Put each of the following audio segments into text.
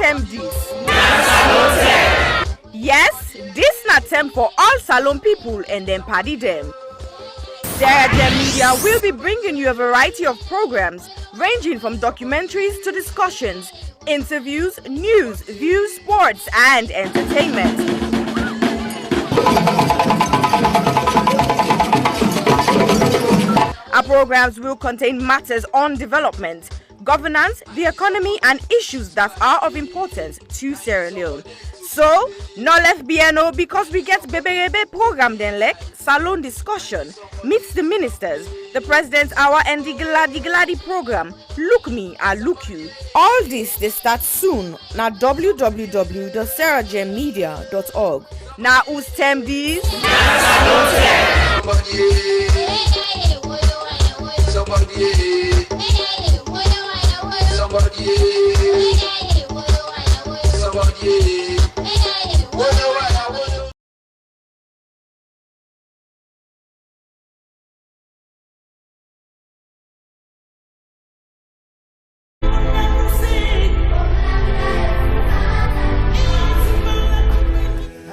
term this? Yes, this na term for all Salone people and them party them. Sierra Leone Media will be bringing you a variety of programs ranging from documentaries to discussions, interviews, news, views, sports, and entertainment. Our programs will contain matters on development, governance, the economy, and issues that are of importance to Sierra Leone. So, no left BNO because we get Bebe program then like Salone discussion, meets the ministers, the president's hour, and the Gladi program. Look me, I look you. All this they start soon na www.sierragemedia.org. Now who's term these?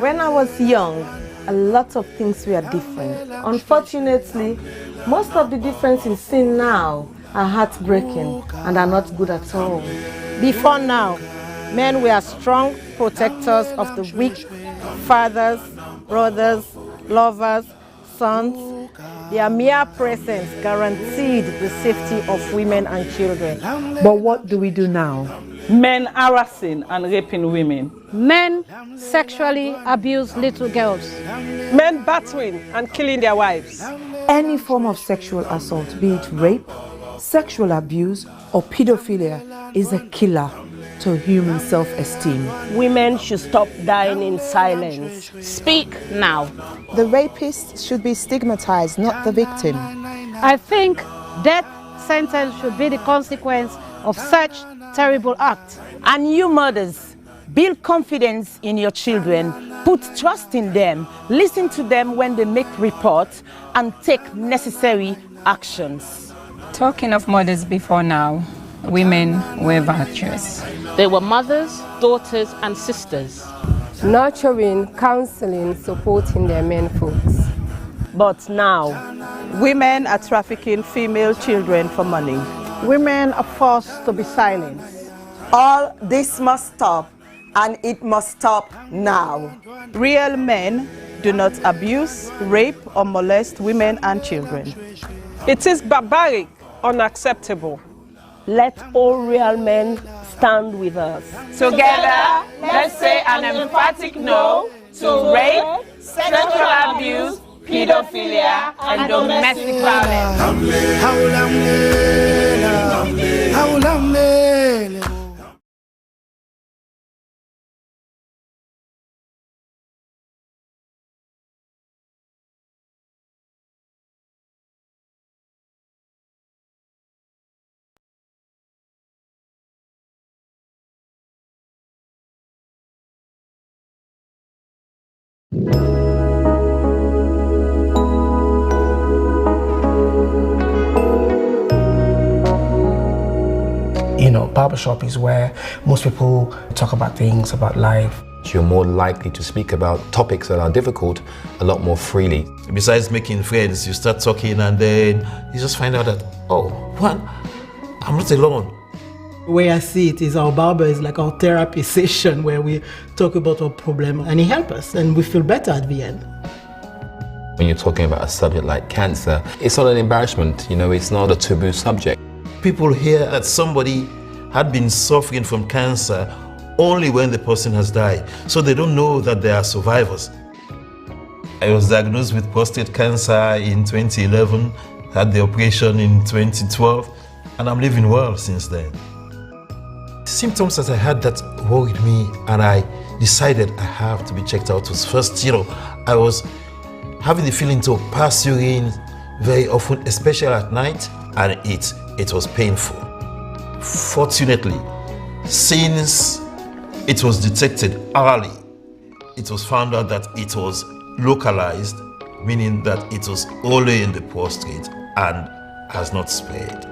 When I was young, a lot of things were different. Unfortunately, most of the differences seen now are heartbreaking and are not good at all. Before now, men were strong protectors of the weak, fathers, brothers, lovers, sons. Their mere presence guaranteed the safety of women and children. But what do we do now? Men harassing and raping women. Men sexually abuse little girls. Men battering and killing their wives. Any form of sexual assault, be it rape, sexual abuse, or pedophilia, is a killer to human self-esteem. Women should stop dying in silence. Speak now. The rapist should be stigmatized, not the victim. I think death sentence should be the consequence of such terrible act. And you mothers, build confidence in your children, put trust in them, listen to them when they make reports, and take necessary actions. Talking of mothers before now, women were virtuous. They were mothers, daughters, and sisters. Nurturing, counseling, supporting their men folks. But now, Women are trafficking female children for money. women are forced to be silent. All this must stop, and it must stop now. Real men do not abuse, rape, or molest women and children. It is barbaric, unacceptable. Let all real men stand with us. Together, let's say an emphatic no to rape, sexual abuse, pedophilia, and domestic violence. You know, barbershop is where most people talk about things, about life. You're more likely to speak about topics that are difficult a lot more freely. Besides making friends, you start talking and then you just find out that, oh, what? I'm not alone. The way I see it is our barber is like our therapy session where we talk about our problem and he helps us and we feel better at the end. When you're talking about a subject like cancer, it's not an embarrassment, you know, it's not a taboo subject. People hear that somebody had been suffering from cancer only when the person has died, so they don't know that they are survivors. I was diagnosed with prostate cancer in 2011, had the operation in 2012, and I'm living well since then. Symptoms that I had that worried me, and I decided I have to be checked out was first, I was having the feeling to pass urine very often, especially at night, and it was painful. Fortunately, since it was detected early, it was found out that it was localized, meaning that it was only in the prostate and has not spread.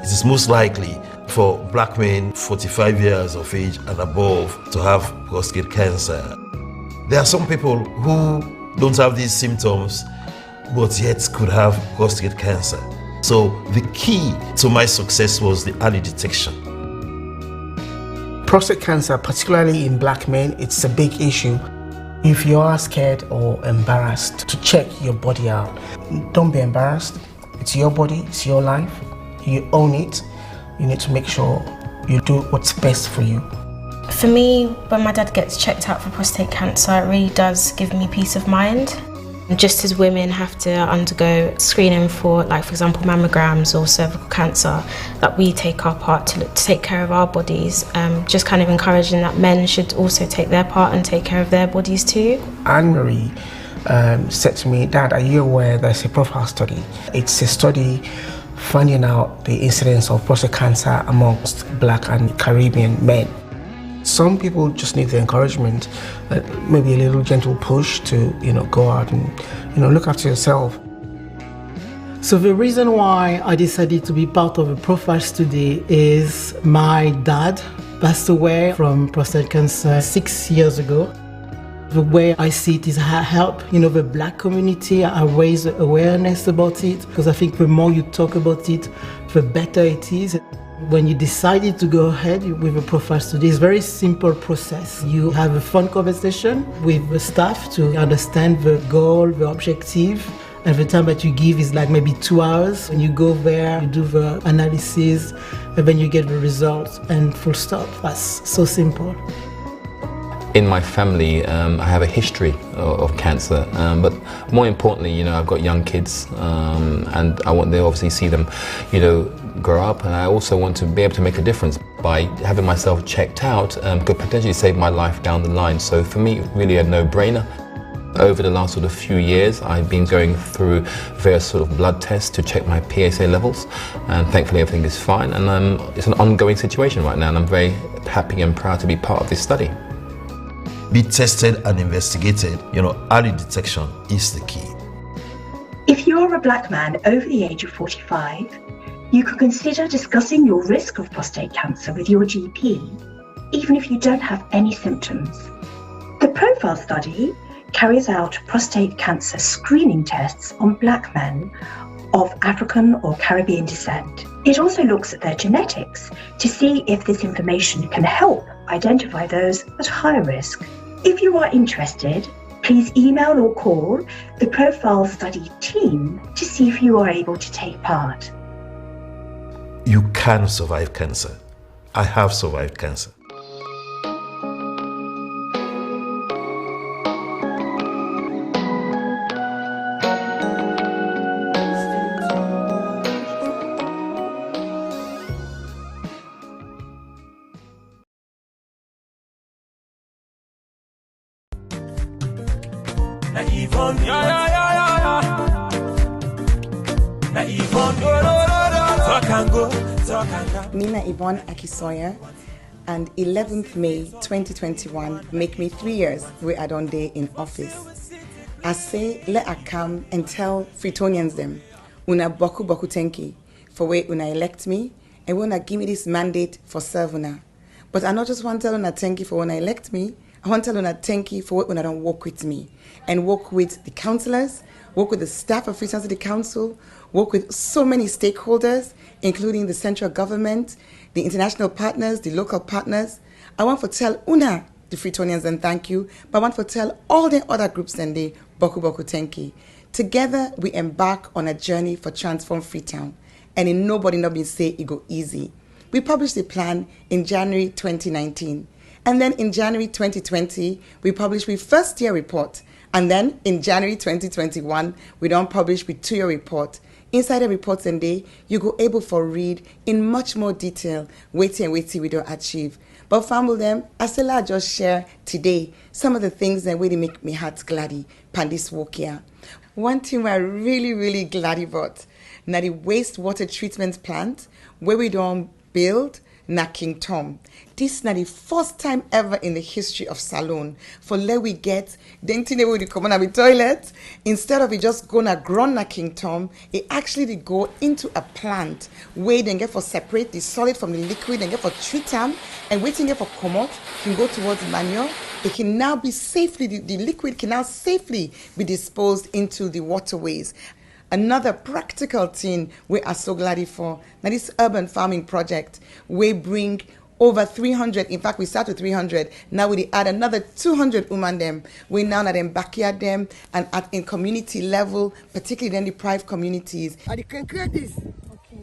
It is most likely for black men 45 years of age and above to have prostate cancer. There are some people who don't have these symptoms but yet could have prostate cancer. So the key to my success was the early detection. Prostate cancer, particularly in black men, it's a big issue. If you are scared or embarrassed to check your body out, don't be embarrassed. It's your body, it's your life. You own it. You need to make sure you do what's best for you. For me, when my dad gets checked out for prostate cancer, it really does give me peace of mind. Just as women have to undergo screening for, like, for example, mammograms or cervical cancer, that we take our part to take care of our bodies, just kind of encouraging that men should also take their part and take care of their bodies too. Anne-Marie said to me, Dad, are you aware there's a profile study? It's a study finding out the incidence of prostate cancer amongst black and Caribbean men. Some people just need the encouragement, maybe a little gentle push to, go out and, look after yourself. So the reason why I decided to be part of a profile study is my dad passed away from prostate cancer 6 years ago. The way I see it is I help, the black community. I raise awareness about it because I think the more you talk about it, the better it is. When you decided to go ahead with a profile study, it's a very simple process. You have a fun conversation with the staff to understand the goal, the objective, and the time that you give is like maybe 2 hours. When you go there, you do the analysis, and then you get the results, and full stop. That's so simple. In my family, I have a history of cancer, but more importantly, I've got young kids, and I want to obviously see them, grow up, and I also want to be able to make a difference by having myself checked out. Could potentially save my life down the line. So for me, really a no-brainer. Over the last sort of few years, I've been going through various sort of blood tests to check my PSA levels, and thankfully everything is fine. And it's an ongoing situation right now, and I'm very happy and proud to be part of this study. Be tested and investigated. Early detection is the key. If you're a black man over the age of 45, you could consider discussing your risk of prostate cancer with your GP, even if you don't have any symptoms. The profile study carries out prostate cancer screening tests on black men of African or Caribbean descent. It also looks at their genetics to see if this information can help identify those at higher risk. If you are interested, please email or call the profile study team to see if you are able to take part. You can survive cancer. I have survived cancer. Nina Yvonne Akisoya, and 11th May 2021 make me 3 years we are on day in office. I say let I come and tell Freetonians them una boku boku tenki for way una elect me and una give me this mandate for serve una. But I not just want to tell una tenki for when I elect me, I want to tell una tenki for when I don't work with me and work with the councillors, work with the staff of Freetown City Council, work with so many stakeholders, including the central government, the international partners, the local partners. I want to tell una, the Freetonians, and thank you, but I want to tell all the other groups and the Boku Boku Tenki. Together, we embark on a journey for Transform Freetown, and in nobody not been say it go easy. We published the plan in January 2019, and then in January 2020, we published our first year report, and then in January 2021, we don't publish with 2-year report. Inside the reports and day, you go able for read in much more detail, waiting we don't achieve. But family them, I still I just share today some of the things that really make me heart gladdy pan this walk here. One thing we're really glad about, now the wastewater treatment plant, where we don't build, na King Tom. This is not the first time ever in the history of salon for let we get then thing we come on with toilet. Instead of it just gonna grow na King Tom, it actually go into a plant where they get for separate the solid from the liquid and get for treat them and waiting get for come out can go towards manure. It can now be safely the liquid can now safely be disposed into the waterways. Another practical thing we are so glad for now this urban farming project we bring over 300, in fact we start with 300, now we add another 200 women them. We now at them backyard them and in community level, particularly in deprived communities. And you can create this,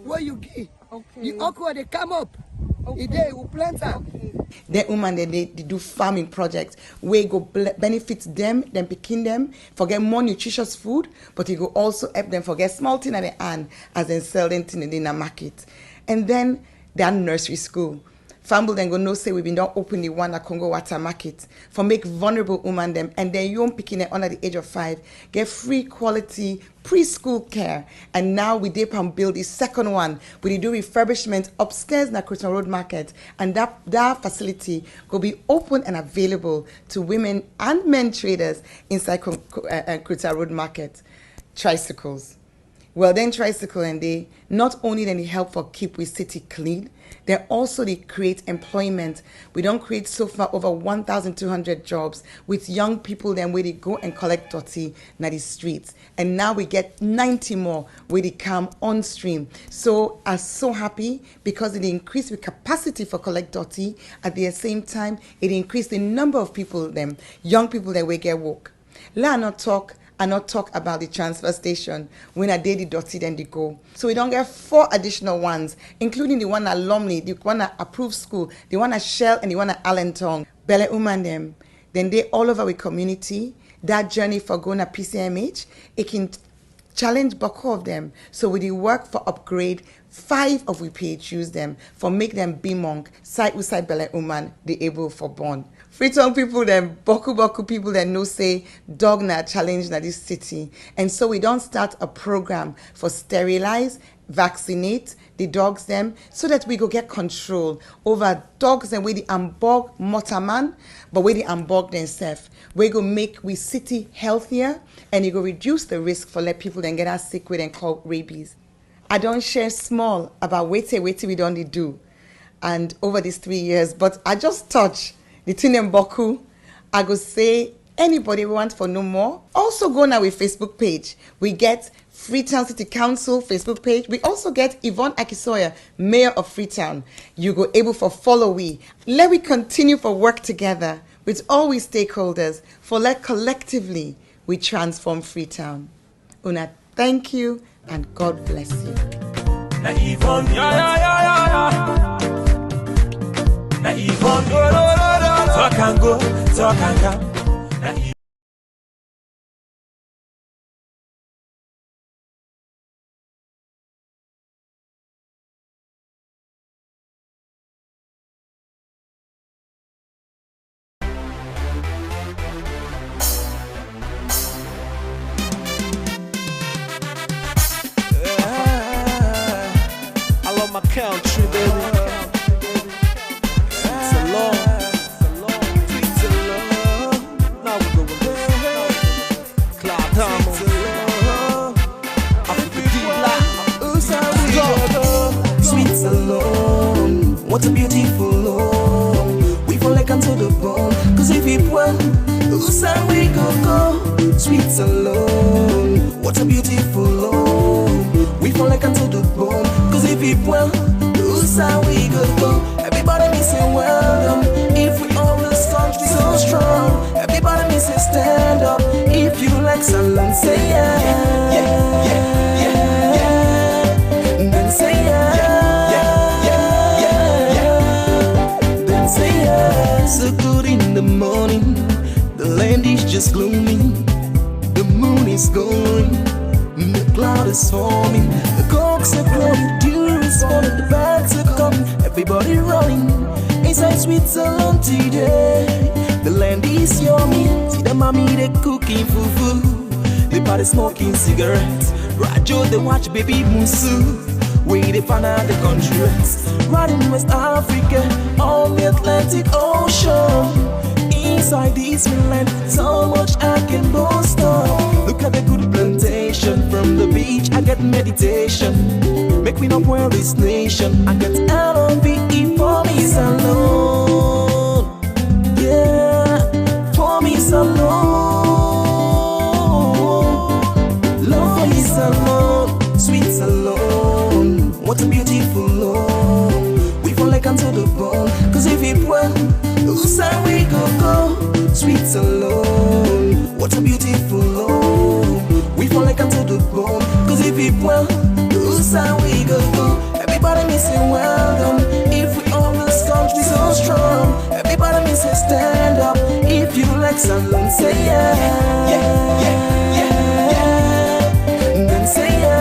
where you give, the okra they come up, they will plant them. The women they do farming projects where go benefit them picking them, for get more nutritious food, but it go also help them for get small thing at the hand as they sell them in the market. And then their nursery school. Famble then go no say we been done open the one at Congo Water Market for make vulnerable women them and then young picking it under the age of 5 get free quality preschool care. And now we dip and build the second one. We do refurbishment upstairs in the Freetown Road Market, and that facility will be open and available to women and men traders inside Freetown Road Market. Tricycles. Well, then tricycle and they not only then they help for keep we city clean, they also they create employment. We don't create so far over 1,200 jobs with young people then where they go and collect dirty na the streets. And now we get 90 more where they come on stream. So I'm so happy because it increased the capacity for collect dirty. At the same time, it increased the number of people them, young people that we get work. Let not talk about the transfer station. When I did the dirty, then they go. So we don't get 4 additional ones, including the one at Lumley, the one at Approved School, the one at Shell, and the one at Allentown. Bele Uman them. Then they all over our community. That journey for going to PCMH, it can challenge Boko of them. So with the work for upgrade, 5 of we page use them for make them be monk, side with side Bele Uman, the able for born. Freetown people then, Boku people that know say dog na challenge na this city. And so we don't start a program for sterilize, vaccinate the dogs them so that we go get control over dogs and we the ambog motaman, but we the ambog themselves. We go make we city healthier and it go reduce the risk for let people then get us sick with and call rabies. I don't share small about wait we don't do and over these 3 years, but I just touch the thing in Boku. I go say anybody want for no more. Also go now with Facebook page. We get Freetown City Council Facebook page. We also get Yvonne Akisoya, Mayor of Freetown. You go able for follow we. Let we continue for work together with all we stakeholders for let collectively we transform Freetown. Una, thank you and God bless you. Na Yvonne, Na Yvonne, talk and go, talk and come. I love my country, baby. It's a long. Now we go with this. Cloud Diamond. Africa D-Block. Sweet alone, what a beautiful home. We fall like unto the bone, cause if it well, Usa we go. Sweet alone, what a beautiful home. We fall like unto the bone, cause if it well, Usa we go. Everybody me say welcome, if we own this country so strong. Everybody me say stand up, if you like salon say yeah. Then say Then say yeah. So good in the morning, the land is just gloomy, the moon is going, the cloud is forming, the cocks are crowing, dew is falling, the bags are coming, everybody running inside Switzerland today. The land is yummy, see the mommy they cooking fufu, the party smoking cigarettes, Rajo they watch baby musu. We define the country rest. Right in West Africa, on the Atlantic Ocean. Inside this land, so much I can boast of. Look at the good plantation. From the beach, I get meditation. Make me not wear this nation. I get L-O-V-E for me alone. Yeah, for me alone. Love is alone, sweet alone. What a beautiful love. We fall like onto the bone. Cause if it were, Usa we go, sweet alone. What a beautiful love. We fall like onto the bone. Cause if it were, Usa we go. Everybody me say well done. If we all this country so strong. Everybody me say stand up. If you like salon, say yeah. Yeah, yeah, yeah, yeah. Then say yeah.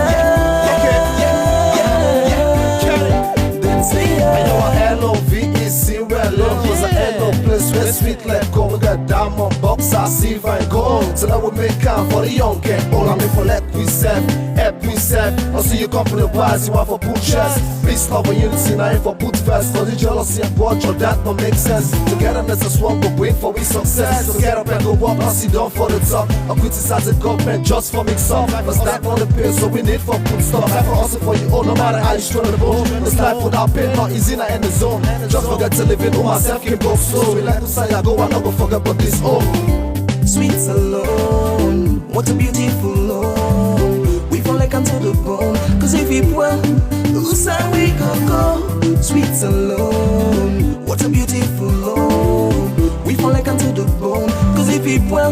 Then say yeah. I know a L-O-V-E, Sierra Leone. Was a L-O place where sweet let go. We got diamond box, I silver and gold. So that we make count for the young and old. I mean for let we serve, help we serve. I see you come from the wise, you want for boot chest. Peace, love and unity, now ain't for boot fest. Cause the jealousy and culture, that don't make sense. Togetherness is one, but wait for we success. So get up and go walk, I sit down for the top. I criticize the government just for mix up. But stack on the pain, so we need for put stop. Time for hustle for you all, no matter how you struggle the bone. This life without pain, not easy, not in the zone. Just forget to live in all myself, can go slow. We like to say I go, I never forget about this home. Sweet alone, what a beautiful love. We fall like onto the bone. Cause if it were, whose side we go. Sweet alone, what a beautiful love. We fall like onto the bone. Cause if it were,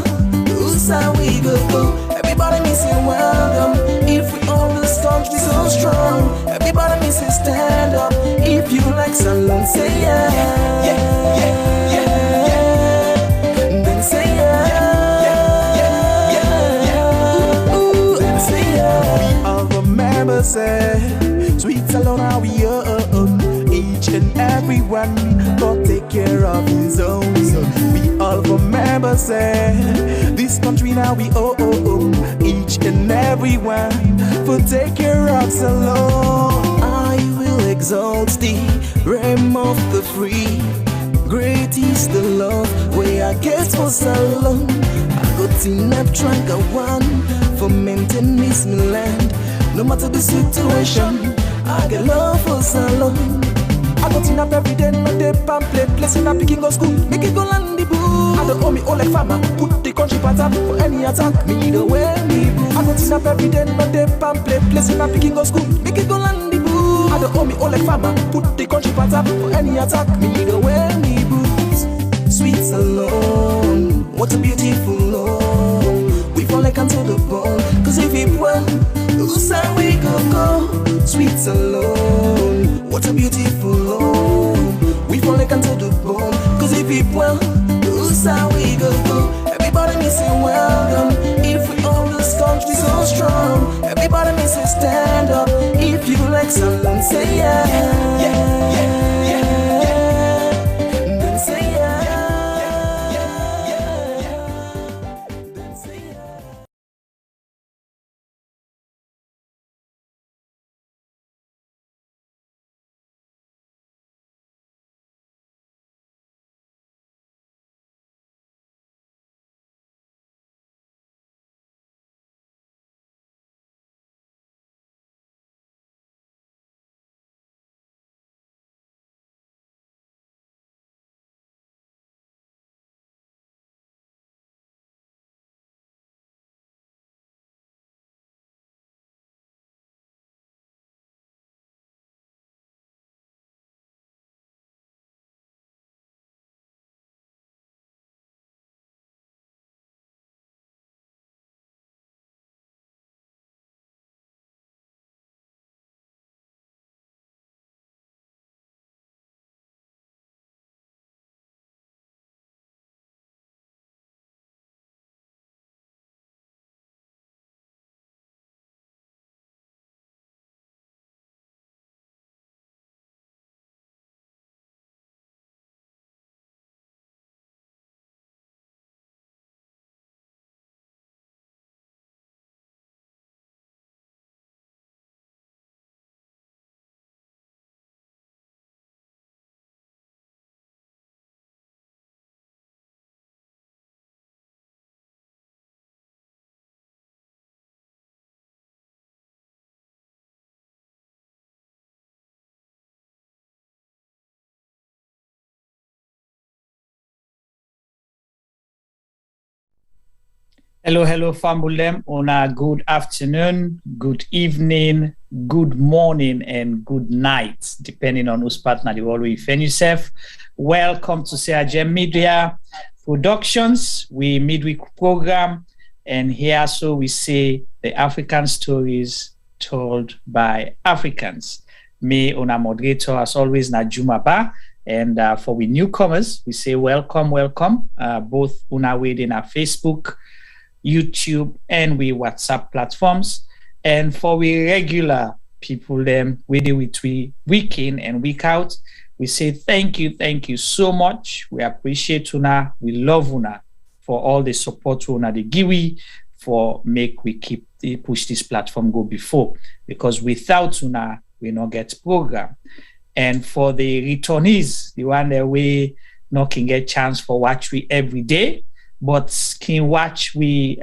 whose side we go. Everybody me say well done. If we all this country so strong. Everybody me say stand up. If you like salon, say yeah. Yeah, yeah, yeah, yeah. Then say yeah. Remember say, sweet alone how we own. Each and every one God take care of his own. We all remember say, this country now we own. Each and every one for take care of us alone. I will exalt thee, realm of the free. Great is the love where I get for so long. I got enough track of one for maintenance my land. No matter the situation, I get love for so long. I got enough every day, no day, play, place in a picking go school, make it go land the boo. I don't owe me all like farmer, put the country pattern for any attack, me the way me boo. I got enough every day, no day, play, place in a picking go school, make it go land the boo. I don't owe me all like farmer, put the country pattern for any attack, me the way me boo. Sweet alone, what a beautiful love. We fall like onto the bone, cause if it were, whose side we go. Sweet alone, what a beautiful love. We fall like onto the bone, cause if it were, whose side we go. Everybody me say well done. If we all this country so strong. Everybody me say stand up. If you like salon, say yeah. Yeah, yeah, yeah, yeah. Then say yeah. Hello, Fambulem. Una good afternoon, good evening, good morning, and good night, depending on whose partner you always find yourself. Welcome to Sierra Media Productions. We midweek program, and here so we say the African stories told by Africans. Me, una moderator, as always, Najuma Ba. And for we newcomers, we say welcome. Both una within our Facebook, YouTube, and we WhatsApp platforms. And for we regular people, them we do it week in and week out. We say thank you so much. We appreciate una, we love una for all the support una the giwi for make we keep push this platform go before, because without una we not get program. And for the returnees, the one that we not can get chance for watch we every day, but can watch we the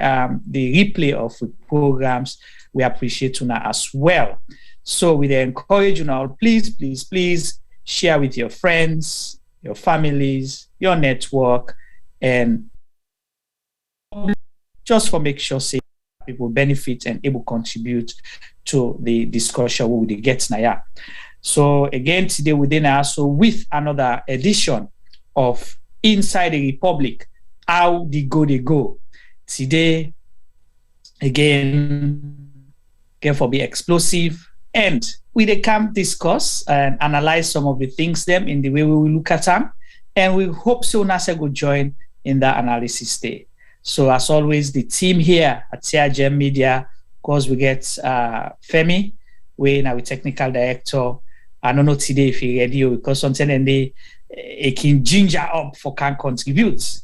replay of the programs, we appreciate una as well. So we encourage you now, please share with your friends, your families, your network, and just for make sure say people benefit and able contribute to the discussion we will get now. So again, today within also with another edition of Inside the Republic, how the go they go. Today, again, for be explosive, and we can discuss and analyze some of the things them in the way we will look at them, and we hope so Nasa will join in that analysis day. So as always, the team here at Sierra Media, of course, we get Femi, we now technical director. I don't know today if he ready because something and they can ginger up for can contribute.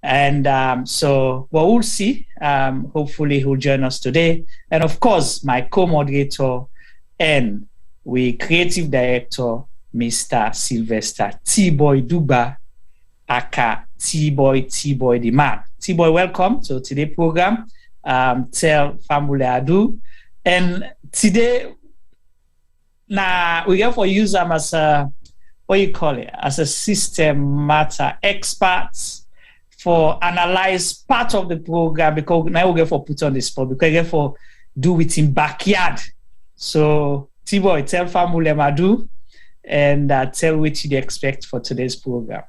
And so we'll see. Hopefully he'll join us today. And of course, my co-moderator and we creative director, Mr. Sylvester T-Boy Duba, aka T-Boy the man. T-Boy, welcome to today's program. Tell Fambule Adu. And today, now we have for use them as a, what you call it, as a system matter experts for analyze part of the program, because now we get for put on the spot, because we get for do it in backyard. So T-Boy, tell Fambule Madu and tell what you expect for today's program.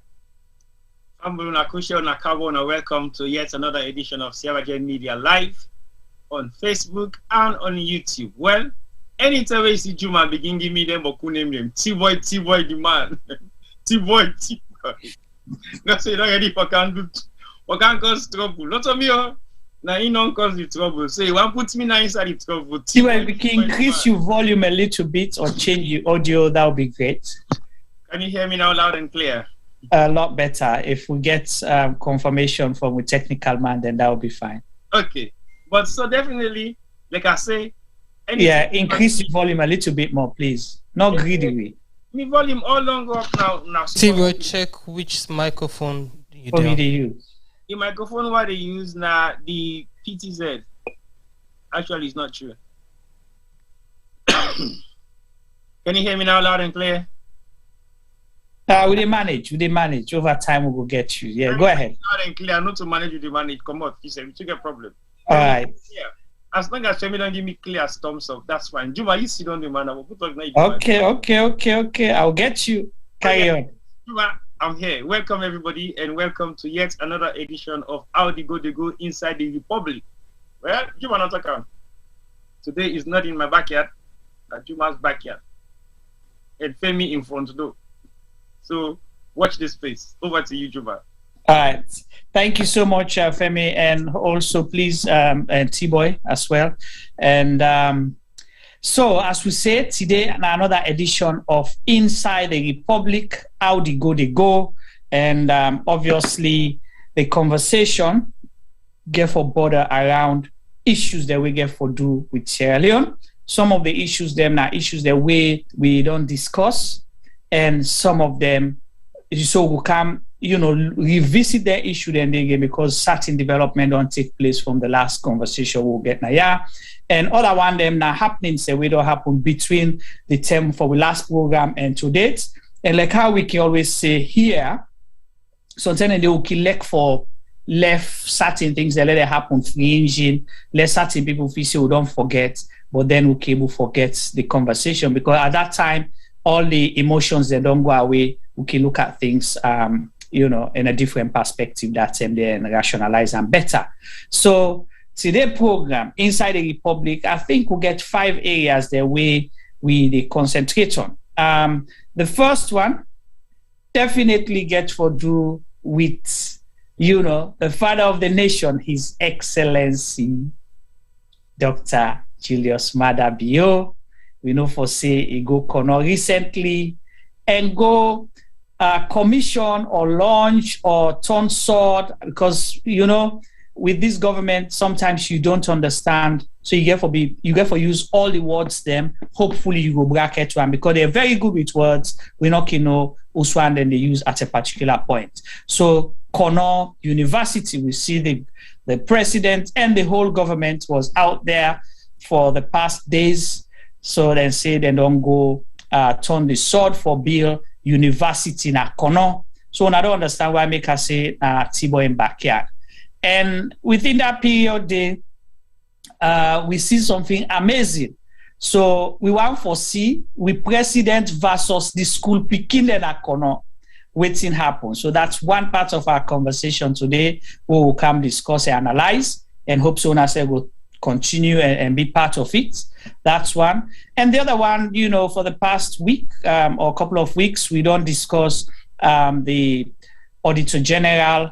Fambule Nakusha Nakabo, welcome to yet another edition of Sierra Media Live on Facebook and on YouTube. Well, anytime you see Juma begin give me them, but name them T-Boy the man. T-Boy. No, so you don't ready for can cause trouble. Not of me, now you don't cause the trouble. So you want put me now inside the trouble. T-Boy, we can increase your volume a little bit or change your audio, that would be great. Can you hear me now loud and clear? A lot better. If we get confirmation from a technical man, then that will be fine. Okay. But so definitely, like I say, increase the volume a little bit more, please. Not greedily. Me volume all long up now. T-Boy, check which microphone you use. The microphone what they use now, the PTZ. Actually, it's not true. Can you hear me now loud and clear? We did manage. Over time, we will get you. Yeah, go ahead. Loud and clear. Not to manage, you manage. Come on, you said we took a problem. All right. Yeah. As long as Femi don't give me clear thumbs up, that's fine. Juma, you sit on the man. I will put on Okay. I'll get you. Carry on. Juma, I'm here. Welcome everybody, and welcome to yet another edition of How the Go Inside the Republic. Well, Juma not account. Today is not in my backyard, but Juma's backyard, and Femi in front door. So watch this space. Over to you, Juma. All right. Thank you so much, Femi, and also please, and T-Boy as well. And so, as we said, today another edition of Inside the Republic, How the Go, and obviously the conversation get for border around issues that we get for do with Sierra Leone. Some of the issues them are issues that we don't discuss, and some of them so we come revisit the issue then again because certain development don't take place from the last conversation we'll get now. And other one them now happening say we don't happen between the term for the last program and to date. And like how we can always say here, sometimes they will collect for left certain things that let it happen fringing, let certain people feel say we don't forget, but then we can forget the conversation, because at that time all the emotions they don't go away. We can look at things in a different perspective that then rationalize and better. So today's program, Inside the Republic, I think we'll get 5 areas that we they concentrate on. The first one definitely get to do with, the father of the nation, His Excellency, Dr. Julius Maada Bio. We know for say he go corner recently and go commission or launch or turn sword, because with this government sometimes you don't understand, so you get for use all the words them. Hopefully you go bracket one, because they're very good with words. We not know which one then they use at a particular point. So Cornell University, we see the president and the whole government was out there for the past days. So then say they don't go turn the sword for Bill University na Kono. So I don't understand why make us say Tibo in backyard. And within that period, we see something amazing. So we want to see with president versus the school picking in Kono, waiting happen. So that's one part of our conversation today. We will come discuss and analyze, and hope so will continue and be part of it. That's one. And the other one, for the past week or a couple of weeks, we don't discuss the Auditor General,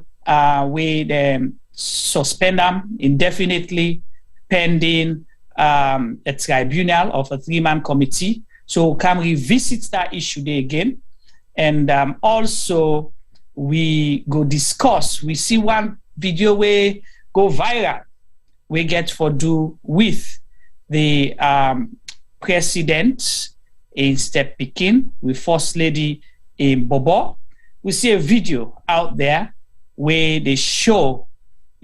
we suspend them indefinitely pending a tribunal of a 3-man committee. So we'll come revisit that issue there again. And also we go discuss, we see one video where go viral, we get for do with the president in Step Pekin, with First Lady in Bobo. We see a video out there where they show,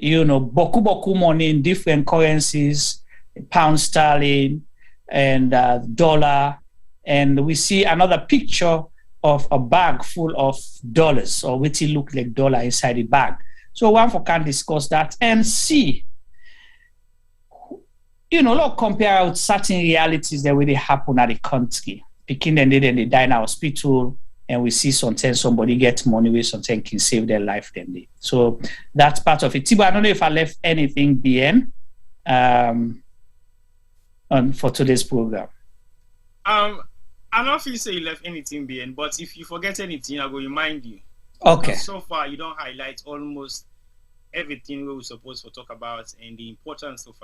boku money in different currencies, pound sterling and dollar. And we see another picture of a bag full of dollars, or what it look like dollar inside the bag. So one for can discuss that and see, let's compare out certain realities that really happen at the country. Picking and they die in a hospital, and we see sometimes somebody gets money where sometimes can save their life then they. So that's part of it. Tibo, I don't know if I left anything behind for today's program. I don't feel say you left anything behind, but if you forget anything, I will remind you. Okay. So far, you don't highlight almost everything we were supposed to talk about, and the importance of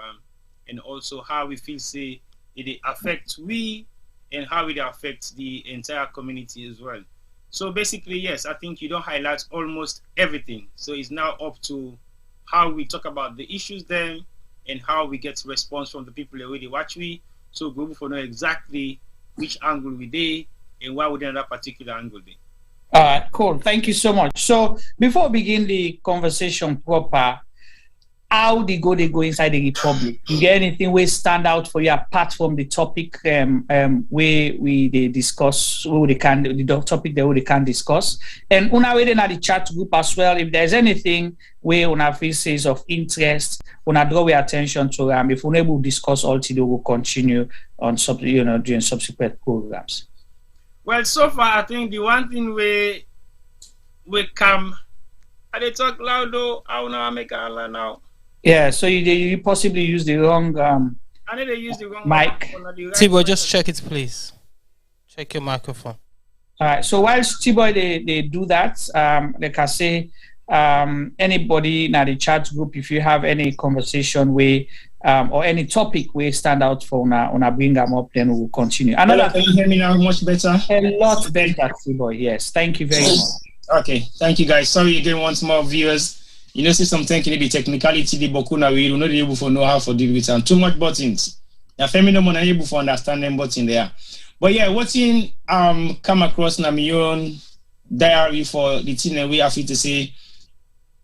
and also how we feel say it affects we, and how it affects the entire community as well. So basically, yes, I think you don't highlight almost everything. So it's now up to how we talk about the issues then, and how we get response from the people that already watch we. So we will know exactly which angle we did and why we did that particular angle there. All right, cool. Thank you so much. So before we begin the conversation proper, how they go inside the Republic? You get anything where stand out for you apart from the topic where they discuss, the topic that we can discuss? And una way in the chat group as well, if there's anything where una feel is of interest, una draw your attention to if we're able to discuss all today, we'll continue on during subsequent programs. Well, so far I think the one thing we come, and they talk loud though, I don't know how to make it loud now. Yeah, so you possibly use the wrong I need to use the wrong mic. Tibo, just check it, please. Check your microphone. All right. So whilst Tibo they do that, like I say, anybody in the chat group, if you have any conversation where or any topic where stand out for una bring them up, then we'll continue. Hello, can you hear me now much better? A lot better, Tibo. Yes. Thank you very much. Okay. Thank you, guys. Sorry again, once more, viewers. See something in the technicality, the Bokuna, we will not be able to know how to deal with and too much buttons. The feminine one are able to understand them button there. But yeah, what's in come across na my own diary for the thing that we have to say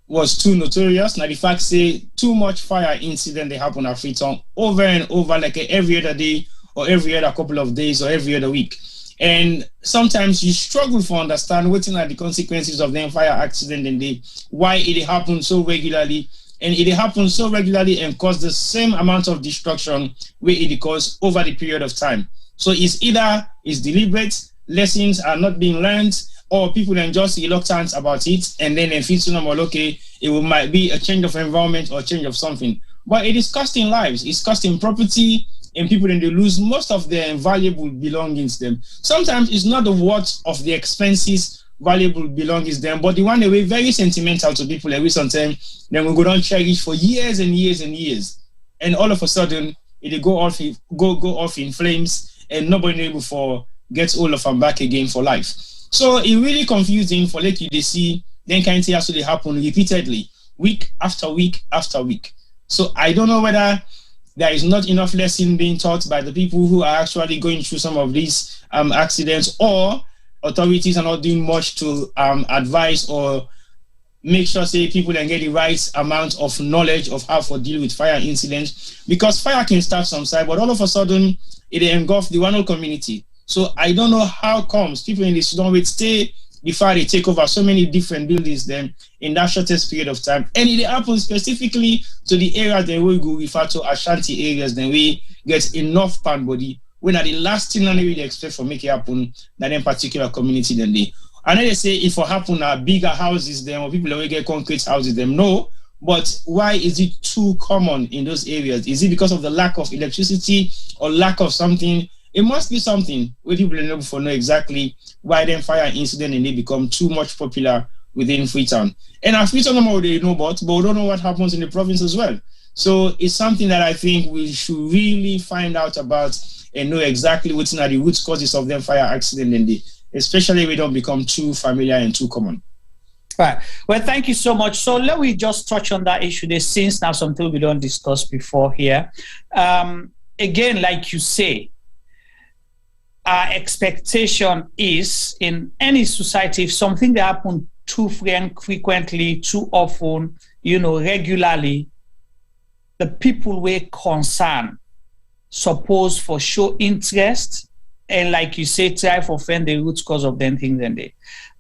was too notorious. Now the fact say too much fire incident they happen at Freetown over and over, like every other day or every other couple of days or every other week. And sometimes you struggle to understand what are the consequences of the fire accident and why it happens so regularly. And it happens so regularly and cause the same amount of destruction where it causes over the period of time. So it's either it's deliberate, lessons are not being learned, or people are just reluctant about it, and then they feel normal, okay, might be a change of environment or change of something. But it is costing lives, it's costing property, and people then they lose most of their valuable belongings them. Sometimes it's not the worth of the expenses valuable belongings them, but the one that we're very sentimental to people every sometimes, then we go down cherish for years and years and years. And all of a sudden, it go off in flames, and nobody able for gets all of them back again for life. So it's really confusing for like you to see then kind of thing actually happen repeatedly, week after week after week. So I don't know whether there is not enough lesson being taught by the people who are actually going through some of these accidents, or authorities are not doing much to advise or make sure say people can get the right amount of knowledge of how to deal with fire incidents, because fire can start some side, but all of a sudden it engulfs the one whole community. So I don't know how comes people in this don't stay before they take over so many different buildings then in that shortest period of time. And it happens specifically to the areas that we go refer to as shanty areas, then we get enough pan body when are the last thing that they really expect for make it happen that in particular community then they. And then they say if it happen bigger houses then, or people will get concrete houses then, no. But why is it too common in those areas? Is it because of the lack of electricity or lack of something? It must be something where people are able to know exactly why then fire incident and they become too much popular within Freetown. And at Freetown, they know about, but we don't know what happens in the province as well. So it's something that I think we should really find out about and know exactly what's the root causes of them fire accident and especially if we don't become too familiar and too common. Right. Well, thank you so much. So let me just touch on that issue. There's since now something we don't discuss before here. Again, like you say, our expectation is in any society, if something that happens too frequently, too often, regularly, the people were concerned supposed for show interest and, like you say, try to find the root cause of them things. And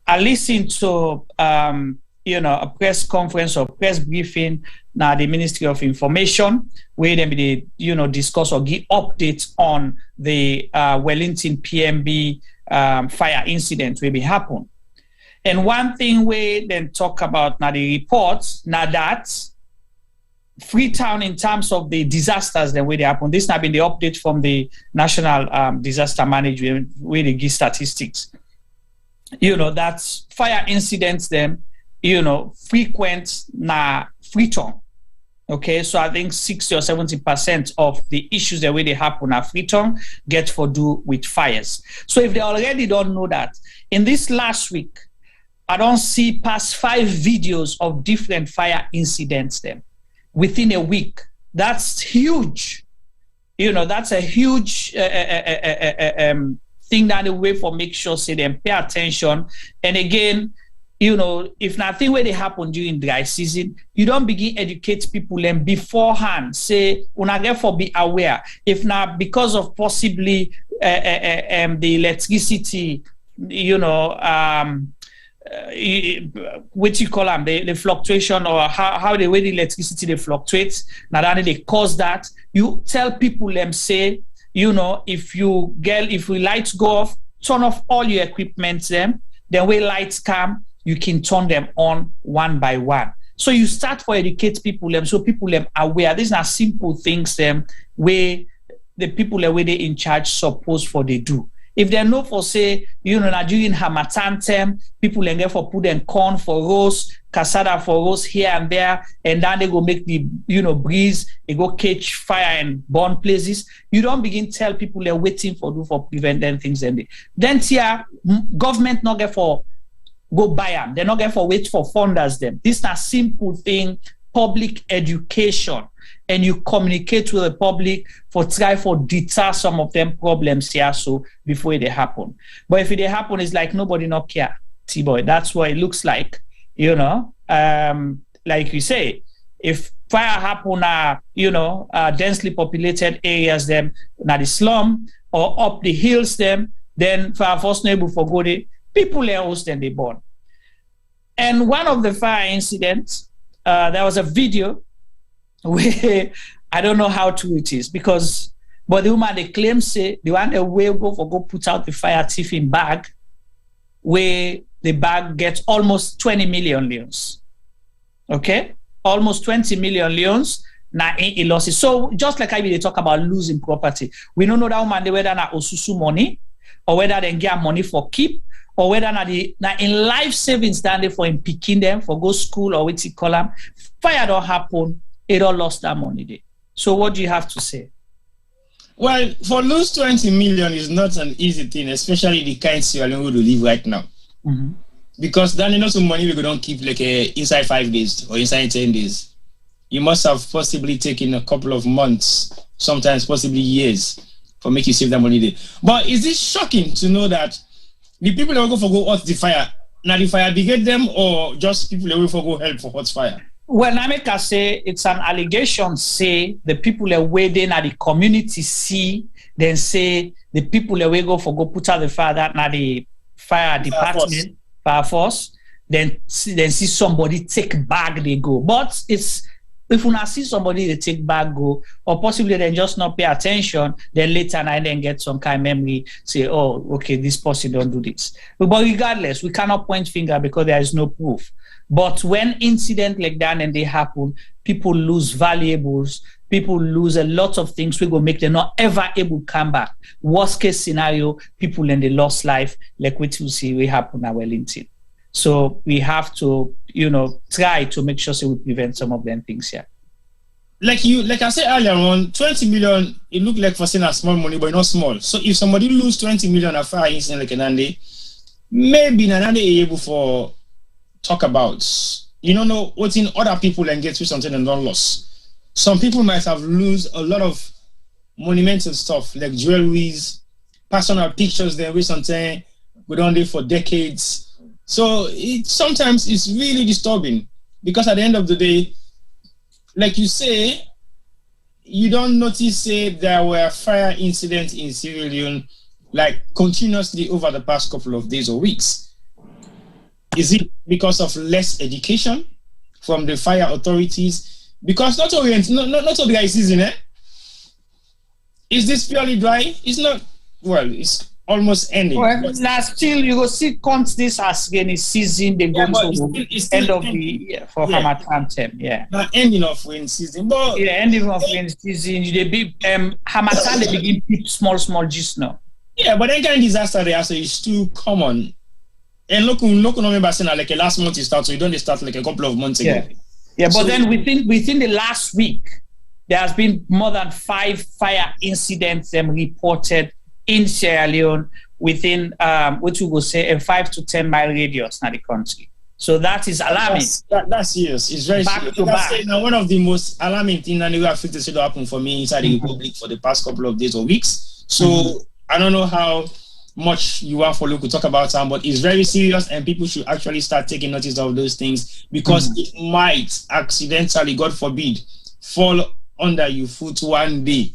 I listened to a press conference or press briefing now the Ministry of Information where they discuss or give updates on the Wellington PMB fire incident where it happened. And one thing we then talk about now the reports now that Freetown in terms of the disasters the way they happen. This has been the update from the National Disaster Management where they give statistics. That's fire incidents then, frequent na Freetown. Okay, so I think 60 or 70% of the issues the way they happen at Freetown get to do with fires. So if they already don't know that, in this last week, I don't see past 5 videos of different fire incidents then within a week. That's huge. That's a huge thing that the way for make sure say them pay attention. And again, if nothing where they happen during dry season, you don't begin educate people and beforehand say, therefore be aware. If not because of possibly the electricity, what you call them, the fluctuation or how the way the electricity they fluctuates, now that they cause that, you tell people them say, if we lights go off, turn off all your equipment then when lights come, you can turn them on one by one. So you start for educate people them so people them aware. These are simple things them where the people where they in charge supposed for they do. If they know for say, during Harmattan time, people then get for put them corn for roast, cassava for roast here and there, and then they go make the breeze, they go catch fire and burn places. You don't begin tell people they're waiting for prevent them things and then here government not get for go buy them. They're not get for wait for funders them. This is a simple thing, public education. And you communicate with the public for try for deter some of them problems here so before they happen. But if they happen, it's like nobody not care. T-boy, that's what it looks like. Like you say, if fire happen densely populated areas them, now the slum or up the hills them, then fire force not able for go there, people are host and they born. And one of the fire incidents, there was a video where I don't know how true it is because, but the woman they claim say the one that will go put out the fire thief in bag, where the bag gets almost 20 million leons. Okay, almost 20 million leons. Now in losses. So just like I they talk about losing property, we don't know that woman they whether na osusu money or whether they get money for keep or whether na in life savings stand for in picking them for go school or what you call them. Fire don't happen, it all lost that money there. So what do you have to say? Well, for lose 20 million is not an easy thing, especially the kind Sierra Leone we live right now. Mm-hmm. Because then you know some money we don't keep like inside 5 days or inside 10 days. You must have possibly taken a couple of months, sometimes possibly years, for make you save that money there. But is it shocking to know that the people that will go for go hot the fire, now the fire brigade them or just people that will for go help for hot fire? Well, Nameka say it's an allegation, say the people that waiting at the community see, then say the people that will go for go put out the fire, that now the fire department, fire force, then see somebody take bag, they go. But it's, if you see somebody they take back go, or possibly they just not pay attention, then later and then get some kind of memory, say, oh, okay, this person don't do this. But regardless, we cannot point finger because there is no proof. But when incident like that and they happen, people lose valuables, people lose a lot of things. We go make them not ever able to come back. Worst case scenario, people in the lost life, like what you see we happen at Wellington. So we have to, try to make sure we prevent some of them things here. Like I said earlier on, 20 million, it looked like for saying a small money, but not small. So if somebody lose 20 million at fire incident like Nande, maybe Nande is able for talk about, know what in other people and get through something and don't lose. Some people might have lose a lot of monumental stuff like jewelries, personal pictures there with something we don't do for decades. So sometimes it's really disturbing because at the end of the day, like you say, you don't notice there were fire incidents in Sierra Leone like continuously over the past couple of days or weeks. Is it because of less education from the fire authorities? Because not all the dry season, Is this purely dry? It's not. Well, it's almost ending. Well, still you go see counts this as again season they go to it's end of the year for Hamatan term. Yeah. Not ending of rain season, but ending of rain season. They be Hamatan they begin keep small just now. Yeah, but that kind of disaster they also is too common. And look remember saying like last month it started, so you don't start like a couple of months ago. Yeah, but then within the last week, there has been more than 5 fire incidents reported in Sierra Leone within what we will say a 5 to 10 mile radius in the country. So that is alarming. That's serious. It's very back serious. to back. Now, one of the most alarming things that have to happen for me inside the Republic for the past couple of days or weeks. So I don't know how much you want for Luke to talk about them, but it's very serious and people should actually start taking notice of those things because it might accidentally, God forbid, fall under your foot one day.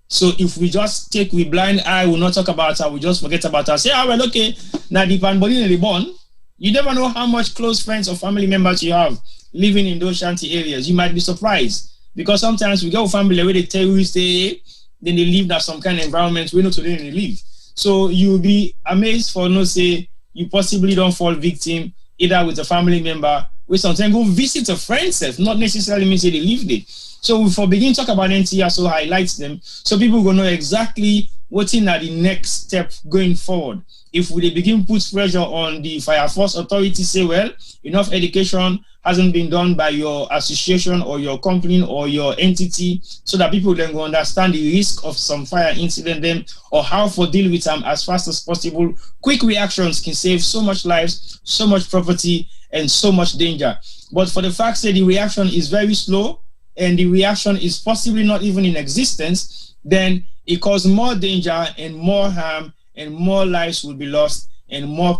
So if we just take with blind eye, we'll not talk about her, we just forget about her. Say, well, okay, now the Panboli and the born, you never know how much close friends or family members you have living in those shanty areas. You might be surprised because sometimes we go family where they tell you stay, then they live in some kind of environment we know today they live. So you'll be amazed for say you possibly don't fall victim either with a family member, we sometimes go visit a friend self, not necessarily mean say they live there. So if we begin to talk about NTR, so highlights them, so people will know exactly what's in the next step going forward. If we begin put pressure on the fire force authority, say, well, enough education hasn't been done by your association or your company or your entity, so that people then go understand the risk of some fire incident then, or how to deal with them as fast as possible. Quick reactions can save so much lives, so much property, and so much danger. But for the fact that the reaction is very slow, and the reaction is possibly not even in existence, then it causes more danger and more harm, and more lives will be lost, and more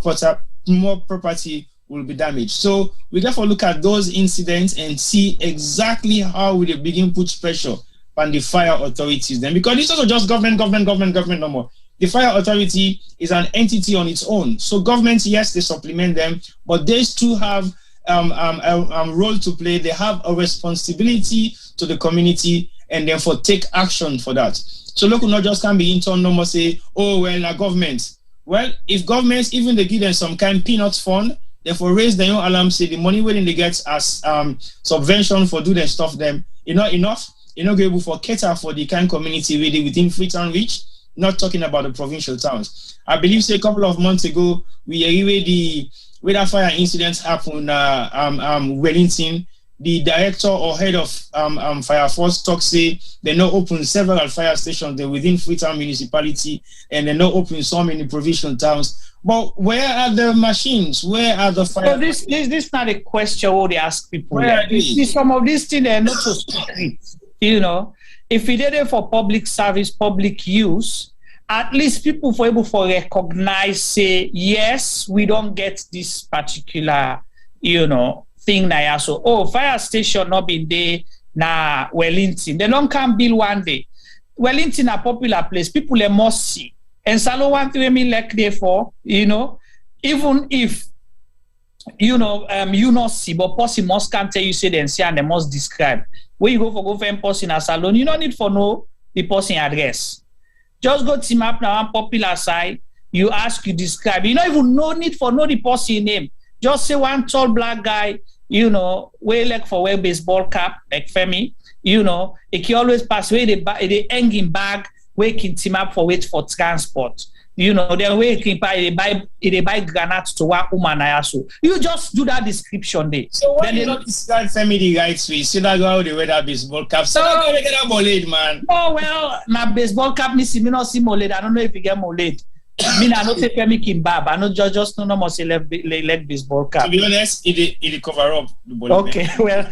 property will be damaged. So we therefore look at those incidents and see exactly how we begin put pressure on the fire authorities then, because it's also just government no more. the fire authority is an entity on its own. So governments, yes, they supplement them, but they still have a role to play. They have a responsibility to the community and therefore take action for that. So local not just can be into no more say, oh, well, now government. Well, if governments, even they give them some kind peanuts fund, therefore raise their own alarm, say the money when they get as subvention for do their stuff them, enough, not able for cater for the kind community really within Freetown reach, not talking about the provincial towns. I believe say a couple of months ago, where that fire incident happened, Wellington, the director or head of fire force talk say they now open several fire stations there within Freetown municipality, and they now open some in the provincial towns. But where are the machines? Where are the fire? So this is not a question what they ask people. Where you see some of these things are not so strict. If we did it for public service, public use, at least people for able to recognize, say, yes, we don't get this particular, thing now. So, fire station not been there na Wellington. They don't come build one day. Wellington a popular place. People must see. And Salo want to me like there for, even if you not see, but person must come tell you say then see and they must describe. Where you go for person a salon, you don't need for know the person address. Just go team up now on popular side. You ask, you describe. You don't even no need for know the person name. Just say one tall black guy, wear like for wear baseball cap, like Femi, it can always pass where they hanging bag, where can team up for wait for transport. Then where can buy granite to one woman. So you just do that description there. So why you not describe Femi the right way? See that how they wear that baseball cap. So how they get that molade, man? Oh well, my baseball cap me not see molade. I don't know if you get molade. I not say Femi Kimbab. I know just no more say leg baseball cap. To be honest, it cover up the ball. Okay, well,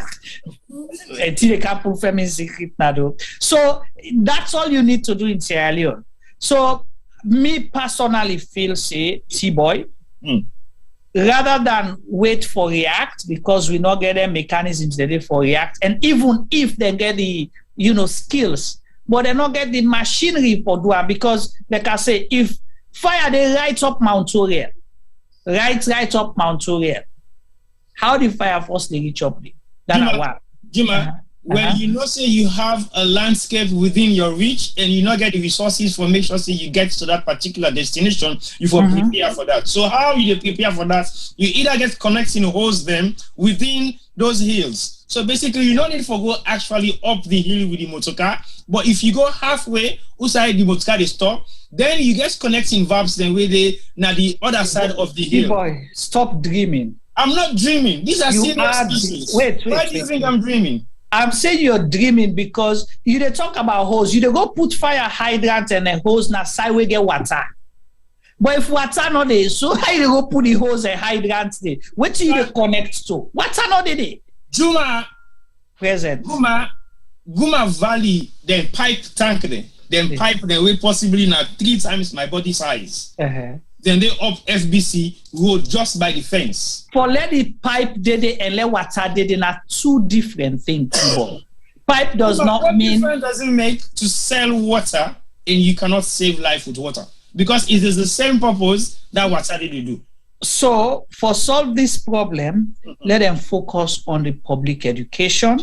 until they can't put Femi's secret now though. So that's all you need to do in Sierra Leone. So me personally feel say T-boy, rather than wait for react, because we not get them mechanisms they for react, and even if they get the skills, but they not get the machinery for doing, because like I say, if fire they right up Mount Oriel, right up Mount Oriel, how the fire force they reach up there? That's Jima, when say you have a landscape within your reach and you not get the resources for make sure say you get to that particular destination, you for prepare for that. So how you prepare for that? You either get connecting hose them within those hills. So basically you don't need to go actually up the hill with the motorcar, but if you go halfway outside the motorcar they stop, then you get connecting verbs then where they now the other side of the hill. Boy, stop dreaming. I'm not dreaming. These are serious issues. Wait. Why do you think I'm dreaming? I'm saying you're dreaming because you they talk about hose. You they go put fire hydrant and a hose na side we get water. But if water not there, so how you go put the hose and hydrant there? What do you connect to? Water not there. Juma present. Guma Valley, then pipe tank there. Then pipe the way possibly now 3 times my body size. Then they up FBC road just by the fence. For let the pipe did and let water did are 2 different things. Pipe does not mean. What difference does it make to sell water and you cannot save life with water? Because it is the same purpose that water did do. So for solve this problem, let them focus on the public education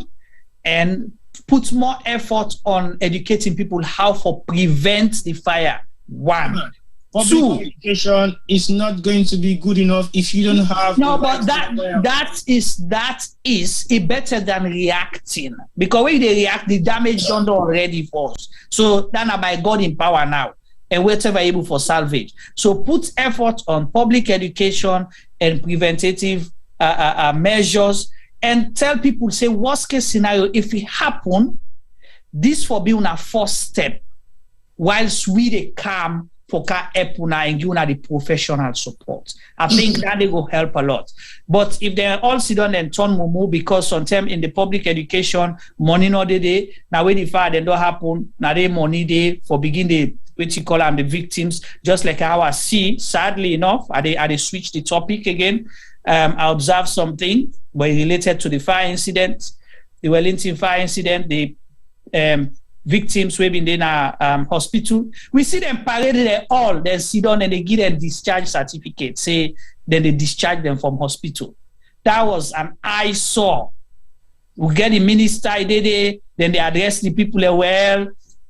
and put more effort on educating people how to prevent the fire. 1. Public education is not going to be good enough if you don't have. No, but that is it better than reacting, because when they react, the damage done already for us. So then by God in power now, and whatever able for salvage. So put effort on public education and preventative measures, and tell people, say worst case scenario, if it happen, this for being a first step, whilst we they come for epuna and you the professional support. I think that they will help a lot. But if they all sit down and turn mumu, because sometimes in the public education, money not day, now when the fire then don't happen, now they money day for begin the what you call them the victims, just like how I see, sadly enough, I switch the topic again. I observed something but related to the fire incident, the Wellington fire incident, the victims who have been in a hospital. We see them paraded there all, then sit down and they give them discharge certificate, say, then they discharge them from hospital. That was an eyesore. We get the minister, then they address the people well.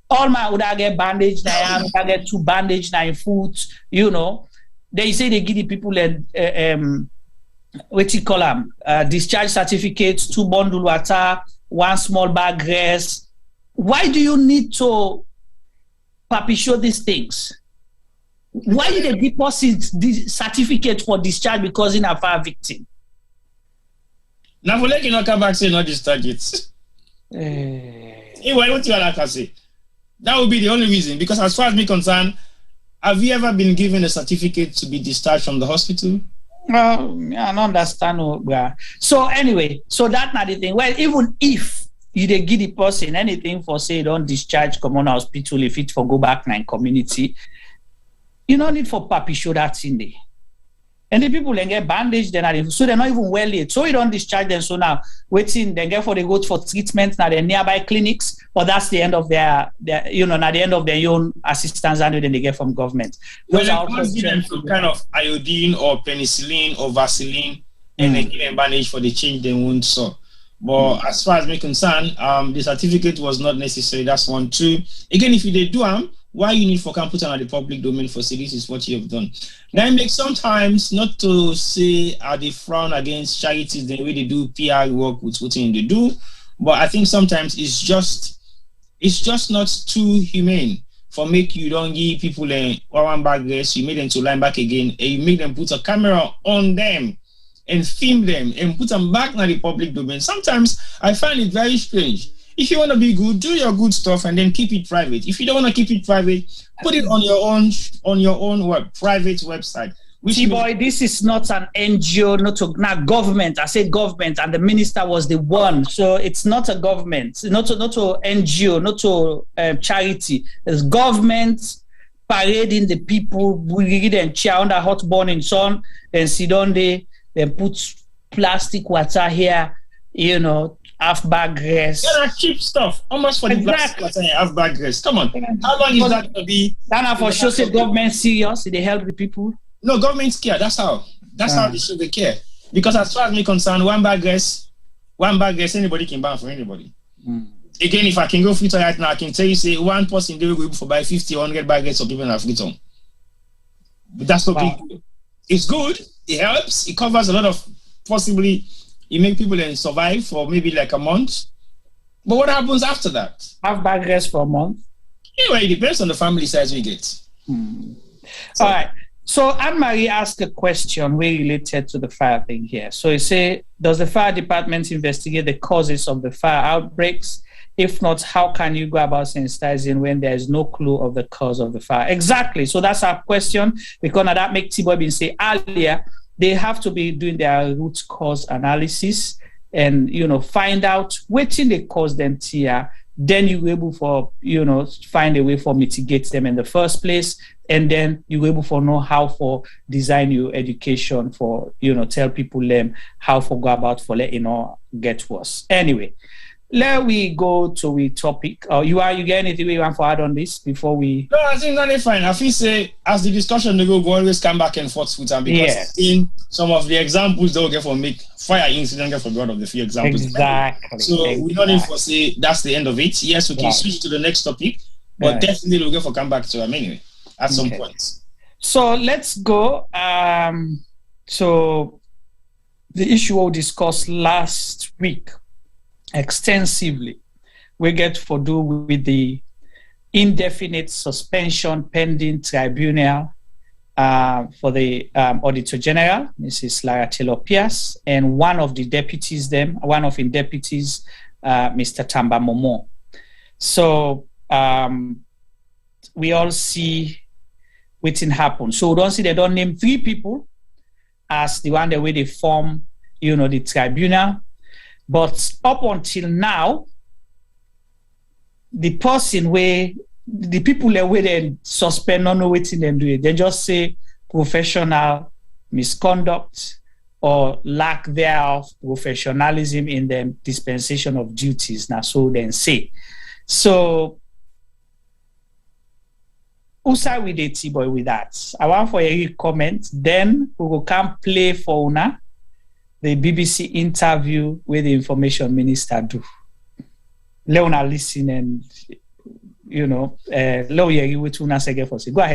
All my would I get bandage now, I get 2 bandage now in foot, you know. They say they give the people what you call them, discharge certificates, 2 bundle water, 1 small bag rice. Why do you need to show these things? Why did they deposit the certificate for discharge because in a fire victim? Now, for you not come back say not discharge it. Anyway, what you like to say? That would be the only reason. Because as far as me concerned, have you ever been given a certificate to be discharged from the hospital? Well, I don't understand. So anyway, so that's not the thing. Well, even if you dey give the person anything for say don't discharge come on hospital if it for go back in community, you don't need for papi show that in there. And the people then get bandaged, so they're not even well yet. So you don't discharge them. So now waiting, then get for they go for treatment now they're nearby clinics, or that's the end of their you know, at the end of their own assistance and then they get from government. Well, they must give them some kind of iodine or penicillin or Vaseline and then give them bandage for the change they wound. So but as far as me concerned, the certificate was not necessary. That's 1. 2. Again, if you did do them, why you need for can put on the public domain for say this is what you have done. Now it makes sometimes not to say they frown against charities the way they do PR work with what they do, but I think sometimes it's just not too humane for make you don't give people a one bag dress, you make them to line back again, and you make them put a camera on them and film them and put them back in the public domain. Sometimes I find it very strange. If you want to be good, do your good stuff and then keep it private. If you don't want to keep it private, put it on your own private website. Boy, this is not an NGO, not government. I said government, and the minister was the one. So it's not a government, not a NGO, not a charity. It's government parading the people, we them chair under hot burning sun, then sit down there, then put plastic water here, you know. Half bag rest. Yeah, cheap stuff. How much for the plastic water and half bag rest? Come on. How long is that going to be? That for sure say government serious. They help the people. No, government care. That's how they show the care. Because as far as me concerned, one bag rest, anybody can buy for anybody. Again, if I can go Freetown right now, I can tell you say one person they will go for buy 50 or 100 bag rest of people in Freetown. But that's not big. It's good. It helps. It covers a lot of possibly. You make people then survive for maybe like a month. But what happens after that? Have bag rest for a month? Anyway, it depends on the family size we get. So, all right. So Anne-Marie asked a question very related to the fire thing here. So you say, does the fire department investigate the causes of the fire outbreaks? If not, how can you go about sensitizing when there is no clue of the cause of the fire? Exactly. So that's our question. Because now that makes T-Boy been say earlier, they have to be doing their root cause analysis and, you know, find out which in they cause them here. Then you're able for, you know, find a way for mitigate them in the first place. And then you're able for know how for design your education for, you know, tell people them how for go about for let you know get worse. Anyway, let we go to the topic. You get anything you want to add on this before we? No, I think that's fine. I feel say as the discussion they go, we always come back and forth with them because in some of the examples they'll get for make fire incident get for one of the few examples. Exactly. So we don't need to say that's the end of it. Yes, we can switch to the next topic, but definitely we'll get for come back to them anyway at some point. So let's go. So the issue we discussed last week extensively, we get for do with the indefinite suspension pending tribunal for the Auditor General, Mrs. Lara Taylor Pearce, and one of the deputies, Mr. Tamba Momo. So we all see what happen. So we don't see they don't name 3 people as the one the way they form, you know, the tribunal. But up until now, the people that way they suspend, not know what they do. They just say professional misconduct or lack thereof professionalism in the dispensation of duties. Now, so then say. So who side with the T-boy with that? I want for you to comment. Then we will come play for una the BBC interview with the information minister do. Leona listen and Go ahead,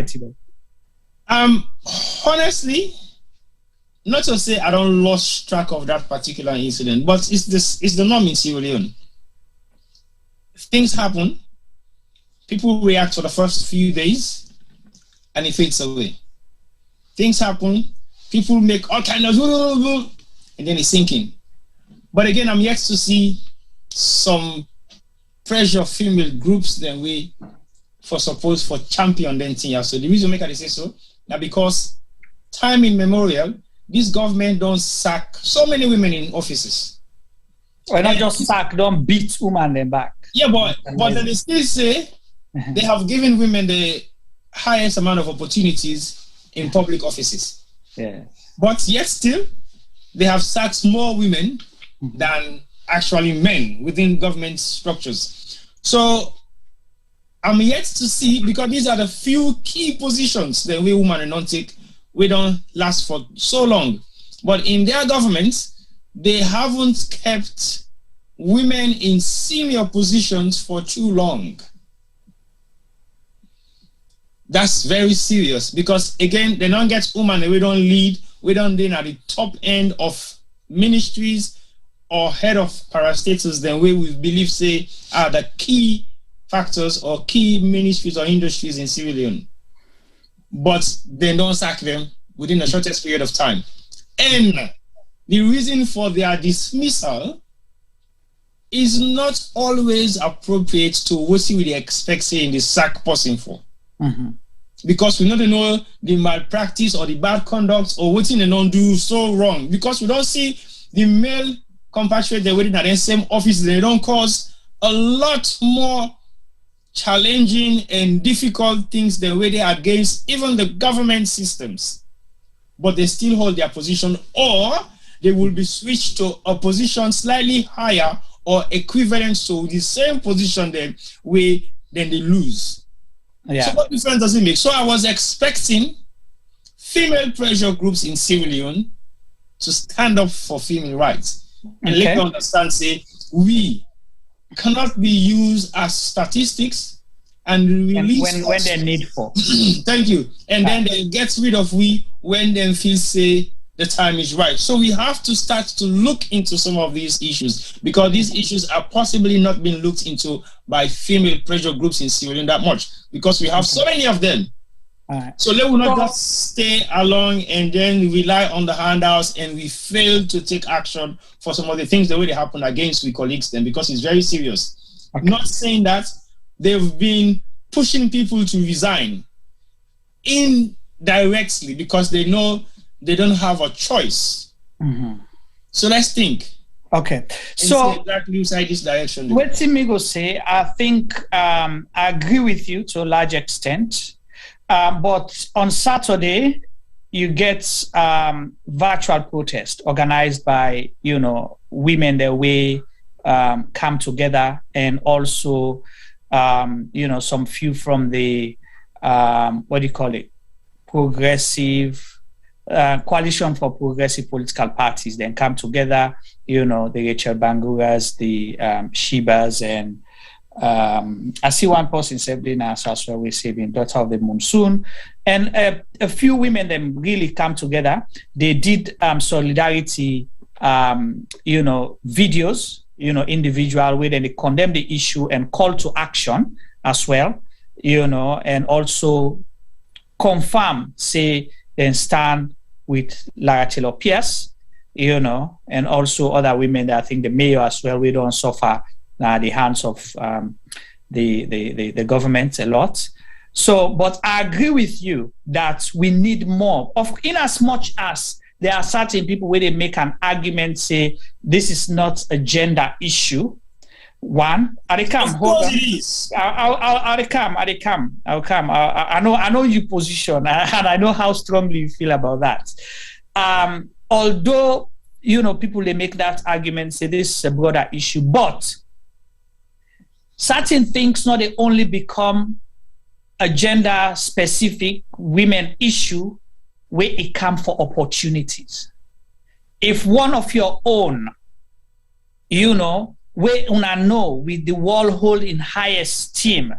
T-boy. Honestly, not to say I don't lost track of that particular incident, but it's the norm in Sierra Leone. Things happen, people react for the first few days, and it fades away. Things happen, people make all kinds of and then it's sinking. But again, I'm yet to see some pressure female groups than we for champion then thing. So the reason make I say so now because time immemorial, this government don't sack so many women in offices. Well, not just sack, don't beat women them back. Yeah, but then they still say they have given women the highest amount of opportunities in public offices. Yeah. But yet still, they have sacked more women than actually men within government structures. So I'm yet to see, because these are the few key positions that we women don't take, we don't last for so long. But in their governments, they haven't kept women in senior positions for too long. That's very serious because again, they don't get women, we don't lead, we don't lead at the top end of ministries or head of parastatals, then we believe say are the key factors or key ministries or industries in Sierra Leone. But they don't sack them within the shortest period of time. And the reason for their dismissal is not always appropriate to what we would expect say in the sack person for. Because we don't know the malpractice or the bad conduct or what they don't do so wrong. Because we don't see the male compatriot they're waiting at the same office, they don't cause a lot more challenging and difficult things than where they are against even the government systems. But they still hold their position, or they will be switched to a position slightly higher or equivalent to the same position then they lose. Yeah. So what difference does it make? So I was expecting female pressure groups in Sierra Leone to stand up for female rights. And let me understand, say, we cannot be used as statistics and release when they're needful. Thank you. And then they get rid of we when they feel say the time is right. So we have to start to look into some of these issues because these issues are possibly not being looked into by female pressure groups in Sierra Leone that much because we have so many of them. So they will not just stay along and then rely on the handouts and we fail to take action for some of the things that really happen against we colleagues then because it's very serious. Not saying that they've been pushing people to resign indirectly because they know they don't have a choice. So let's think. Okay. So exactly inside this direction. What Timigo say, I think I agree with you to a large extent. But on Saturday, you get virtual protest organized by, women that way come together and also, some few from the, progressive, coalition for progressive political parties then come together, the Rachel Banguras, the Shibas, and I see one person saving us as well, we're saving Daughter of the Monsoon. And a few women then really come together. They did solidarity, videos, individual way, then they condemn the issue and call to action as well, and also confirm, say, then stand with Lara Taylor Pearce, and also other women that I think the mayor as well, we don't suffer the hands of the government a lot. So, but I agree with you that we need more of, in as much as there are certain people where they make an argument, say this is not a gender issue. One, I'll come. Hold on. I'll come. I know your position, and I know how strongly you feel about that. Although people they make that argument, say this is a broader issue, but certain things not they only become a gender-specific women issue where it comes for opportunities. If one of your own, you know, where una know with the world hold in high esteem,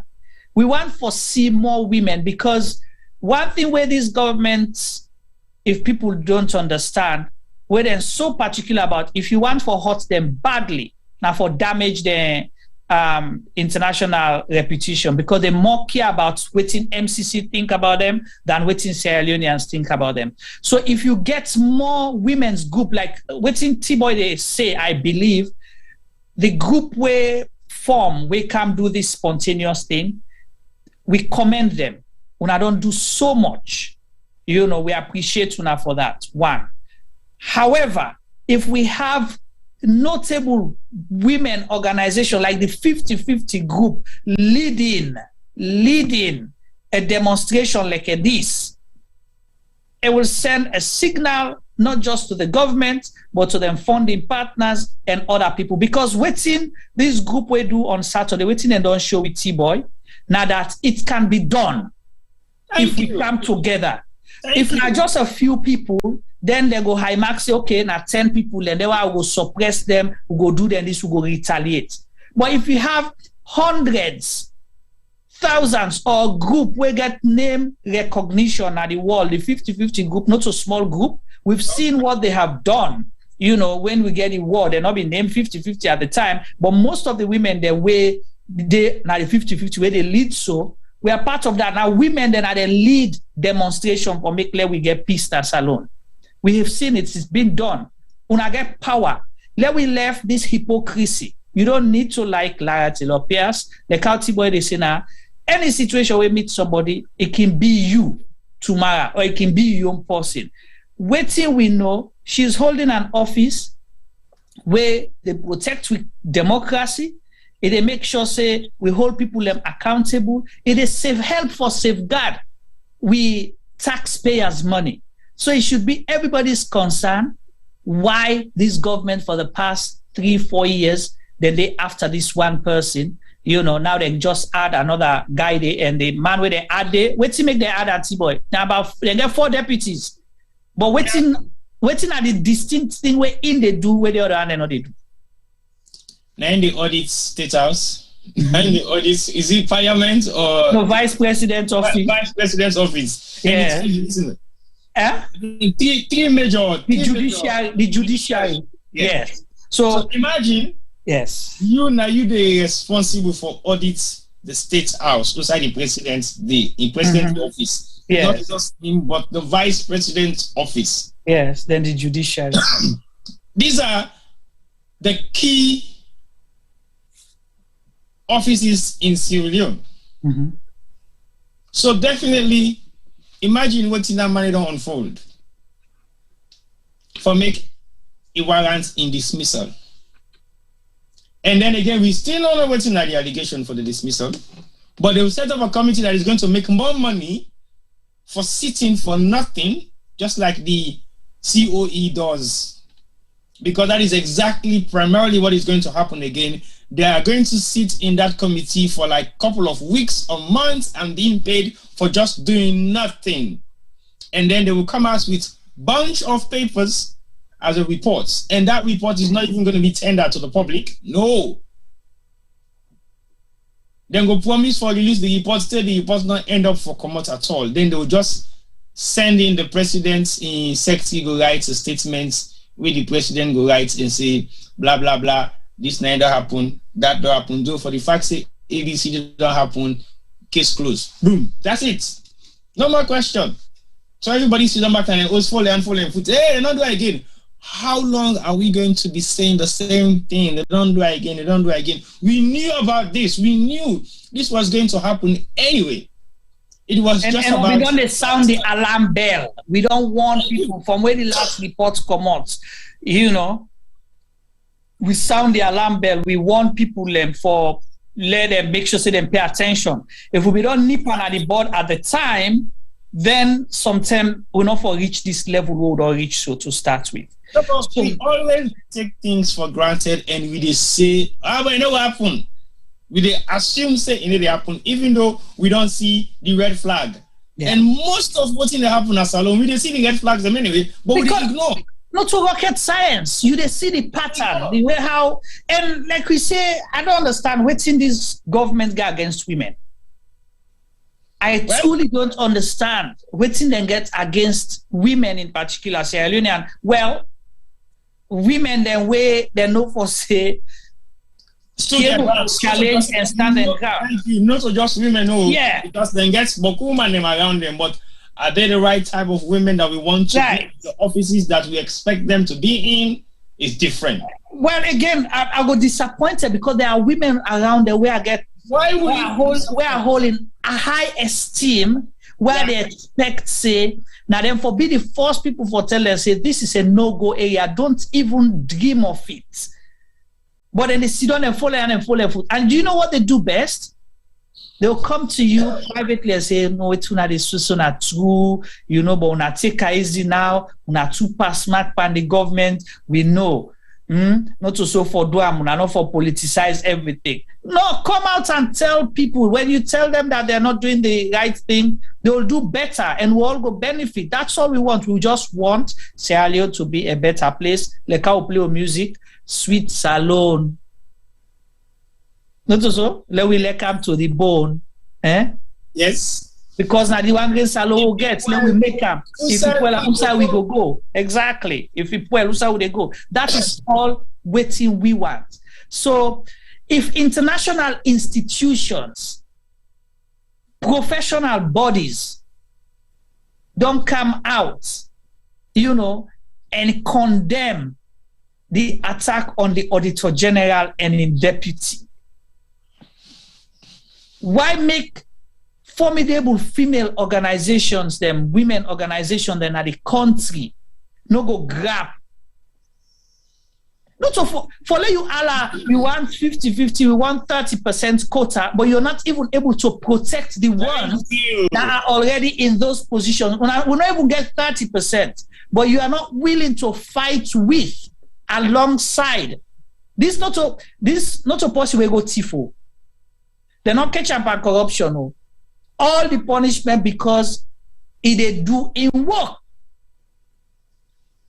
we want to see more women, because one thing where these governments, if people don't understand, where they're so particular about, if you want to hurt them badly, now for damage their international reputation, because they more care about what MCC think about them than what Sierra Leoneans think about them. So if you get more women's group, like what T-Boy they say, I believe, the group where form, we come do this spontaneous thing, we commend them. Una don't do so much. You know, we appreciate Una for that, one. However, if we have notable women organization like the 50-50 group leading a demonstration like this, it will send a signal not just to the government, but to them funding partners and other people. Because waiting, this group we do on Saturday, waiting and don't show with T-Boy, now that it can be done if we come together. If not just a few people, then they go high max, say, okay, now 10 people, and then I will suppress them, we go do them this, we go retaliate. But if you have hundreds, thousands, or group where get name recognition at the world, the 50-50 group, not a small group, we've seen what they have done. You know, when we get the award, they're not being named 50-50 at the time, but most of the women, now the 50-50 where they lead, so we are part of that. Now women then are the lead demonstration for make clear we get peace and salon. We have seen it, it's been done. Una get power. Let we left this hypocrisy. You don't need to like Lara Taylor Pearce, like how T-Boy they say now, any situation where you meet somebody, it can be you tomorrow, or it can be your own person. Waiting, we know she's holding an office where they protect with democracy. They make sure say we hold people accountable. It is help for safeguard we taxpayers' money. So it should be everybody's concern why this government for the past 3-4 years, then they after this one person, you know, now they just add another guy there, and the man where they add there, wait to make they add a T-Boy. Now about they get 4 deputies. But waiting at the distinct thing where in they do where the other hand they know they do. Now in the audit State House, in the audit, is it Parliament or no, Vice President's office? Vice President's office. Yeah. Three major. The judiciary. Yes. So imagine. Yes. You the responsible for audits the State House, outside the president's office. Yes. Not just him, but the Vice President's office. Yes. Then the judiciary. These are the key offices in Sierra Leone. So definitely imagine what in that money don't unfold for make a warrant in dismissal. And then again, we still don't know what's in the allegation for the dismissal, but they will set up a committee that is going to make more money for sitting for nothing, just like the COE does. Because that is exactly primarily what is going to happen again. They are going to sit in that committee for like a couple of weeks or months and being paid for just doing nothing. And then they will come out with a bunch of papers as a report. And that report is not even going to be tendered to the public. No. Then go promise for release the report, still the report not end up for comment at all. Then they will just send in the president's secretary go write a statement where the president go write and say, blah, blah, blah. This neither happen, that don't happen. Though for the fact say ABC don't happen, case closed. Boom. That's it. No more question. So everybody sit down back and always fall and foot. Hey, they don't do it again. How long are we going to be saying the same thing? They don't do it again. They don't do it again. We knew about this. We knew this was going to happen anyway. It was just about. We don't sound the alarm bell. We don't want people from where the last report come out. You know. We sound the alarm bell. We want people let them make sure say them pay attention. If we don't nip on at the board at the time, then sometime we'll not for reach this level we would reach so to start with. We always take things for granted and we just say, but you know what happened? they assume say they happen, even though we don't see the red flag. Yeah. And most of what in the happen at Salon, we don't see the red flags them anyway, but we ignore. Not to rocket science. You they see the pattern, the way how, and like we say, I don't understand what's in this government go against women. I truly don't understand what's in them get against women in particular, Sierra Leonean. Well, women then way they know for say challenge and stand and ground. Thank you. Not just women, no. Yeah. Because then gets women around them, but are they the right type of women that we want to be the offices that we expect them to be in? Is different. Well, again, I go disappointed because there are women around the way I get we are holding a high esteem where they expect say now then for be the first people for tell them say this is a no-go area, don't even dream of it. But then they sit down and follow and do you know what they do best? They'll come to you privately and say, no, it's not true, you know, but una take it easy now, una too pass smart pan the government, we know. Not to so for do not for politicize everything. No, come out and tell people. When you tell them that they're not doing the right thing, they will do better and we'll all go benefit. That's all we want. We just want Sierra Leone to be a better place. Like how we play music, sweet salon. Not so? Let we come to the bone. Yes. Because now the one salon will get, then we make them. If we go. Exactly. If we pull, they go. That is all waiting we want. So if international institutions, professional bodies don't come out, you know, and condemn the attack on the Auditor General and in deputy, why make formidable female organizations, them women organizations, then at the country, no go grab? Not so for let you Allah, we want 50-50, we want 30% quota, but you're not even able to protect the ones that are already in those positions. We're not even get 30%, but you are not willing to fight with, alongside. This not a possible go tifo. They're not catch up on corruption. No. All the punishment because they do in work.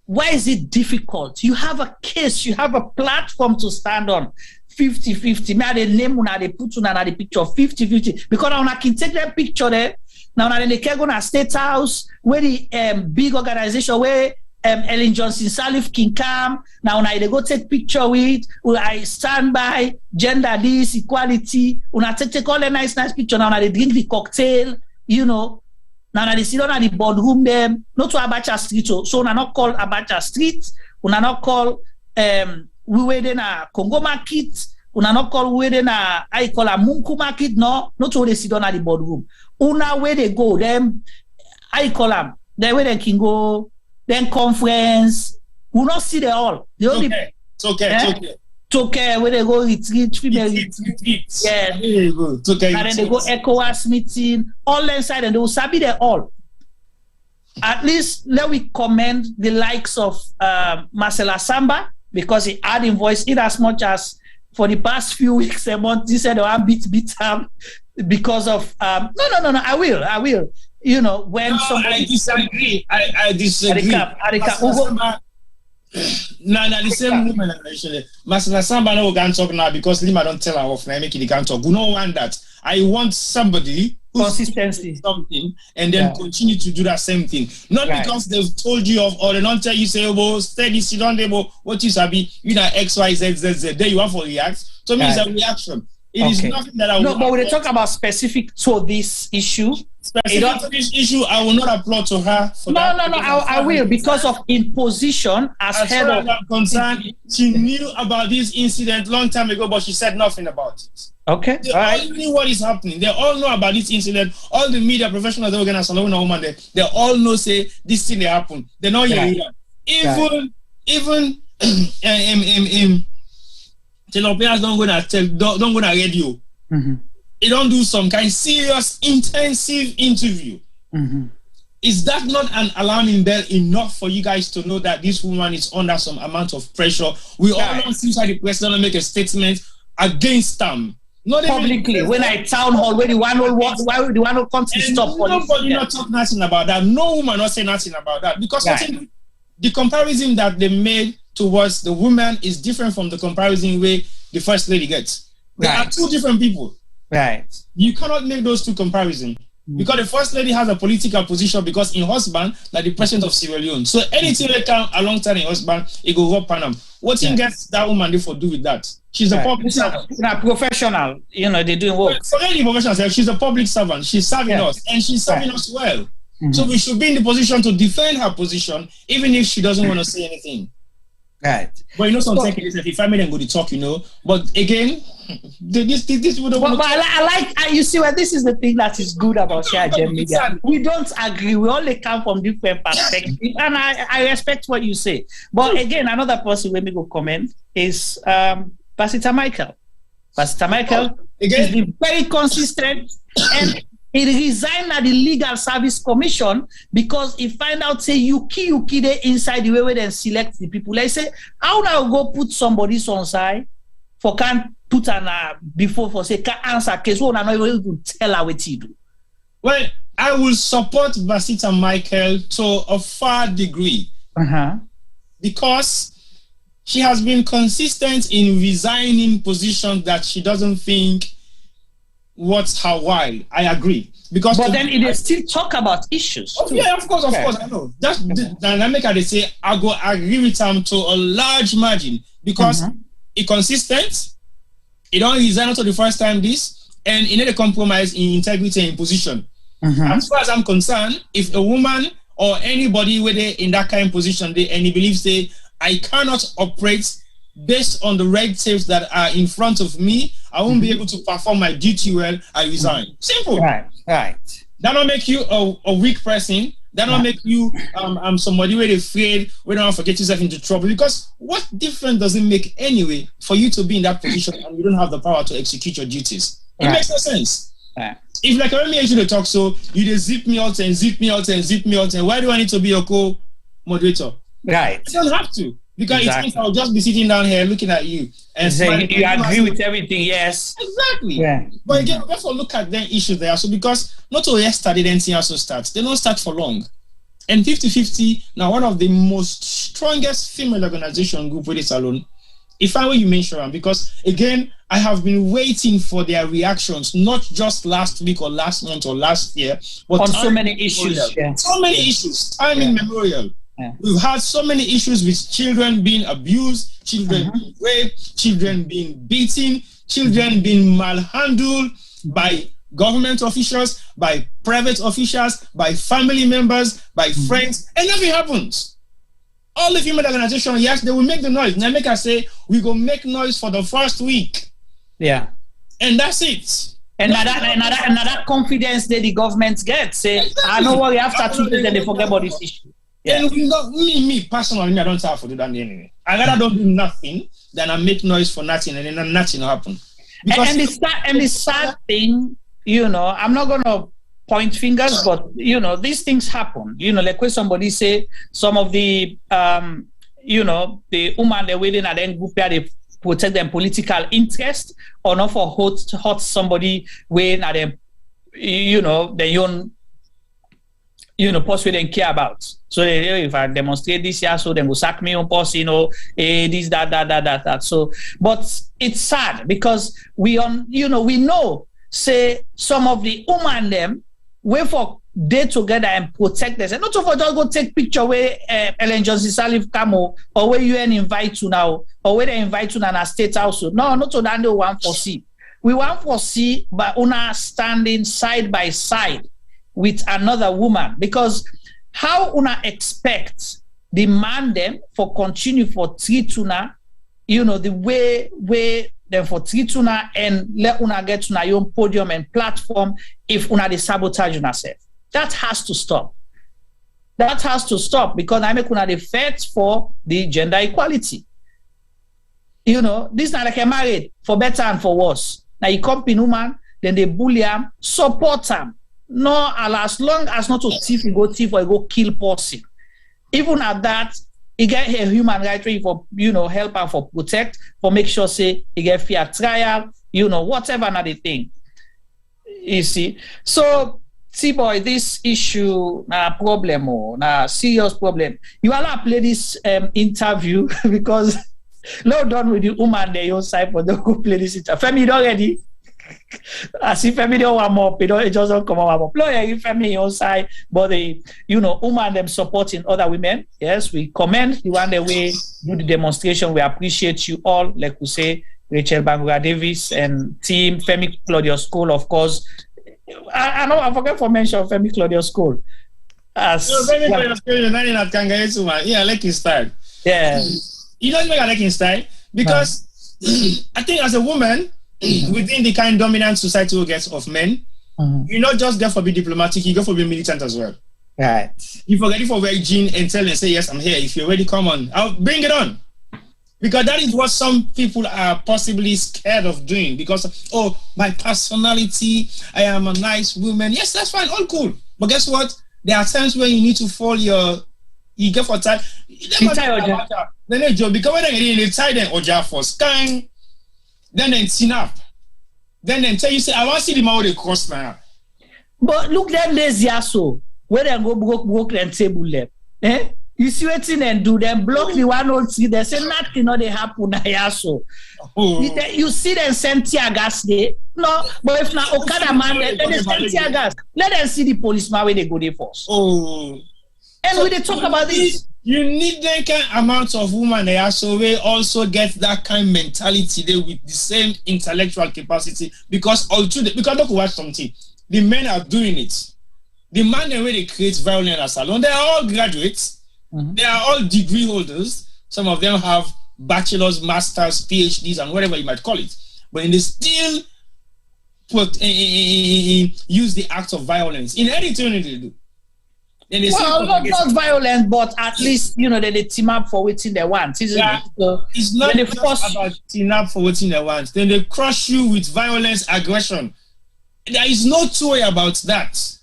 Why is it difficult? You have a case, you have a platform to stand on. 50-50. May the name una they put on the picture 50-50. Because now I can take that picture there. Now they can go to State House where the big organization where Ellen Johnson Sirleaf can come. Now they go take picture with. I stand by gender this equality. Una take all the nice picture. Now they drink the cocktail. You know. Now they sit down at the boardroom them. Not to Abacha Street. So una not call Abacha Street. Una not call we were in a Congo market. Una not call we in a I call a Munku market. No, not to they sit down at the boardroom. Una where they go them. I call them. They where they can go. Then conference, we'll not see them all. It's okay. Where they go retreat, female retreat. Yeah. It's okay. And then they go ECOWAS meeting, all inside, and they will sabi them all. At least let we commend the likes of Marcela Samba, because he had in voice in as much as for the past few weeks, a month, he said, I beat him because of no, I will. You know, when somebody... I disagree. I disagree. No, the same woman actually. Masala Samba no can talk now because Lima don't tell her off. I make it can't talk. We don't want that. I want somebody who consistency something and then continue to do that same thing. Not because they've told you of or they don't tell you say, oh, steady, sit down there, what you sabi, you know, X, Y, Z, Z, Z. There you want for react. So me it's a reaction. It is nothing that I will. No, but when they talk about specific to this issue, specific to this issue, I will not applaud to her. For that. No, I will because of imposition as head of concern. She knew about this incident long time ago, but she said nothing about it. Okay, they all knew what is happening. They all know about this incident. All the media professionals that organize Salona woman, they all know say this thing happened. They know even Telopias don't go to radio. They don't do some kind of serious, intensive interview. Is that not an alarming bell enough for you guys to know that this woman is under some amount of pressure? We all know inside the president make a statement against them. Not publicly, when I town hall, where the one who come to stop police. Nobody not talk nothing about that. No woman not say nothing about that because I think the comparison that they made towards the woman is different from the comparison way the first lady gets. They are two different people. Right. You cannot make those two comparisons. Because the first lady has a political position because in husband, like the president of Sierra Leone. So anything that come alongside in husband, it go up Panam. What thing gets that woman for do with that? She's a public servant. She's a professional. You know, they're doing work. For any professional, she's a public servant. She's serving us, and she's serving us well. So we should be in the position to defend her position, even if she doesn't want to say anything. Right. But you know, sometimes if I made them go to talk, you know. But again, this would have. But I like you see where this is the thing that is good about Sierra Leone media. We don't agree. We only come from different perspectives, and I respect what you say. But again, another person when we go comment is Pastor Michael. Pastor Michael is very consistent and. He resigned at the Legal Service Commission because he find out say you kill they inside the way where they select the people. Like say, how now go put somebody on side for can't put an before for say can't answer case one and not even tell her what you do. Well, I will support Basita Michael to a far degree because she has been consistent in resigning positions that she doesn't think what's her while. I agree. Because but then they still talk about issues. Oh, yeah, of course, I know. That's the dynamic they say I go agree with them to a large margin because it's consistent, it don't resign until the first time and it need a compromise in integrity and position. As far as I'm concerned, if a woman or anybody where they in that kind of position and he believes I cannot operate based on the red tapes that are in front of me, I won't be able to perform my duty well, I resign. Simple. Right. That don't make you a weak person. That don't make you somebody where they're afraid, we don't want to get yourself into trouble. Because what difference does it make anyway for you to be in that position and you don't have the power to execute your duties? It makes no sense. If like when me actually talk so, you just zip me out and zip me out and zip me out and why do I need to be your co-moderator? Right. You don't have to. Because it means I'll just be sitting down here looking at you and saying you agree with everything, yes. Exactly. Yeah. But again, we have to look at the issues there. So because not only yesterday, then things also start. They don't start for long. And 50-50, now one of the most strongest female organization group with it alone. If I were you mention them, because again, I have been waiting for their reactions, not just last week or last month or last year, but on so many issues. So many issues. Time immemorial. We've had so many issues with children being abused, children being raped, children being beaten, children being malhandled by government officials, by private officials, by family members, by friends, and nothing happens. All the female organizations, yes, they will make the noise. Now make us say, we go make noise for the first week. Yeah. And that's it. And that confidence that the government gets, say, I know what we after 2 days, then they forget about this issue. Yeah. And me personally, I don't have to do that anyway. I rather don't do nothing than I make noise for nothing and then nothing will happen. And the sad thing, you know, I'm not going to point fingers, but, you know, these things happen. You know, like when somebody say some of the, you know, the woman they're waiting at the group where they protect their political interest or not for hurt somebody when at them, you know, their own, you know, post we didn't care about. So if I demonstrate this year, so then go sack me on post, you know, this, that. So, but it's sad because we know, say some of the women them wait for they together and protect them. Not for just go take picture where Ellen Johnson Salif Camo or where you invite to now or where they invite to in a state house. No, not to that they want for see. We want for see by una standing side by side with another woman, because how una expect the man them for continue for treat una, you know, the way them for treat una and let una get to your own podium and platform if una de sabotage yourself. That has to stop. That has to stop because I make una the fight for the gender equality. You know, this is not like a married for better and for worse. Now you come in woman, then they bully them, support them. No, as long as not to thief, you go thief or you go kill person. Even at that, you get a human right for, you know, help and for protect, for make sure say you get fair trial, whatever another thing. You see, so T-boy, this issue problem serious problem. You allow play this interview because low done with the woman there your side, but don't go play this interview. Femi, you don't ready? As if Femi don't want more, it just don't come out more. Play Femi your side, but the woman them supporting other women. Yes, we commend the one that we do the demonstration. We appreciate you all, like we say, Rachel Bangura Davis and team Femi Claudius Cole, of course. I know I forgot to mention Femi Claudius Cole. Femi Claudius Cole, you're not in that Kangaesu, man. Yeah, I like his style. Yeah. You don't make I like his style because I think as a woman within the kind of dominant society we get of men, you not just get for be diplomatic, you go for be militant as well. Right. You forget for wear jean and tell and say, yes, I'm here. If you're ready, come on. I'll bring it on. Because that is what some people are possibly scared of doing. Because, my personality, I am a nice woman. Yes, that's fine, all cool. But guess what? There are times when you need to fall you get for time. Then they joke. Because when they tie them Oja for scan, then they snap. Then they tell you, say, I want to see the man with the cross now. But look, them lazy so where they go broke and table left. You see what and do them block the 103. They say nothing they happen now. So you see them send tear gas there. No, but if not Okada man, then they send tear gas. Let them see the policeman where they go there first. And so when they talk about this, you need that kind amount of women there, so we also get that kind of mentality there with the same intellectual capacity. Because look watch something, the men are doing it. The man the way they create violence at salon, they are all graduates. They are all degree holders. Some of them have bachelor's, master's, PhDs, and whatever you might call it. But they still use the act of violence in anything they do. Then they not violent, but at least they team up for what they want, isn't it? So it's not just about team up for what they want. Then they crush you with violence, aggression. There is no two way about that.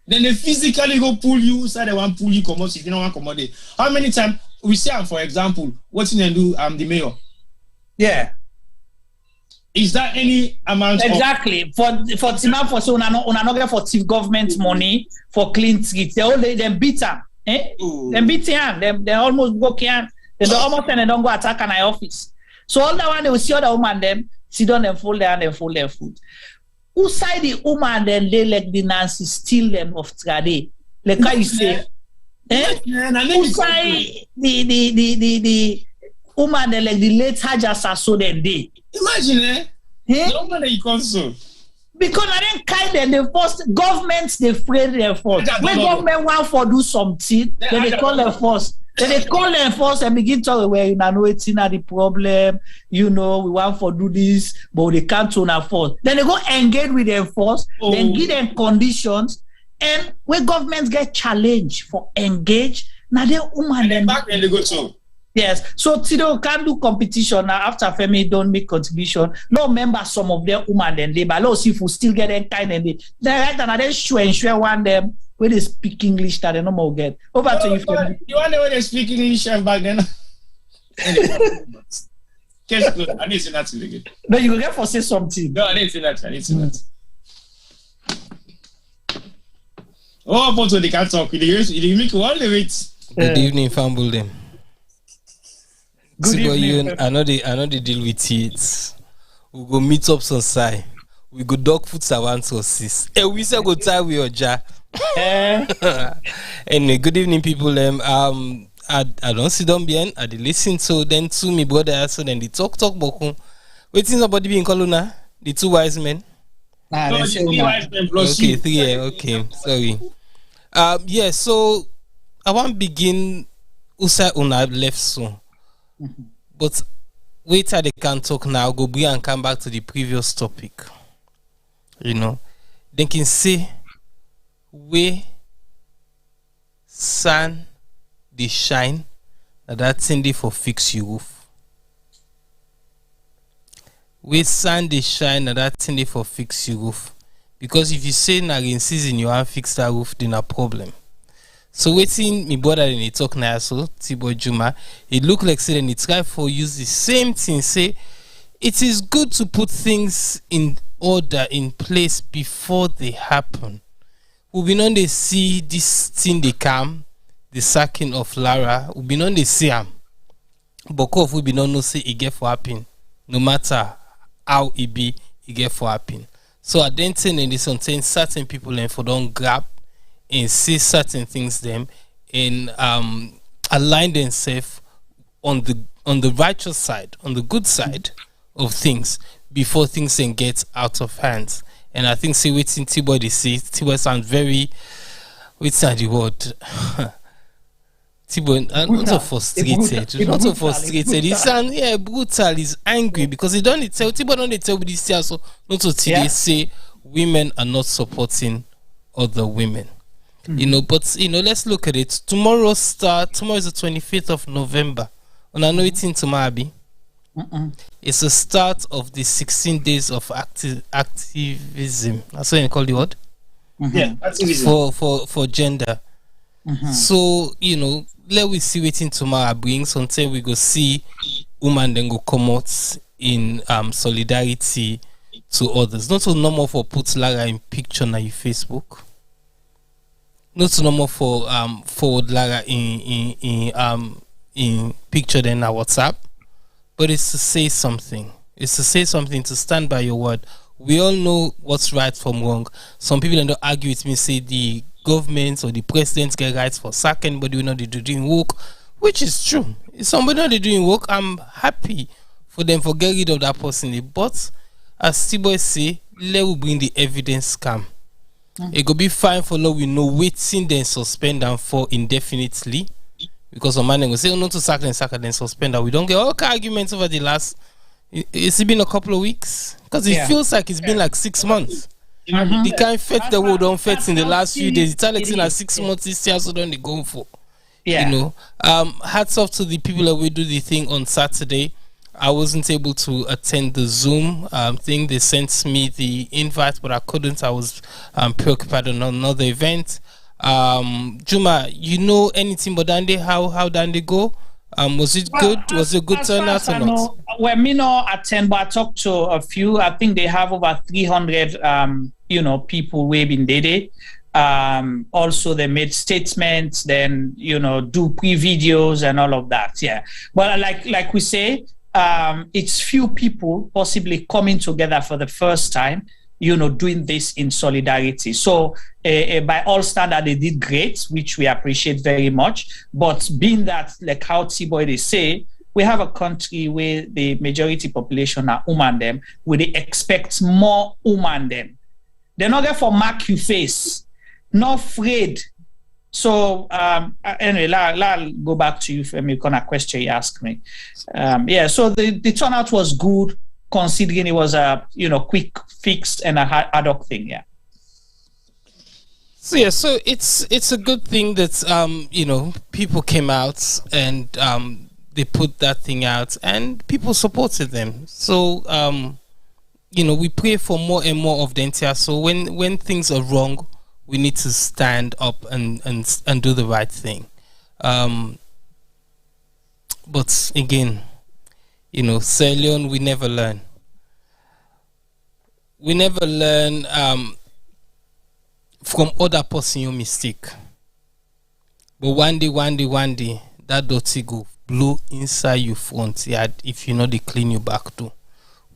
Then they physically go pull you, so they want pull you come out if you don't want to come out there. How many times we see, for example, what you do? The mayor. Yeah. Is that any amount? Exactly. For team up for so not get for thief government money for clean streets. They beat them. They beat them. They almost broke them. They don't go attack an office. So all that one they will see other woman them sit down and fold their foot. Who side the woman then they like the Nancy steal them of trade? Like how you say, who side the woman then like the late Hajjasa so then they? Imagine the woman that you console. Because I didn't kind of the first governments they afraid their force. When government want for do something, then they call them force. Then they call them first and begin to talk where know it's not the problem. We want to do this, but they can't turn our force. Then they go engage with them first, then give them conditions, and when governments get challenged for engage, now they woman them back when they go to. Yes, so Tido can do competition now after Femi don't make contribution. No member some of them woman then they but let's see if we still get them kind and they right and they sure one them where they speak English that they no more get. Over to you, Femi. You wonder where they speak English back then? Case closed. I didn't say that again. No, you go get for say something. No, I didn't say that. Oh, but they can't talk. They make all the wait. Good evening, Famble them. Good evening. I know they deal with it. We go meet up some side. We go dog food savant sources. We say go tie with your jar. Anyway, good evening, people. I don't sit down behind. I listen to then to me brother. So then they talk boku. Waiting somebody being Koluna. The two wise men. Okay, three. Okay, sorry. Yeah. So I want begin. Usa una left soon. But wait till they can talk now, go bring and come back to the previous topic. They can say where sun they shine, that thing they for fix your roof. Where sun they shine, that thing they for fix your roof. Because if you say na in season you have fixed that roof, then a problem. So waiting, me brother in the talk now, so Tibo Juma, it look like say they try for use the same thing. Say it is good to put things in order, in place before they happen. We've been on the see this thing they come, the sacking of Lara. We've been on the see him, but we been on no say it get for happen. No matter how it be, it get for happen. So I don't think in this contain certain people and for don't grab and see certain things them and align themselves on the righteous side, on the good side of things before things can get out of hand. And I think see waiting T-Boy they say T-Boy sounds very what's the word? T-Boy not so frustrated. Not so frustrated. He sound brutal, he's angry because he don't tell T-Boy don't tell with this year, so not to they say women are not supporting other women. You know, but you know, let's look at it. Tomorrow is the 25th of November. And I know it's in tomorrow. It's the start of the 16 days of activism. That's what you call the word. Yeah, activism for gender. So you know, let we see what in tomorrow brings until we go see women then go come out in solidarity to others. Not so normal for put Lara in picture on your Facebook. Not so normal for forward Lara in picture then our WhatsApp, but it's to say something. It's to say something, to stand by your word. We all know what's right from wrong. Some people don't argue with me, say the government or the president get rights for sacking, but we know they're doing work, which is true. If somebody know they're doing work, I'm happy for them for get rid of that person. But as T-Boy say, let we bring the evidence come. It could be fine for law we know waiting then suspend them for indefinitely. Because some man will say, oh, not to sack then suspend that. We don't get all arguments over the last. It's been a couple of weeks because it feels like it's been like 6 months. The kind of fete the world don't fete in the last few days. It's like in 6 months this year, so don't they go for. You know, hats off to the people that we do the thing on Saturday. I wasn't able to attend the Zoom thing. They sent me the invite, but I couldn't. I was preoccupied on another event. Juma, you know anything about Dande? How Dande go? Was it good? Was it a good turnout or not? Well, me no attend, but I talked to a few. I think they have over 300 you know, people way been there. Also they made statements, then you know, do pre-videos and all of that. Yeah. But like we say, it's few people possibly coming together for the first time, you know, doing this in solidarity. So by all standards, they did great, which we appreciate very much. But being that, like how T-Boy they say, we have a country where the majority population are women them, where they expect more women them. They're not there for mark you face, not afraid. So anyway, I'll go back to you for me kind of question you asked me. Yeah, so the turnout was good, considering it was a quick fix and a ad hoc thing. Yeah. So yeah, so it's a good thing that people came out and they put that thing out and people supported them. So we pray for more and more of the entire. So when things are wrong, we need to stand up and do the right thing. But again, Sierra Leone, we never learn. We never learn from other person your mistake. But one day, that dirty go blow inside your front yard if you know they clean you back too.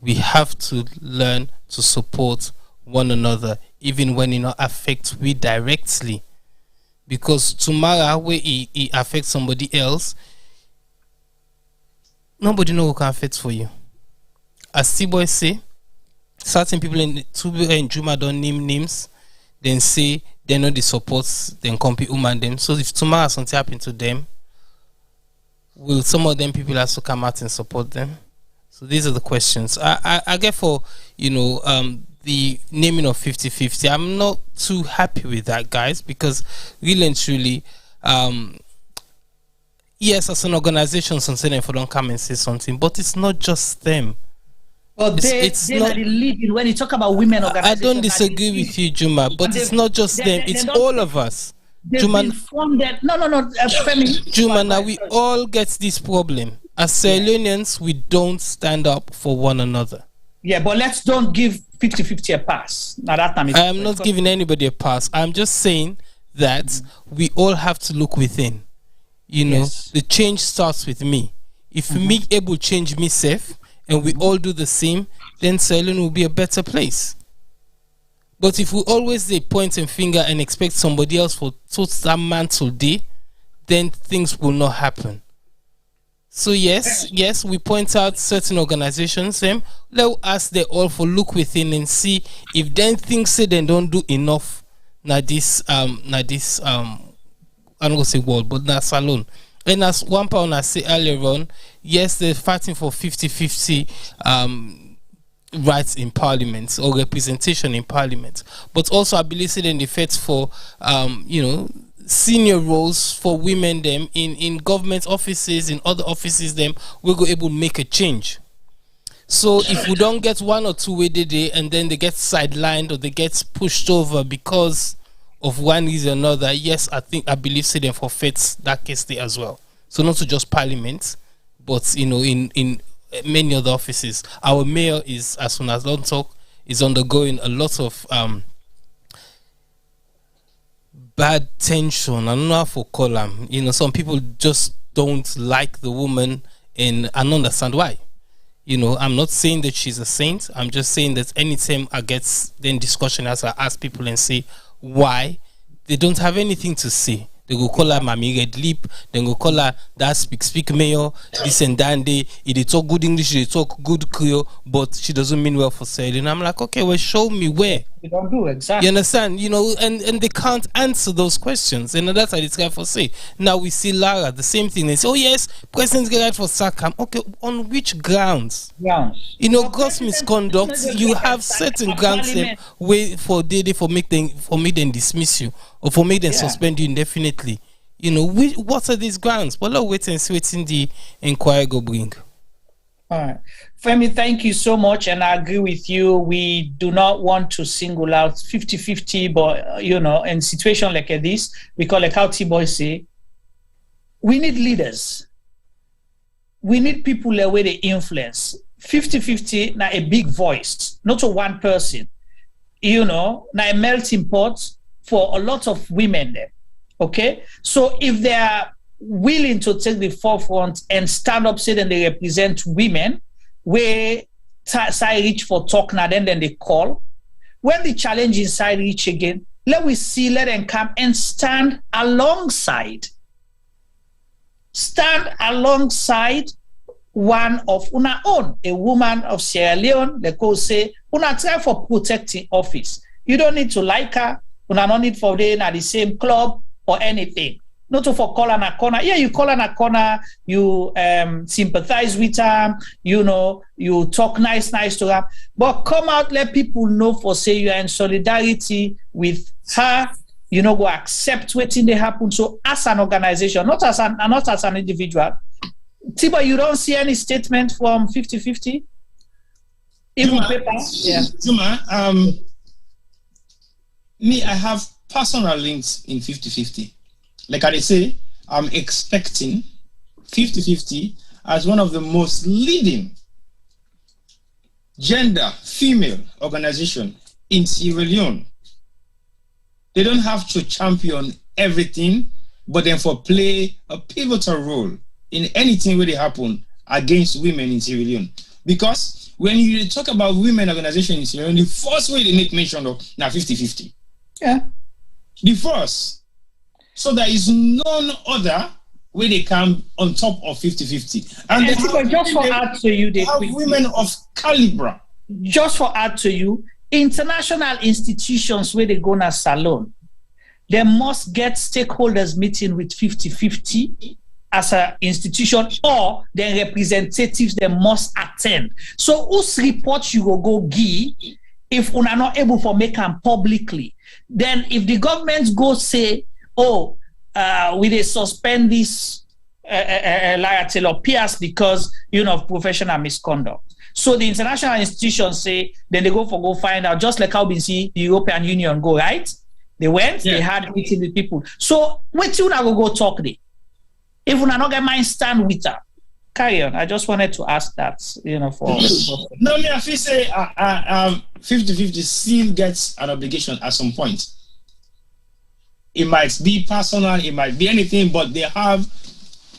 We have to learn to support one another, even when it not affects we directly. Because tomorrow, where it affects somebody else, nobody know who can affect for you. As T-Boy say, certain people in Juma don't name names, then say they know the supports, then compete woman them. So if tomorrow something happen to them, will some of them people also come out and support them? So these are the questions. I get for the naming of 50-50. I'm not too happy with that, guys, because really and truly, yes, as an organization, something if I don't come and say something, but it's not just them. Well, it's not the leading when you talk about women organizations. I don't disagree with you, Juma, but it's not just them. It's all of us. Juma, Femi. Juma, now we all get this problem. As Sierra Leoneans, we don't stand up for one another. Yeah, but let's don't give 50-50 a pass. Now that time I am not giving anybody a pass. I'm just saying that we all have to look within. You know, the change starts with me. If me able to change myself and we all do the same, then Sierra Leone will be a better place. But if we always point a finger and expect somebody else for total mantle day, then things will not happen. So yes, we point out certain organizations. Let us they all for look within and see if then things say they don't do enough. Now this I'm gonna say world, but now salon. And as one pound I say earlier on, yes, they're fighting for 50-50 rights in parliament or representation in parliament. But also I believe in the fight for senior roles for women them in government offices, in other offices them, we'll go able to make a change. So if we don't get one or two way day and then they get sidelined or they get pushed over because of one reason or another, yes, I believe say them forfeits that case there as well. So not to just parliament, but in many other offices. Our mayor is, as soon as don't talk, is undergoing a lot of bad tension. I don't know how to call them. Some people just don't like the woman and I don't understand why. I'm not saying that she's a saint. I'm just saying that anytime I get then discussion as I ask people and say why, they don't have anything to say. They go call her Mami Red Lip, then go call her that speak mayor, this and that day. They talk good English, they talk good Creole, but she doesn't mean well for sailing. I'm like, okay, well, show me where. They don't do exactly. You understand? And they can't answer those questions. And that's what it's guy for say. Now we see Lara, the same thing. They say, oh yes, president's get right for Sakam. Okay, on which grounds? Gross misconduct. You have certain grounds wait for make them dismiss you or for make them suspend you indefinitely. What are these grounds? Well, let's wait and see what's in the inquiry go bring. All right. Femi, thank you so much, and I agree with you. We do not want to single out 50-50, but, in situation like this, we call like how T-Boy say, we need leaders. We need people that way they influence. 50-50, now a big voice, not to one person. Now a melting pot for a lot of women there. Okay? So if they are willing to take the forefront and stand up, say that they represent women, where side reach for talk now, then they call. When the challenge inside reach again, let them come and stand alongside one of una own, a woman of Sierra Leone. They go say, una try for protecting office. You don't need to like her, una don't need for them at the same club or anything. Not to for call on a corner. Yeah, you call on a corner, you sympathize with her, you talk nice to her. But come out, let people know for say you are in solidarity with her, go accept what they happen. So as an organization, not as an individual. Tiba, you don't see any statement from 50-50? Even paper? Yeah. Zuma, me, I have personal links in 50-50. Like I say, I'm expecting 50-50 as one of the most leading gender female organization in Sierra Leone. They don't have to champion everything, but then for play a pivotal role in anything where they happen against women in Sierra Leone. Because when you talk about women organization in Sierra Leone, the first way they make mention of now 50-50. Yeah. The first. So there is none other way they come on top of 50-50. And just for add to you, they have women of caliber. Just for add to you, international institutions where they go na salon, they must get stakeholders meeting with 50-50 as an institution, or their representatives they must attend. So whose report you will go give if we are not able to make them publicly? Then if the government go say, we they suspend this Lara Taylor Pearce because of professional misconduct. So the international institutions say, then they go find out, just like how we see the European Union go, right? They went, they had meeting with people. So wait till I go talk there. If we are not get mind stand with her, carry on. I just wanted to ask that, for no, me, I feel say 50-50 still gets an obligation at some point. It might be personal, it might be anything, but they have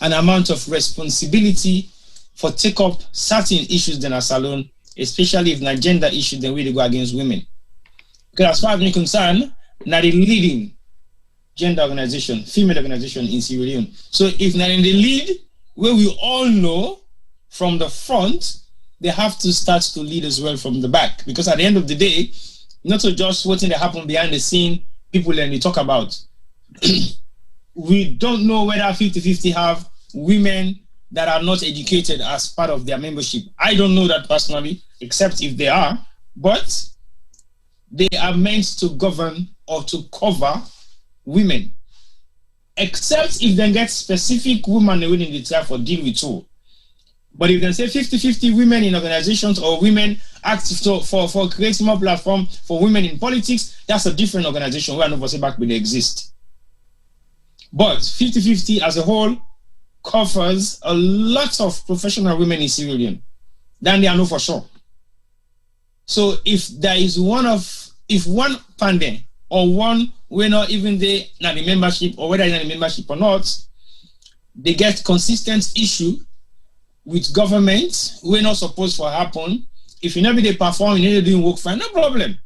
an amount of responsibility for take up certain issues in a salon, especially if not gender issues, then we really go against women. Because as far as I'm concerned, not the leading gender organization, female organization in Sierra Leone. So if not in the lead, where we all know from the front, they have to start to lead as well from the back. Because at the end of the day, not to just what's in the happen behind the scene, people then they talk about. We don't know whether 50-50 have women that are not educated as part of their membership. I don't know that personally, except if they are, but they are meant to govern or to cover women, except if they get specific women within the tribe for deal with too. But if they say 50-50 women in organizations or women active for creating more platform for women in politics, that's a different organization where nobody back will exist. But 50-50 as a whole covers a lot of professional women in Sierra Leone. Then they are know for sure. So if there is one pandem or one we're not even there not the membership or whether they're in the membership or not, they get consistent issue with government. We're not supposed to happen. If you never they perform, you never doing work fine, no problem.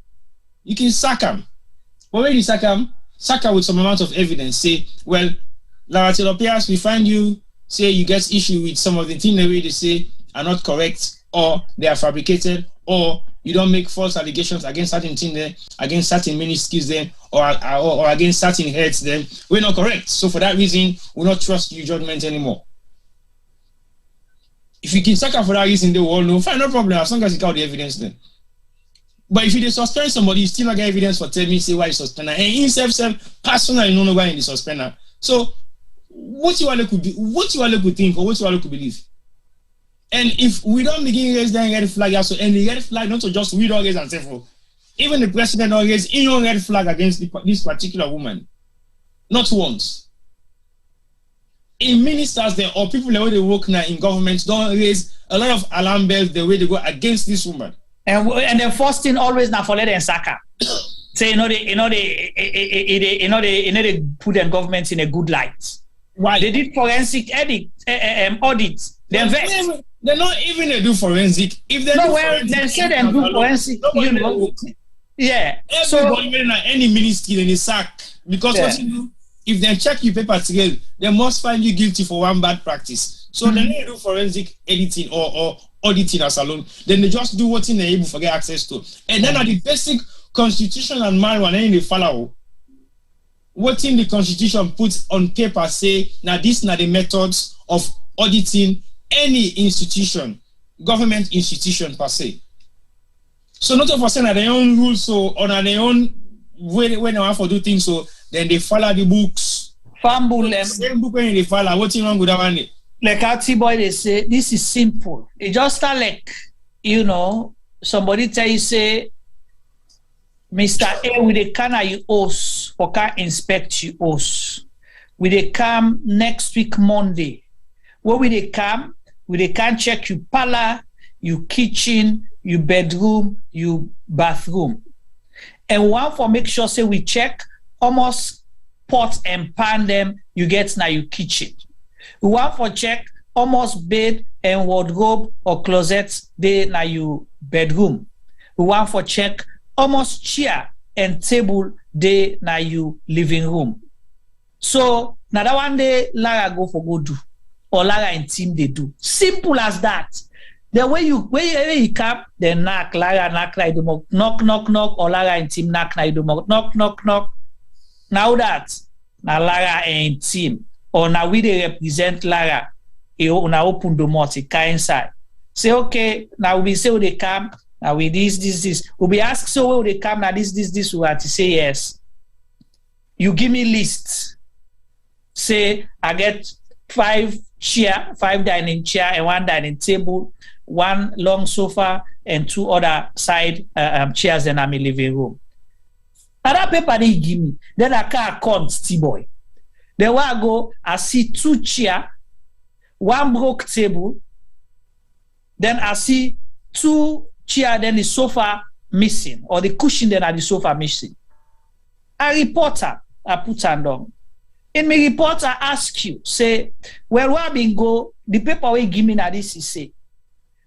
You can sack them. But when you sack them with some amount of evidence, say, well, Lara Taylor Pearce, we find you, say you get issue with some of the things the way they say are not correct, or they are fabricated, or you don't make false allegations against certain things there, against certain ministries there, or against certain heads there. We're not correct. So for that reason, we'll not trust your judgment anymore. If you can sack her for that reason, they will all know, fine, no problem, as long as you got the evidence then. But if you suspend somebody, you still not get evidence for telling me, say why you suspend her. And in self personally, no why in the suspender. So what you could think or what you could believe. And if we don't begin raise that red flag also, and the red flag not to just we don't raise and say for, even the president don't raise his own red flag against this particular woman. Not once. In ministers there or people the way they work now in government don't raise a lot of alarm bells the way they go against this woman. And the first thing always now for let them sack her. Say they put the government in a good light. Why? They did forensic audits. They vet. They're not even they do forensic. If they they say they do forensic, yeah. Everybody in any ministry in the sack because what you do, if they check your paper together, they must find you guilty for one bad practice. So they don't do forensic editing or auditing as alone. Then they just do what they're able to get access to. And then at the basic constitution and manual, they follow what in the constitution puts on paper say now these are the methods of auditing any institution, government institution per se. So not of us saying that their own rules or on their own way when they want to do things, so then they follow the books. Fumble them. Same book when they follow. What's wrong with that one? Like our T-boy, they say this is simple. It just start like somebody tell you say, Mr. A, with the can you host or can inspect you host. Will they come next week Monday? Where will they come? Will they can check your parlor, your kitchen, your bedroom, your bathroom. And one for make sure say we check almost pot and pan them you get now your kitchen. We want for check almost bed and wardrobe or closets they now your bedroom. We want for check almost chair and table they now your living room. So now that one day Lara go for go do or Lara and team they do. Simple as that. The way you come, then knock Lara knock like the knock or Lara and team knock like the knock. Now that now Lara and team or now we they represent Lara, now open the mouth, inside. Say okay, now we say they come, now we this. We'll be asked so where they come now this we have to say yes. You give me lists. Say I get 5 dining chair and 1 dining table, 1 long sofa and 2 other side chairs in my living room. And that paper they give me, then I can't count T-boy. Then where I go, I see 2 chairs, one broke table. Then I see 2 chairs, then the sofa missing, or the cushion then at the sofa missing. A reporter, I put her down. In my report, I ask you, say, well, where I been go, the paper we give me now this is say.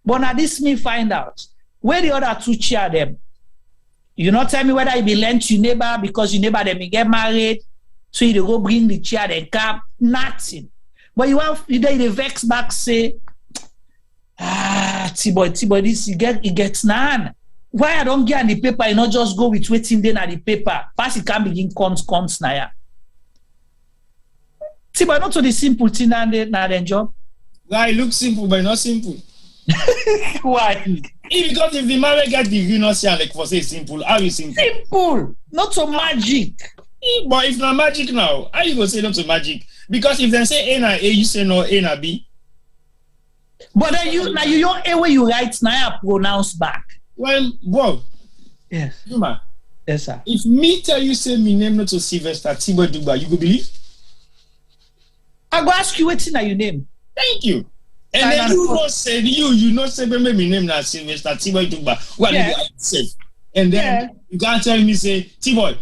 But now this me find out, where the other 2 chairs them? You not tell me whether you be lent to your neighbor because your neighbor them get married, so you go bring the chair, then cap, nothing. But you they vex back, say, T-boy, this it gets none. Why I don't get on the paper, you not just go with waiting then at the paper. First it can begin cons now. T-boy, not so the simple thing now the job. Guy, look simple, but not simple. Why? Because if the marriage get the you not say like for say simple, how is simple? Simple, not so magic. But if not magic now, how you go say not so magic? Because if they say A na A, you say no A na B. But then you don't A where you write now pronounce back. Well, bro. Yes. Juma. Yes, sir. If me tell you say me name not to Sylvester T-boy Duba, you go believe? I go ask you what's in your name. Thank you. And then you not say you not say me name na Sylvester T-boy Duba. What you say? And then you can't tell me say T-boy,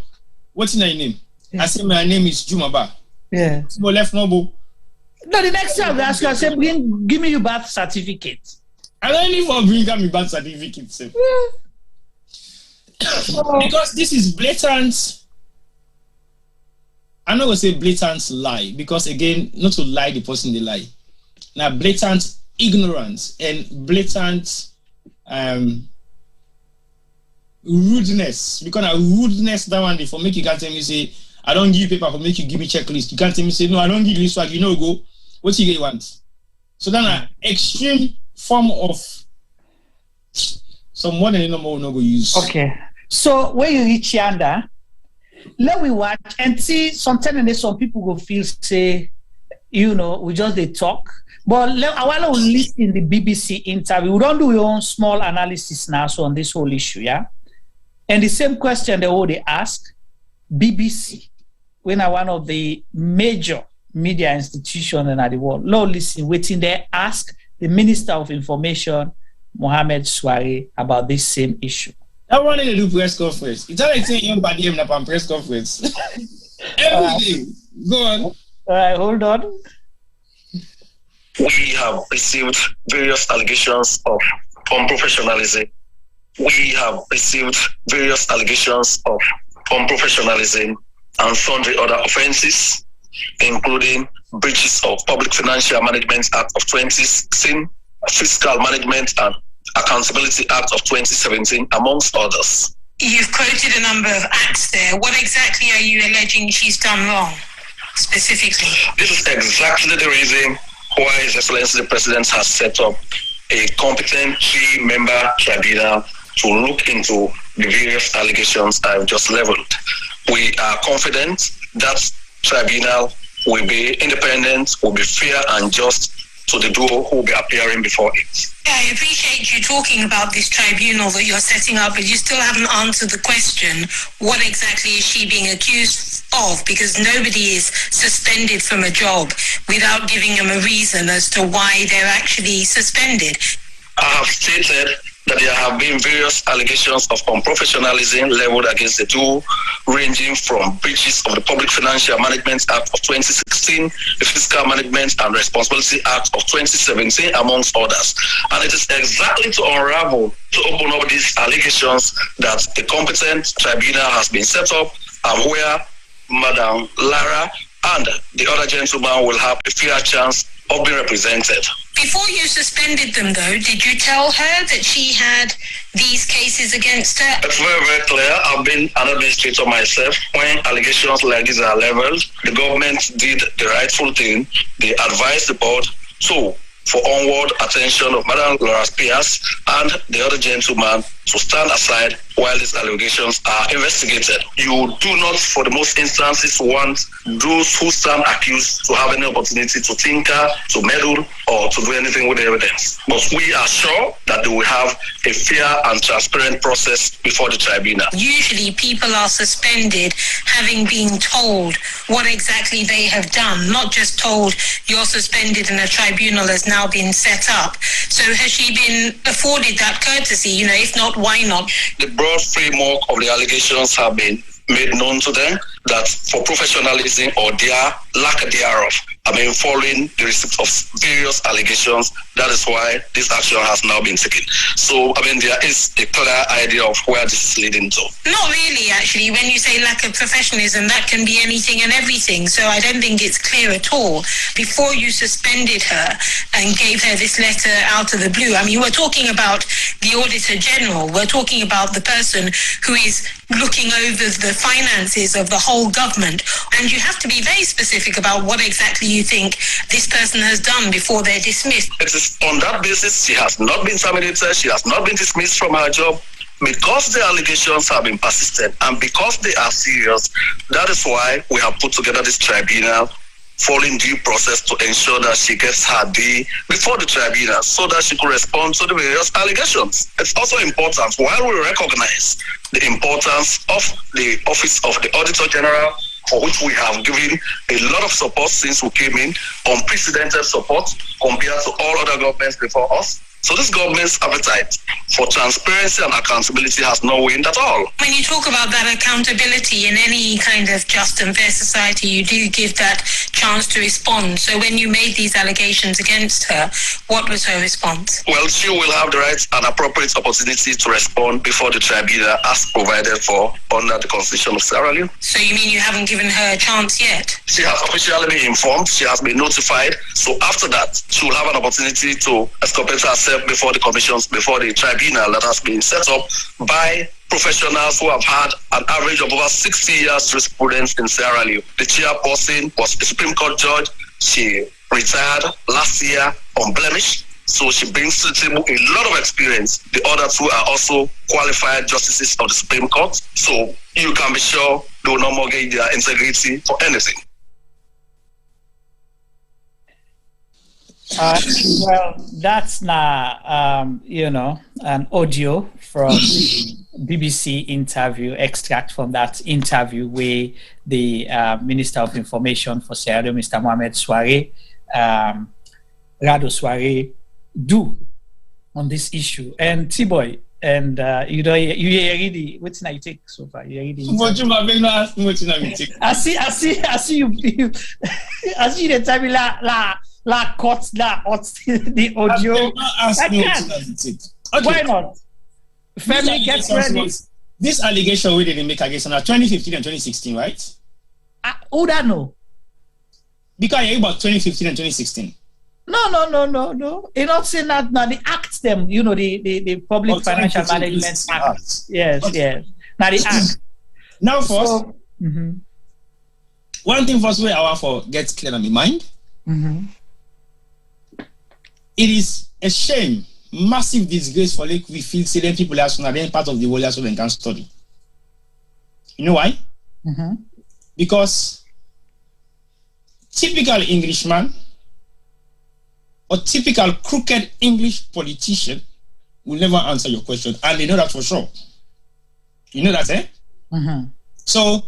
what's in your name? I say my name is Jumaba. Yeah. T-boy left no bo. No, the next time I ask you, I say give me your birth certificate. I don't need for bring me birth certificate. Sir. Because this is blatant. I'm not gonna say blatant lie because again, not to lie the person they lie. Now blatant ignorance and blatant rudeness. Because now rudeness that one day for make you can't tell me say I don't give you paper for make you give me checklist. You can't tell me say no, I don't give you swag. You know go. What you want? So then an extreme form of some more than normal no go use. Okay. So when you reach yonder, let we watch and see sometimes some people go feel say, you know, we just they talk. But I want to listen the BBC interview. We don't do your own small analysis now so on this whole issue, yeah? And the same question they ask BBC, when I one of the major media institutions in the world. Now listen, waiting there, ask the Minister of Information, Mohamed Swari, about this same issue. I wanted to do press conference. It's like saying anybody in a press conference. Every day. Go on. All right, hold on. We have received various allegations of unprofessionalism. We have received various allegations of unprofessionalism and sundry other offenses, including breaches of Public Financial Management Act of 2016, Fiscal Management and Accountability Act of 2017, amongst others. You've quoted a number of acts there. What exactly are you alleging she's done wrong, specifically? This is exactly the reason why His Excellency the President has set up a competent 3-member tribunal to look into the various allegations I've just leveled. We are confident that tribunal will be independent, will be fair and just to the duo who will be appearing before it. Yeah, I appreciate you talking about this tribunal that you're setting up, but you still haven't answered the question, what exactly is she being accused of? Because nobody is suspended from a job without giving them a reason as to why they're actually suspended. I have stated that there have been various allegations of unprofessionalism leveled against the duo, ranging from breaches of the Public Financial Management Act of 2016, the Fiscal Management and Responsibility Act of 2017, amongst others. And it is exactly to unravel, to open up these allegations that the competent tribunal has been set up, and where Madam Lara and the other gentleman will have a fair chance of being represented. Before you suspended them, though, did you tell her that she had these cases against her? It's very, very clear. I've been an administrator myself. When allegations like these are leveled, the government did the rightful thing. They advised the board for onward attention of Madam Lara Pearce and the other gentleman to stand aside while these allegations are investigated. You do not, for the most instances, want those who stand accused to have any opportunity to tinker, to meddle, or to do anything with the evidence. But we are sure that they will have a fair and transparent process before the tribunal. Usually people are suspended having been told what exactly they have done, not just told you're suspended and a tribunal has now been set up. So has she been afforded that courtesy? You know, if not, why not? The broad framework of the allegations have been made known to them, that for professionalism or their lack thereof, following the receipt of various allegations, that is why this action has now been taken. So, there is a clear idea of where this is leading to. Not really, actually. When you say lack of professionalism, that can be anything and everything. So I don't think it's clear at all. Before you suspended her and gave her this letter out of the blue, we're talking about the Auditor General. We're talking about the person who is looking over the finances of the whole government. And you have to be very specific about what exactly you think this person has done before they're dismissed. It is on that basis she has not been terminated, she has not been dismissed from her job. Because the allegations have been persistent and because they are serious, that is why we have put together this tribunal following due process to ensure that she gets her day before the tribunal so that she could respond to the various allegations. It's also important, while we recognize the importance of the Office of the Auditor General, for which we have given a lot of support since we came in, unprecedented support compared to all other governments before us. So this government's appetite for transparency and accountability has no waned at all. When you talk about that accountability in any kind of just and fair society, you do give that chance to respond. So when you made these allegations against her, what was her response? Well, she will have the right and appropriate opportunity to respond before the tribunal as provided for under the Constitution of Sierra Leone. So you mean you haven't given her a chance yet? She has officially been informed, she has been notified. So after that, she will have an opportunity to exculpate herself before the commissions, before the tribunal that has been set up by professionals who have had an average of over 60 years jurisprudence in Sierra Leone. The chairperson was a Supreme Court judge. She retired last year unblemished. So she brings to the table a lot of experience. The other two are also qualified justices of the Supreme Court. So you can be sure they will not mortgage their integrity for anything. Well, that's now, an audio from the BBC interview, extract from that interview where the Minister of Information for Sierra Leone, Mr. Mohamed Soare, Rado Soare, do on this issue. And T-Boy, and you already, what's now you take so far? You already. I see you. I see the time la cut the audio. I can't. Why not? Family gets ready. This allegation we didn't make against her 2015 and 2016, right? Who that know? Because you're about 2015 and 2016. No. You're not saying that now. They act them, the Public Financial Management Act. Yes. Now the act. Now first, one thing first where our for gets clear on my mind. It is a shame, massive disgrace for we feel certain people as soon as part of the world as well can study. You know why? Because typical Englishman or typical crooked English politician will never answer your question, and they know that for sure. You know that, eh? So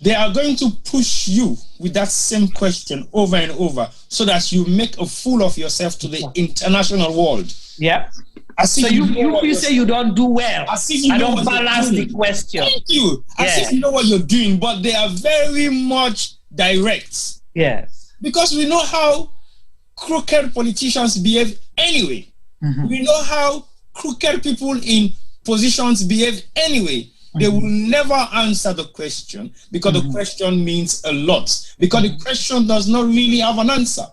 they are going to push you with that same question over and over so that you make a fool of yourself to the international world. Yeah. So you say you don't do well. As if you don't balance the question. Thank you. As if you know what you're doing, but they are very much direct. Yes. Because we know how crooked politicians behave anyway. We know how crooked people in positions behave anyway. They will never answer the question because the question means a lot. Because the question does not really have an answer.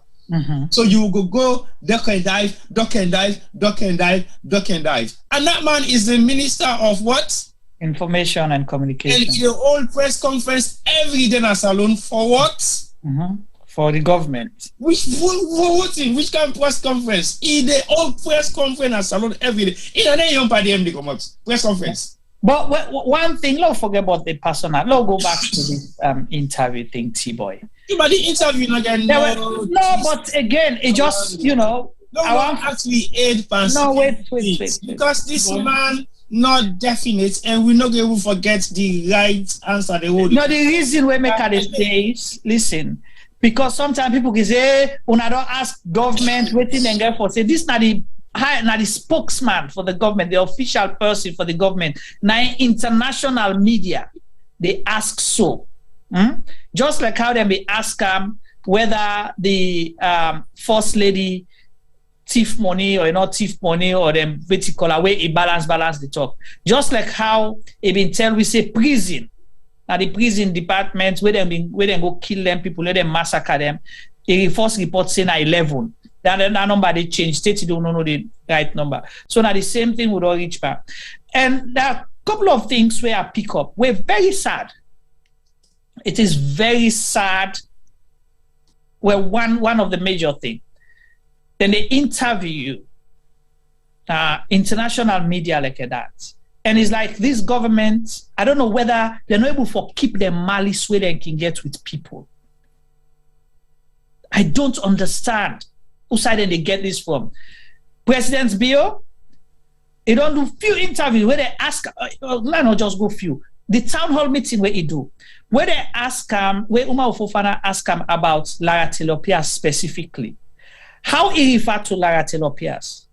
So you will go duck and dive. And that man is the Minister of what? Information and Communication. And the whole press conference every day as alone for what? For the government. Which kind of press conference? The whole press conference as alone every day. In a young party MD come out. Press conference. But one thing, don't forget about the personal. Let's go back to this interview thing, T-Boy. But the interview again. No, but again, it just, you know. No, I want actually aid person. No, wait. Because this man not definite, and we're not going to forget the right answer. No, the reason we make it is, listen, because sometimes people can say, when I don't ask government, waiting and get for say this not the spokesman for the government, the official person for the government. Now international media, they ask so. Just like how they may ask whether the first lady thief money or not thief money or them vertical way it balance the talk. Just like how it been tell we say prison. Now the prison department where them go kill them people, let them massacre them. The first report say na 11. That number they change. State don't know the right number. So now the same thing would all reach back. And there are a couple of things where I pick up. We're very sad. It is very sad. Well, one of the major things. Then they interview international media like that. And it's like this government, I don't know whether they're not able to keep their malice where they can get with people. I don't understand whose side they get this from. President's Bio, they don't do few interviews where they ask, not just go few. The town hall meeting where he do, where they ask where Umar Fofana ask about Lara Taylor Pearce specifically. How he refer to Lara Taylor Pearce?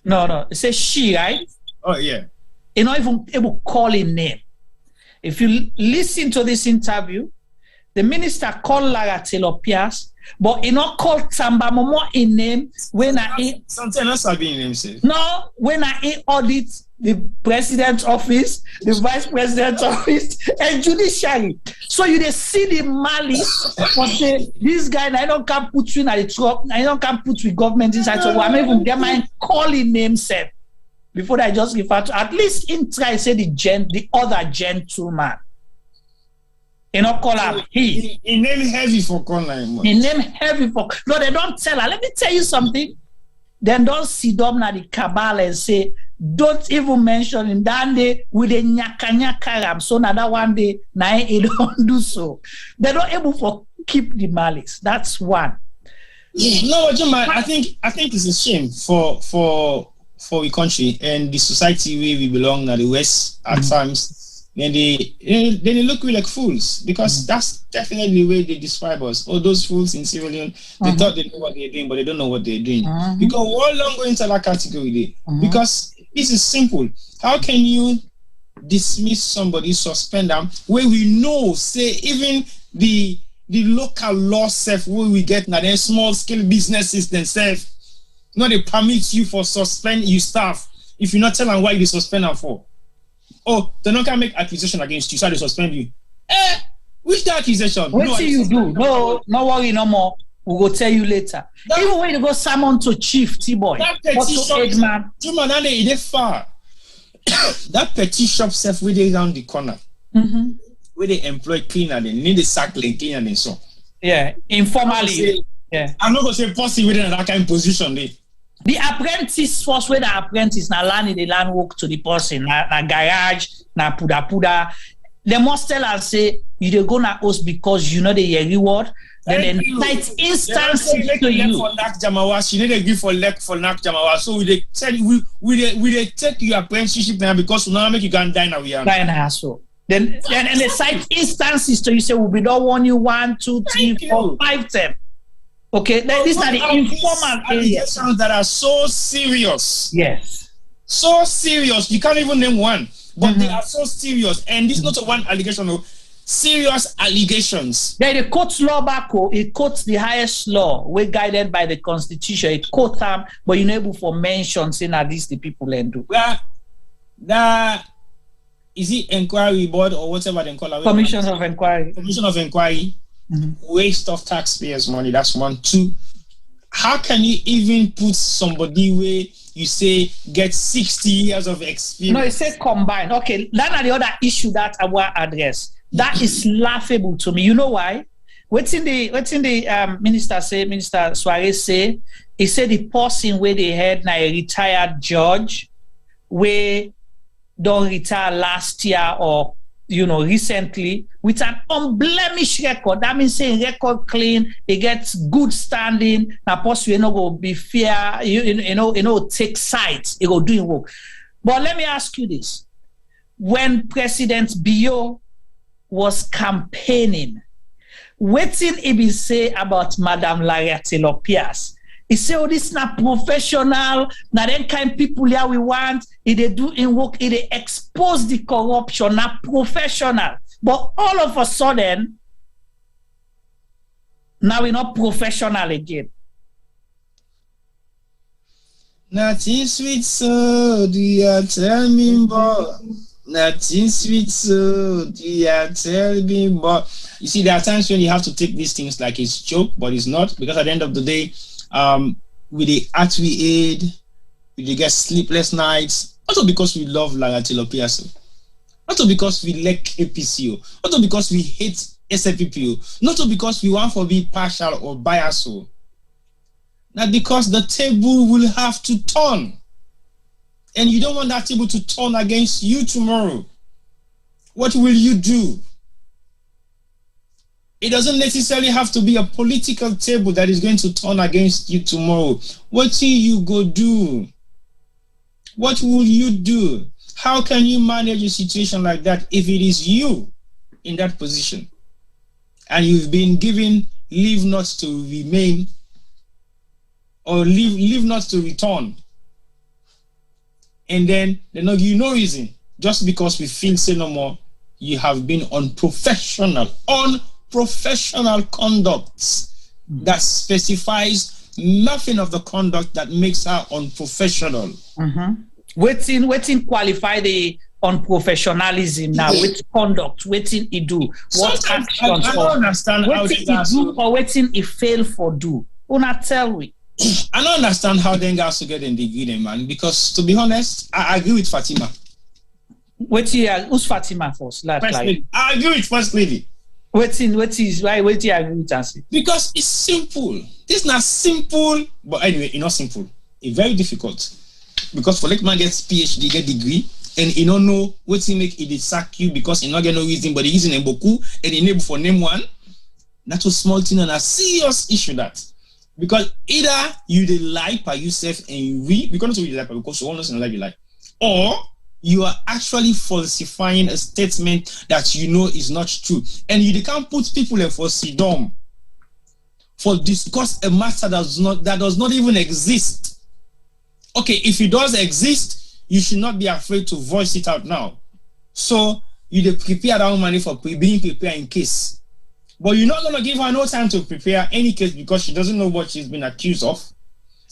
No. It says she, right? Oh, yeah. You're not even able to call him name. If you listen to this interview, the minister called Lara Taylor Pearce, but he not called Samba Momo in name when I something else have been named. No, when I audit the president's office, the vice president's office, and judiciary. So you they see the malice for say this guy I don't can put you in the truck, I don't can put with government inside. So I'm even get my calling name set before I just refer to at least in try say the other gentleman. You know, call him he. He name heavy for calling. He name heavy for no, they don't tell her. Let me tell you something. Then don't sit down at the cabal and say, don't even mention him that day with a nyaka so now that one day now he don't do so. They're not able to keep the malice. That's one. No, Juma, I think it's a shame for the country and the society where we belong at the West at times. Then they look like fools because that's definitely the way they describe us. All those fools in Sierra Leone, they thought they know what they're doing, but they don't know what they're doing. Because we'll long go into that category there. Because this is simple. How can you dismiss somebody, suspend them, where we know, say, even the local law self where we get now, then small scale businesses themselves, they permit you for suspend you staff if you're not telling why you suspend them for. Oh, they not can make accusation against you, so they suspend you. Which the accusation? What do you do? No worry no more. We'll go tell you later. Even when you go summon to Chief T-Boy, that petty shop, they far. That petty shop self where they around the corner, where they employ cleaner, they need a sack cleaner and so. Yeah, informally. I'm not gonna say possibly within that kind of position there. The apprentice first where the apprentice na land the land work to the person na garage na puda. They must tell us say you dey go na host because you know the reward. Then they cite instances to you. For Nak Jamawa, she need a give for Nak Jamawa. So we tell you we take your apprenticeship now because we now make you can die now. Die now so. Then they cite instances to you say we don't want you 1, 2, 3, 4, 5 times. Okay, these are the informal areas that are so serious. Yes. So serious, you can't even name one. But they are so serious. And this is not one allegation, no. Serious allegations. Then the court's law back, it quotes the highest law, we're guided by the Constitution. It quotes them, but you're not able for mention saying that these the people and do. Is it inquiry board or whatever they call it? Commission of inquiry. Commission of inquiry. Waste of taxpayers' money. That's 1. 2. How can you even put somebody where you say get 60 years of experience? No, it says combined. Okay, that's the other issue that I want to address. That is laughable to me. You know why? What's in the minister say? Minister Suarez say he said the person where they had now a retired judge where don't retire last year or recently with an unblemished record. That means saying record clean, they get good standing. Now, possibly go be fair, take sides, it go doing work. But let me ask you this: when President Bio was campaigning, what did he say about Madame Lara Taylor Pearce? He said, "Oh, this is not professional. Now, them kind of people here we want. If they do in work, if they expose the corruption, not professional." But all of a sudden, now we're not professional again. Nothing sweet, so do you tell me more? Nothing sweet, so do you tell me more? You see, there are times when you have to take these things like it's joke, but it's not, because at the end of the day, with the art we aid, we get sleepless nights, also because we love Lara Taylor Pearce, not because we like APCO, not because we hate SFPPO, not because we want to be partial or biased, not because the table will have to turn, and you don't want that table to turn against you tomorrow. What will you do? It doesn't necessarily have to be a political table that is going to turn against you tomorrow. What will you go do? What will you do? How can you manage a situation like that if it is you in that position and you've been given leave not to remain or leave not to return, and then they don't give you no reason just because we feel say no more? You have been unprofessional conduct that specifies nothing of the conduct that makes her unprofessional. Waiting qualify the unprofessionalism now with conduct, waiting he do. What actions I don't understand how waiting he do or waiting he fail for do. Una tell me. I don't understand how they guys to get in degree then, man, because to be honest, I agree with Fatima. Who's Fatima first? I agree with First Lady. What is why I agree with us? Because it's simple. This is not simple, but anyway, it's not simple. It's very difficult. Because for like man gets PhD, get degree, and you don't know what he make it sack you because you not get no reason, but he using a boku and enable for name one. That's a small thing and a serious issue that. Because either you dey lie by yourself and because not you lie because you almost like you lie, or you are actually falsifying a statement that you know is not true, and you can't put people in for sidom for discuss a matter that does not even exist. Okay, if it does exist, you should not be afraid to voice it out now. So you dey prepare that money for being prepared in case, but you're not gonna give her no time to prepare any case because she doesn't know what she's been accused of.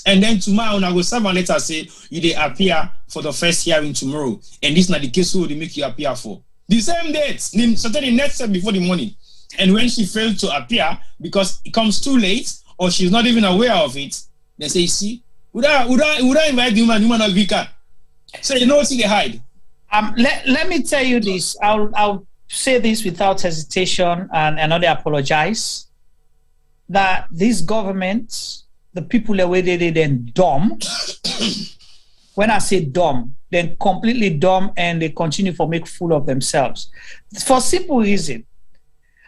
And then tomorrow, I will serve a letter say you they appear for the first hearing tomorrow, and this is not the case who they make you appear for. The same date, certainly next step before the morning. And when she failed to appear because it comes too late or she's not even aware of it, they say, see, would I invite the woman not weaker? So you know what they hide. Let me tell you this. I'll say this without hesitation and another apologize that this government, the people away they then dumb. When I say dumb, then completely dumb, and they continue to make fool of themselves. For simple reason.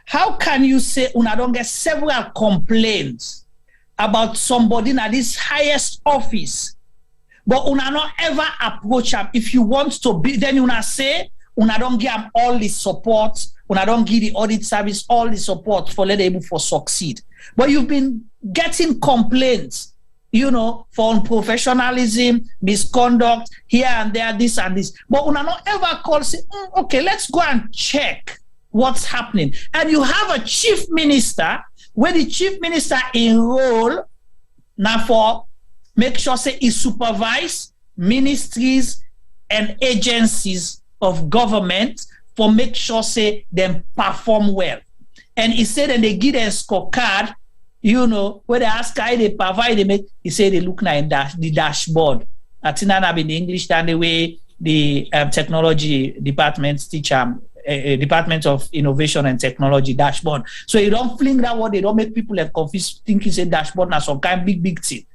How can you say una don't get several complaints about somebody in this highest office, but una not ever approach them? If you want to be, then una say una don't give them all the support, una don't give the audit service all the support for let them able for succeed. But you've been getting complaints, for unprofessionalism, misconduct, here and there, this and this. But una not ever call, say, okay, let's go and check what's happening. And you have a chief minister, where the chief minister enroll now for make sure say he supervise ministries and agencies of government for make sure say them perform well. And he said, and they give them scorecard, where they ask how they provide, they make, he said they look like the dashboard. I think that in the English than the way the technology departments teach Department of Innovation and Technology dashboard. So you don't fling that word, they don't make people like confused thinking say dashboard now some kind of big thing.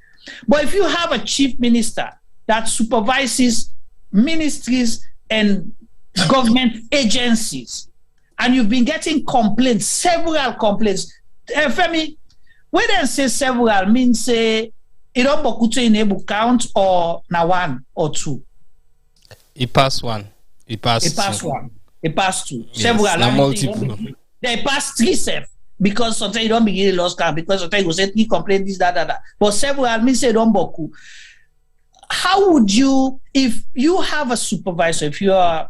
But if you have a chief minister that supervises ministries and government agencies, and you've been getting complaints, several complaints. Femi, when they say several, means say it don't bokuto in able count or na one or two. It passed one. It passed two. One. It passed two. Yes, Several. multiple. They passed three self because sometimes you don't begin lost count because sometimes you go say three complaint this that. But several means say don't boku. How would you, if you have a supervisor, if you are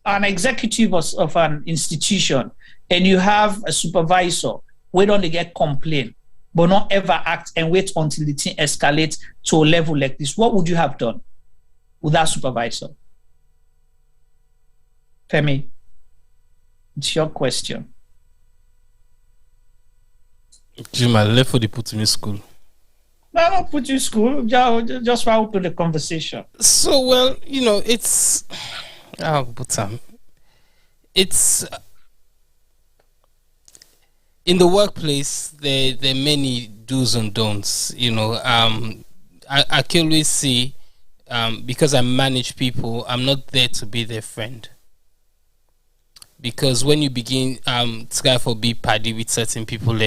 an executive of an institution and you have a supervisor, where don't they get complaint, but not ever act and wait until the thing escalates to a level like this? What would you have done with that supervisor? Femi, it's your question. Juma, left for the put me school. No, I don't put you in school. Just route to the conversation. So, well, you know, it's in the workplace. There are many do's and don'ts. You know, I can always say, because I manage people, I'm not there to be their friend. Because when you begin to try for be party with certain people,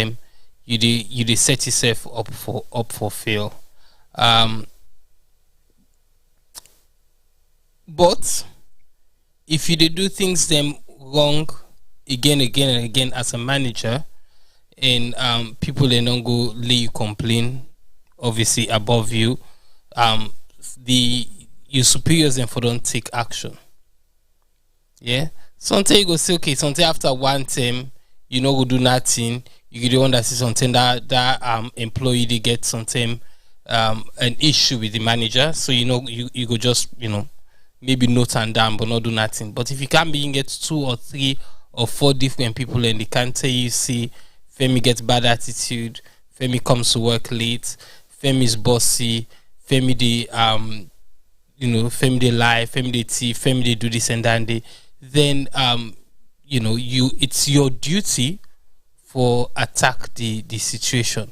you set yourself up for fail. But if you do things them wrong again and again as a manager, and people they don't go lay you complain, obviously above you, your superiors then for don't take action. Yeah. Sometimes you go say okay, sometimes after one term you know go do nothing. You the one that see something that employee they get something an issue with the manager, so you know you go just maybe note and down but not do nothing. But if you can't be get 2 or 3 or 4 different people and they can't tell you, see, Femi gets bad attitude, Femi comes to work late, Femi's bossy, Femi they Femi they lie, Femi they thief, Femi they do this and that, then it's your duty for attack the situation.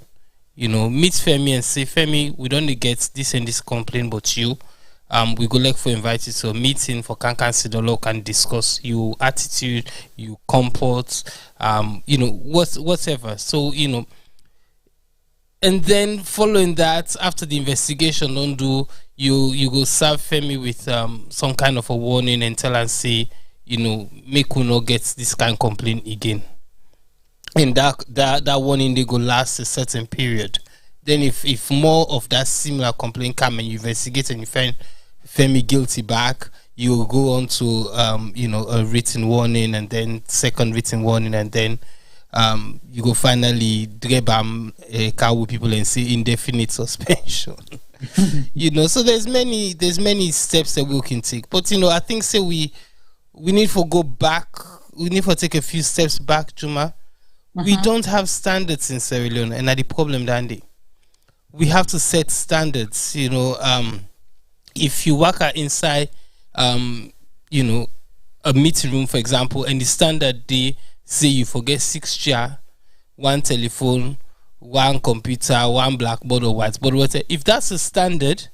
Meet Femi and say, Femi, we don't get this and this complaint, but you, we go like for invite you to a meeting for can discuss your attitude, your comport, whatever. So, and then following that, after the investigation you go serve Femi with some kind of a warning and tell and say, make you not get this kind of complaint again. And that warning they go last a certain period. Then if more of that similar complaint come and you investigate and you find Femi guilty back, you will go on to a written warning, and then second written warning, and then you go finally dreb a car with people and say indefinite suspension. So there's many steps that we can take. But I think say we need to go back. We need to take a few steps back, Juma. We don't have standards in Sierra Leone, and that's the problem, Dandy. We have to set standards. If you work inside, a meeting room, for example, and the standard they say you forget 6 chairs, 1 telephone, 1 computer, 1 blackboard or whiteboard, whatever. If that's a standard,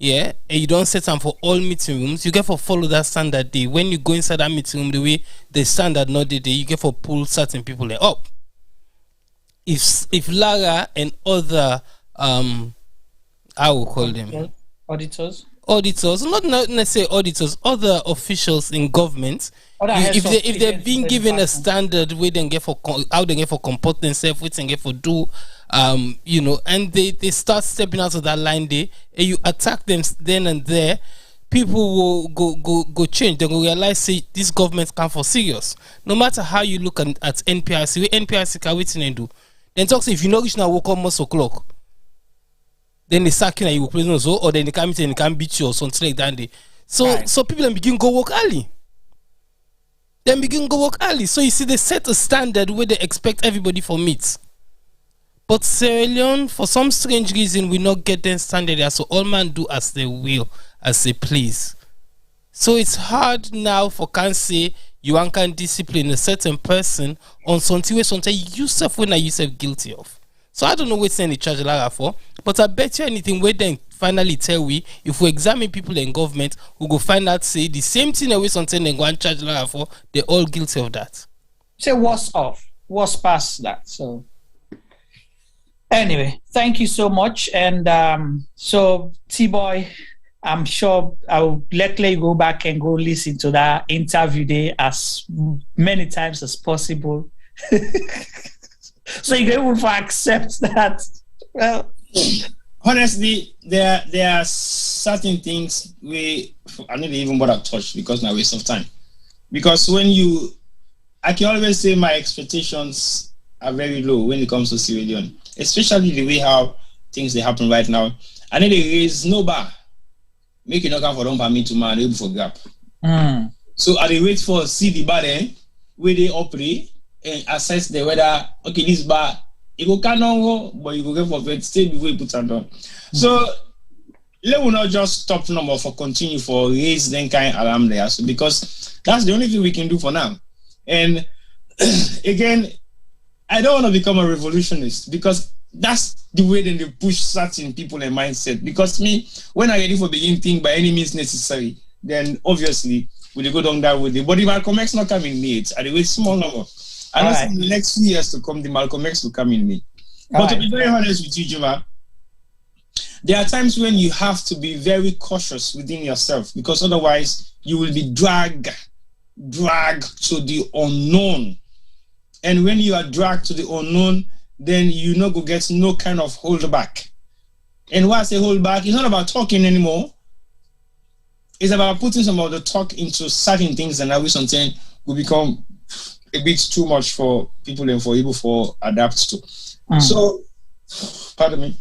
and you don't set them for all meeting rooms, you get for follow that standard day. When you go inside that meeting room, the way the standard not the day, you get for pull certain people up. If Lara and other I will call them auditors, not necessarily auditors, other officials in government, if they've been given a standard where they get for how they get for comport themselves, what they get for do, and they start stepping out of that line there, and you attack them then and there, people will go change. They will realize, say, this government can't for serious. No matter how you look at NPRC, what NPRC can wait and do. Then talk say if you know reach now work almost o'clock, then they sack you and you will play no so, or then they come and they can beat you or something like that. So people then begin go work early. So you see, they set a standard where they expect everybody for meet. But Sierra Leone, for some strange reason, we not get them standard there. So all man do as they will, as they please. So it's hard now for can say you can discipline a certain person on something where sometimes you yourself when are yourself guilty of. So I don't know what send the charge Lara for, but I bet you anything where then finally tell we if we examine people in government who go find out say the same thing that we something and go and charge Lara for, they're all guilty of that. Say what's off, what's past that. So anyway, thank you so much. And so T-Boy, I'm sure I'll let you go back and go listen to that interview day as many times as possible. So you're able to accept that. Well, honestly, there are certain things I don't even bother to touch because my waste of time. Because I can always say my expectations are very low when it comes to Sierra Leone, especially the way how things they happen right now. I need to raise no bar, make it not come for them for me to man able for gap. So I wait for see the bar then where they operate and assess the whether okay this bar it go canon but you go get for it stay before you put it on. So let will not just stop number for continue for raise then kind alarm there. So because that's the only thing we can do for now. And again, I don't want to become a revolutionist because that's the way then they push certain people and mindset. Because me, when I ready for begin think by any means necessary, then obviously we go down that way. But the Malcolm X not come in me, I wait small number. I know in the next few years to come, the Malcolm X will come in me. But to be very honest with you, Juma, there are times when you have to be very cautious within yourself because otherwise you will be dragged to the unknown. And when you are dragged to the unknown, then you not go get no kind of hold back. And why I say hold back, it's not about talking anymore. It's about putting some of the talk into certain things, and now something will become a bit too much for people and for people for adapt to. So, pardon me.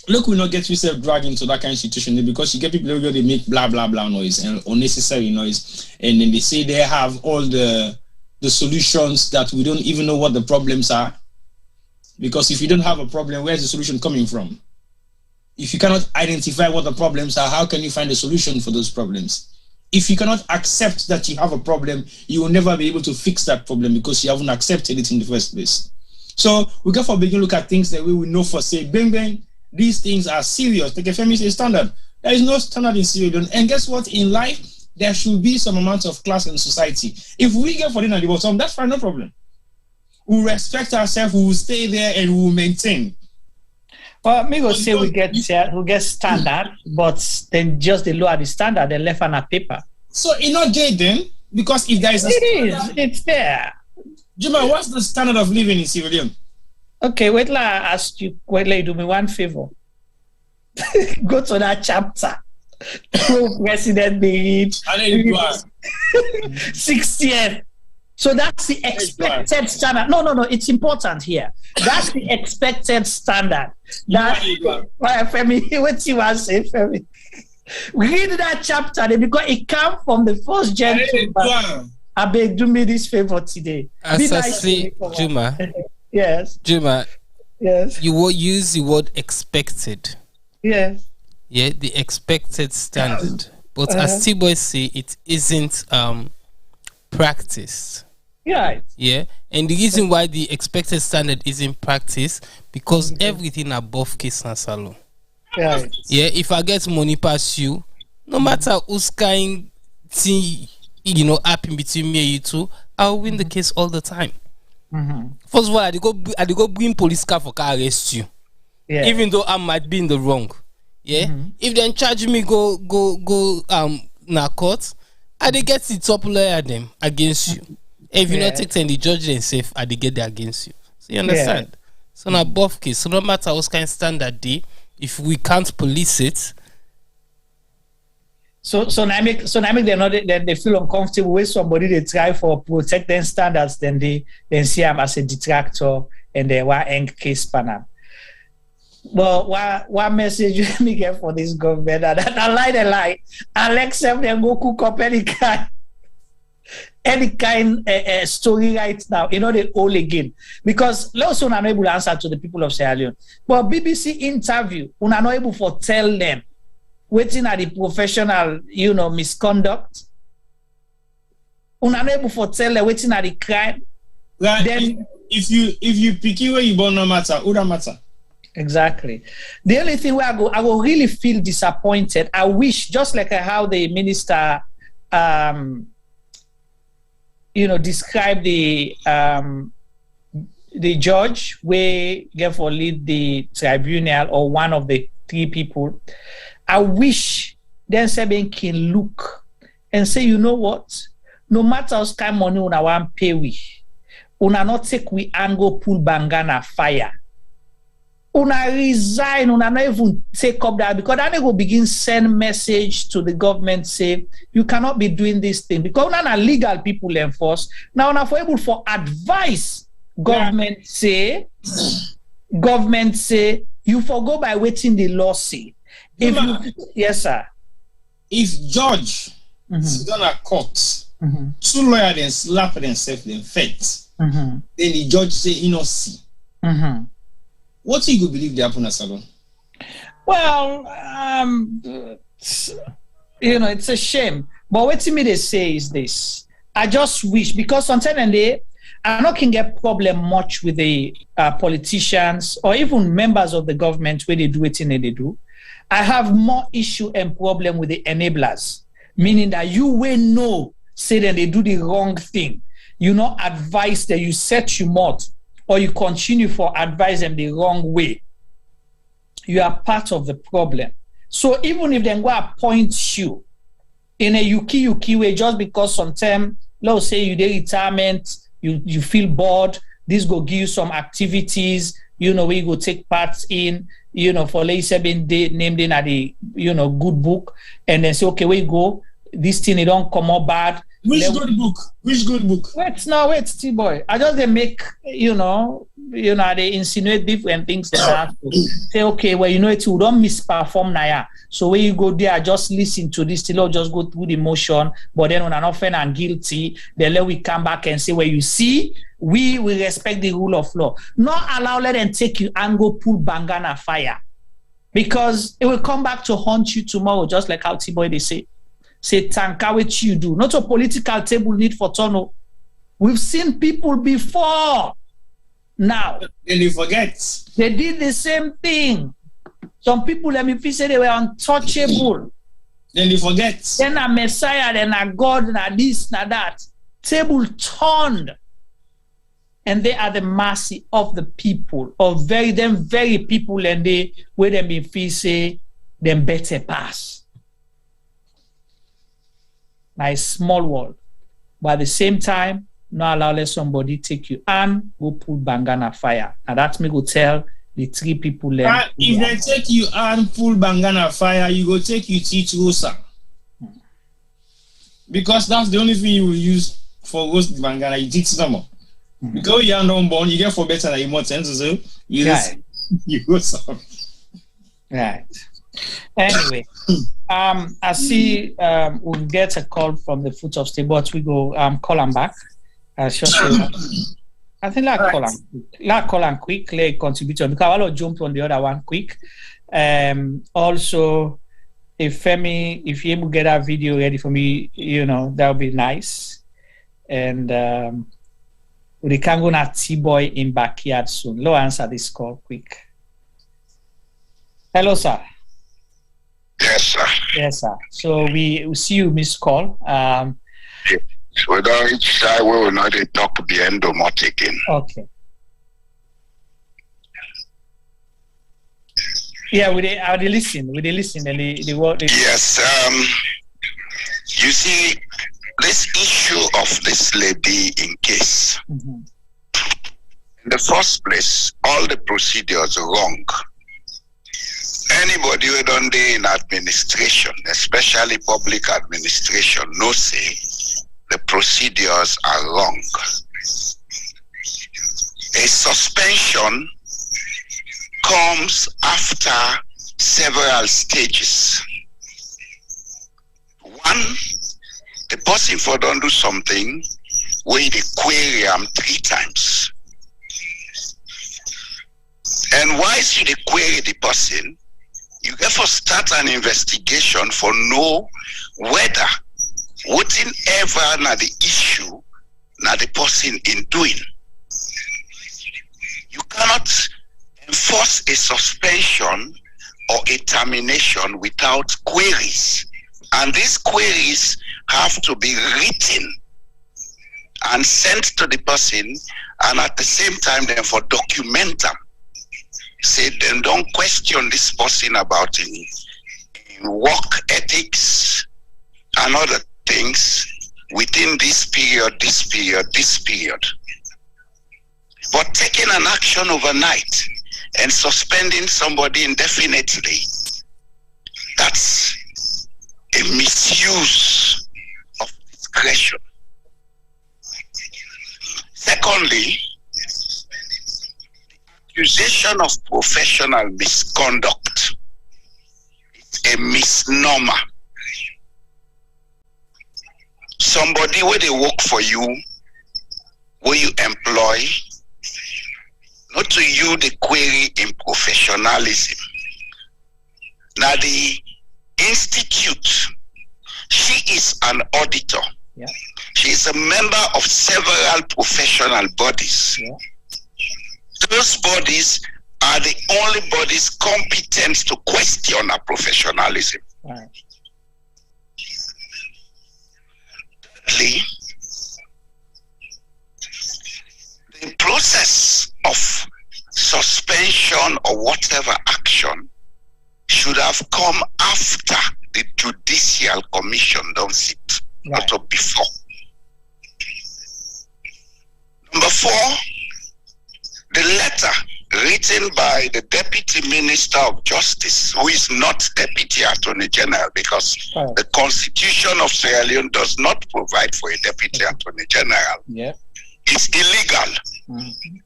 Look, we not get yourself dragged into that kind of situation because you get people who they make blah blah blah noise and unnecessary noise, and then they say they have all the solutions that we don't even know what the problems are. Because if you don't have a problem, where's the solution coming from? If you cannot identify what the problems are, how can you find a solution for those problems? If you cannot accept that you have a problem, you will never be able to fix that problem because you haven't accepted it in the first place. So we got to begin to look at things that we will know for say, bang, bang, these things are serious. Take a feminist standard. There is no standard in Sierra Leone. And guess what? In life, there should be some amount of class in society. If we get for the bottom, that's fine, no problem. We respect ourselves, we will stay there and we will maintain. Well, me go say we get standard, but then just the lower the standard, they left on a paper. So it's not gay then, because if there is it's there. Juma, what's the standard of living in Sierra Leone? Okay, wait till I ask you, wait till you do me one favor. Go to that chapter. President Beid 60th. So that's the expected standard. No, it's important here. That's the expected standard. Femi, what you want to say, Femi? Read that chapter because it comes from the first gentleman. I beg, do me this favor today. Juma. Yes. Juma. Yes. You will use the word expected. Yes. Yeah, the expected standard. But as T-Boy say, it isn't practiced. Right. Yeah. And the reason why the expected standard isn't practiced because everything above case and salon. Right. Yeah. If I get money past you, no matter who's kind thing happen between me and you two, I'll win the case all the time. First of all, I go bring police car for car arrest you. Yeah. Even though I might be in the wrong. Yeah. If they charge me go na court, I they get the top lawyer them against you. If you not take the judge and safe, I they get that against you. So you understand? Yeah. So now both case. So no matter what kind of standard day, if we can't police it. So now make they feel uncomfortable with somebody they try for protect their standards, then they see them as a detractor and they want end case panel. Well, what message me get for this government? And I lie. I'll accept them go cook up any kind story right now. They all again. Because also I'm able to answer to the people of Sierra Leone. But BBC interview, we're not able to tell them waiting at the professional, misconduct. We're not able to tell them waiting at the crime. Right. Then if you pick where you born no matter, who don't matter. Exactly. The only thing where I will really feel disappointed. I wish, just like how the minister, described the judge where therefore lead the tribunal or one of the three people. I wish then Seben can look and say, you know what? No matter how kind money una want pay we, una not take we and go pull Bangana fire. Una resign, una not even take up that, because then they will begin send message to the government say you cannot be doing this thing because una na legal people enforce. Now una for able for advice. Government say you forgo by waiting the law say. Yes, sir. If judge sit down at court, two lawyers then slap themselves in face, then the judge say he not see. What do you believe they happen at Salon? Well, it's a shame. But what to me they say is this. I just wish, because sometimes I not can get problem much with the politicians or even members of the government where they do it and they do. I have more issue and problem with the enablers, meaning that you will know, say that they do the wrong thing. You not advise that you set you mouth or you continue for advise them the wrong way. You are part of the problem. So even if they go appoint you in a yuki way, just because sometimes, let's say you do retirement, you feel bored, this go give you some activities, where you go take parts in, for late 7 day named in at the, good book, and then say, okay, where you go, this thing, it don't come out bad. Which good book? Wait, T-boy. I just they make, they insinuate different things that say, okay, well, it will don't misperform now. So when you go there, just listen to this till just go through the motion, but then when I'm offended and guilty, then let we come back and say, well, you see, we will respect the rule of law. Not allow let them take you and go pull Bangana fire. Because it will come back to haunt you tomorrow, just like how T-boy they say. Say, tanka what you do. Not a political table need for tunnel. We've seen people before. Now. Then you forget. They did the same thing. Some people, let me say they were untouchable. Then you forget. Then a Messiah, then a God, and this, and that. Table turned. And they are the mercy of the people, of very people, and they, where them if we say, them better pass. Nice small world, but at the same time, not allow let somebody take you and go pull Bangana fire. And that's me go tell the three people there. If they take you and pull Bangana fire, you go take you teach Rosa. Because that's the only thing you will use for roast Bangana. You teach them. Because you are not born, you get for better than you want to so you just you go some. Right. Anyway, I see we'll get a call from the foot of state, but we go call him back. I think call him quick, let contribute because I will jump on the other one quick. Also, if Femi, if you able to get that video ready for me, that would be nice. And we can go na T-boy in backyard soon. Let's answer this call quick. Hello, sir. Yes, sir. So we see you missed call. We don't each side we will not talk to the end of more taking. Okay. Yeah, we listen and the word. Yes. You see, this issue of this lady in case. In the first place, all the procedures are wrong. Anybody who done there in administration, especially public administration, knows say the procedures are wrong. A suspension comes after several stages. One, the person for don't do something where they query them 3 times. And once you query the person, you therefore start an investigation for know whether whatever na the issue na the person in doing. cannot enforce a suspension or a termination without queries. And these queries have to be written and sent to the person, and at the same time then for document them. Say then don't question this person about in work ethics and other things within this period. But taking an action overnight and suspending somebody indefinitely, that's a misuse of discretion. Secondly, accusation of professional misconduct is a misnomer. Somebody where they work for you, where you employ, not to you the query in professionalism. Now the institute, she is an auditor. Yeah. She is a member of several professional bodies. Yeah. Those bodies are the only bodies competent to question her professionalism. Right. Thirdly, the process of suspension or whatever action should have come after the judicial commission don't sit, right, not before. Number 4, the letter written by the Deputy Minister of Justice, who is not Deputy Attorney General, because the Constitution of Sierra Leone does not provide for a Deputy Attorney General. Yeah. It's illegal. Mm-hmm.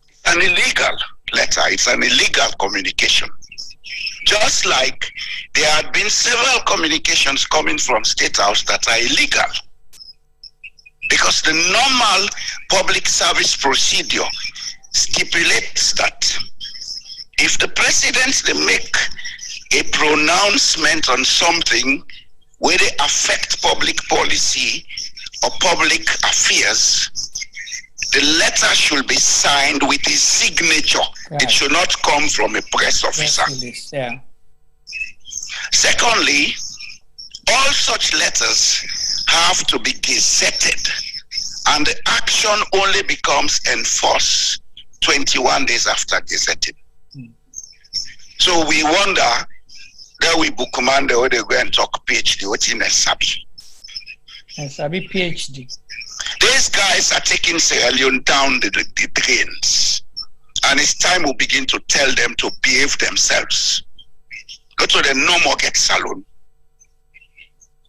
It's an illegal letter. It's an illegal communication. Just like there had been several communications coming from State House that are illegal. Because the normal public service procedure stipulates that if the president they make a pronouncement on something where they affect public policy or public affairs, the letter should be signed with his signature. Right. It should not come from a press officer. Yeah. Secondly, all such letters have to be gazetted, and the action only becomes enforced 21 days after gazetting. So we wonder that we bookman the way they go and talk PhD, what in Sabi. Sabi PhD. These guys are taking Sierra Leone down the drains, and it's time we begin to tell them to behave themselves. Go to the no more get salon.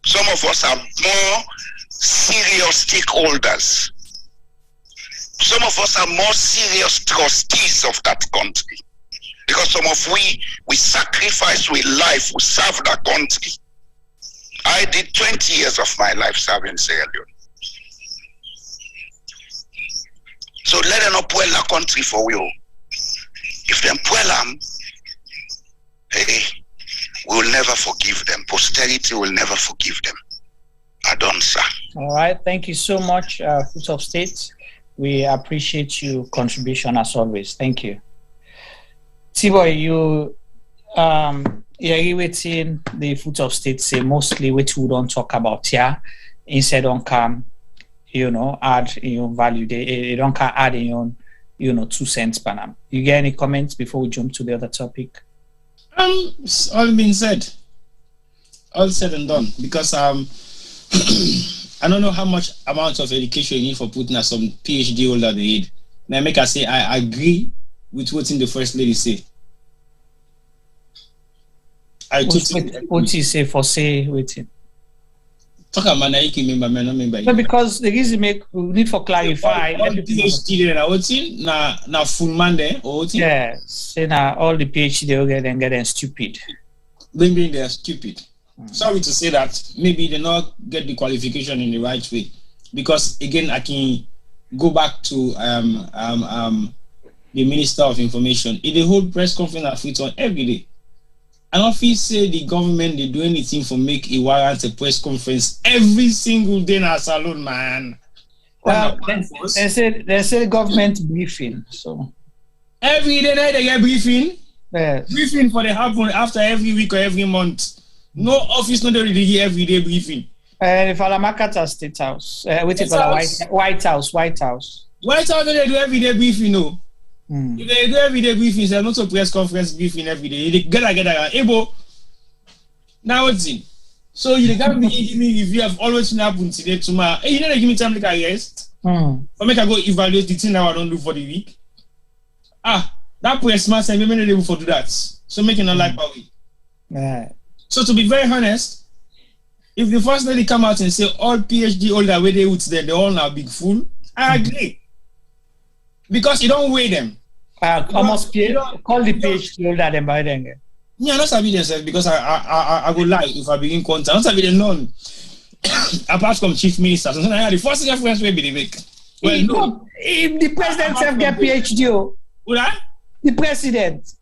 Some of us are more serious stakeholders. Some of us are more serious trustees of that country. Because some of we sacrifice with life, we serve that country. I did 20 years of my life serving Sierra Leone. So let them not pull that country for you. If them pull them, hey, we will never forgive them. Posterity will never forgive them. I don't, sir. All right. Thank you so much, Foot of State. We appreciate your contribution as always. Thank you. T-Boy, you agree with the Foot of State say mostly which we don't talk about here. Instead on come, add your own value. They don't come add in your own, 2 cents per annum. You get any comments before we jump to the other topic? It's all been said. All said and done. Because I don't know how much amount of education you need for putting as some PhD holder they need. Now make us say I agree with what the First Lady say. What you say for say waiting? Talk about member. No, because the reason we need for clarify. All the PhD there now what's in na full man there or what? Yeah, say now all the PhD they get them stupid. Maybe they are stupid. Sorry to say that maybe they not get the qualification in the right way, because again I can go back to the Minister of Information. They hold press conference at Freetown every day. And if he say the government they do anything for make a warrant a press conference every single day in our salon, man. Well, they say government briefing. So every day they get briefing. Yes. Briefing for the happen after every week or every month. No office, no really everyday briefing. If Alamakata State House, which is White House. White House, they do everyday briefing, no. If they do everyday briefing, there's not a press conference briefing every day. They get able. Now what's in? So you can't be giving me if you have always happened today tomorrow. Hey, you know they give me time to rest. Or make I go evaluate the thing that I don't do for the week. That press man said maybe not able to do that. So make it not like my week. Right. So to be very honest, if the first lady come out and say all PhD holder where they would say they all now big fool, I agree. Because you don't weigh them. Almost call the PhD holder them by then. Yeah, not sabi themselves because I would lie if I begin contact. Not sabi them none. Apart from chief ministers, so the first reference will be the make. Well, no. If the president self get PhD, would I? The president.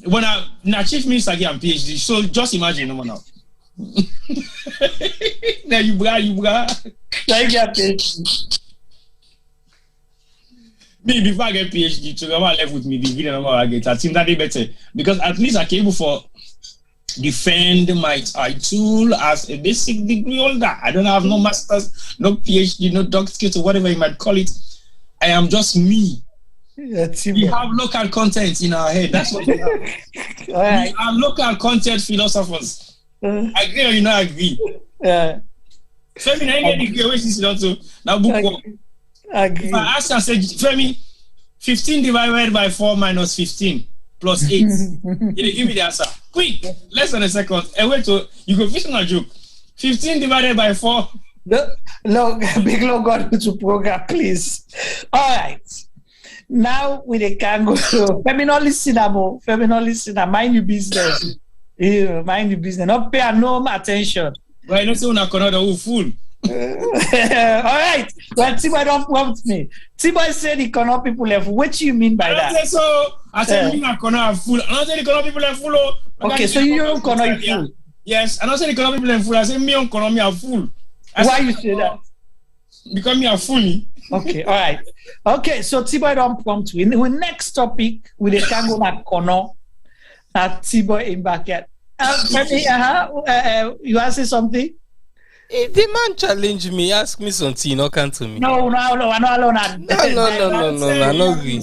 When I chief minister get PhD, so just imagine no more now. Now you bra. Now you get PhD. Me before I get PhD, to come left with me the video I get. I think that is better because at least I can able for defend my title as a basic degree holder. I don't have no masters, no PhD, no doctorate or whatever you might call it. I am just me. We have local content in our head. That's what we have. We are local content philosophers. Agree or you not agree? Femi, I get degree which is not so now book one. If I ask and say, Femi, 15 divided by 4 minus 15 plus 8. You give me the answer. Quick, less than a second. And wait to you go fish on a joke. 15 divided by 4. Big Lord God to program, please. All right. Now we can go. Femi, not listen, Amo. Femi, not listen. Mind your business. Mind your business. Not pay no attention. But I don't say una corner who fool. All right. Well, Tiboy don't prompt me. Tiboy said the corner people left. What do you mean by that? I say so. I said me and corner are full. I don't say the corner people are full. Okay, so you don't corner you full. Yes, I don't say the corner people are full. I say me and corner me are full. Why you say that? Because me are full. Okay, all right. Okay, so Tiboy don't prompt me. The next topic with the tango na corner at Tiboy in backyard. You want to say something? The man challenged me, ask me something, no can to me. No, I'm not alone. No, I don't agree.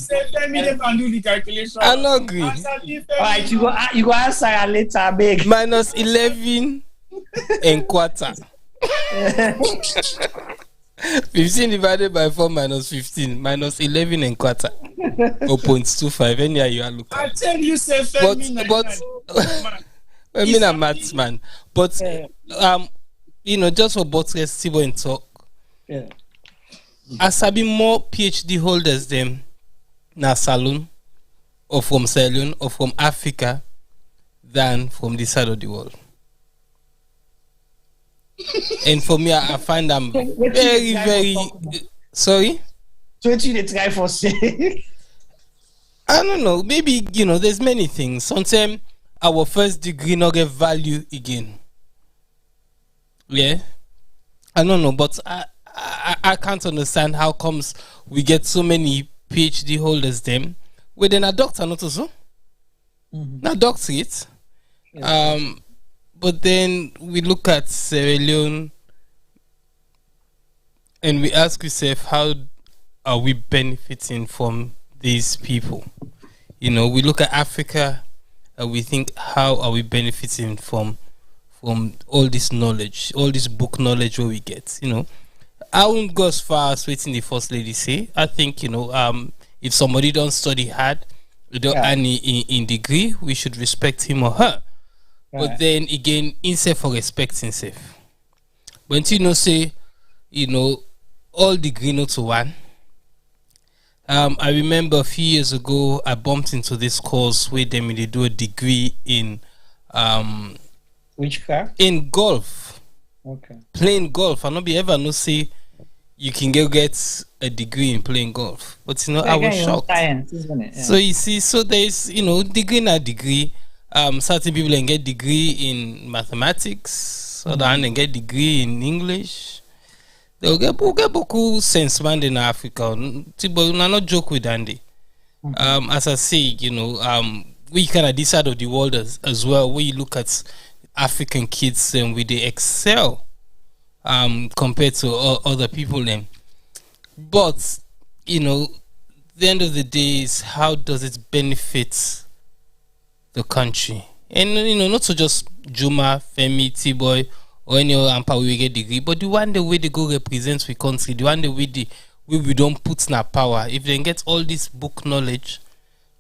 I don't agree. All right, you go answer later, big. Minus 11 and quarter. 15 divided by 4 minus 15 minus 11 and quarter. 0.25. Any you are looking. I tell you, say but I mean a maths man. But you know, just for both Tiboy and talk. Yeah. As I be more PhD holders them na Salon or from Sierra Leone or from Africa than from this side of the world. And for me, I find them very sorry. So what you try for say? I don't know. Maybe you know, there's many things. Sometimes our first degree not get value again. Yeah, I don't know, but I can't understand how comes we get so many PhD holders them within a doctor not also, not doctorate. Yeah. But then we look at Sierra Leone and we ask ourselves, how are we benefiting from these people? You know, we look at Africa and we think, how are we benefiting from all this knowledge, all this book knowledge where we get? You know, I won't go as far as waiting the first lady say. I think, you know, if somebody don't study hard, without any in degree, we should respect him or her. But then again, instead for respecting himself. When you know say, you know, all degree not to one. I remember a few years ago I bumped into this course where they do a degree in which car? In golf. Okay. Playing golf. I not be ever no say you can get a degree in playing golf. But you know, I was shocked. Science, isn't it? Yeah. So you see, so there's, you know, degree na degree. Certain people can get degree in mathematics, other hand can get degree in English. They'll get beaucoup sense man in Africa. But not joke with Andy. As I say, you know, we kind of this side of the world as well. Where you look at African kids and we they excel compared to other people then. But you know, the end of the day is how does it benefit the country? And you know, not so just Juma, Femi, T-Boy, or any other Ampa we get degree, but the one the way they go represent the country, the one the way we don't put in our power. If they get all this book knowledge,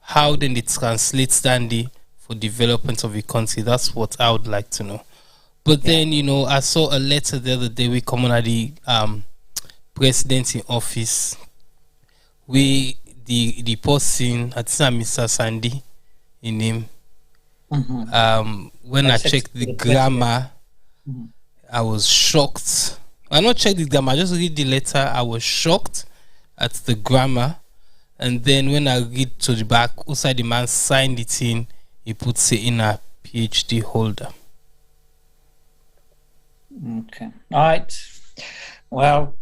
how then it translates Dandy for development of the country? That's what I would like to know. But then, you know, I saw a letter the other day we come on the president in office. We the person at Mr. Sandy in him. When I checked the grammar, I was shocked. I not check the grammar, I just read the letter. I was shocked at the grammar. And then when I read to the back, outside the man signed it in, he puts it in a PhD holder. Okay. All right. Well,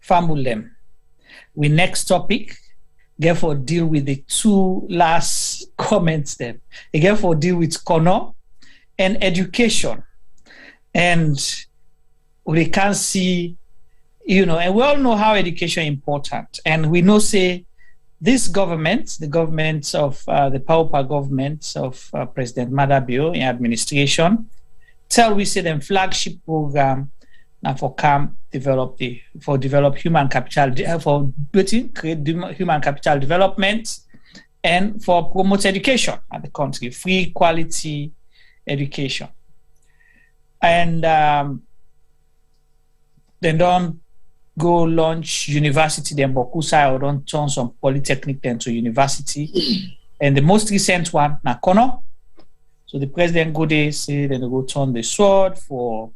Famulem. We next topic, therefore deal with the two last comments then. Therefore deal with Kono and education. And we can see, you know, and we all know how education is important. And we know, say, this government, the government of the Paupa government of President Madabio in administration, tell we say them flagship program now for develop human capital, for create human capital development and for promote education at the country, free quality education. And then don't go launch university, then Bokusa or don't turn some polytechnic then to university. And the most recent one, Nakono. So the president go there, say then they go turn the sword for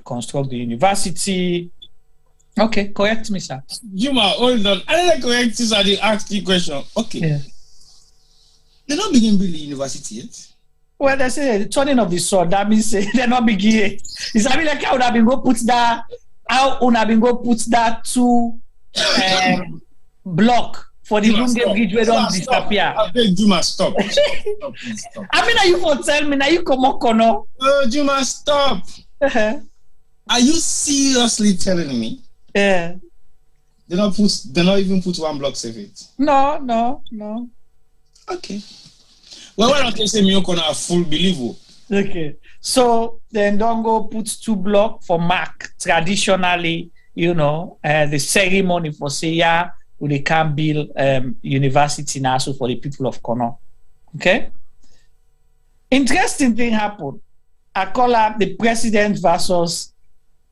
construct the university. Okay, correct me, sir. Juma, hold on. I didn't correct this. I did ask the question. Okay. Yeah. They're not beginning building university yet. Well, they say the turning of the sword. That means they're not beginning. It's like I would have been go put that. How would have been go put that to block for the Lunge Bridge where don't disappear. I beg Juma, stop. Stop. I mean, are you for tell me now you come on, Kono? Oh, Juma, stop. Are you seriously telling me? Yeah. They not even put one block save it. No. Okay. Well, why don't they say me gonna full believe? Okay. So then don't go put 2 blocks for mark. Traditionally, you know, the ceremony for say they can build university now so for the people of Kono. Okay. Interesting thing happened. I call up the president versus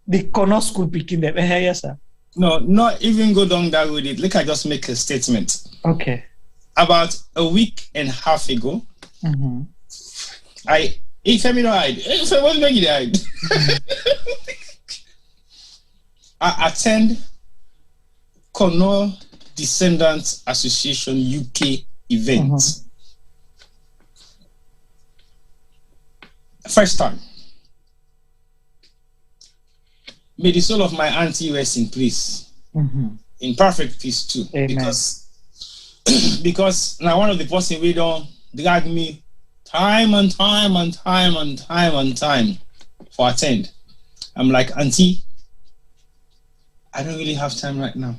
the Kono school picking them. Yes, sir. No, not even go down that with it. Look, I just make a statement. Okay. About a week and a half ago, I attend Kono Descendants Association UK event. First time. May the soul of my auntie rest in peace. In perfect peace too. Amen. Because now one of the person we don't drag me time and time for attend. I'm like, auntie, I don't really have time right now.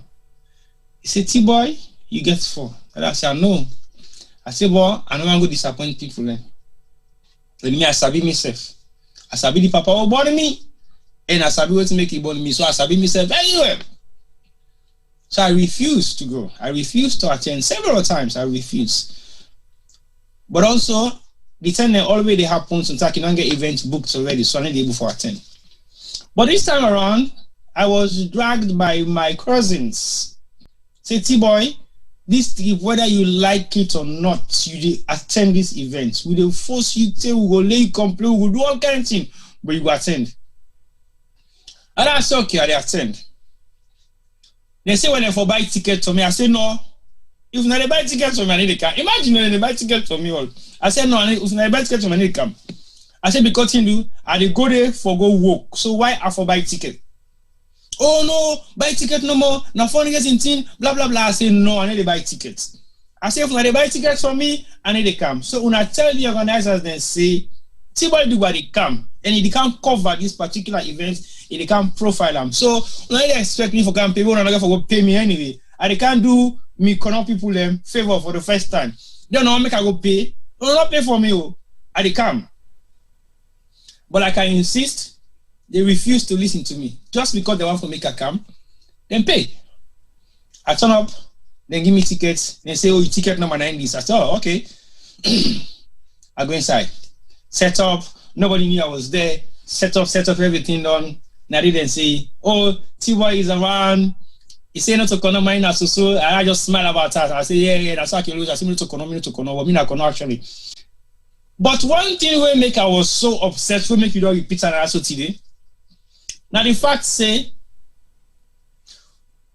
He said, T-boy, you get 4. And I said, no. I said, boy, I don't want to go disappoint people. Then me, I sabi myself. I sabi the papa who born me, and I sabi what to make it born me. So I sabi myself very well. So I refused to go. I refused to attend several times. I refused. But also, the time already happened, so I can get events booked already, so I need able to attend. But this time around, I was dragged by my cousins. Say, T-boy, this trip, whether you like it or not, you attend this event. We will force you to, we will lay you complain, we will do all kinds of things, but you will attend. And I said, okay, I attend. They say when they for buy ticket to me, I say no. If not they buy ticket to me, I need to come. Imagine when they buy ticket to me all. I said no, if not they buy ticket to me, I need to come. I said because you do, I dey go there for go work. So why I for buy ticket? Oh no, buy ticket no more. Now phone gets in tin, blah blah blah. I say no, I need to buy tickets. I say if they buy tickets for me, I need to come. So when I tell the organizers, then say, see what do they come, and they can't cover this particular event, they can't profile them. So when they expect me for come, people are not going to pay me anyway. And they can't do me connect people them favor for the first time. They don't make I go pay. They don't not pay for me. And they come. But like I insist, they refuse to listen to me. Just because they want to make a come, then pay. I turn up, then give me tickets. They say, oh, your ticket number 9 this. I say, oh, okay. I go inside. Set up. Nobody knew I was there. Set up everything done. Now they didn't say, oh, Tiwa is around. He say not to come mine so I just smile about that. I say, yeah, that's how I can lose. I say, me to come, but me not come actually. But one thing will make I was so upset, will make you don't repeat and also today. Now the fact say,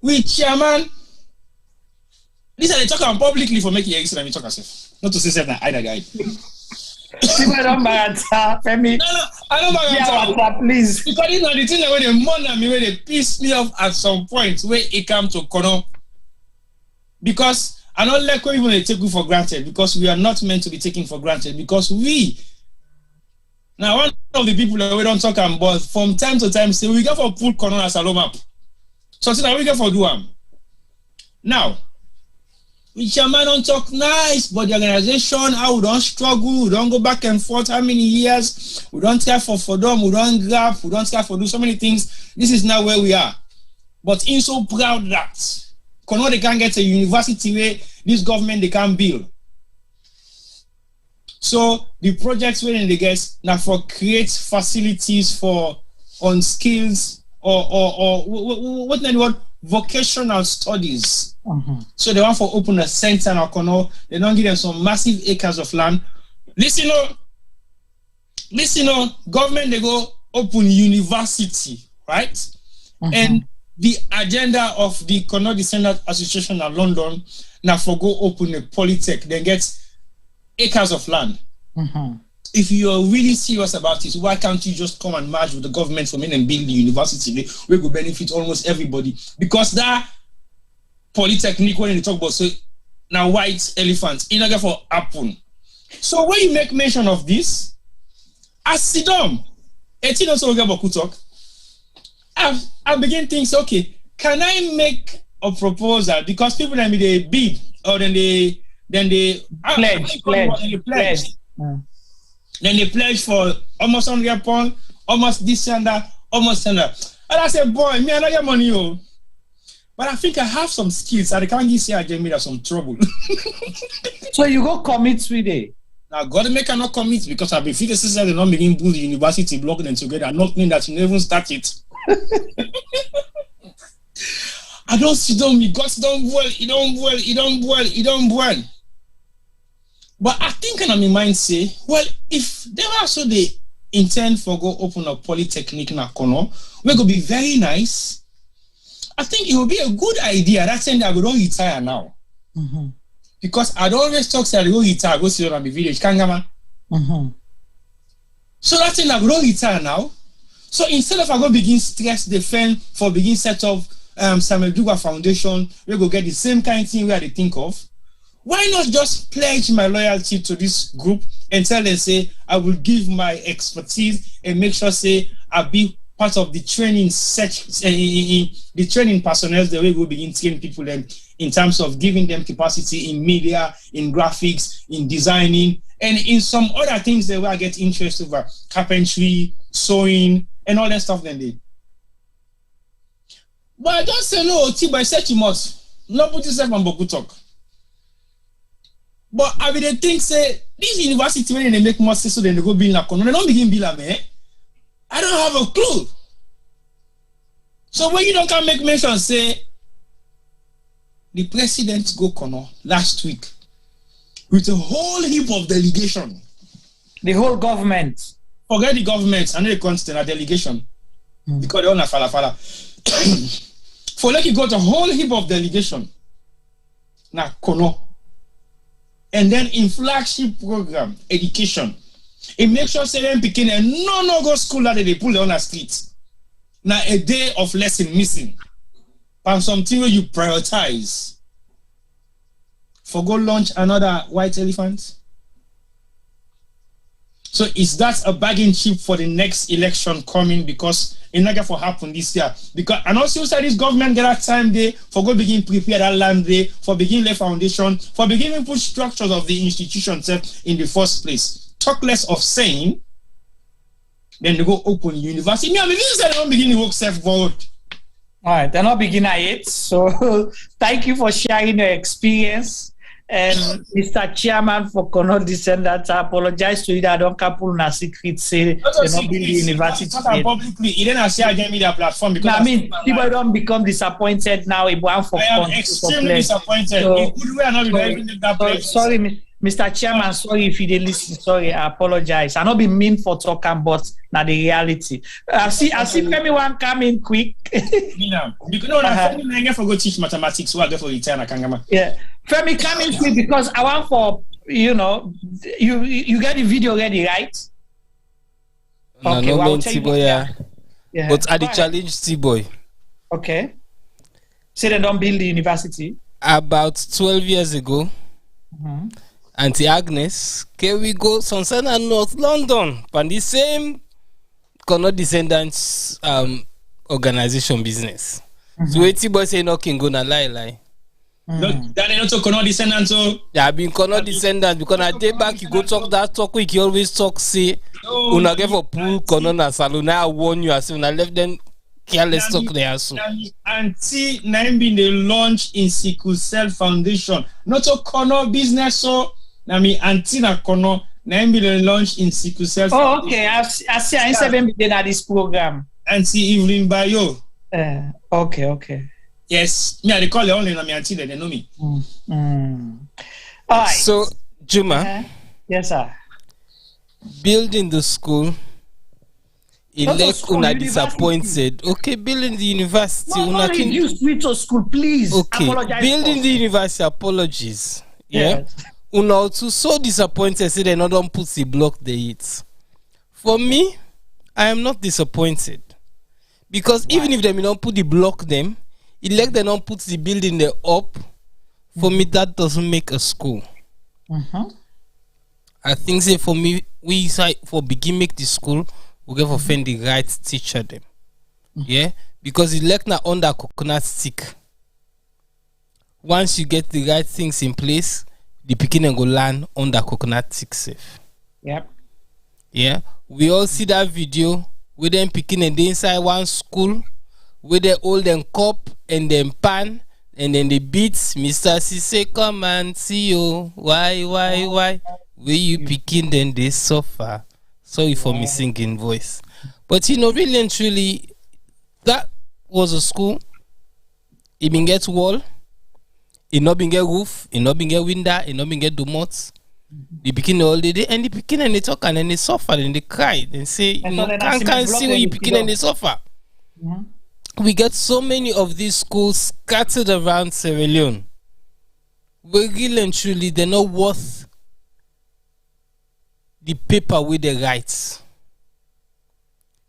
we chairman, this is they talk publicly for making exit and me talk yourself. Not to say something either guy. People don't Femi. No, I don't Baganta, please. Because it's not the thing that when they murder me, when they piss me off at some point where it come to Kono. Because I don't like when they take you for granted, because we are not meant to be taken for granted, because we now one of the people that we don't talk about from time to time say we get for put Kono as a low map. So now we get for do now. We chairman don't talk nice, but the organization, how we don't struggle, we don't go back and forth, how many years, we don't care for them, we don't grab, we don't care for do so many things. This is now where we are. But I'm so proud that Kono they can't get a university where this government they can build. So the projects where they get now for create facilities for on skills or what vocational studies. So they want to open a center in Kono. They don't give them some massive acres of land. Listen, government they go open university, right? And the agenda of the Kono Descendant Association in London now for go open a polytech, then get acres of land. If you are really serious about this, why can't you just come and merge with the government for me and build the university where will benefit almost everybody? Because that polytechnic when you talk about so now white elephants in order for happen. So when you make mention of this, as Sidom, 18 also talk, I begin things, okay, can I make a proposal? Because people then they bid or then they pledge. Then they pledge for almost 100 pounds, almost this and that, almost and that. And I said, boy, me I don't get money, yo. But I think I have some skills and I can't give Sierra Leone some trouble. So you go commit with it? Now God make cannot commit because I've been feeling sister they not begin build the university block them together, not mean that you never even start it. I don't see them, me God's done well, it don't well. But I think in my mind say, well, if they were also they intend for go open a polytechnic in Kono, we go be very nice. I think it would be a good idea. That's saying that I don't retire now. Because I don't always talk say I go retire, go see on the village, Kangama. So that's saying I don't retire now. So instead of I go begin stress the firm for begin set up Samuel Duga Foundation, we go get the same kind of thing where they think of. Why not just pledge my loyalty to this group and tell them, say, I will give my expertise and make sure, say, I'll be part of the training the training personnel, the way we begin training people in terms of giving them capacity in media, in graphics, in designing, and in some other things that I get interest over, carpentry, sewing, and all that stuff then they. But I don't say no, T, but I said you must. Not put yourself on Boku talk. But I mean, they think, say, this university, when they make more so then they go build a Kono, they don't begin build a man. I don't have a clue. So when you don't come make mention, say, the president go Kono last week with a whole heap of delegation. The whole government. Forget the government, I know the constant, a delegation. Because they all are fala. For like you got a whole heap of delegation. Now Kono. And then in flagship program, education, it makes sure say them picking and no go school that they pull on the streets. now a day of lesson missing. But something where you prioritize. For go launch another white elephant. So is that a bargain chip for the next election coming? Because it's not going to happen this year. Because and also say this government get that time day for go begin prepare that land day, for begin lay foundation, for beginning put structures of the institution in the first place. Talk less of saying, then they go open university. I mean, this is they don't begin to work self-forward. All right, they're not beginning at it. So thank you for sharing your experience. And Mr. Chairman for Kono Descendants, I apologize to you that I don't couple na secret say they not build the university. Publicly, it didn't share the media platform because I mean people don't become disappointed now. I am extremely disappointed. So, sorry, Mr. Chairman, sorry if you didn't listen. Sorry, I apologize. I not be mean for talking, but now the reality. I see everyone coming quick. Because I for go teach mathematics, so I go for return. Yeah. Femi, come in quick because I want for you get the video ready, right? Okay, well, yeah. But I the challenge T-boy. Okay. Say they don't build the university. About 12 years ago, Auntie Agnes, can we go Sonsana North London? And the same Kono Descendants organization business. So T-boy say no can go na lie. That not Kono Descendants. Yeah, I've been Kono Descendants because I day back you go talk that talk quick. You always talk say una get for pool Kono na salon. Now I warn you as I left them careless talk there so. Auntie name been the launch in Sickle Cell Foundation. Not a Kono business so. I mean Auntie na Kono name been the launch in Sickle Cell Foundation. Oh okay, I see. I seven been at this program. Auntie Evelyn Bayo. Okay. Yes, me I call it only na me auntie they know me. All right. So Juma, yes sir. Building the school, elect una disappointed. Okay, building the university, una can use to school, please. Okay, apologize building the university, apologies. Yeah, yes. Una also so disappointed. Say they not don't put the block they eat. For me, I am not disappointed because even if they may not put the block them. Elect they don't put the building there up. For me, that doesn't make a school. I think say for me, we say for begin make the school, we get for find the right teacher them. Yeah, because elect now under coconut stick. Once you get the right things in place, the beginning go land under coconut stick safe. Yep. Yeah, we all see that video with them picking and inside one school. With the old and cup and then pan and then the beats, Mr. Cisse come and see you. Why? Where you picking then they suffer. Sorry for me singing voice. But really and truly, that was a school. It been get wall, it not been get roof, it not been get window, it not been get domots. They begin all the day and they begin and they talk and then they suffer and they cry and say, can't see where you begin and they suffer. We get so many of these schools scattered around Sierra Leone. But really and truly, they're not worth the paper with the rights.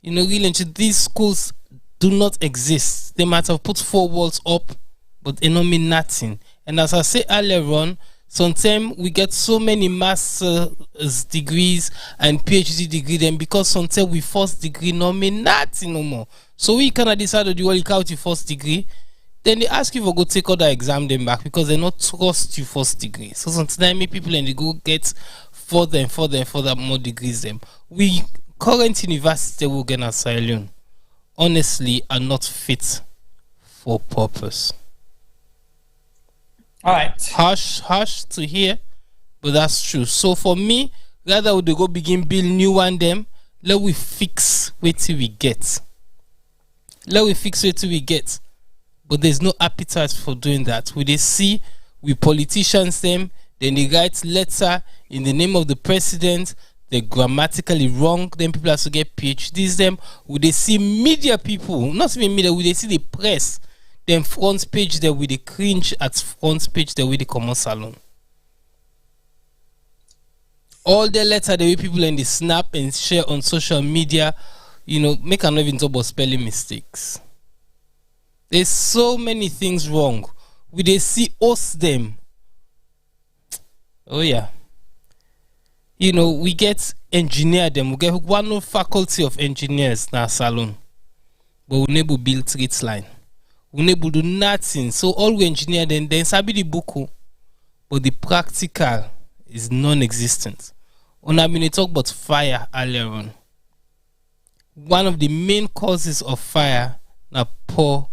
Really and truly, these schools do not exist. They might have put 4 walls up, but they don't mean nothing. And as I said earlier on, sometimes we get so many master's degrees and PhD degree, then because sometimes we first degree no mean nothing no more. So we cannot decide to do all you count your first degree. Then they ask you for go take other exam them back because they not trust you first degree. So sometimes people and they go get further more degrees them. We current university will get at Sierra Leone honestly are not fit for purpose. All right. Harsh to hear, but that's true. So for me, rather would they go begin build new one them, let we fix wait till we get. But there's no appetite for doing that. We they see we politicians them, then they write letter in the name of the president, they're grammatically wrong, then people have to get PhDs them. We they see media people, not even media, we they see the press, then front page there with the cringe at front page there with the common salon. All the letter the way people in the snap and share on social media, make an even talk about spelling mistakes. There's so many things wrong. They see us them. Oh yeah. We get engineer them. We get one faculty of engineers na salon. But we never build street line. We never do nothing. So all we engineer then sabi the book, but the practical is non-existent. We talk about fire earlier on. One of the main causes of fire na poor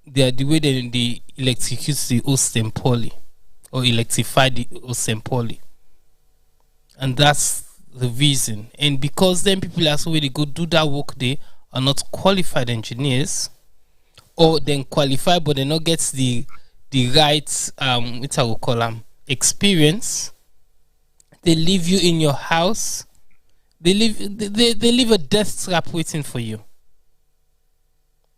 the way they electrocute the Austin poly or electrify the Austin poly. And that's the reason. And because then people are so where they go do that work, they are not qualified engineers, or then qualified but they not get the right what I will call them experience. They leave you in your house. They leave a death trap waiting for you.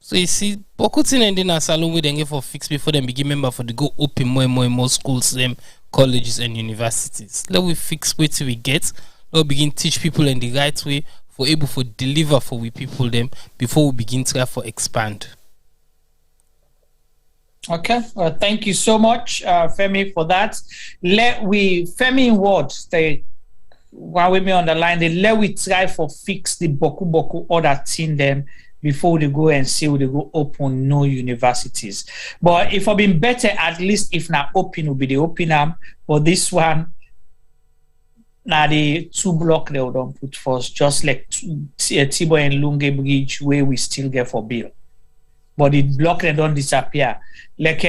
So you see, Bokutin and then a salon where they get for fix before they begin member for the go open more and more schools, them colleges and universities. Let we fix where till we get. Let we begin teach people in the right way for able to deliver for we people them before we begin to for expand. Okay, thank you so much, Femi, for that. Femi in what they while we me on the line, let we try for fix the boku other thing them before they go and see they go open no universities. But if I've been better, at least if not open will be the open arm. But this one, now the 2 block they don't put first, just like Tibo and Lunge Bridge where we still get for bill. But the block they don't disappear. Like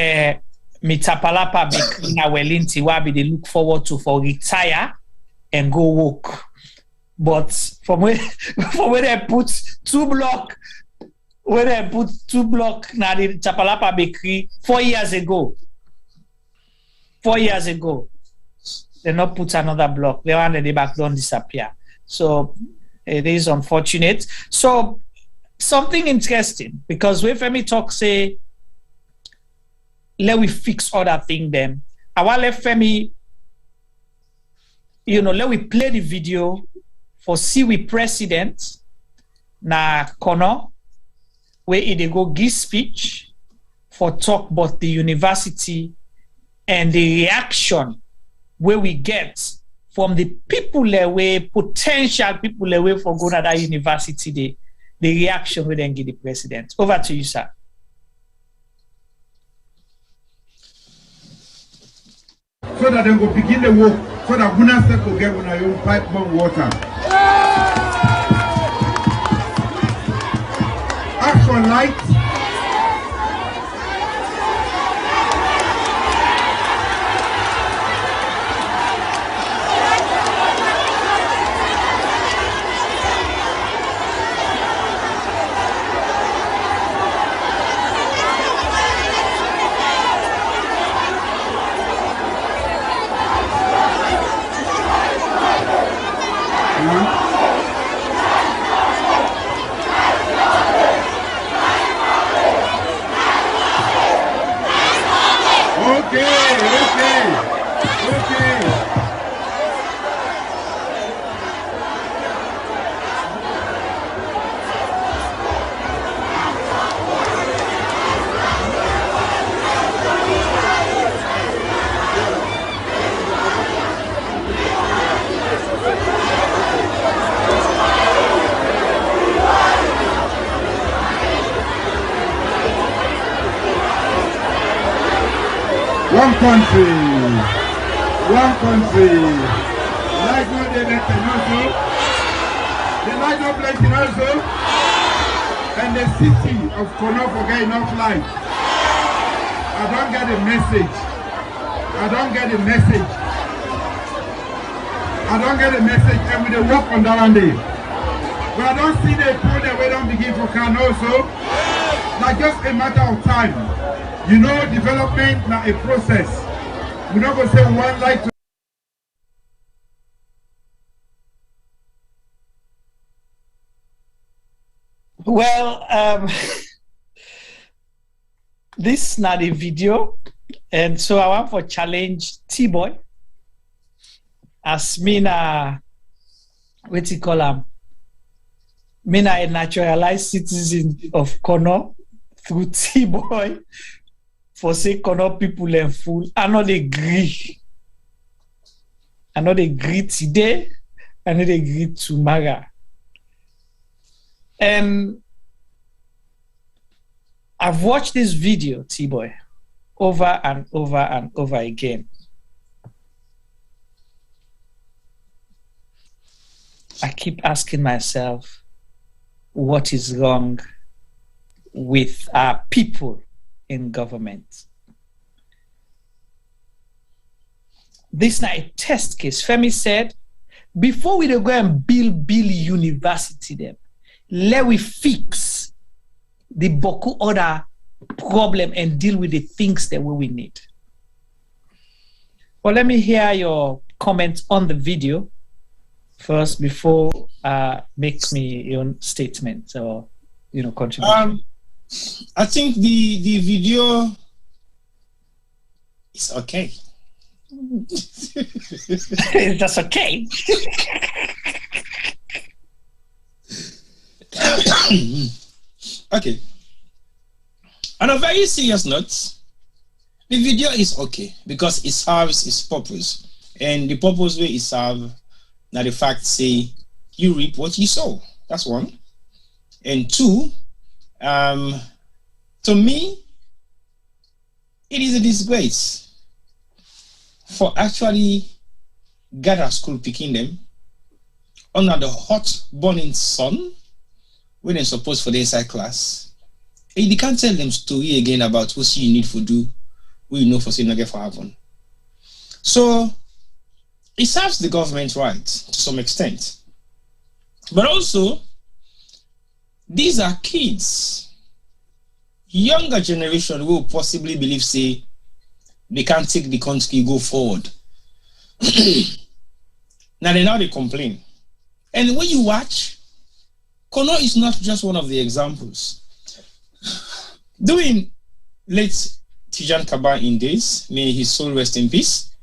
Mitapalapa Bekina Wellington Wabi they look forward to for retire and go walk. But from where they put 2 block, where they put 2 block now the Chapalapa Bakery 4 years ago. 4 years ago. They not put another block. They want the back don't disappear. So it is unfortunate. So something interesting, because when Femi talk say let we fix other thing them. I want let Femi, let we play the video for see we president na Kono where they go give speech for talk about the university and the reaction where we get from the people away, potential people away for going to that university, the reaction we then give the president. Over to you, sir. So that they go begin the work, so that we not go get on our own pipe more water. Action light. One country. Light no dey let also. The light no plenty also. And the city of Kono forget enough light. I don't get the message. And we dey work on that one day. But I don't see the people that we don't begin for can also. Like just a matter of time. Development now a process. We're not going to say one light to well, this is not a video, and so I want for challenge T-Boy as me na what you call him Me na a naturalized citizen of Kono through T-Boy for say Kono people learn full. I know they agree. I know they agree today. I know they agree tomorrow. And I've watched this video, T-Boy, over and over and over again. I keep asking myself, what is wrong with our people in government? This is not a test case. Femi said, before we go and build university them, let we fix the Boku order problem and deal with the things that we need. Well, let me hear your comments on the video first before make me your statement or contribution. I think the video is okay. That's okay. Okay. On a very serious note, the video is okay because it serves its purpose. And the purpose where it serves, now the fact say, you reap what you sow. That's one. And two, to me, it is a disgrace for actually gather school picking them under the hot burning sun when they're supposed for the inside class. And you can't tell them story again about what you need to do, what you know for saying not for happen. So it serves the government right to some extent. But also, these are kids. Younger generation will possibly believe, say, they can't take the country go forward. Now they complain. And when you watch, Kono is not just one of the examples. During late Tijan Kaba in days, may his soul rest in peace,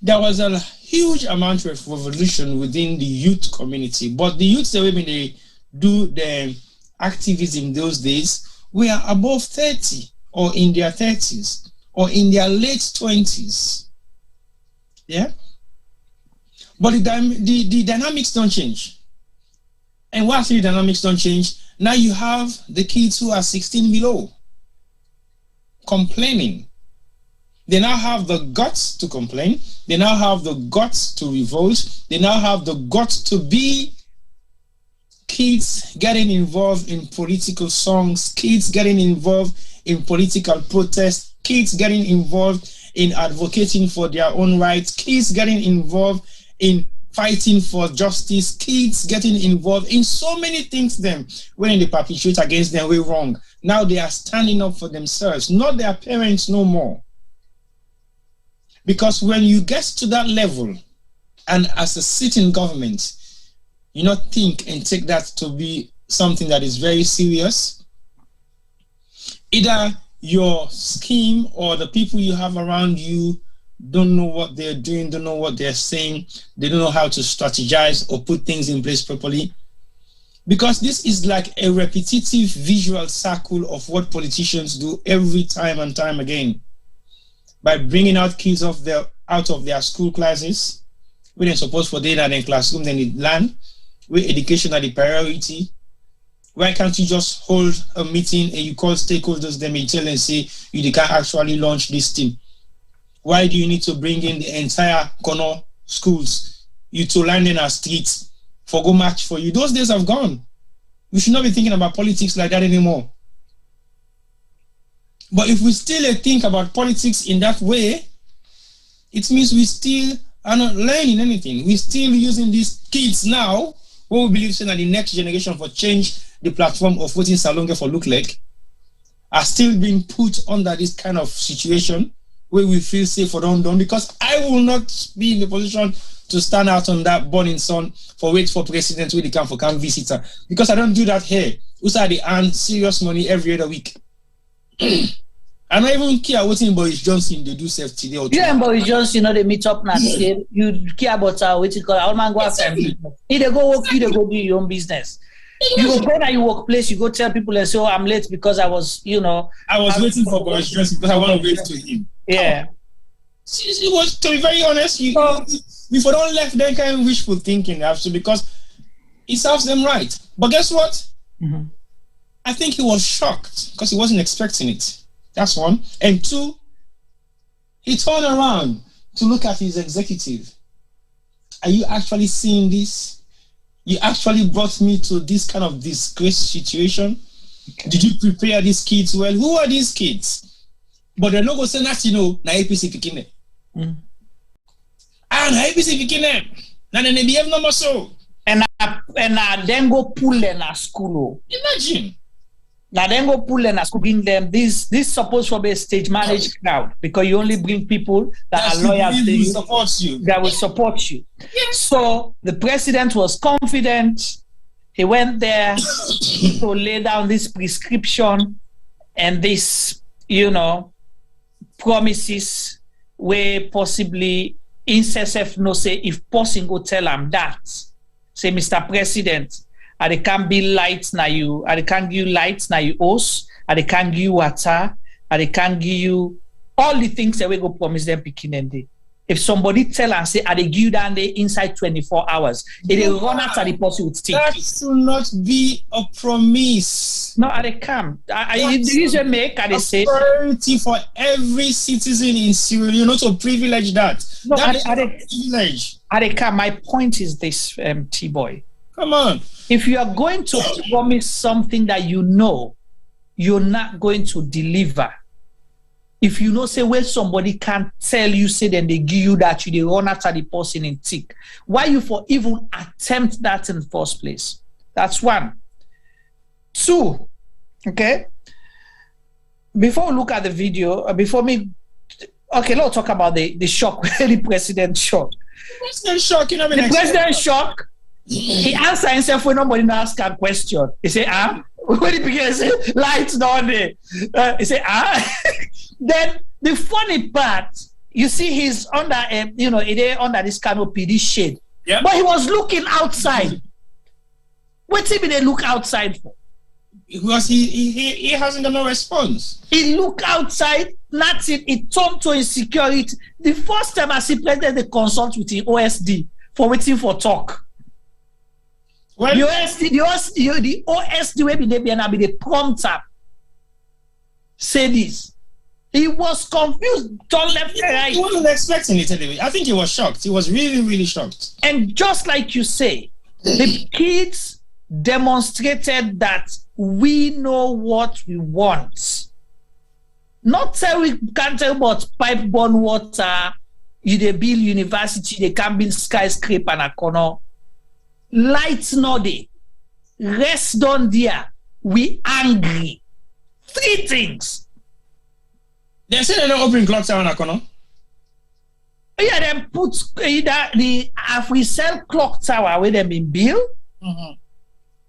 there was a huge amount of revolution within the youth community. But the youths that when they do the activism those days were above 30 or in their 30s or in their late 20s. Yeah? But the dynamics don't change. And while the dynamics don't change, now you have the kids who are 16 below complaining. They now have the guts to complain. They now have the guts to revolt. They now have the guts to be kids getting involved in political songs, kids getting involved in political protests, kids getting involved in advocating for their own rights, kids getting involved in fighting for justice, kids getting involved in so many things them when they perpetrate against them way wrong. Now they are standing up for themselves, not their parents no more. Because when you get to that level, and as a sitting government, you not think and take that to be something that is very serious, either your scheme or the people you have around you don't know what they're doing, don't know what they're saying, they don't know how to strategize or put things in place properly. Because this is like a repetitive visual circle of what politicians do every time and time again. By bringing out kids out of their school classes, when they're supposed for data in classroom, then they learn, where education are the priority. Why can't you just hold a meeting and you call stakeholders, them and tell and say, you can't actually launch this thing? Why do you need to bring in the entire Kono schools, you to land in our streets for go march for you? Those days have gone. We should not be thinking about politics like that anymore. But if we still think about politics in that way, it means we still are not learning anything. We're still using these kids now, who we believe that the next generation for change the platform of voting Salonga for look like, are still being put under this kind of situation where we feel safe or undone, because I will not be in the position to stand out on that burning sun for wait for president where they come for come visitor, because I don't do that here. Also, they earn serious money every other week. I don't even care what in Boris Johnson they do safety. You and Boris Johnson, they meet up now. You care about what you call our man go outside. If they go work, you they go do your own business. You go to your workplace, you go tell people and say, "Oh, I'm late because I was, I was waiting for Boris Johnson because I want to wait to him." Yeah. It was, to be very honest, if we don't left that kind of wishful thinking, absolutely, because it serves them right. But guess what? Mm-hmm. I think he was shocked because he wasn't expecting it. That's one. And two, he turned around to look at his executive. Are you actually seeing this? You actually brought me to this kind of disgrace situation. Okay. Did you prepare these kids well? Who are these kids? But they're not going to say that, na APC picking them. And APC picking them. Now they behave no more so. And then go pull them at school. Imagine. Now then go pull them at school, bring them. This supposed to be a stage managed crowd because you only bring people that are loyal to you, that will support you. Yes. So the president was confident. He went there to lay down this prescription and this, promises where possibly INSESF no say if possible go tell him that. Say, Mr. President, I can't be lights na you, I can't give you lights na you host, I can't give you water, I can't give you all the things that we go promise them picking and day. If somebody tell and say, I give you down there inside 24 hours, it will run after the person would stick. That should not be a promise. No, I can't. The reason make, I say priority for every citizen in Sierra Leone, not to privilege that. No, that is privilege. I can't. My point is this, T-Boy. Come on. If you are going to promise something that you know you're not going to deliver, if you know, say, well, somebody can't tell you, say, then they give you that, you they run after the person in tick. Why you for even attempt that in the first place? That's one. Two, okay? Before we look at the video, let's talk about the shock, the president shock. President shock, the president shock. He answered himself when nobody asked a question. He said, when he began to say, lights down there. He said, Then the funny part, you see he's under, under this canopy, this shade. Yeah. But he was looking outside. What's he been look outside for? Because he hasn't got no response. He look outside, nothing. He turned to insecurity. The first time I see president, they consult with the OSD for waiting for talk. Well, the OSD will be the prompter. Say this. He was confused, turn left and right. He wasn't expecting it anyway. I think he was shocked. He was really, really shocked. And just like you say, the kids demonstrated that we know what we want. Not say we can't tell about pipe-borne water, you they build university, they can build skyscraper and a corner. Lights not there. Rest down there. We angry. Three things. They say they don't open clock tower in a corner. Yeah, they put either the Afrisel clock tower where they been built. Mm-hmm.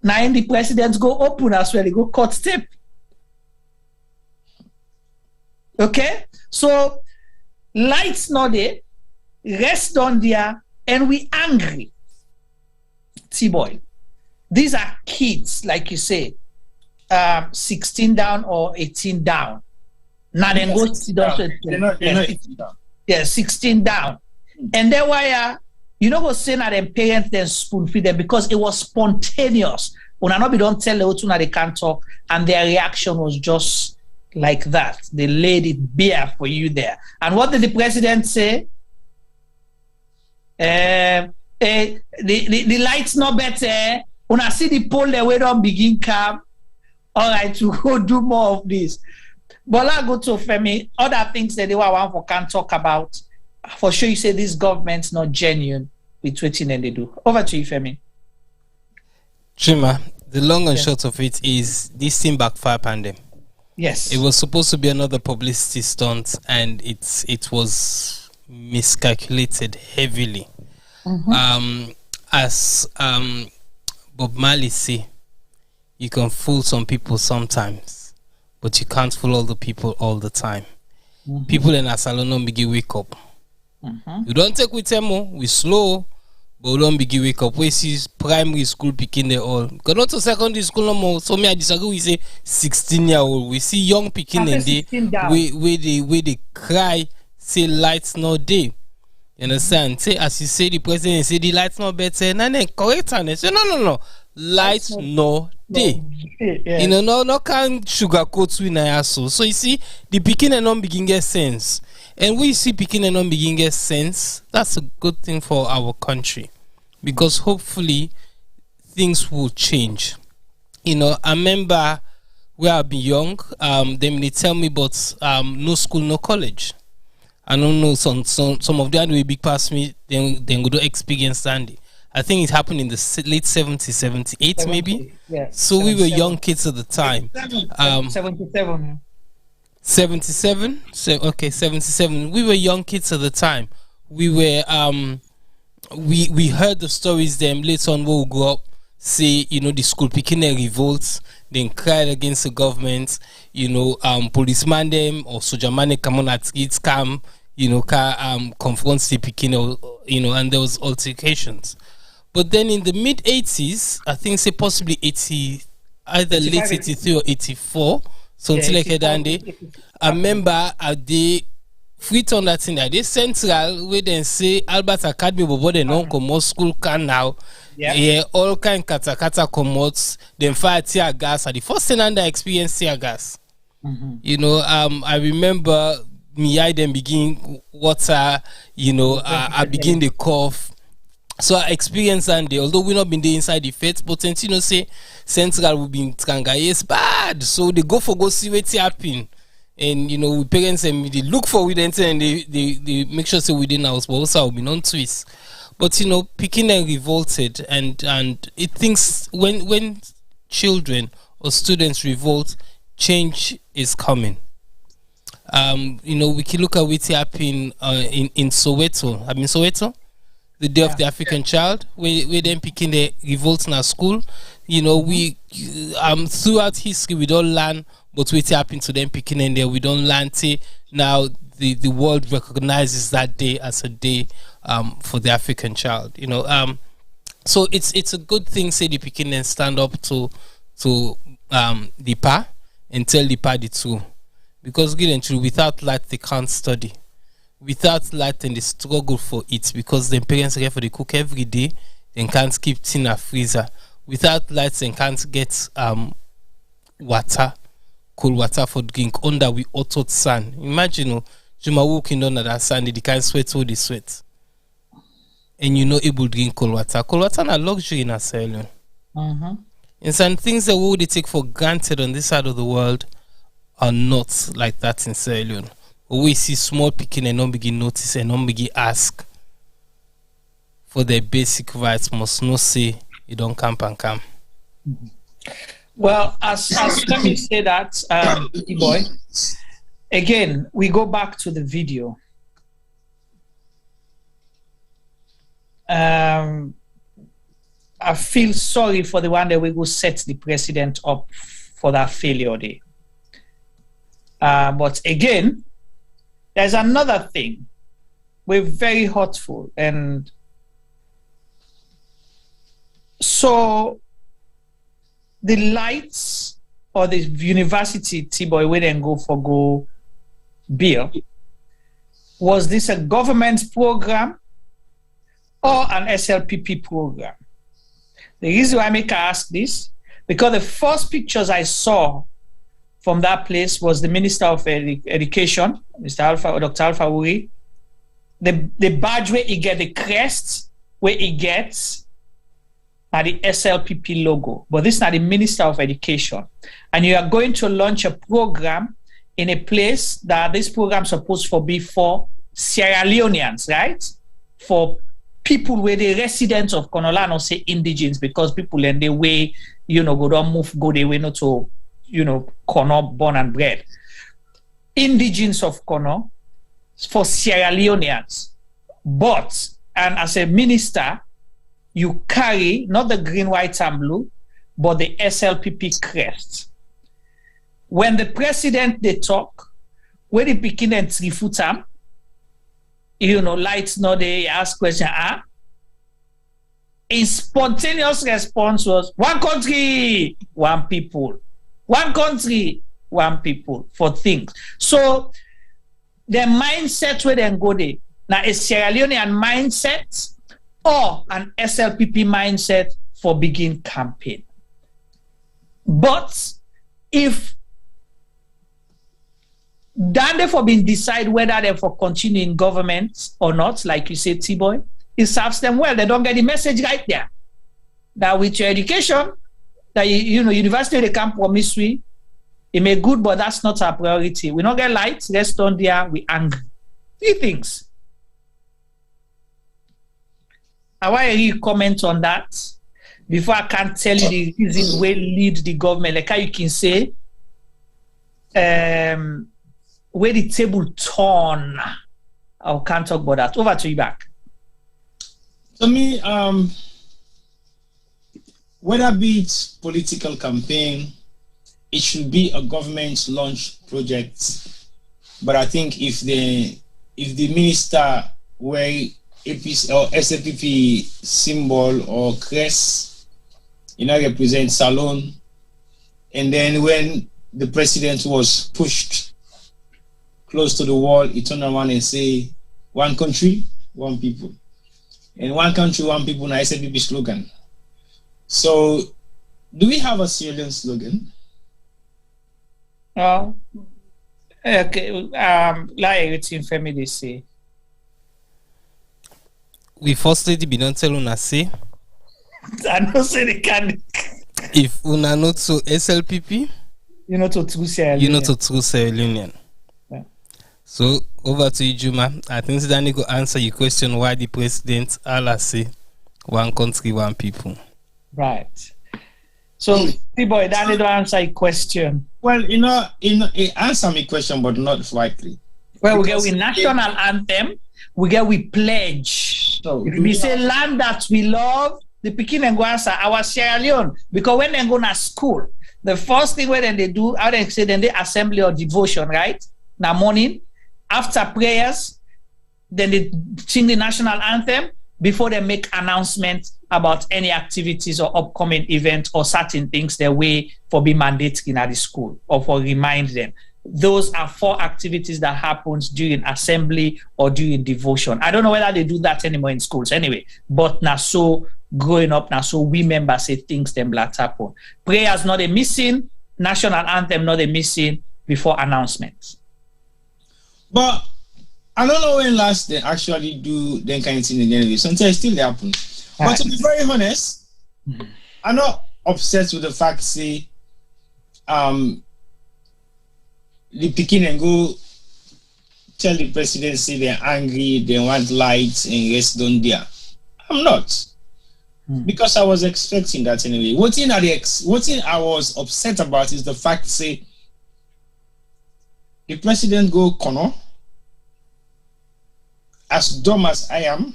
Now the presidents go open as well, they go cut step. Okay? So lights not there, rest down there, and we angry. T-boy. These are kids, like you say, 16 down or 18 down. Now then go sit down. They're not 18 down. Yeah, 16 down. And then why you know go say that them parents then spoon feed them because it was spontaneous. When I don't tell them they can't talk, and their reaction was just like that. They laid it bare for you there. And what did the president say? The lights not better. When I see the pole there, we don't begin come. All right, to go do more of this. But I go to Femi. Other things that they want for can't talk about. For sure, you say this government's not genuine with what they do. Over to you, Femi. Chima, the long and short of it is this thing backfired on them. Yes. It was supposed to be another publicity stunt, and it was miscalculated heavily. Mm-hmm. As Bob Marley say, you can fool some people sometimes, but you can't fool all the people all the time. People in Asalono begin wake up. You don't take with them, we slow, but we don't begin wake up. We see primary school picking they all. Because not to secondary school no more. So me I disagree. We say 16-year-old. We see young picking in there. We they cry, say lights no day. You understand? Say as you say the president say the lights not better. And then correct and they say no. Lights no day. You know, no can sugarcoat with na so you see the picking and non begin get sense. And we see picking and non begin get sense. That's a good thing for our country. Because hopefully things will change. You know, I remember where I be young, they tell me but no school, no college. I don't know some of them will big past me, then go do experience Sandy. I think it happened in the late 70s, 78 maybe. Yeah. So we were young kids at the time. 77. 77? Okay, 77. We were young kids at the time. We were we heard the stories them later on we'll grow up, say, you know, the school picking a revolt, then cried against the government, you know, policeman them or soldier man come on at kids come, you know, confront the picking, you know, and there was altercations. But then in the mid 80s, I think say possibly 80, either late 83 or 84, something like that. I remember at the Freetown that thing that they central where then say Albert Academy but they don't come out school can now. Yeah, all kind kata come then fire tear gas. At the first thing I experienced tear gas. You know, I remember me I then begin water, you know, I begin the cough. So I experienced and although we not been there inside the fete, but you know say central will be in Tranga, yes bad. So they go see what's happening. And you know, we parents and they look for within and they make sure say within house, but also will be non twist. But you know, picking and revolted and it thinks when children or students revolt, change is coming. You know, we can look at what's happening in Soweto. I mean Soweto, the Day of the African Child, where them picking the revolt in our school. You know, we throughout history we don't learn. But what happened to them picking in there, we don't learn it. Now the world recognizes that day as a day for the African child. You know, so it's a good thing. Say the picking and stand up to the pa and tell the pa the truth, because good and true, without light they can't study. Without light and they struggle for it because their parents get for the cook every day. They can't keep tin a freezer. Without lights they can't get water. Cold water for drink under we hot sun. Imagine Juma walking under that sun, they can't sweat all the sweat. And you know able to drink cold water. Cold water is a luxury in Sierra Leone. And some things that we would take for granted on this side of the world are not like that in Sierra Leone. We see small picking and not begin notice and not begin ask for their basic rights, must not say you don't camp and come. Well, as let me say that, boy. Again, we go back to the video. I feel sorry for the one that we go set the president up for that failure day. But again, there's another thing. We're very hurtful, and so the lights or the university T-boy where then go bill, was this a government program or an SLPP program? The reason why I make ask this, because the first pictures I saw from that place was the Minister of Education, Dr. Alpha Wuri. The badge where he get, the crest where he gets, at the SLPP logo, but this is not the Minister of Education. And you are going to launch a program in a place that this program is supposed to be for Sierra Leoneans, right? For people where the residents of Konolano say indigenous, because people in the way, you know, go the way not to, you know, Kono born and bred. Indigenous of Kono for Sierra Leoneans. But, and as a minister, you carry not the green, white, and blue, but the SLPP crest. when the president they talk, when the Pekin and 3 foot am, lights no they ask question, his spontaneous response was 1 country, 1 people. 1 country, 1 people for things. So the mindset where they go there, now a Sierra Leonean mindset or an SLPP mindset for begin campaign. But if then they for being decide whether they for continue in government or not, like you say, T-Boy, it serves them well. They don't get the message right there. That with your education, that university they can't promise we, it may good, but that's not our priority. We don't get lights, rest on there, we angry. 3 things. I want to comment on that before I can tell you the reason where lead the government. Like how you can say, where the table turn. I can't talk about that. Over to you back. To me, whether be it political campaign, it should be a government launch project. But I think if the minister wear APC or SLPP symbol or crest, represent Salon, and then when the president was pushed close to the wall, he turned around and say, 1 country, 1 people. And 1 country, 1 people, na SLPP slogan. So, do we have a Sierra Leone slogan? Oh, okay. Like everything family say. We first lady be don't tell una say. I know say they can. If una not to SLPP, you're not to true Sierra Leone. You're not to true Sierra Leone. Yeah. So over to you, Juma. I think Danny go answer your question why the president Allah say 1 country, 1 people. Right. So T-Boy, Danny don't answer your question. Well, it answer my question, but not rightly. Well, we get with national anthem, we get with pledge. So if we say land that we love, the Pekin and go answer our Sierra Leone. Because when they go to school, the first thing when they do, how they say, then they assembly or devotion, right? Now morning, after prayers, then they sing the national anthem before they make announcements about any activities or upcoming events or certain things their way for be mandatory at the school or for remind them. Those are 4 activities that happens during assembly or during devotion. I don't know whether they do that anymore in schools anyway, but now so growing up now, so we members say things them black happen. Prayers not a missing, national anthem not a missing before announcements. But I don't know when last they actually do that kind of thing again. Sometimes still they happen. But to be very honest, I'm not obsessed with the fact say the Pekin and go tell the president say they're angry, they want lights and rest down there. I'm not. Because I was expecting that anyway. What thing I was upset about is the fact say the president go corner, as dumb as I am,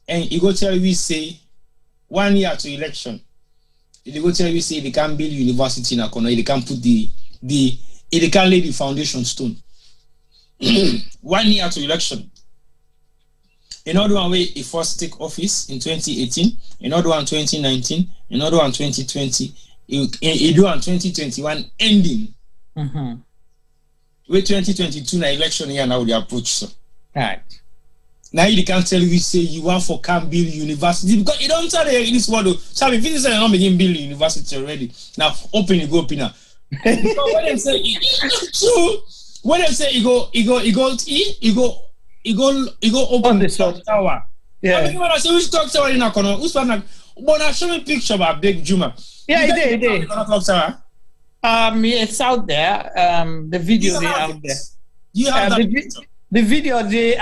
and he go tell me say 1 year to election. He go tell me say they can't build university in a corner, they can't put they can't lay the foundation stone. 1 year to election. Another one way he first take office in 2018, another one 2019, another one 2020, he do on 2021 ending. With 2022 na election year now they approach so. Right. Now you can't tell you say you want for can build university because you don't tell in this world. So if you say not begin build university already. Now open you go open now. When they say true, when they say you go open the clock tower. Yeah. I mean when I say which clock tower in a corner, who's but now show me picture about Big Juma. Yeah, it did. Clock tower. It's out there. The video they out there. You have the video they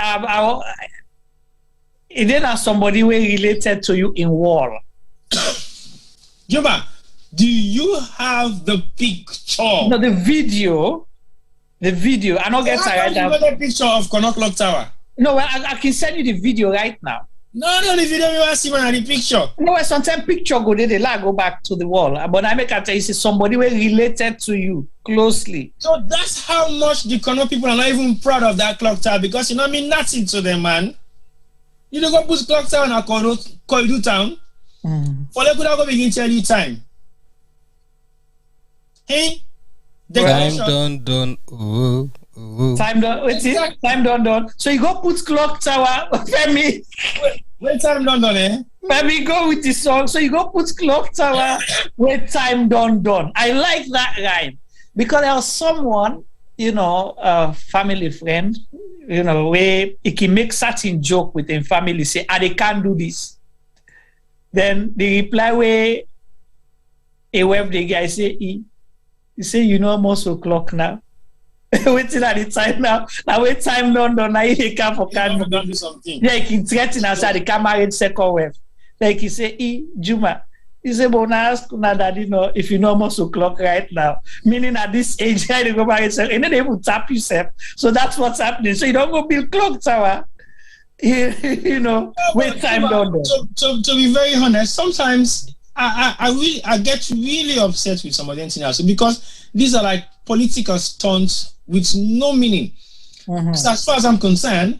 it then has somebody way related to you in wall. Juma, do you have the picture? No, the video. I don't get the picture of Connor Clock Tower. No, I can send you the video right now. No, if you don't even see man the picture. No, sometimes picture go there, they like go back to the wall. But I make a tell you, see somebody who related to you closely. So that's how much the Kono people are not even proud of that clock tower, because you know I mean nothing to them, man. You don't go put clock tower in a Koidu town. For they could go begin tell you time. Hey, time done. Time done. Wait, time done. So you go put clock tower, Femi. Wait, time done, eh? Femi, go with the song. So you go put clock tower, wait, time done. I like that rhyme because there was someone, you know, a family friend, you know, where he can make certain joke with him family, say, they can't do this. Then the reply where a web the guy say, he say, you know, almost o'clock now. Waiting at the time now. Now wait time done. Now he come for can do something. Yeah, he threaten outside the camera in second wave. Like he say, Juma. He say, but now ask daddy, no, if you know almost o'clock right now. Meaning at this age, I go back and say, and then they will tap yourself. So that's what's happening. So you don't go build clock tower. You know, wait time done. To be very honest, sometimes I get really upset with some of them else because these are like political stunts with no meaning. So as far as I'm concerned,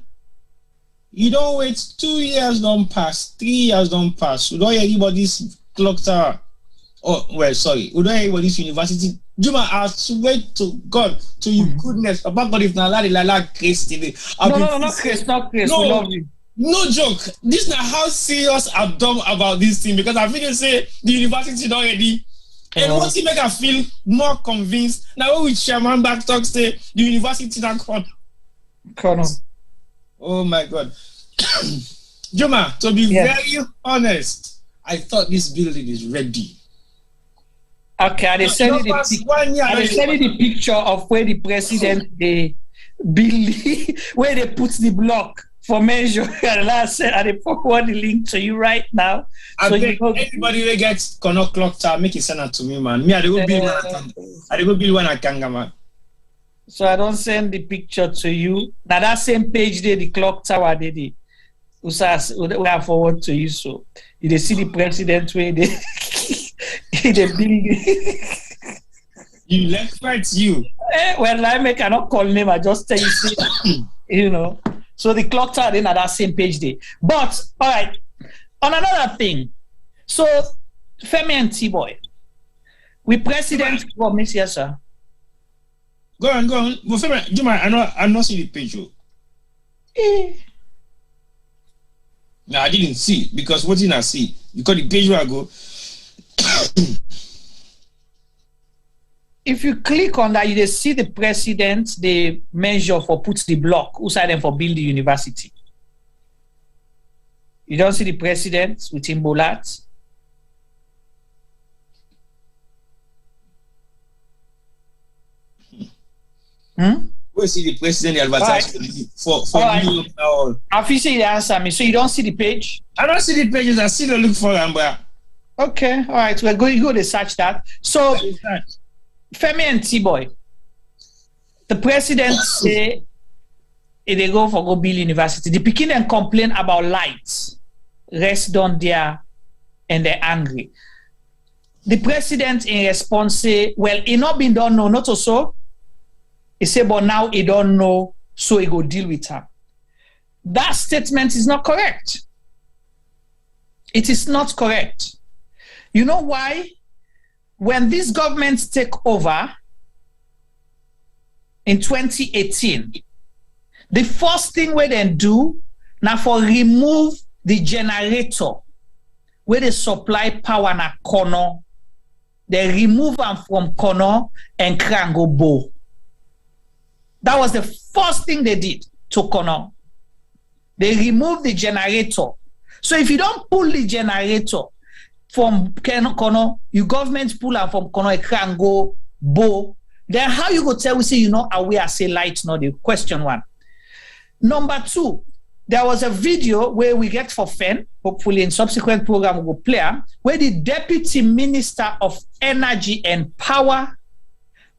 you don't wait 2 years don't pass, 3 years don't pass. You don't hear anybody's clock tower. We don't hear anybody's university. Juma, I swear to God, to your goodness, about God, if not like Chris today. No, Chris, not Chris. No, we love you. No joke. This is not how serious I'm dumb about this thing because I think they say the university don't already. And once you make us feel more convinced, now when we chairman back talk say the university not come. Oh my God. Juma, to be very honest, I thought this building is ready. Okay, I send you the picture of where the president they build where they put the block for measure. And I said I forward the link to you right now. I so beg anybody that gets Kono clock tower, make it send it to me, man. Me, I go build one at Kanga, man. So I don't send the picture to you. Now that same page there, the clock tower they did. We are forward to you. So you see the president where they in the building. You left right you. Well, I cannot call name, I just tell you, you know. So the clock tower then at that same page there. But all right, on another thing. So Femi and T-Boy, we president promise, yes, sir. Go on. But Femi, Juma, I not see the page. No, I didn't see because what did I see? Because the page where I go. If you click on that, you see the president, the measure for put the block, who side them for build the university. You don't see the president with him Bolat. Where see the president advertise for right. Officially, you answer me. So you don't see the page? I don't see the pages. I see the look for them, but okay, all right. We're going to go to search that. So Femi and T-Boy, the president say they go build university. The Pekin and complain about lights, rest down there, and they're angry. The president in response say, well, it not been done, no, not also. He say, but now he don't know, so he go deal with her. That statement is not correct. It is not correct. You know why? When these governments take over in 2018, the first thing we then do now for remove the generator where they supply power na Kono, they remove them from Kono and Krango Bo. That was the first thing they did to Kono. They removed the generator. So if you don't pull the generator from Kono, your government pull out from Kono, Krango, Bo, then how you go tell we say you know aware say light not the question one. Number two, there was a video where we get for Fen, hopefully in subsequent program we will play, where the Deputy Minister of Energy and Power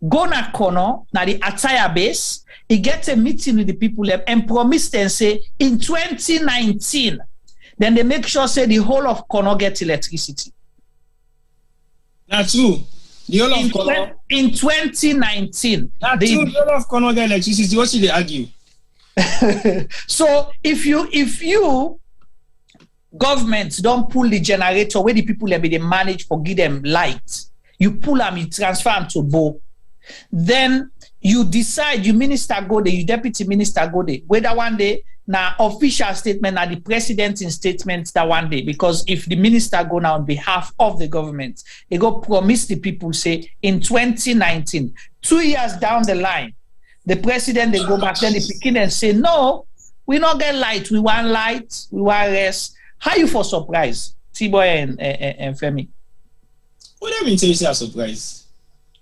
go na Kono, na the Ataya base, he get a meeting with the people and promised and say in 2019, then they make sure say the whole of Kono get electricity. That's true. The whole of Kono in 2019. That's true. The whole of Kono get electricity. What should they argue? So if you government don't pull the generator where the people they manage for give them light, you pull them, you transfer them to Bo. Then you decide, you minister go there, you deputy minister go there. Whether one day now official statement, now the president in statement that one day, because if the minister go now on behalf of the government, they go promise the people say in 2019, 2 years down the line, the president they go back then they begin and say no, we not get light, we want light, we want rest. How you for surprise, T-Boy and Femi? What do you mean? Say you say a surprise?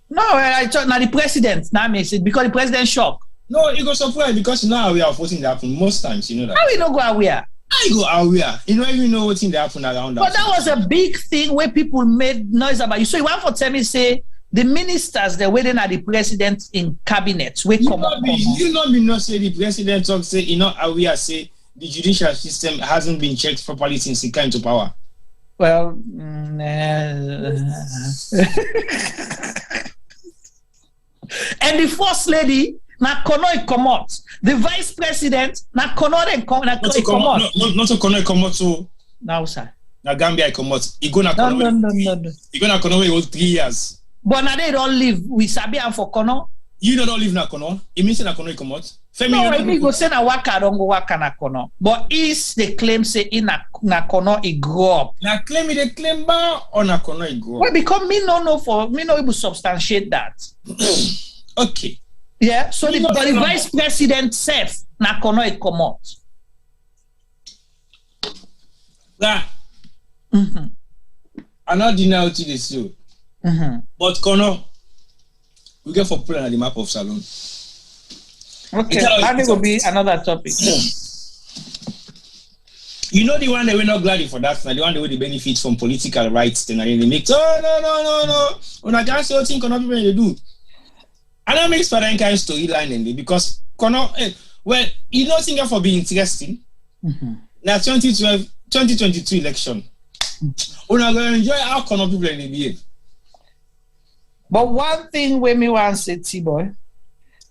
No, I thought now the president. Now me say because the president shock. No, you go surprise because now we are voting that happen most times. You know that. How we not go aware? How you go aware? You don't even know what's in the happen around that. But that was a big thing where people made noise about you. So you want for tell me say the ministers they're waiting at the president in cabinets. We you not be not say the president talk say you know aware say the judicial system hasn't been checked properly since he came to power. Well, and the first lady, na Kono come out. The vice president, na Kono come out. Not to Kono come out. So now, sir. Na Gambia come out. He go na Kono. No. He go na Kono where 3 years. But now they don't live. We sabi am for Kono. You don't live na Kono. It means na Kono come out. No, I go say na waka don't go waka na Kono. But is the claim say in na Kono he grow up? Na claim they claim ba or na Kono he grow up? Well, because me no able substantiate that. Okay. Yeah. So the vice president said na Kono he come out. I'm not denying this too. But Kono, we get for pulling at the map of Salon. Okay, that will be another topic. You know the one that we're not glad for that, the one that will benefit from political rights, then they make no. When I can't say what thing cannot be able to do. And that makes for that kind of storyline in because Kono, well, you know thing for being interesting. Now 2022 election. We're not going to enjoy how Kono people in the behave. But one thing when me want to say, T-Boy,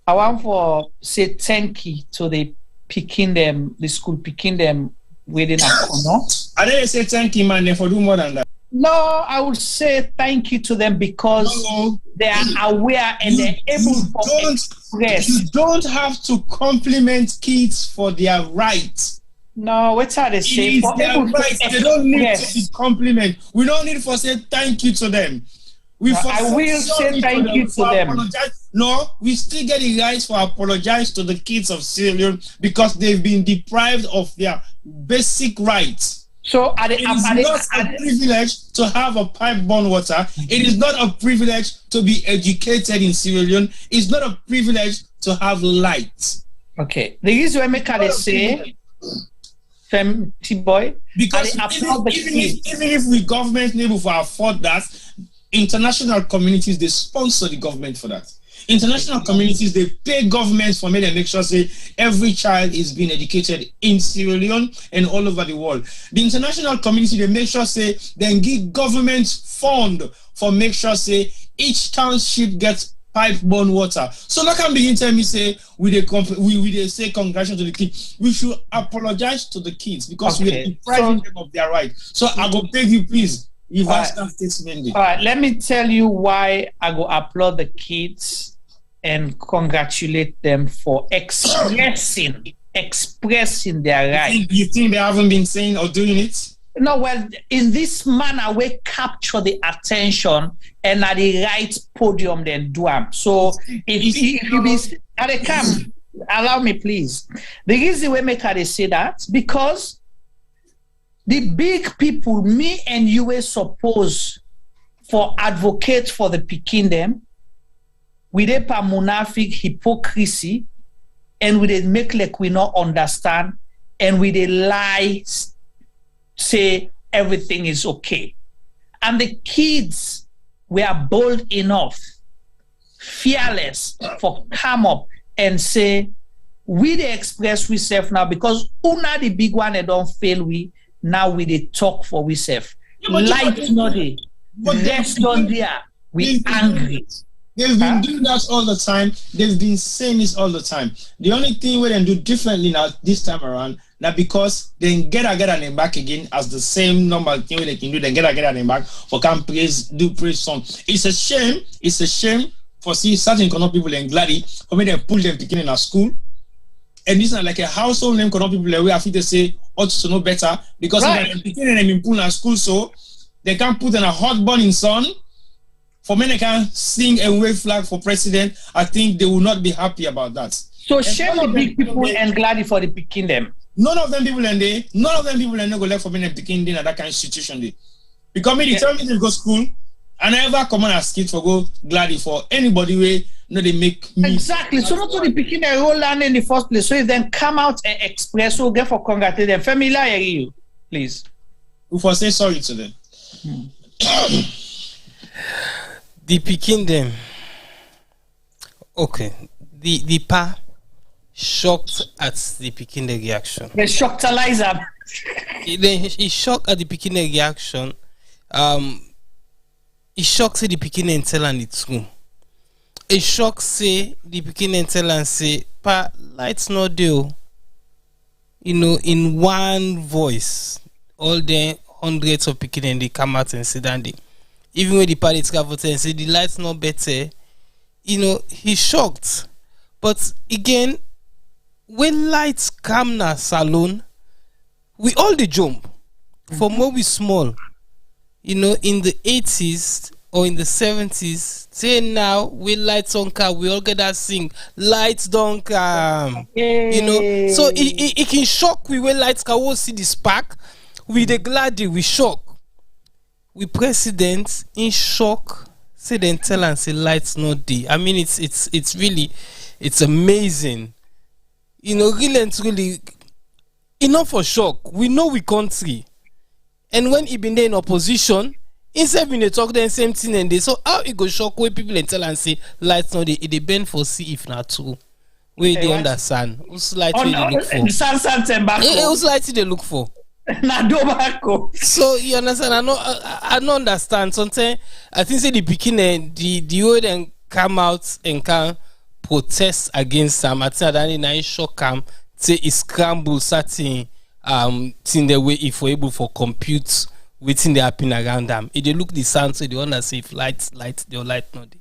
I want for say thank you to the picking them, the school picking them within a Kono. I didn't say thank you, man, for do more than that. No, I would say thank you to them because they are aware and they're able to express. You don't have to compliment kids for their rights. No, what's how they say? For their rights. They don't need to be compliment. We don't need to say thank you to them. I will say thank you to them. No, we still get the right to apologize to the kids of Sierra Leone because they've been deprived of their basic rights. So it is not a privilege to have a pipe-borne water. It is not a privilege to be educated in Sierra Leone. It's not a privilege to have light. Okay. The reason why I say, T-Boy, because even if we government able to afford that, international communities, they sponsor the government for that. International communities, they pay governments for me to make sure say every child is being educated in Sierra Leone and all over the world. The international community, they make sure say then give government fund for make sure say each township gets pipe-borne water. So now can begin tell me say we say congratulations to the kids. We should apologize to the kids because we are depriving them of their right. So I go beg you please. All right, let me tell you why I go applaud the kids and congratulate them for expressing their right. You think they haven't been saying or doing it? No, well, in this manner, we capture the attention and at the right podium, then do them. So if you be at a camp, allow me, please. The reason we make her say that because the big people, me and you were supposed for advocate for the picking them, with a munafik hypocrisy, and we did make like we not understand, and we did lie, say everything is okay. And the kids were bold enough, fearless, for come up and say, we the express we self now because una the big one they don't fail we. now we dey talk for we self. Light no dey. Rest on there. We angry. They've been doing that all the time. They've been saying this all the time. The only thing we can do differently now this time around, now because they get them back again as the same normal thing they can do. Then get them back for can praise song. It's a shame. It's a shame for see certain Kono people and Glady for me they pull them picking in a school. And this is like a household name Kono people where I feel they say ought to know better because they're picking them in pull in school so they can't put in a hot burning sun. For men, they can sing and wave flag for president. I think they will not be happy about that. So shame the big people and Glady for the picking them. None of them people and go left for men and picking them at that kind of situation. Because me, they tell me to go school, I never come on as kid for go Glady for anybody way. No, they make me exactly. So not only picking a role land in the first place. So if then come out and express, so get for congratulate them. Familiar you, please. We for say sorry to them. The picking them. Okay. The pa shocked at the picking the reaction. They shocked Eliza. He shocked at the picking the reaction. He shocked say the picking and tell and it's true. He shocked say the picking and tell and say, pa lights not do. You know, in one voice, all the hundreds of picking and they come out and say that they even when the party vote and say the lights not better, you know, he's shocked. But again, when lights come na salon, we all the jump from when we small. You know, in the 80s or in the 70s, say now when lights on come, we all get that sing, lights don't come. You know, so it can shock we when lights come, we'll see the spark. We the Glady, we shock. We president in shock. Say then tell and say lights not there. I mean it's really it's amazing. You know, really and truly enough for shock. We know we country. And when he been there in opposition, instead when they talk the same thing and they so how it go shock when people and tell and say lights not there, they bend for see if not true. Where they understand. Who's likely they look for? Who's likely they look for? So you understand? I don't understand. Sometimes I think say the beginning, the way then come out and can protest against them. I think that in shock say it scramble certain thing the way if we're able for compute within the happen around them. If they look the sound, so they wanna see if light they'll light not.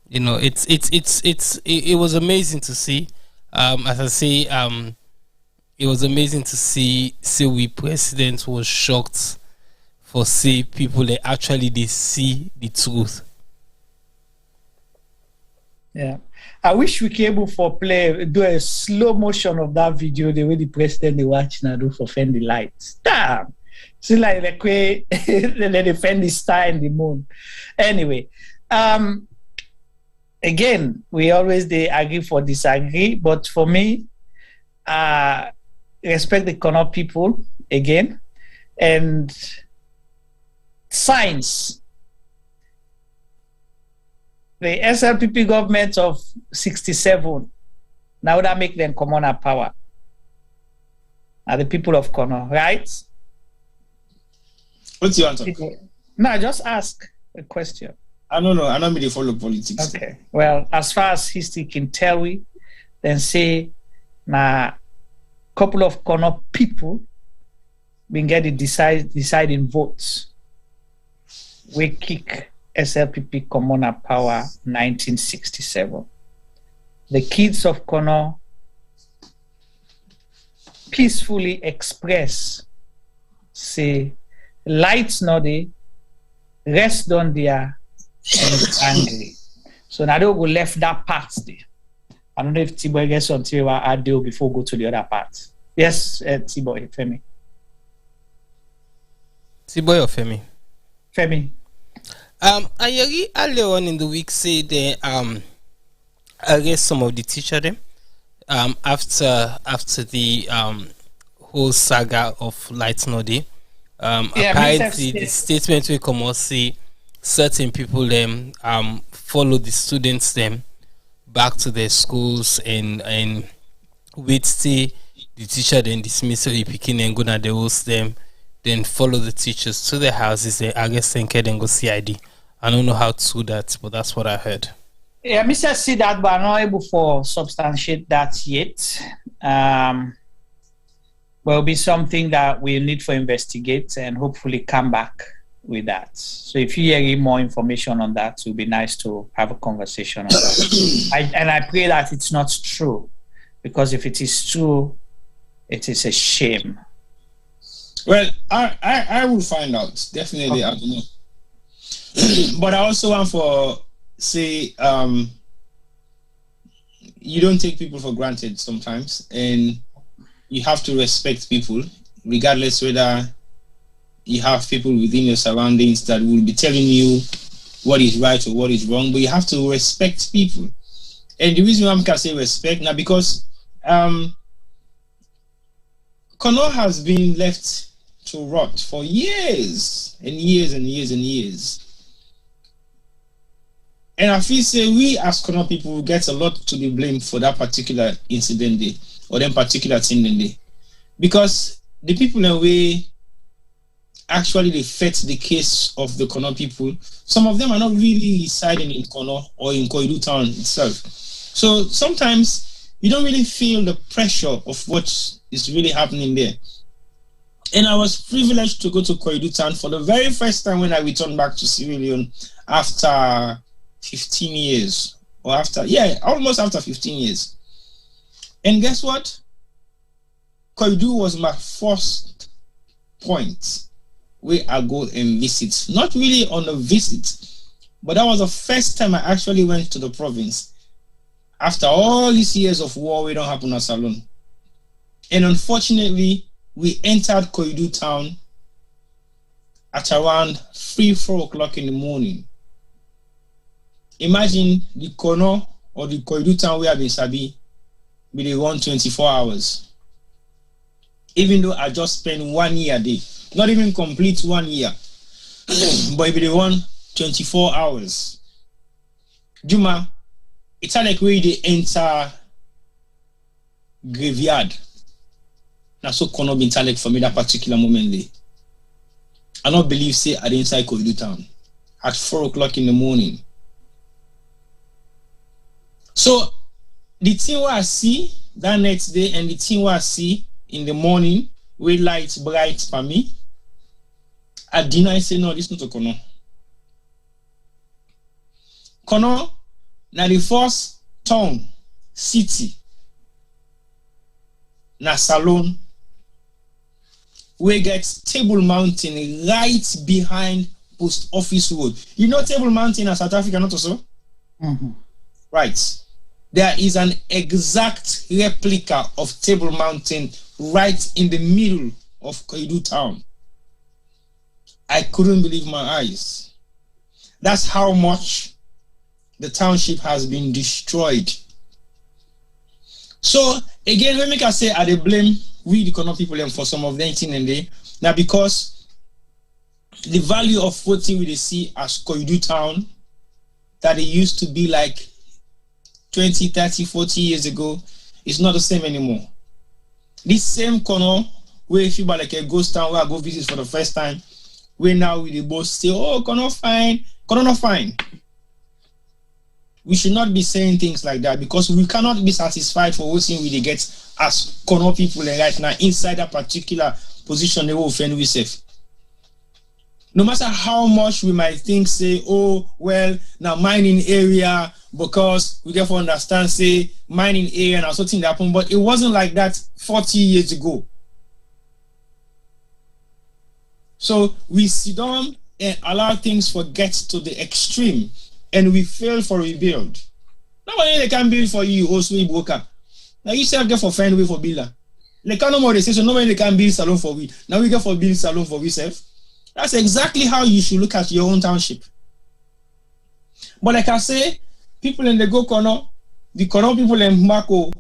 You know, it was amazing to see. As I say, it was amazing to see we president was shocked for say people that actually they see the truth. Yeah, I wish we could able for do a slow motion of that video the way the president they watch now do for fend the lights. Damn, see like way they defend the star and the moon. Anyway, again we always they agree for disagree, but for me, respect the Kono people again and science. The SLPP government of 67 now that make them come on power are the people of Kono, right? What's your answer? No, just ask a question. I don't know. I don't really follow politics. Okay. Well, as far as history can tell we, then say na couple of Kono people been get the deciding votes. We kick SLPP Common Power 1967. The kids of Kono peacefully express, say, lights not there, rest on there, and angry. So now they will left that part there. I don't know if T-Boy gets something I do before go to the other part. Yes, T-Boy, Femi. T-Boy or Femi? Femi. I earlier on in the week say they arrest some of the teacher them after the whole saga of Lights Nodi. Apparently the statement will come out say certain people them follow the students them back to their schools and with the the teacher then dismiss the picking and go and they host them, then follow the teachers to their houses, then I guess then go CID. I don't know how to do that, but that's what I heard. Yeah, Mr. see that, but I'm not able to substantiate that yet. Will be something that we need to investigate and hopefully come back with that. So if you hear more information on that, it would be nice to have a conversation on that. And I pray that it's not true, because if it is true, it is a shame. Well, I will find out. Definitely, okay. I don't know. But I also want to say, you don't take people for granted sometimes, and you have to respect people, regardless whether you have people within your surroundings that will be telling you what is right or what is wrong, but you have to respect people. And the reason why I can say respect now, because Kono has been left to rot for years and years and years and years. And I feel say we as Kono people get a lot to be blamed for that particular incident day, or that particular thing day. Because the people in a way actually they fit the case of the Kono people. Some of them are not really residing in Kono or in Koidu town itself. So sometimes you don't really feel the pressure of what is really happening there. And I was privileged to go to Koidu town for the very first time when I returned back to Sierra Leone after 15 years. Or after, yeah, almost after 15 years. And guess what? Koidu was my first point where I go and visit. Not really on a visit, but that was the first time I actually went to the province. After all these years of war, we don't happen at Salon. And unfortunately, we entered Koidu town at around 3-4 o'clock in the morning. Imagine the Kono or the Koidu town where I've been Sabi, with they run 24 hours. Even though I just spent 1 year there, not even complete 1 year, but if they run 24 hours. Juma, it's like where they enter graveyard. That's so Kono been talek for me that particular moment there. I don't believe say I didn't inside Koidu town at 4 o'clock in the morning. So the thing what I see that next day and the thing what I see in the morning with lights bright for me, at dinner I say no, this is not a Kono. Kono, now the first town, city, na Salon, we get Table Mountain right behind Post Office Road. You know Table Mountain in South Africa, not also? Mm-hmm. Right. There is an exact replica of Table Mountain right in the middle of Koidu town. I couldn't believe my eyes. That's how much the township has been destroyed. So again, let me say I dey blame we the Kono people for some of them thing and they now, because the value of what we see as Koidu town that it used to be like 20, 30, 40 years ago is not the same anymore. This same Kono where if you buy like a ghost town where I go visit for the first time, where now we both say, oh, Kono fine, Kono not fine. We should not be saying things like that, because we cannot be satisfied for what we get as Kono people right now inside a particular position they will offend we safe. No matter how much we might think, say, oh, well, now mining area, because we get to understand, say, mining area and something that happened, but it wasn't like that 40 years ago. So we sit down and allow things to get to the extreme, and we fail for rebuild. Nobody they can build for you, also we broker. Now you self get for find way for builder. They can't no more they say, so nobody can build salon for we. Now we get for build salon for we self. That's exactly how you should look at your own township. But like I say, people in the Go Kono, the Kono people in Mako,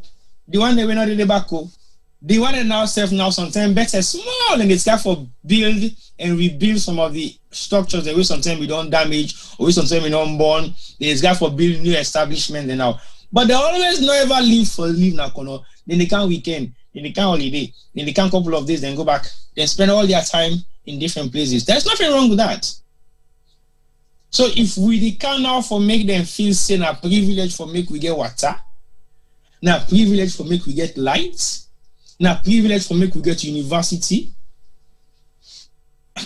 the one that went out in the Bako, the one that now self now sometimes better small and it's got for build and rebuild some of the structures that we sometimes we don't damage or we sometimes we don't burn. It's got for build new establishment and now. But they always never live for live now Kono. then they can weekend, then they can holiday, then they can couple of days, then go back, then spend all their time in different places. There's nothing wrong with that. So if we can now for make them feel say na privilege for make we get water, na privilege for make we get lights, na privilege for make we get university.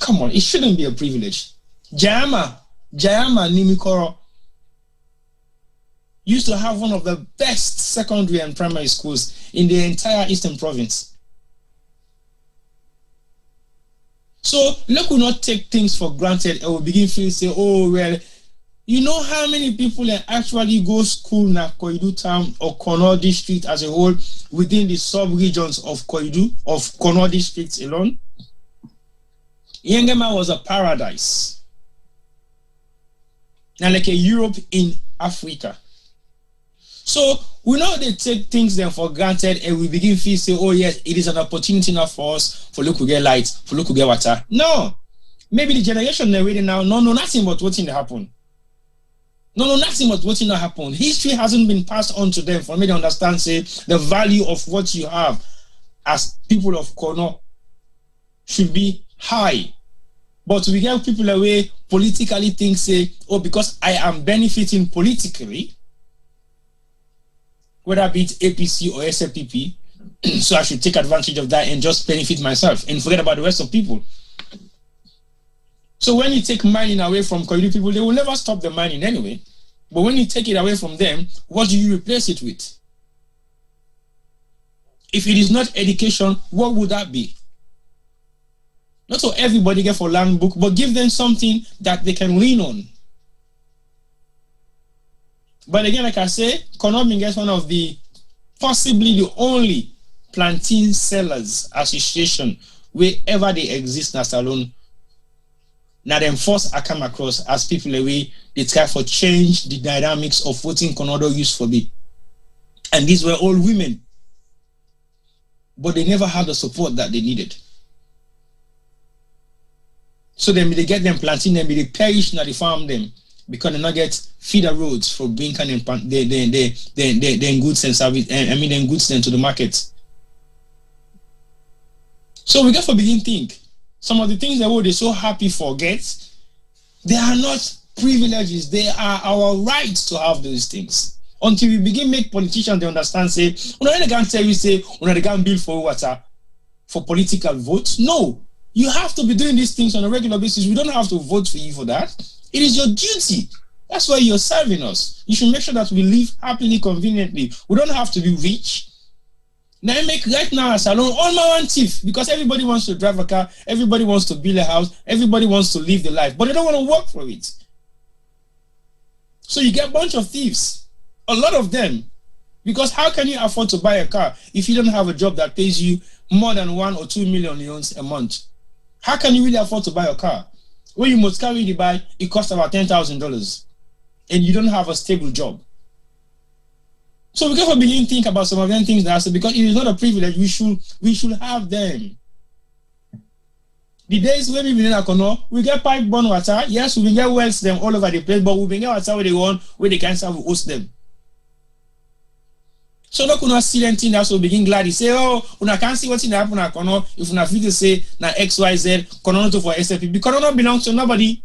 Come on, it shouldn't be a privilege. Jayama Nimikoro used to have one of the best secondary and primary schools in the entire Eastern Province. So let us not take things for granted and we begin to say, oh, well, you know how many people actually go school in Koidu town or Kono district as a whole within the sub-regions of Koidu, of Kono districts alone? Yengema was a paradise. And like a Europe in Africa. So we know they take things then for granted and we begin to say, oh yes, it is an opportunity now for us for look we get light, for look we get water. No. Maybe the generation they're waiting now, no, nothing but what's in the happen. No, nothing but what's in the happen. History hasn't been passed on to them for me to understand, say, the value of what you have as people of Kono should be high. But we get people away politically think, say, oh, because I am benefiting politically, whether it be APC or SLPP, so I should take advantage of that and just benefit myself and forget about the rest of people. So when you take mining away from Koidu people, they will never stop the mining anyway. But when you take it away from them, what do you replace it with? If it is not education, what would that be? Not so everybody get for land book, but give them something that they can lean on. But again, like I say, Konobing is one of the, possibly the only plantain sellers association wherever they exist in Salone. Now them first I come across as people away, they try for change the dynamics of voting Konodo used for be. And these were all women. But they never had the support that they needed. So then they get them planting them, they perish now they farm them because they not get feeder roads for bringing and then goods and service, then goods then to the market. So we got to begin think. Some of the things that they're so happy forget, they are not privileges, they are our rights to have those things. Until we begin make politicians they understand, say, they can't tell you, say, they can't bill for water for political votes. No. You have to be doing these things on a regular basis. We don't have to vote for you for that. It is your duty. That's why you're serving us. You should make sure that we live happily, conveniently. We don't have to be rich. Now make right now a salon all my one thief because everybody wants to drive a car, everybody wants to build a house, everybody wants to live the life, but they don't want to work for it. So you get a bunch of thieves, a lot of them, because how can you afford to buy a car if you don't have a job that pays you more than 1 or 2 million leones a month? How can you really afford to buy a car? When you must carry the buy, it costs about $10,000 and you don't have a stable job. So we got to begin to think about some of them things that I said, because it is not a privilege, we should have them. The days when we in Akono, we get pipe borne water. Yes, we get wells them all over the place, but we get water where they want, where they can't serve, we host them. So no kuna see anything that so begin glad. He say, oh, una can't see what's in the happen at Kono. If una feel to say na XYZ, Kono to for SLP. Because Kono not belongs to nobody.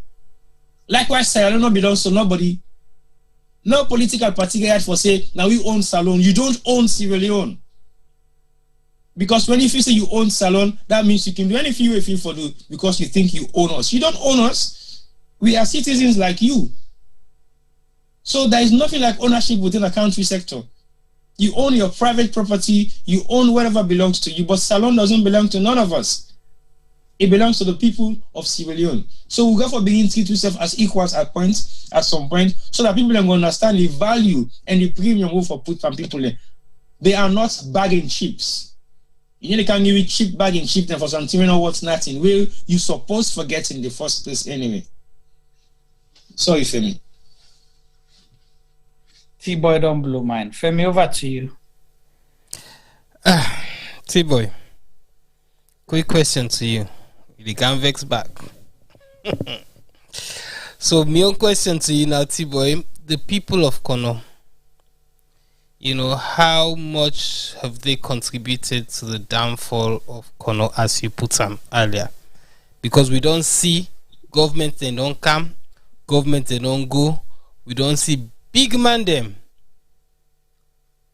Likewise, Sierra Leone belongs to nobody. No political party get for say, now we own Salone. You don't own Sierra Leone. Because when if you say you own Salone, that means you can do anything you feel for do because you think you own us. You don't own us. We are citizens like you. So there is nothing like ownership within a country sector. You own your private property, you own whatever belongs to you, but Salone doesn't belong to none of us. It belongs to the people of Sierra Leone. So we got to begin to treat yourself as equals at some point, so that people can understand the value and the premium we for put from people in. They are not bargain chips. You know, they can give you cheap bargain chip them for something you know what's nothing. Well, you supposed to forget in the first place anyway. Sorry, Femi. T-Boy don't blow mine. Femi, over to you. T-Boy, quick question to you. You can't vex back. So, my own question to you now, T-Boy. The people of Kono, you know, how much have they contributed to the downfall of Kono, as you put them earlier? Because we don't see government, they don't come, government, they don't go. We don't see big man them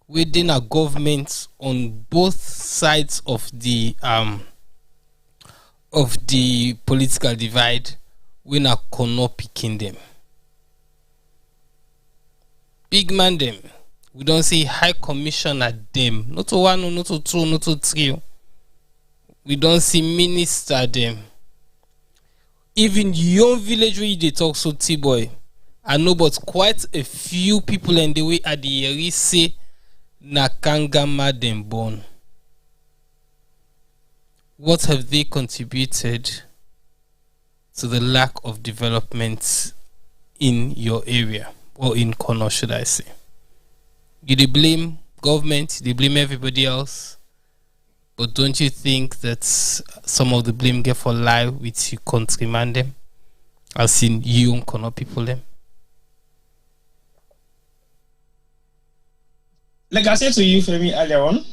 within a government on both sides of the political divide. We na Kono picking them. Big man them. We don't see high commissioner them. Not to one, not to two, not to three. We don't see minister them. Even your village where they talk so T-boy. I know but quite a few people in the way at the area say Nakangama them born. What have they contributed to the lack of development in your area, or in Kono, should I say? They blame government, they blame everybody else, but don't you think that some of the blame get for lie with you countryman them, as in you Kono people them? Like I said to you, Femi, earlier on,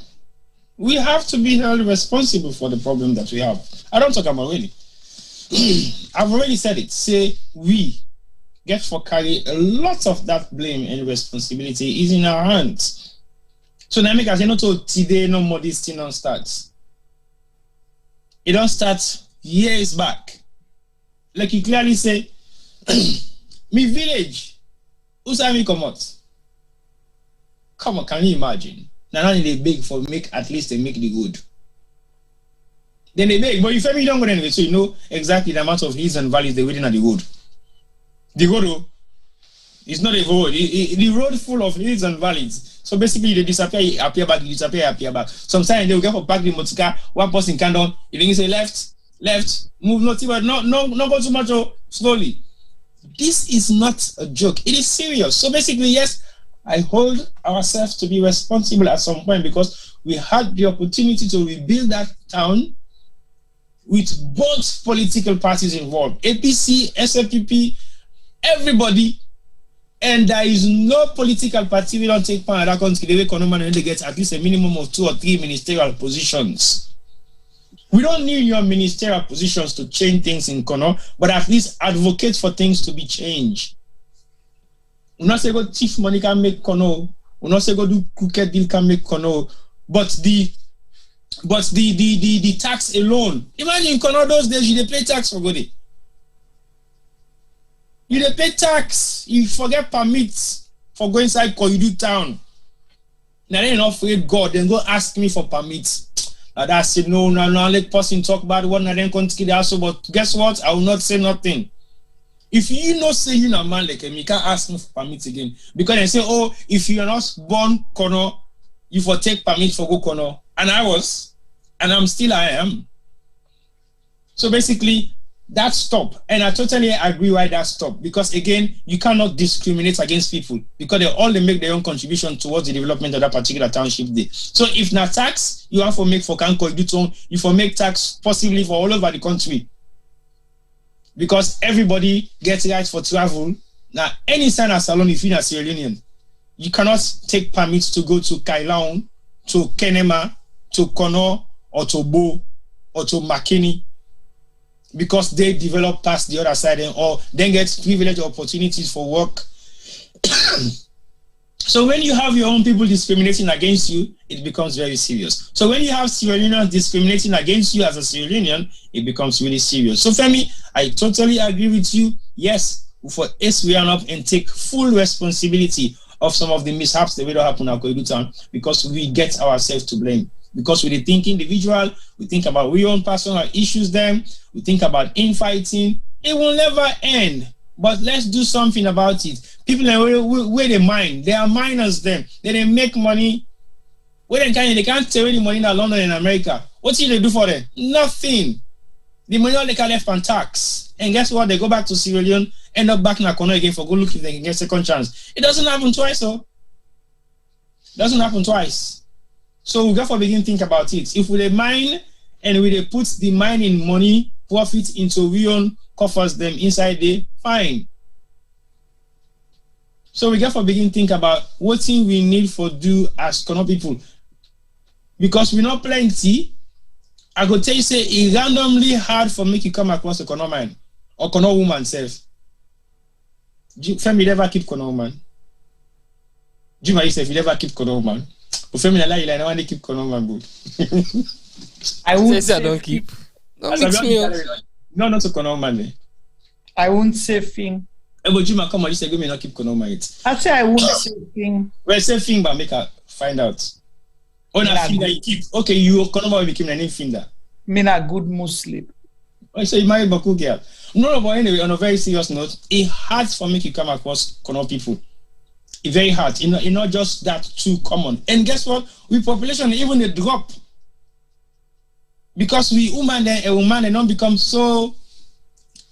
we have to be held responsible for the problem that we have. I don't talk about really. I've already said it. Say we get for carry a lot of that blame and responsibility is in our hands. So now make us say no to today, no more this thing don't start. It don't start years back. Like you clearly say, me village, who's me come out? Come on, can you imagine? Now they beg for make at least they make the good. Then they beg, but you family don't go anyway, so you know exactly the amount of hills and valleys they're waiting at the road. The road is not a road. The road full of hills and valleys. So basically they disappear, appear back, disappear, appear back. Sometimes they will get for park the motorcar, one person can down, if you say left, move not go too much, slowly. This is not a joke. It is serious. So basically, yes, I hold ourselves to be responsible at some point because we had the opportunity to rebuild that town with both political parties involved, APC, SFPP, everybody, and there is no political party we don't take part in that country. The way economy they get at least a minimum of 2 or 3 ministerial positions. We don't need your ministerial positions to change things in Kono, but at least advocate for things to be changed. We not say go thief money can make Kono. We not say go do crooked deal can make Kono. But the tax alone. Imagine Kono those days you pay tax for good. You pay tax. You forget permits for going inside Koidu town. Now they not afraid God. Then go ask me for permits. I said no. Let person talk about one and then continue the also. But guess what? I will not say nothing. If you not say you a man like him, you can't ask me for permits again. Because they say, oh, if you are not born Kono, you for take permit for go Kono. And I was, and I am. So basically, that stopped. And I totally agree why that stopped. Because again, you cannot discriminate against people because they make their own contribution towards the development of that particular township day. So if not tax, you have to make for Kanko, you for make tax possibly for all over the country. Because everybody gets rights for travel. Now, any sign of salon if you're a Sierra Leonean, you cannot take permits to go to Kailaon, to Kenema, to Kono, or to Bo, or to Makini, because they develop past the other side or then get privileged opportunities for work. So when you have your own people discriminating against you, it becomes very serious. So when you have Sierra Leoneans discriminating against you as a Sierra Leonean, it becomes really serious. So Femi, I totally agree with you. Yes, for us we are up and take full responsibility of some of the mishaps that will happen at Koidu Town because we get ourselves to blame. Because we think individual, we think about we own personal issues then, we think about infighting. It will never end. But let's do something about it. People where they mine, they are miners then. They make money. Where they can't take any money in London and America. What do they do for them? Nothing. The money all they can left on tax. And guess what? They go back to Sierra Leone, end up back in Kono again for good look if they can get second chance. It doesn't happen twice, though. It doesn't happen twice. So we got to begin to think about it. If we mine and we put the mining money, profit into we own coffers them inside there, fine. So we got to begin think about what thing we need for do as Kono people. Because we not plenty, I go tell you say it randomly hard for me to come across a Kono man or Kono woman self. Femi never keep Kono woman. Juma yourself, you never keep Kono woman. But Femi I want to keep Kono woman good. I won't say I don't keep. Don't mix me up. No, not a Kono woman. I won't say thing. But Juma come on, you say go me not keep Kono woman it. I say I won't say thing. Well, say thing, but make her find out. On a thing that you keep. Okay, you Kono woman became a name finger. Me a good Muslim. So you married Baku girl. No, but anyway, on a very serious note, it's hard for me to come across Kono people. It's very hard. It's not just that too common. And guess what? With population, even a drop. Because we woman they don't become so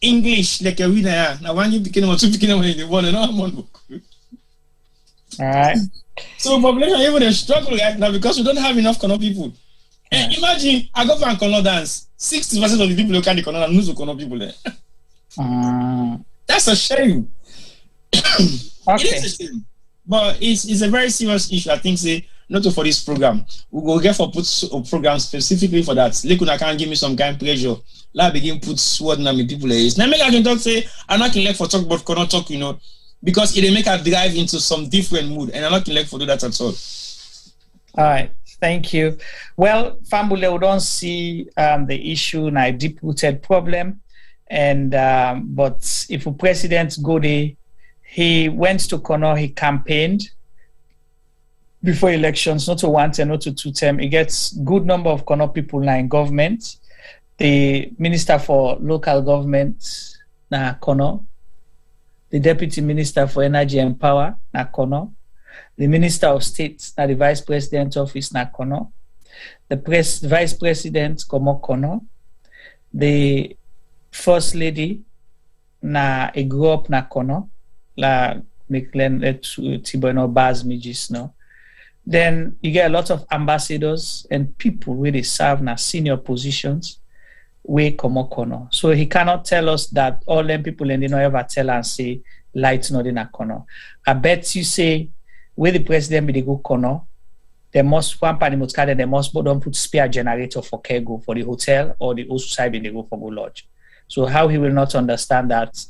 English like a winner. Now when you became or two became in one and one book. Alright. So population even a struggle right now because we don't have enough Kono people. And imagine I go for a Kono dance. 60% of the people who can the Kono and lose the Kono people there. That's a shame. Okay. It is a shame. But it's a very serious issue. I think say not for this program. We go get for put a program specifically for that. Lekuna can give me some kind of pressure. Let begin put sword na me people is. Now make I can talk say I'm not like for talk but cannot talk, because it make a drive into some different mood, and I'm not like for do that at all. All right. Thank you. Well, Fambule, we don't see the issue in a deep-rooted problem. And but if President GO DAE, he went to Kono, he campaigned before elections, not to one term, not to two term. He gets good number of Kono people now in government. The Minister for Local Government, na Kono. The Deputy Minister for Energy and Power, na Kono. The Minister of State, na the Vice President Office, na Kono. The Vice President, Kono. The First Lady, na a grew up na Kono. La Miklen Tibono Baz Mijis, no. Then you get a lot of ambassadors and people where they serve na senior positions where Kono. So he cannot tell us that all them people and they don't ever tell and say lights not in a Kono. I bet you say where the president be they go Kono, they must they must don't put spare generator for cargo for the hotel or the host side they go for go lodge. So how he will not understand that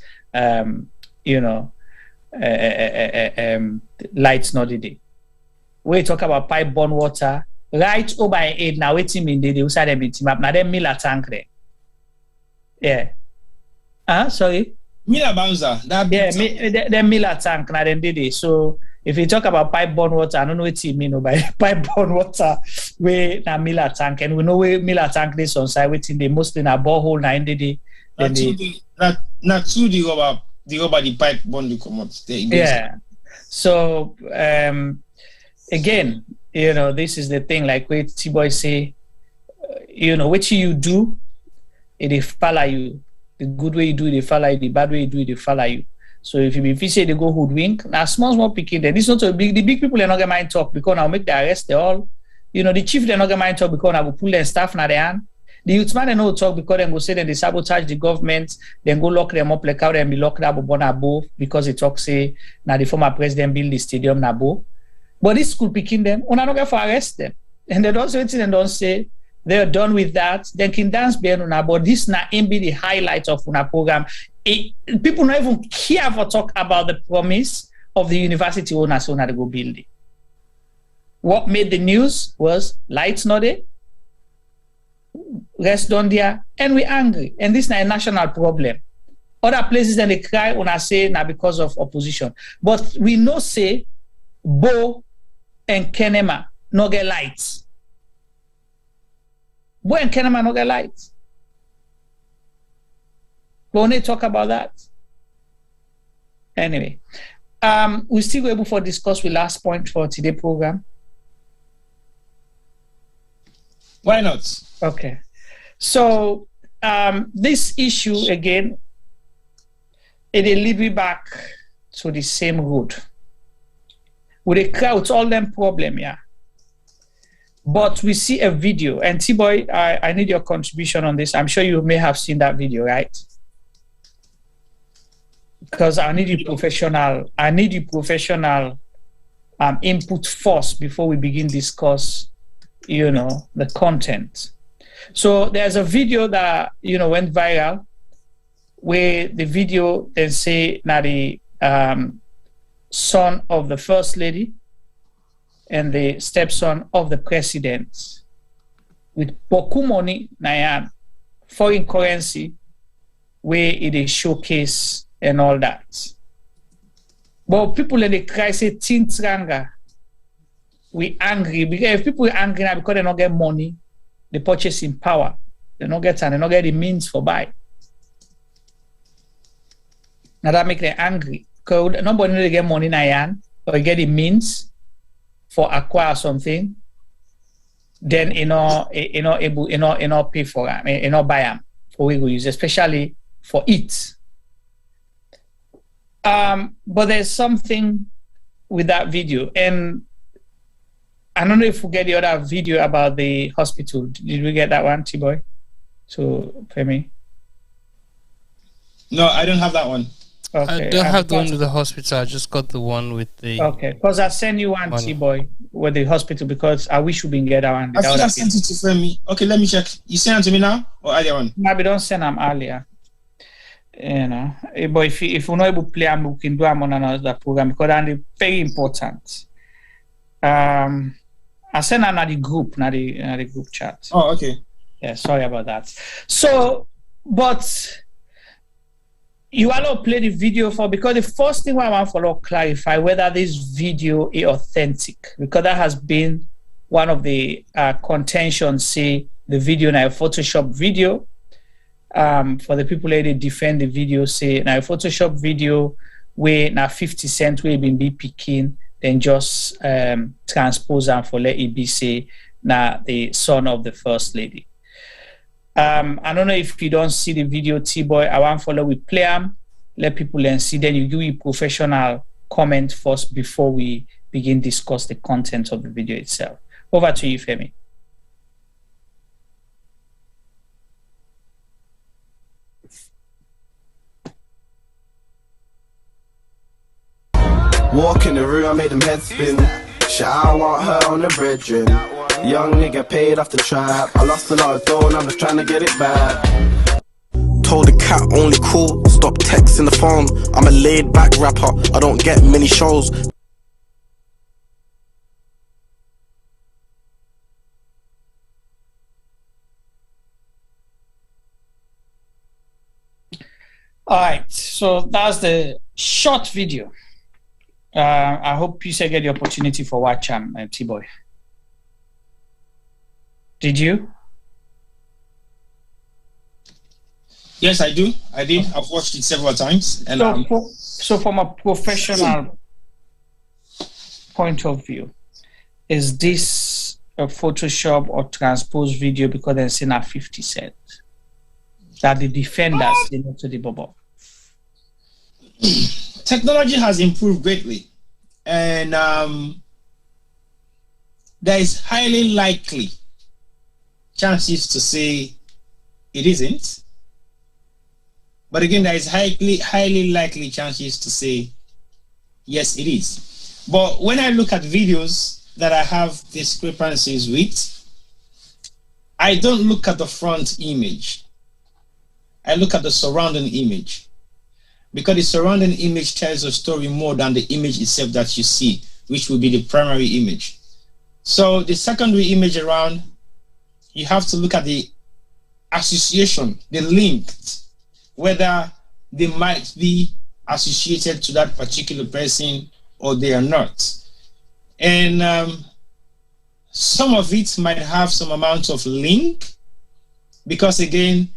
lights not the day. We talk about pipe borne water, right over aid now waiting in the side of team up now them Miller tank there. Yeah. Sorry. Miller Banza. The Miller tank now them did it. So if you talk about pipe borne water, I don't know what you mean by pipe borne water where na Miller tank, and we know where Miller tank is on side waiting they mostly na borehole na in the not to the rubber the pipe bond to come out. Yeah. So again, this is the thing, like what T-Boy say, what you do, it follow you. The good way you do it, they follow you. The bad way you do it, they follow you. So if you say they go hoodwink, now small picking, then it's not so big. The big people are not gonna mind talk because I'll make the arrest. They all, the chief they're not gonna mind talk because I will pull their staff na their hand. The youth man they know talk because they go say that they sabotage the government, then go lock them up like how they be locked up on above because they talk say now the former president build the stadium na bo. But this school picking them, we're not going to arrest them. And they don't say it and don't say they're done with that. Then can dance be una, but this na be the highlight of una program. People don't even care for talk about the promise of the university owners who go build it. What made the news was lights not there, rest down there, and we're angry. And this is a national problem. Other places then they cry when I say now because of opposition. But we know say Bo and Kenema no get lights. Bo and Kenema no get lights. We only talk about that. Anyway, we still able to discuss with last point for today's program. Why not? Okay. So this issue again, it will lead me back to the same road. With a crowd, all them problem, yeah. But we see a video, and T-Boy, I need your contribution on this. I'm sure you may have seen that video, right? because I need you professional. I need you professional input first before we begin discuss, the content. So there's a video that went viral, where the video then say now the son of the first lady and the stepson of the president with boku money na foreign currency where it is showcase and all that. But people in the cry say tintranga. We angry because if people are angry now because they don't get money, the purchasing power, they don't get the means for buy. Now that make them angry. Because nobody need to get money now or get the means for acquire something, then able pay for them, buy them for we go use, especially for it. But there's something with that video, and I don't know if we get the other video about the hospital. Did we get that one, T-Boy? So, Femi? No, I don't have that one. Okay. I don't have the one with the hospital. I just got the one with the... Okay, because I sent you one, T-Boy, with the hospital, because I wish we didn't get that one. I think I sent it to Femi. Okay, let me check. You sent it to me now or earlier on? Maybe don't send them earlier. But if we're not able to play them, we can do them on another program because they're very important. I sent them the group, not the group chat. Oh, okay. Yeah, sorry about that. So, but you want to play the video because the first thing I want to clarify whether this video is authentic, because that has been one of the contentions. Say the video now a Photoshop video. For the people that defend the video, say now a Photoshop video where now 50 cents where been be picking, then just transpose them for let it be say now the son of the first lady. I don't know if you don't see the video, T-Boy. I want to follow we play them, let people then see, then you give a professional comment first before we begin discuss the content of the video itself. Over to you, Femi. Walk in the room, I made them head spin. Shit, I want her on the brethren. Young nigga paid off the trap. I lost a lot of dough and I'm just trying to get it back. Told the cat only cool, stop texting the phone. I'm a laid back rapper, I don't get many shows. All right, so that's the short video. I hope you get the opportunity for watch T-Boy. Did you? Yes, I do. I did. I've watched it several times. And so from a professional point of view, is this a Photoshop or transpose video because they're saying at 50 cents that the defenders did to the bubble? Technology has improved greatly, and there is highly likely chances to say it isn't. But again, there is highly likely chances to say yes, it is. But when I look at videos that I have discrepancies with, I don't look at the front image. I look at the surrounding image, because the surrounding image tells a story more than the image itself that you see, which will be the primary image. So the secondary image around, you have to look at the association, the link, whether they might be associated to that particular person or they are not. And some of it might have some amount of link, because again,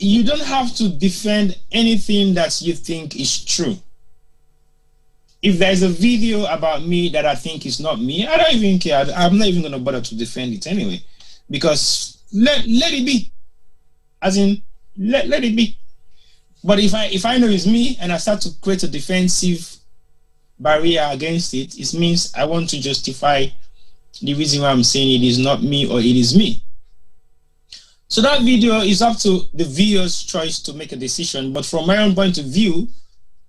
you don't have to defend anything that you think is true. If there's a video about me that I think is not me, I don't even care. I'm not even going to bother to defend it anyway, because let it be. As in, let it be. But if I know it's me and I start to create a defensive barrier against it, it means I want to justify the reason why I'm saying it is not me or it is me. So that video is up to the viewer's choice to make a decision. But from my own point of view,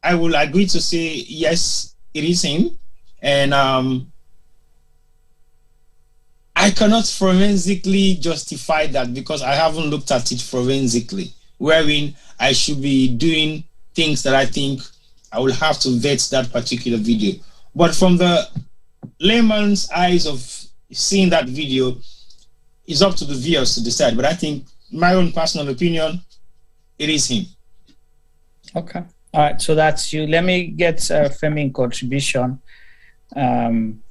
I will agree to say yes, it is him. And I cannot forensically justify that because I haven't looked at it forensically, wherein I should be doing things that I think I will have to vet that particular video. But from the layman's eyes of seeing that video, it's up to the viewers to decide. But I think, my own personal opinion, it is him. Okay. All right. So that's you. Let me get Femi contribution, on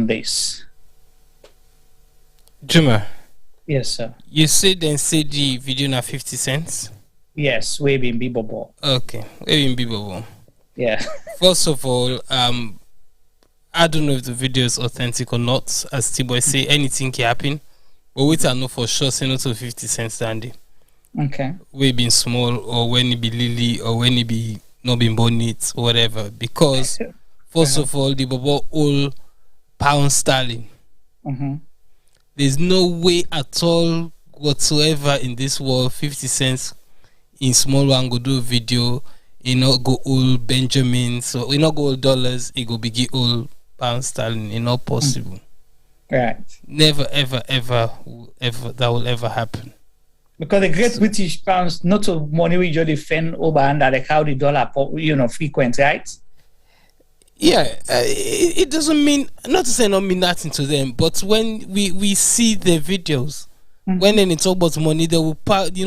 this. Juma. Yes, sir. You said then say the video na 50 cents? Yes, we been Bibobo. Okay, we been Bibobo. Yeah. First of all, I don't know if the video is authentic or not. As T-Boy say, anything can happen. But wait, I know for sure, say not to 50 cents, Dandy. Okay. We been small, or when it be Lily, or when it be not been bonnet, or whatever. Because, first of all, the Bobo all pound sterling. There's no way at all whatsoever in this world 50 cents in small one go do video, you know, go all Benjamin, so you know go all dollars, it go be all pound sterling, you know, possible. Right. Never ever that will ever happen. Because the great British pounds not of money we just defend over under like how the dollar frequent, right? Yeah, it doesn't mean, not to say not mean nothing to them, but when we see the videos, when they talk about money, they will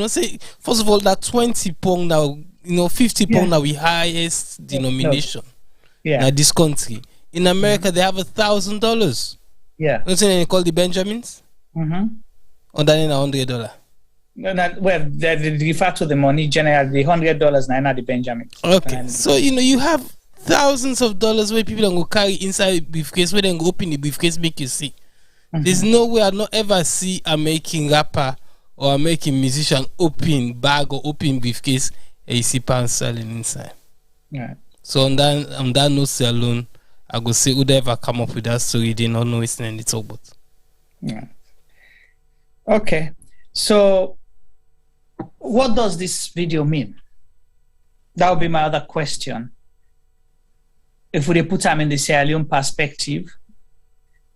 say, first of all, that 20 pound now, 50 pound now we highest denomination. Yeah. Now this country. In America, they have $1,000. Yeah. What's they call the Benjamins? On that $100. No, well, they refer to the money generally, the $100 now the Benjamins. Okay, so you have thousands of dollars where people go carry inside briefcase, where they go open the briefcase, make you see. There's no way I not ever see a making rapper or a making musician open bag or open briefcase and you see pounds selling inside. Yeah. So on that note alone, I go say who'd ever come up with that story, they don't know it's in the talk about. Yeah. Okay. So what does this video mean? That would be my other question. If we put them in the Sierra Leone perspective,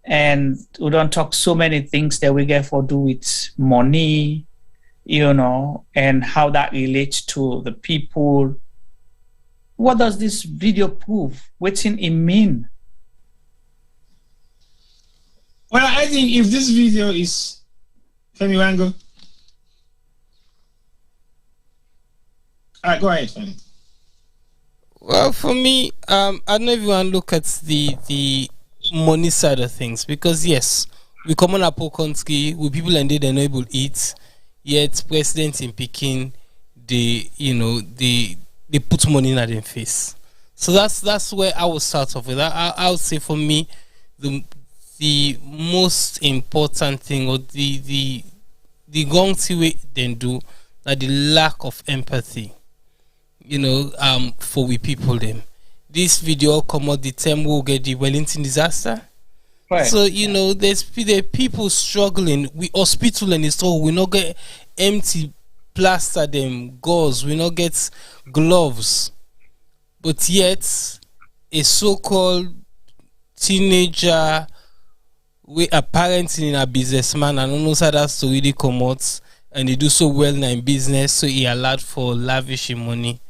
and we don't talk so many things that we get for do with money, and how that relates to the people. What does this video prove? What's it mean? Well, I think if this video is Femi Wango. All right, go ahead, Femi. Well, for me, I don't even want to look at the money side of things, because yes, we come on a poor country with people and they're not able to eat, yet president in Peking, they put money in their face. So that's where I will start off with. I would say for me, the most important thing, or the wrong thing we then do, are the lack of empathy. For we people them. This video come out the time we'll get the Wellington disaster. Right. So there people struggling. We hospital and so we not get empty plaster them gauze. We not get gloves. But yet a so-called teenager, we apparently in a businessman, and almost how that story they come out, and they do so well in business, so he allowed for lavish money.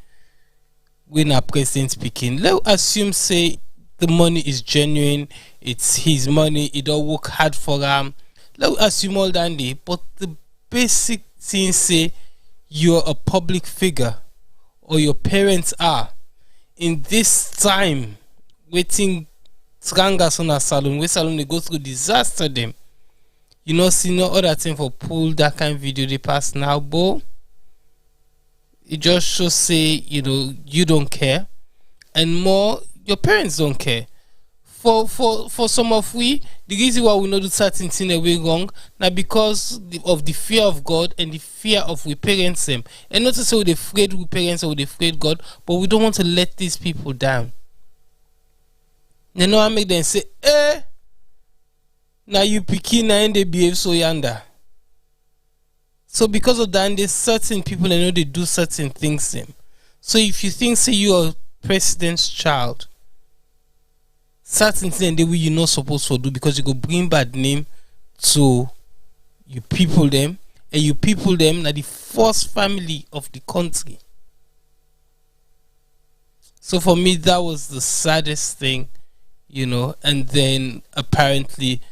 When our president speaking, let's assume say the money is genuine, it's his money, he don't work hard for him. Let's assume all that day, but the basic thing say you're a public figure, or your parents are. In this time, waiting strangas on a salon, where salon they go through disaster them. See no other thing for pull that kind of video they pass now, but it just should say, you don't care, and more, your parents don't care. For some of we, the reason why we not do certain things that we wrong, now because of the fear of God and the fear of we parents them, and not to say we're afraid we parents or we're afraid God, but we don't want to let these people down. I make them say, now you picking and they behave so yonder. So because of that, there's certain people that know they do certain things them. So if you think say you're president's child, certain things the way you're not supposed to do because you go bring bad name to you people them, and you people them na the first family of the country. So for me that was the saddest thing, you know. And then apparently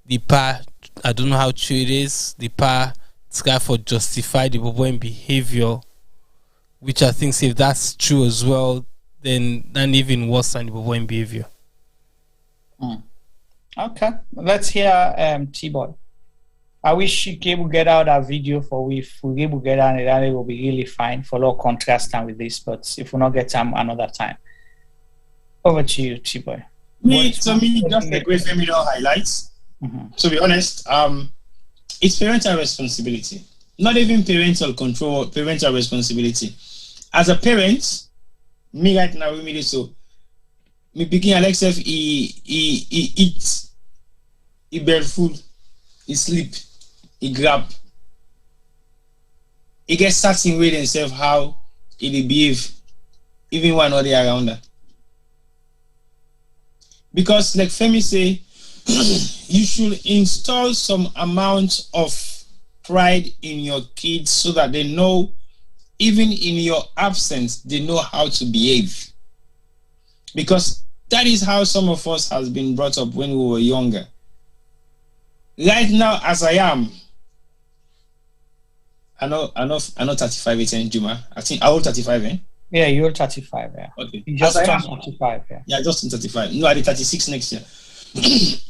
the pa, I don't know how true it is, the pa try for justify the boboing behavior, which I think if that's true as well, then that's even worse than the boboing behavior. Okay, let's hear T-Boy. I wish you will get out a video for if we able to get out it, it will be really fine for low contrast time with this, but if we not get time another time. Over to you, T-Boy. Just the great feminine highlights. To be honest, it's parental responsibility. Not even parental control, parental responsibility. As a parent, me right now, we so me picking Alexa, he eats, he bear food, he sleep, he grab. He gets certain way himself how he behave, even when not there around her. Because like Femi say, you should install some amount of pride in your kids so that they know, even in your absence, they know how to behave. Because that is how some of us has been brought up when we were younger. Right now, as I am, I know 35 in Juma. I think I will 35, eh? Yeah, you're 35, yeah. Okay. You just turned 35, yeah. Yeah, just turned 35. No, I did 36 next year.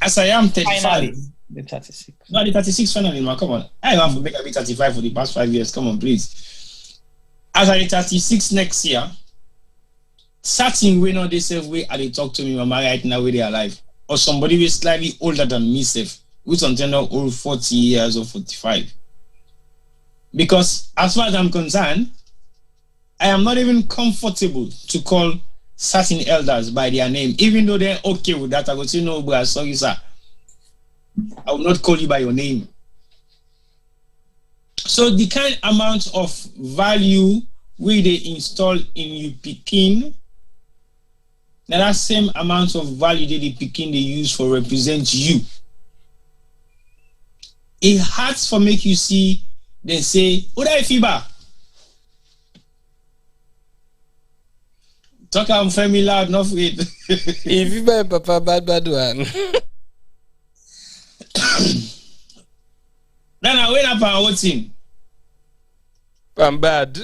As I am 35. Finally, the 36. No, I did 36 finally, man. Come on. I have to make a bit 35 for the past 5 years. Come on, please. As I did 36 next year, certain way not the same way they talk to me, mama, right now where they are alive. Or somebody who is slightly older than me, safe, who's on general old 40 years or 45. Because as far as I'm concerned, I am not even comfortable to call certain elders by their name, even though they're okay with that. I would say, no, but sorry, sir. I will not call you by your name. So the kind amount of value we they install in you picking, now that same amount of value that the picking they use for represent you. It hurts for make you see, they say, "What I fiba?" Talk I'm family loud, not afraid. If you buy papa bad one. Then I wait up our whole team. I'm bad.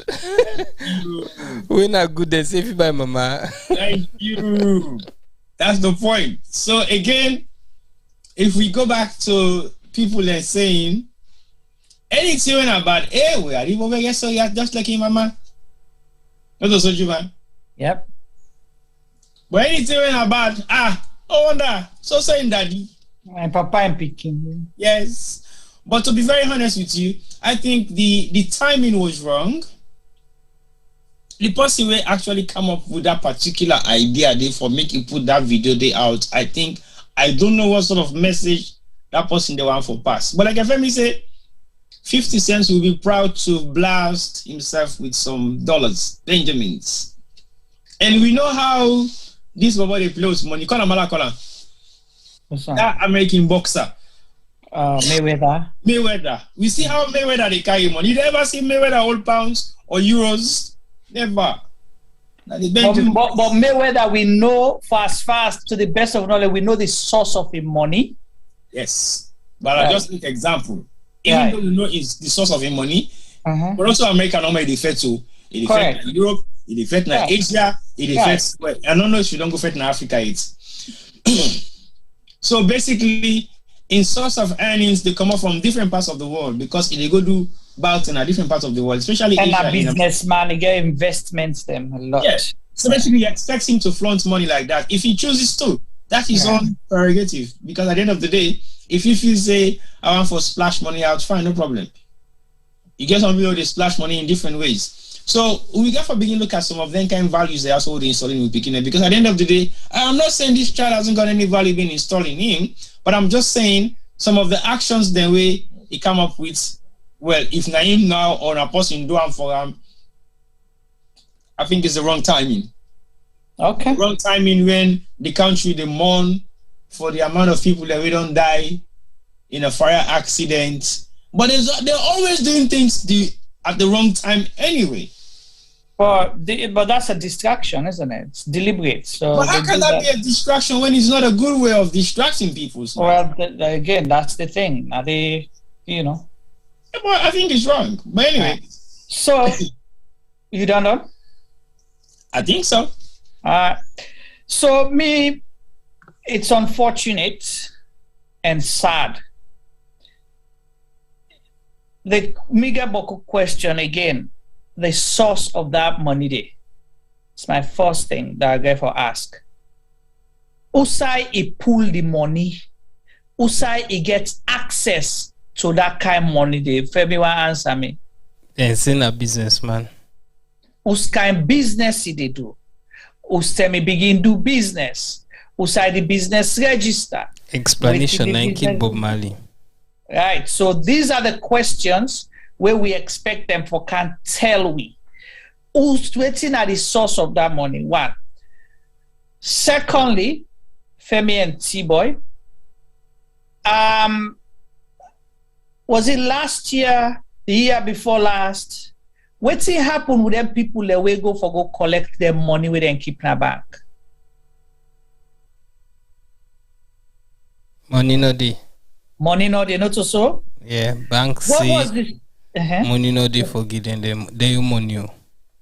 We're not good at if you buy mama. Thank you. That's the point. So again, if we go back to people are saying anything about we are even over so you're just like your mama. Not also you man. Yep. But anything about wonder, so saying daddy. And papa and picking. Yes. But to be very honest with you, I think the timing was wrong. The person will actually come up with that particular idea there for making put that video there out. I don't know what sort of message that person they want for pass. But like if me say 50 cents will be proud to blast himself with some dollars, Benjamins. And we know how this body plays money. Call him that American boxer. Mayweather. We see how Mayweather they carry money. You ever see Mayweather hold pounds or euros? Never. But Mayweather, we know fast to the best of knowledge, we know the source of the money. Yes. But I just make example. Even though you know it's the source of the money, but also American normally they fair to it affect Europe, it affect Asia, it affects I don't know if you don't go affect in Africa it's so basically in source of earnings they come up from different parts of the world because they go do bout in a different parts of the world, especially and Asia, a businessman, he get investments them a lot. Yes. So basically you expect him to flaunt money like that. If he chooses to, that is on prerogative. Because at the end of the day, if you say I want for splash money out, fine, no problem. You get some people they splash money in different ways. So we got to begin look at some of them kind of values they also installing with beginner. Because at the end of the day, I'm not saying this child hasn't got any value being installed in him, but I'm just saying some of the actions the way he come up with well, if Naim now or a person do am for him, I think it's the wrong timing. Okay. Wrong timing when the country they mourn for the amount of people that we don't die in a fire accident. But they're always doing things at the wrong time anyway. But that's a distraction, isn't it? It's deliberate. So but how can that be a distraction when it's not a good way of distracting people? Well, again, that's the thing. Now Well, I think it's wrong. But anyway. So, you don't know? I think so. So it's unfortunate and sad. The Miga Boko question again, the source of that money there. It's my first thing that I get for ask. Usai he pull the money. Usai he gets access to that kind of money there. If everyone answer me. It's in a businessman. Us kind business they do. Us tell me begin do business. Usai the business register. Explanation Nike Bob Marley. Right. So these are the questions where we expect them for can't tell we. Who's waiting at the source of that money? One. Secondly, Femi and T-Boy. Was it last year, the year before last? What's happen with them people that we go collect their money with and keep in a bank? Money no dey. Money no dey, not so? Yeah, bank what say was this? Money no dey forgetting them. They your money.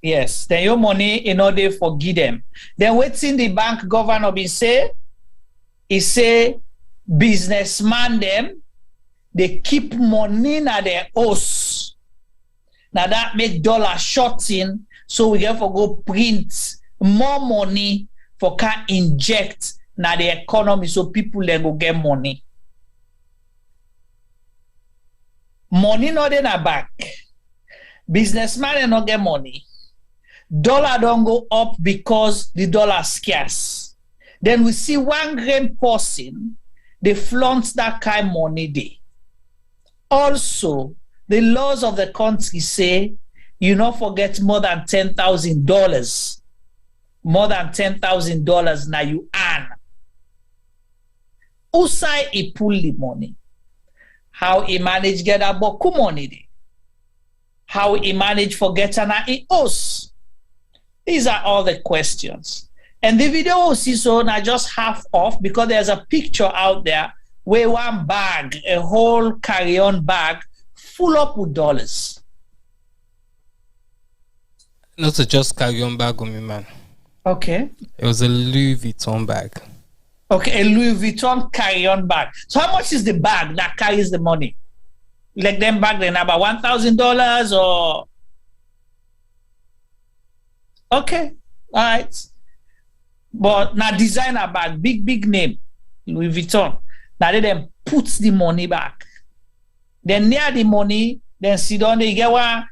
Yes, then your money in order forgive them. Then what's in the bank governor be say? He say businessman them they keep money na their house. Now that make dollar shorting, so we get for go print more money for can inject na the economy so people then go get money. Money not in a bank. Businessman not get money. Dollar don't go up because the dollar scarce. Then we see one grain person, they flaunt that kind of money there. Also, the laws of the country say you not forget more than $10,000. More than $10,000 now you earn. Usai he pull the money. How he manage get a boku money there. How he manage forget an us. These are all the questions. And the video will see so now just half off because there's a picture out there where one bag, a whole carry-on bag full up with dollars. Not to just carry-on bag on me, man. Okay. It was a Louis Vuitton bag. Okay, a Louis Vuitton carry-on bag. So how much is the bag that carries the money? Like them bag then about $1,000 or... Okay, all right. But now designer bag, big name, Louis Vuitton. Now they then puts the money back. Then near the money, then sit down, they get one.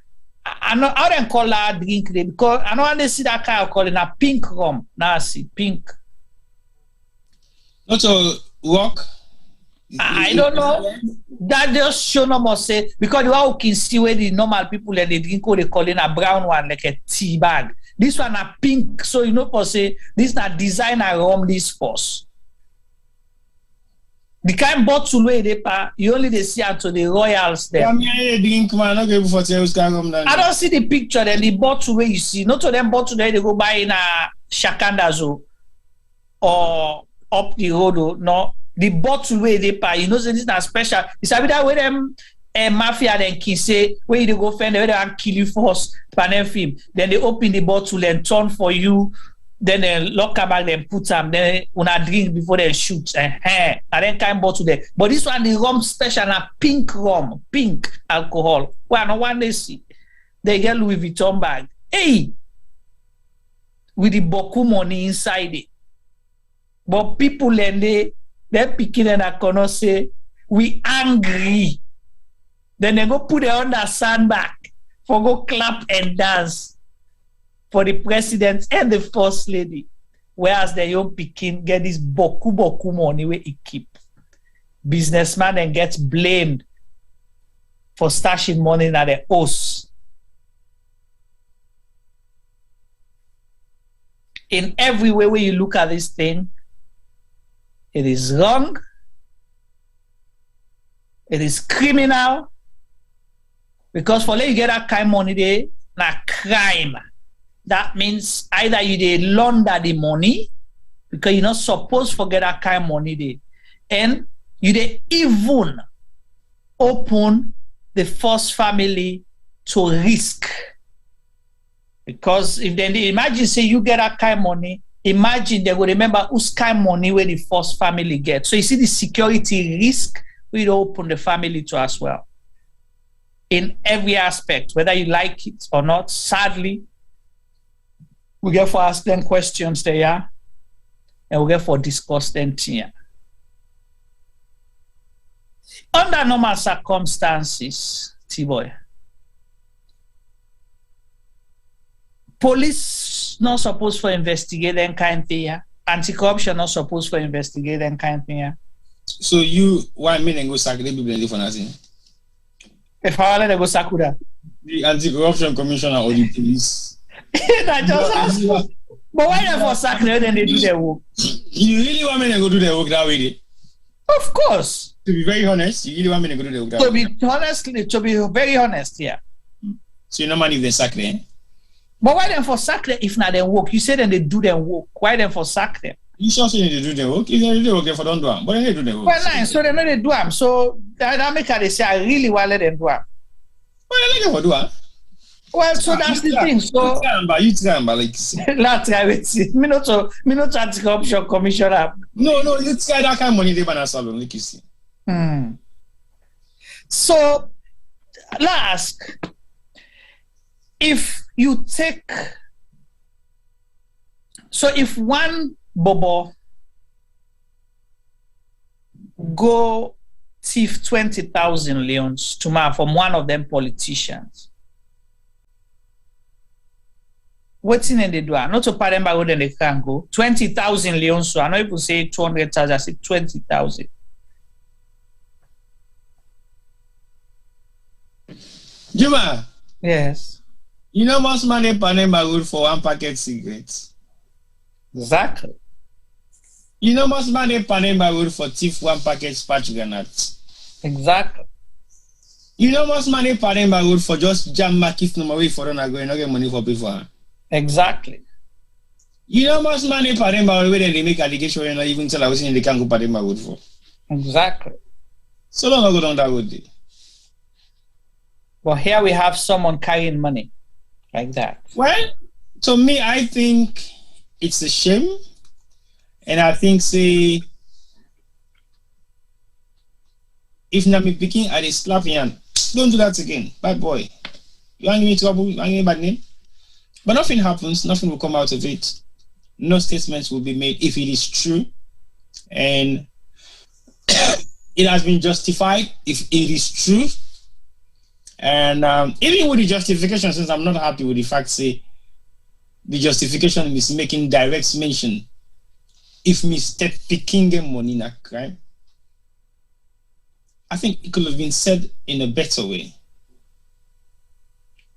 I know how they call that drink there because I know when they see that car call it a pink rum. Now I see pink. Not to walk. I don't know. That just show no more say because the one who can see where the normal people that they drink they call it a brown one like a tea bag. This one a pink, so you know for say this na designer rum this force. The kind bottle where they pa you only they see out to the royals there. I don't see the picture then the bottle where you see not to them bottle there they go buy in a Shakandazo or up the road no. The bottle where they pay, you know, so this is not special. It's a bit that way them mafia then can say where you go find where they can kill you first, panel film. Then they open the bottle and turn for you. Then they lock back, then put them. Then when I drink before they shoot, and then kind bottle there. But this one the rum special, na pink rum, pink alcohol. Well, no one they see. They get Louis Vuitton bag. Hey, with the boku money inside it. But people and they're picking and I cannot say, we angry. Then they go put it on the sandbag for go clap and dance for the president and the first lady. Whereas the young picking get this boku money where he keep. Businessman and gets blamed for stashing money in the house. In every way where you look at this thing, it is wrong, it is criminal, because for let you get that kind of money there, na crime. That means either you dey launder the money, because you're not supposed to get that kind of money there, and you dey even open the first family to risk. Because if they imagine say you get that kind of money, imagine they will remember whose kind of money where the first family gets. So you see the security risk we open the family to as well. In every aspect, whether you like it or not, sadly, we get for ask them questions there, and we get for discuss them here. Under normal circumstances, T-boy, police not supposed to investigate them kind of thing. Anti-corruption not supposed to investigate them kind of thing. So you, why me and go sack the people for nothing? If I let them go sack that, the anti-corruption commissioner or the police. I just ask. But why they for sack them then they do their work? You really want me to go do their work that way? Of course. To be very honest, you really want me to go do their work that way? To be very honest, yeah. So you know man if they sack them? But why them for sack them if not them work? You say then they do their work. Why them for sack them? You sure say they do their work? If they do their work, they for don't do them. But then they do their work. Well, nice. So they know they do them. So that make her they say I really want to let them do them. Well, they like them for do them. Well, so that's the thing. So you try, like let's try with me not anti-corruption commissioner. No, you try that kind of money they ban salon, like you see. So let's ask, if you take, so if one bobo go thief 20,000 leons tomorrow from one of them politicians, what's in they do? Not to pay them by what they can go 20,000 leons. So I know people say 200,000, I say 20,000. Juma. Yes. You know most money per neighborhood for one packet cigarettes. Exactly. You know most money per neighborhood for thief one packet spatch granates. Exactly. You know most money per neighborhood for just jam market number way for not going to get money for people. Exactly. You know most money per neighborhood where they make allegation and not even tell us they can't go per neighborhood for. Exactly. So long ago down that road. Well, here we have someone carrying money like that. Well, to me, I think it's a shame. And I think, say, if not me picking at a slap hand, don't do that again. Bad boy. You want to give me trouble? You want to give me bad name? But nothing happens. Nothing will come out of it. No statements will be made if it is true. And it has been justified if it is true. And even with the justification, since I'm not happy with the fact, say, the justification is making direct mention if Mr. Picking them money in a crime. I think it could have been said in a better way.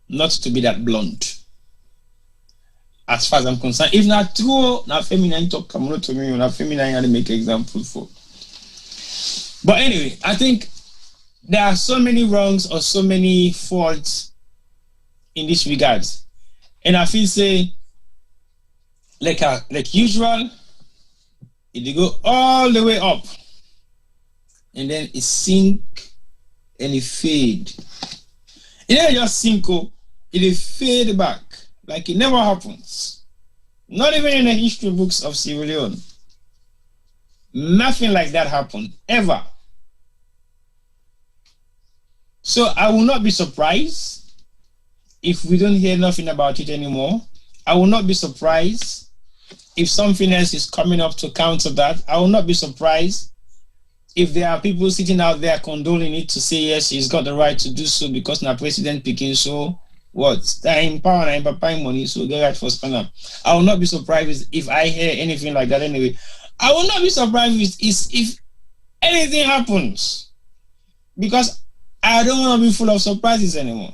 Not to be that blunt. As far as I'm concerned. If not true, not feminine talk, come on to me, not feminine, I make example for. But anyway, I think there are so many wrongs or so many faults in this regard. And I feel say, like usual, it go all the way up. And then it sink and it fade. It don't just sink, it fade back. Like it never happens. Not even in the history books of Sierra Leone. Nothing like that happened, ever. So I will not be surprised if we don't hear nothing about it anymore. I will not be surprised if something else is coming up to counter that. I will not be surprised if there are people sitting out there condoling it to say, yes, he's got the right to do so because now President Peking, so what? Time power and money, so get right for spend up. I will not be surprised if I hear anything like that anyway. I will not be surprised if anything happens. Because I don't want to be full of surprises anymore.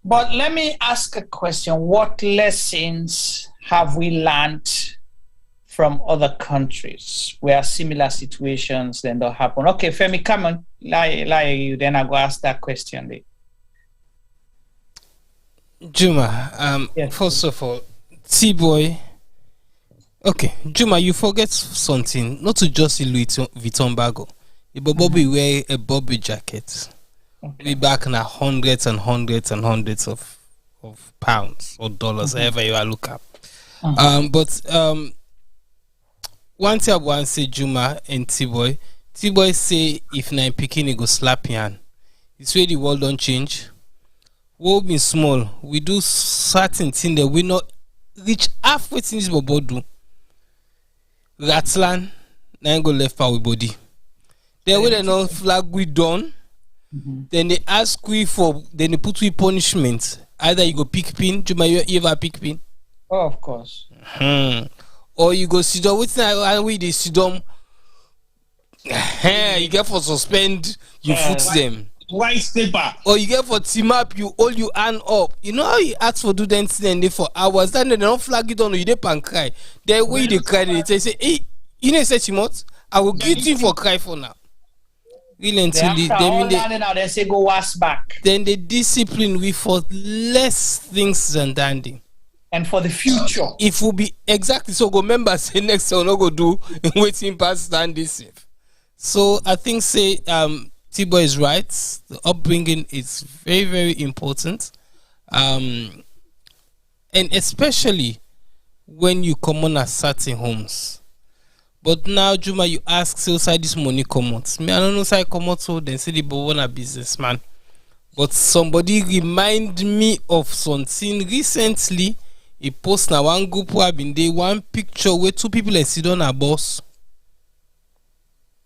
But let me ask a question. What lessons have we learned from other countries where similar situations then don't happen? Okay, Femi, come on. Lie you, then I go ask that question there. Juma, first of all, T-Boy. Okay, Juma, you forget something. Not to just Louis Vuitton bag. But Bobby wear a Bobby jacket. We back in hundreds and hundreds and hundreds of pounds or dollars, however you are look up. But one thing I want to say, Juma and T-Boy say if na picking go slap yan. It's where the world don't change. We'll be small. We do certain things that we not reach halfway to this bobo do. Ratlan, now go left power body. Then when they know flag we done, then they ask we for, then they put we punishment. Either you go pick pin, you ever pick pin? Oh, of course. Or you go sit down. What's that? We they sit down. You get for suspend, you foot them. White paper. Or you get for team up, you hold your hand up. You know how you ask for do the incident for hours, then they don't flag it on you, they pan cry. Then when they cry, they say, hey, you know, say Chimot, I will get you for cry for now. Really until they say go wash back. Then they discipline we for less things than dandy. And for the future. If we be exactly so go members say next time not go do waiting past stand this. So I think say T-Boy is right. The upbringing is very, very important. And especially when you come on at certain homes. But now, Juma, you ask, say, outside this money come out. Me, I don't know if I come out, so then say the boy a businessman. But somebody remind me of something recently. He post now one group who have been there, one picture where two people are sit on a bus.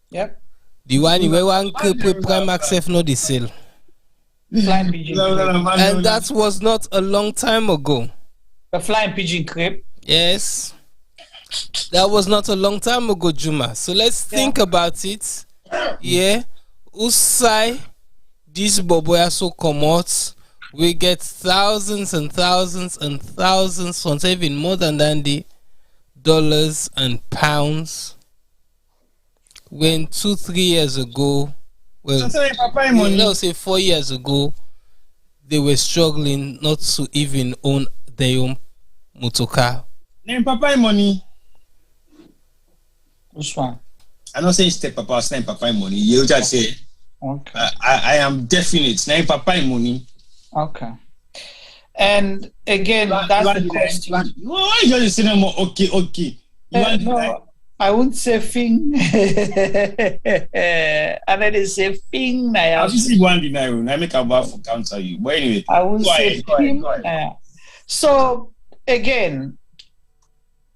Yep. The one where one prime access not the sale. Flying pigeon. And that was not a long time ago. The flying pigeon crepe? Yes. That was not a long time ago, Juma. So let's think about it. Yeah. Usai, this boboya so come out. We get thousands and thousands and thousands, sometimes even more than the dollars and pounds. When 2-3 years ago, well, let's say 4 years ago, they were struggling not to even own their own motorcar. Name papa money. Which one? I don't say step papa, name papa money. You just say, okay. I am definite. Name papa money. Okay. And again, that's the question. Why you just say more okay? No, I wouldn't say thing. And then they say thing. I just see one deny. I make a bar for counter you. But anyway, I wouldn't say thing. So again,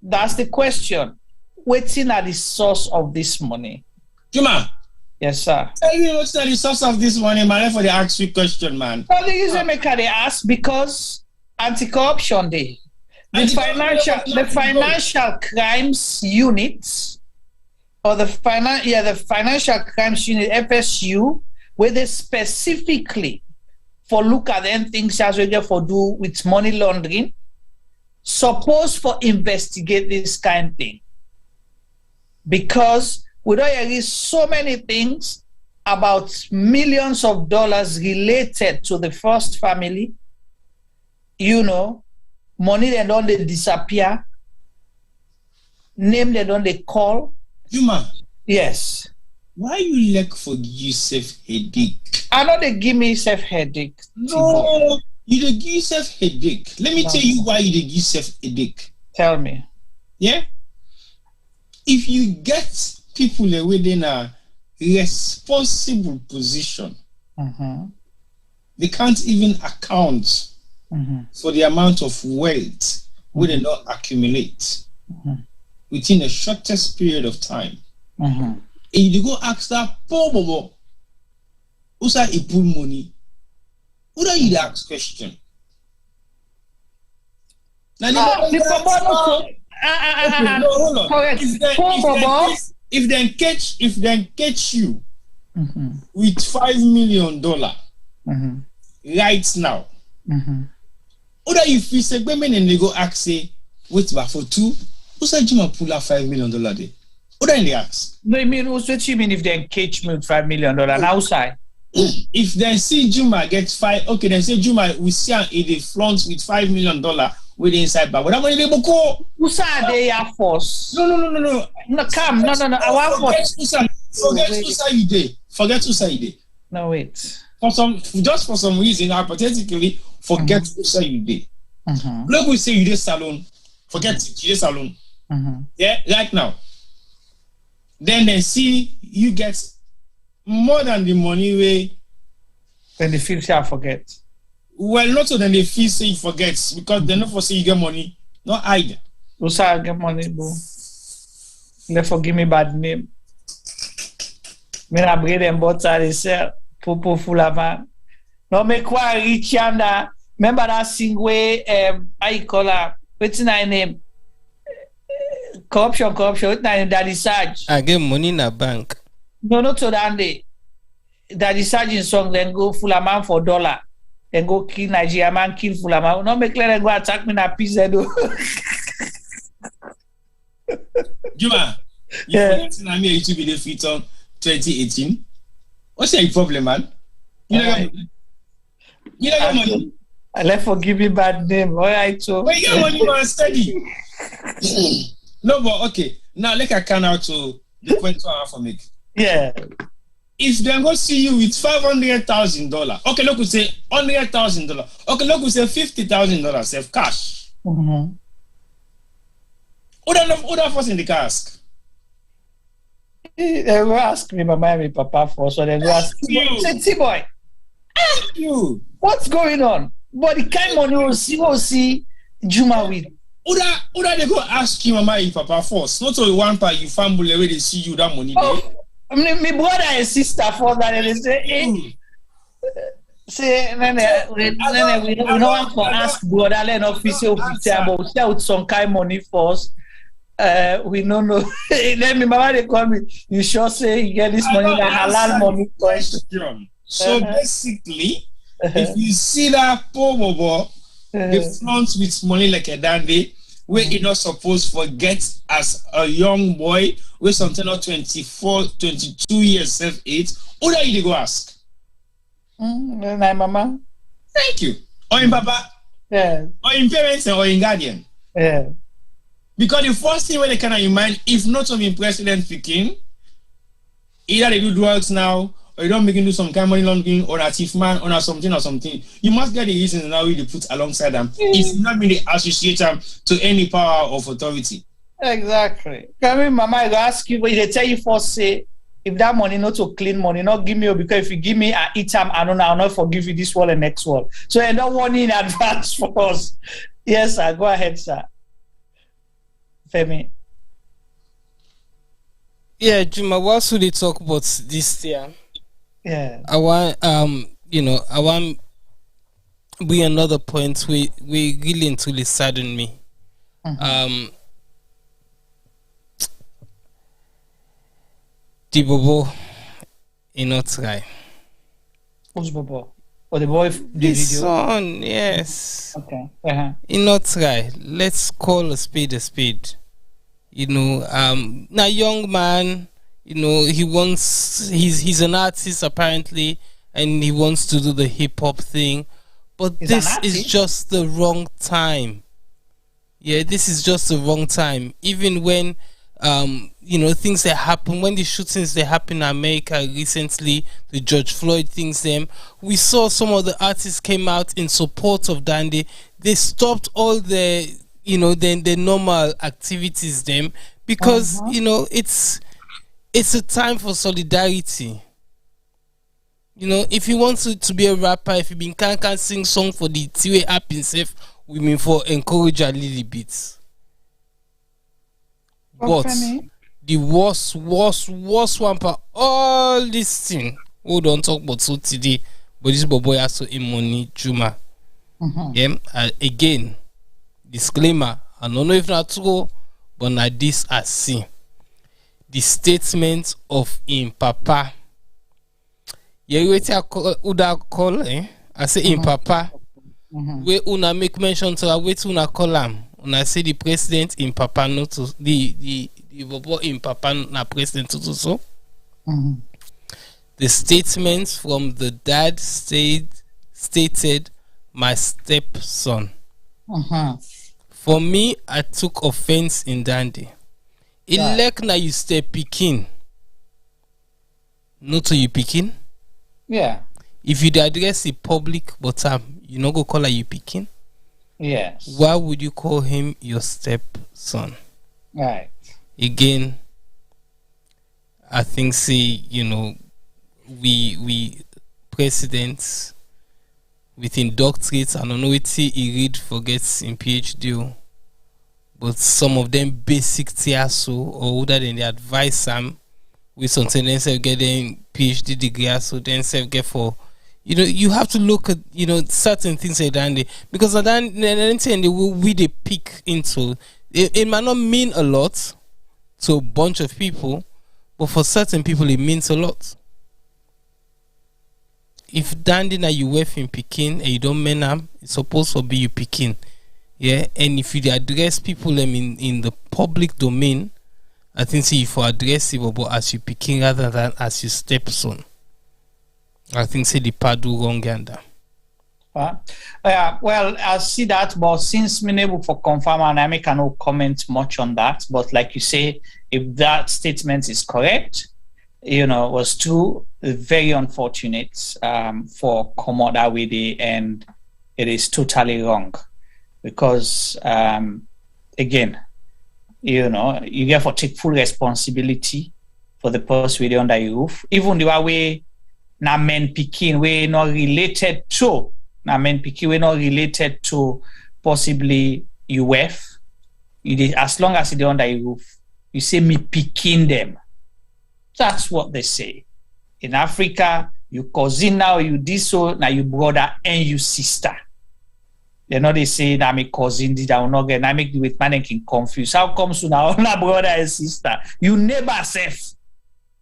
that's the question. Waiting at the source of this money. Juma. Yes, sir. Tell me what's the source of this money, man. For the ask you question, man. Well, the reason they ask because anti-corruption day. The financial crimes units or the financial crimes unit FSU, where they specifically for look at them things as we get for do with money laundering, supposed for investigate this kind of thing. Because we don't hear so many things about millions of dollars related to the first family, you know, money they don't they disappear, name they don't they call. Juma. Yes. Why you like for yourself headache? I know they give me self headache. No, you dey give yourself headache. Let me tell you why you dey give yourself headache. Tell me. Yeah? If you get people within a responsible position, they can't even account for the amount of wealth we they not accumulate within the shortest period of time. And you go ask that poor bobo, who's that he pull money? Who do you ask question? Now the bobo no, hold on. If they catch you with $5 million right now. Or if you say women and they go ask say, wait back for two, who said you pull out $5 million day? What then they ask? No, I mean, what you mean if they engage me with $5 million outside? If they see Juma gets five, okay, then say Juma we see in the front with $5 million with the inside bag. What am I going to go? Who said they are force? No. No, come. No. I want force. Forget who say you did. Forget who say you did. No, wait. For some reason, hypothetically, forget who say you did. Look, we say you did salon. Forget it. You did salon. Yeah, right now. Then they see you get more than the money way. Then they feel say I forget. Well, not so then they feel say you forget because they not for say you get money. Not either. Who say I get money, bro? They forgive me bad name. Me na bread and butter they sell. Popo full of man. No make quite rich yanda. Remember that sing way how you call her? What's her name? Corruption. What's her name? Daddy Sarge. I get money in a bank. No, not so that day. Daddy Sarge in song then go full of man for $1. Then go kill Nigeria man, kill full of man. No make clear go attack me na pizza though. Juma, you forget na me to be the Freetown 2018. What's your problem, man? You know got money. I left forgive me bad name. All right, so. But you got money, man, steady. No, but okay. Now, let I count out to the point I have for make. Yeah. If they go see you with $500,000, okay, look, we say $100,000. Okay, look, we say $50,000 save cash. Who that first in the cask? They will ask me, mama and papa first, so they will ask you. Say, T-boy, ask you, what's going on? But the kind of money we'll see Juma with. Who that they go ask you, mama and papa first? Not only one part you family where they see you that money. Oh, I mean, my brother and sister for that, and they say, say, we don't want to ask brother, let official picture, but we start with some kind of money first. We don't know. Let me, mama, they call me. You sure say you get this money, the halal money question. So basically, if you see that poor bobo, the front with money like a dandy, where you not supposed to forget as a young boy with something like 24, 22 years, self-age, who are you to go ask? My mama. Thank you. Or in papa? Yeah. Or in parents or in guardian? Yeah. Because the first thing when they can in mind, if not of president speaking, either they do drugs now, or you don't make him do some kind of money laundering, or a thief man, or something. You must get the reasons now you put alongside them. It's not really associate them to any power of authority. Exactly. Come in, mama, I go ask you, but they tell you first say, if that money not to clean money, not give me, because if you give me I eat them, I'll not forgive you this one and next one. So I don't want in advance for us. Yes, sir. Go ahead, sir. Femi. Yeah, Juma, what should they talk about this year? Yeah. I want I want be another point we really and truly sadden me. The bobo not try. Who's bobo? Or the boy the video? Son, yes. Okay. Not try. Let's call a spade a spade. Now young man, he wants he's an artist apparently, and he wants to do the hip hop thing, but this is just the wrong time. Yeah, this is just the wrong time. Even when things that happen, when the shootings that happen in America recently, the George Floyd things, we saw some of the artists came out in support of Dandy. They stopped all the the normal activities because it's a time for solidarity. If you want to be a rapper, if you can sing song for the Tiwe app himself, we mean for encourage a little bit. But the worst one for all this thing, we don't talk about so today, but this boy has to money Juma. Again, disclaimer, I don't know if not true, but now this I see. The statement of him papa You wait uda call I say in papa. We una make mention to a wait una call him. Una say the president in papa not to the bobo in papa na president to so. The statements from the dad stated my stepson. For me, I took offense in Dandy. Elect na you step picking. Not to you picking. Yeah. If you address the public, but you not go call her you picking. Yes. Why would you call him your stepson? Right. Again, I think we presidents within doctorates, I don't know what he read forgets in PhD, but some of them basic TSO or other than the advice with something then self getting PhD degree so then self get for you have to look at certain things like that because then the way they pick into it might not mean a lot to a bunch of people, but for certain people it means a lot. If dandy na you work in Peking and you don't mean them, it's supposed to be you Peking. Yeah, and if you address people in the public domain, I think if you address it but as you Peking rather than as you stepson. I think the part do wrong and well, I see that, but since me able for confirm and I cannot comment much on that. But like you say, if that statement is correct, was true, very unfortunate for Komoda Wede, and it is totally wrong because again, you get to take full responsibility for the person with under your roof, even the way na men picking we not related to possibly UF. As long as they're under your roof, you say me picking them. That's what they say. In Africa, you cousin now, you this so now you brother and you sister. They say that me cousin did I will not get. I make you with man can confuse. How comes you now brother and sister? You never safe.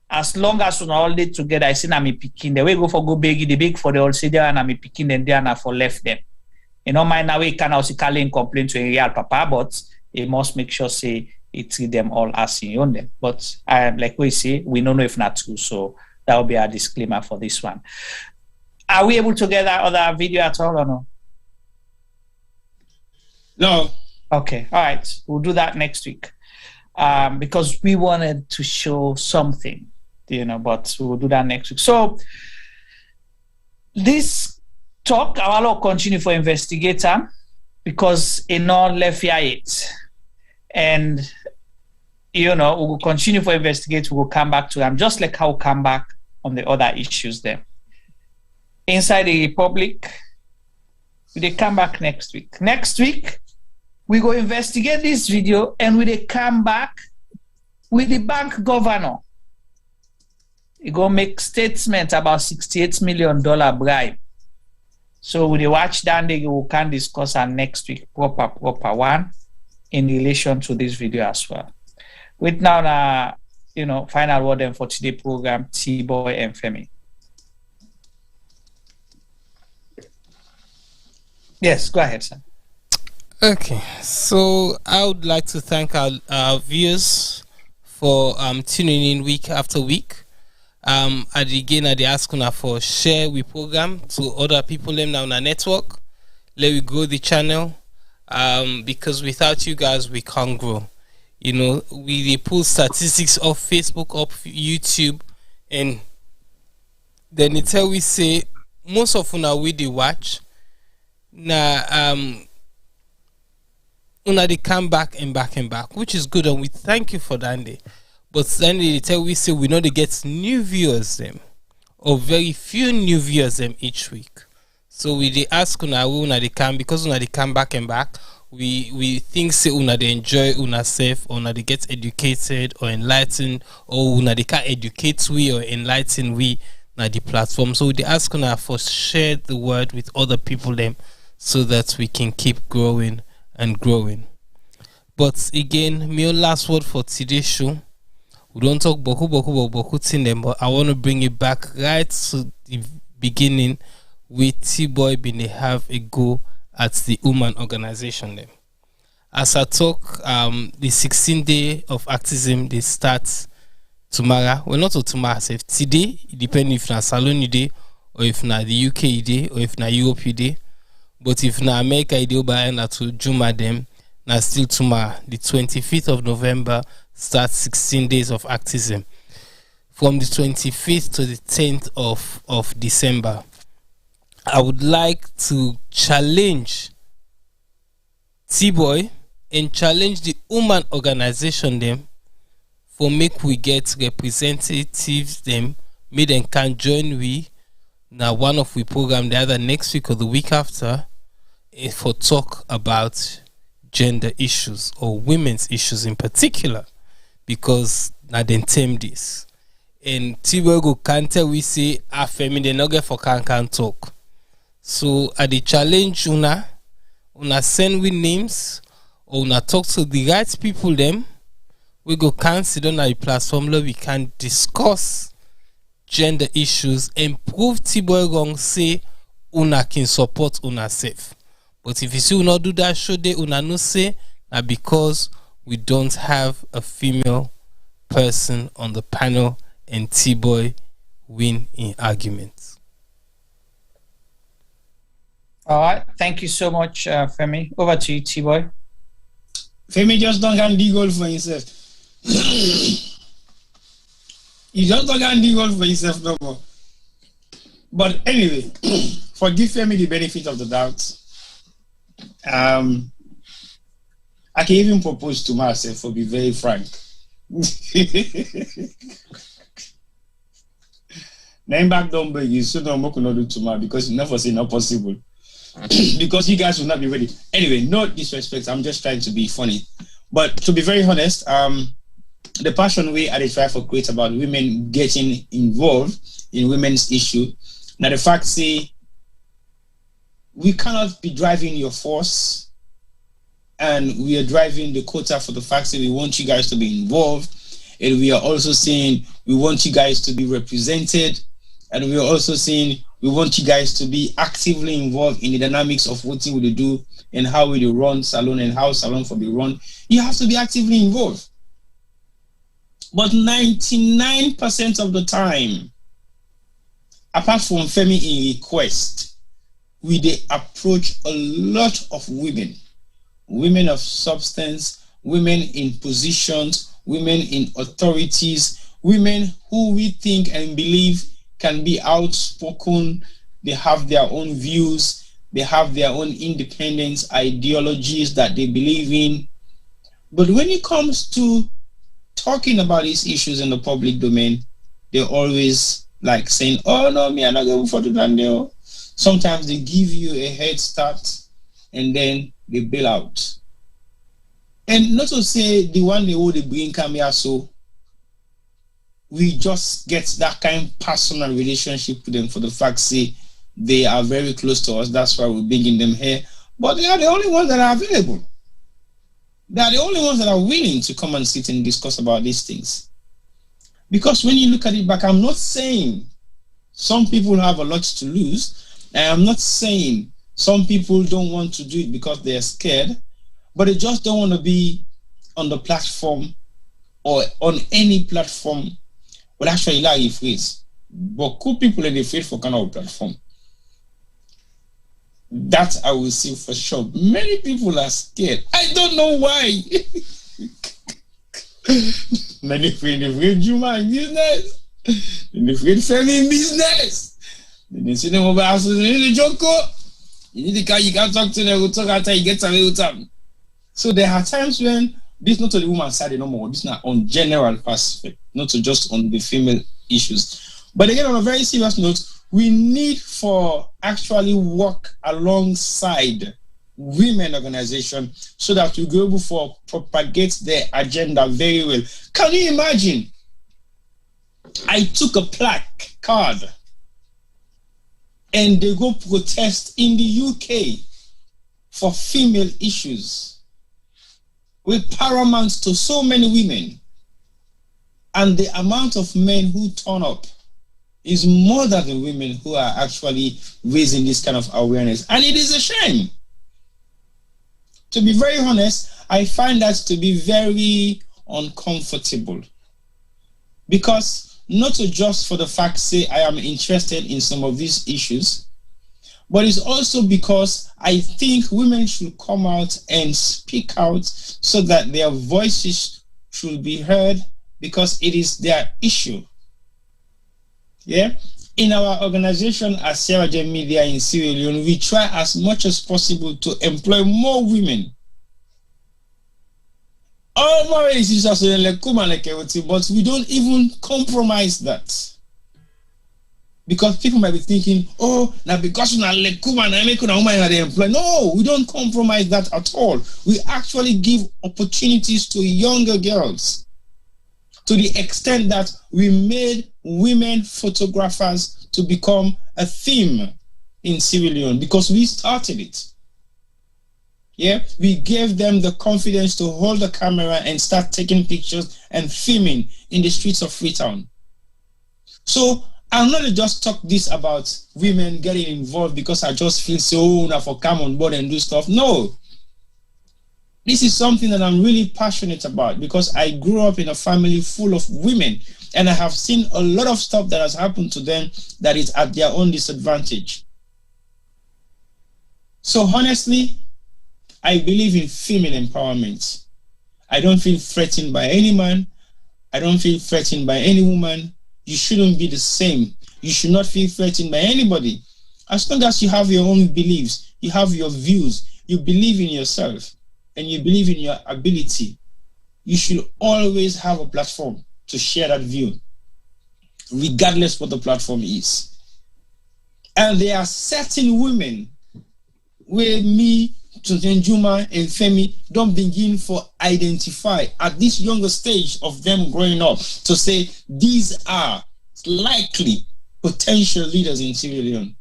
As long as you all live together, I say na me picking. The way go for go beg, they beg for the old say there and me picking them there and for left them. Mind now we can also call in complaint to a real papa, but he must make sure say it treat them all as he own them. But like we say, we don't know if not true, so that will be our disclaimer for this one. Are we able to get that other video at all or no? No. Okay, all right. We'll do that next week because we wanted to show something, but we'll do that next week. So this talk, I will continue for investigator because in all left it. And we will continue for investigate. We will come back to them, just like how we'll come back on the other issues there. Inside the Republic, they come back next week. Next week, we go investigate this video and we they come back with the bank governor. He go make statement about $68 million bribe. So we watch that, we can discuss our next week proper one in relation to this video as well. With now, final word then for today's program, T-Boy and Femi. Yes, go ahead, sir. Okay, so I would like to thank our viewers for tuning in week after week. Again, I ask for share we program to other people in our network. Let we grow the channel. Because without you guys we can't grow. We pull statistics of Facebook, of YouTube, and then until we say most of una we they watch they come back and back and back, which is good, and we thank you for that. But then they tell we say we know they get new viewers them, or very few new viewers them each week. So we they ask una they come because una they come back and back. We think say una they enjoy una safe, or una they get educated or enlightened, or una they can educate we or enlighten we na the platform. So they ask una for share the word with other people them so that we can keep growing and growing. But again, my last word for today's show. We don't talk boku thing them, but I want to bring it back right to the beginning with T-Boy been they have a go at the woman organization them. As I talk, the 16th day of activism they start tomorrow. Well, not tomorrow, say today. It depends if na Salon day or if na the UK day or if na Europe day. But if na America day by na to Juma them, na still tomorrow. The 25th of November starts 16 days of activism. From the 25th to the 10th of December, I would like to challenge T-Boy and challenge the woman organization them for make we get representatives them, make them can join we now one of we program the other next week or the week after for talk about gender issues or women's issues in particular, because now then term this. And T-Boy go can't we say femi they not get for can talk. So at the challenge una send we names or una talk to the right people them. We go can sit on a platform where we can discuss gender issues and prove T-Boy wrong say una can support una safe. But if you see una do that show they una no say because we don't have a female person on the panel and T-Boy win in arguments. All right, thank you so much, Femi. Over to you, T-Boy. Femi just don't can dig goal for himself. He just don't can dig goal for himself no more. But anyway, for give Femi the benefit of the doubt, I can even propose to myself, for be very frank. Name back don't beg you, so no more cannot do tomorrow because you never say not possible. Because you guys will not be ready. Anyway, no disrespect, I'm just trying to be funny. But to be very honest, the passion way I try for create about women getting involved in women's issue. Now the fact say we cannot be driving your force and we are driving the quota for the fact that we want you guys to be involved, and we are also saying we want you guys to be represented, and we are also saying we want you guys to be actively involved in the dynamics of what you will do and how will you run salon and how salon for be run. You have to be actively involved. But 99% of the time, apart from Femi in request, we they approach a lot of women of substance, women in positions, women in authorities, women who we think and believe can be outspoken. They have their own views, they have their own independence, ideologies that they believe in. But when it comes to talking about these issues in the public domain, they're always like saying, oh no, me, I'm not going for the land. Sometimes they give you a head start and then they bail out. And not to say the one they would bring come here, so we just get that kind of personal relationship with them for the fact say they are very close to us. That's why we're bringing them here. But they are the only ones that are available. They are the only ones that are willing to come and sit and discuss about these things. Because when you look at it back, I'm not saying some people have a lot to lose. I am not saying some people don't want to do it because they're scared, but they just don't want to be on the platform or on any platform. Well, actually, like if it's, but cool people in the faith for kind of platform. That I will see for sure. Many people are scared. I don't know why. Many afraid human business. Many afraid family business. They say them about the Joko. You need to you can't talk to them. We'll talk after you get away with them. So there are times when this not to the woman side no more. This is not on general perspective, not to just on the female issues. But again, on a very serious note, we need for actually work alongside women organization so that we go able for propagate their agenda very well. Can you imagine? I took a plaque card and they go protest in the UK for female issues with paramount to so many women, and the amount of men who turn up It's more than the women who are actually raising this kind of awareness. And it is a shame. To be very honest, I find that to be very uncomfortable. Because not just for the fact, say, I am interested in some of these issues, but it's also because I think women should come out and speak out so that their voices should be heard, because it is their issue. Yeah? In our organization at Sierra Leone Media in Sierra Leone, we try as much as possible to employ more women. All my is but we don't even compromise that. Because people might be thinking, oh, now because you're employed. No, we don't compromise that at all. We actually give opportunities to younger girls, to the extent that we made women photographers to become a theme in Sierra Leone because we started it. Yeah, we gave them the confidence to hold the camera and start taking pictures and filming in the streets of Freetown. So I'm not just talk this about women getting involved because I just feel so now for come on board and do stuff. No. This is something that I'm really passionate about because I grew up in a family full of women and I have seen a lot of stuff that has happened to them that is at their own disadvantage. So honestly, I believe in female empowerment. I don't feel threatened by any man. I don't feel threatened by any woman. You shouldn't be the same. You should not feel threatened by anybody. As long as you have your own beliefs, you have your views, you believe in yourself, and you believe in your ability, you should always have a platform to share that view, regardless what the platform is. And there are certain women where me, Juma, and Femi don't begin to identify at this younger stage of them growing up to say these are likely potential leaders in Sierra Leone.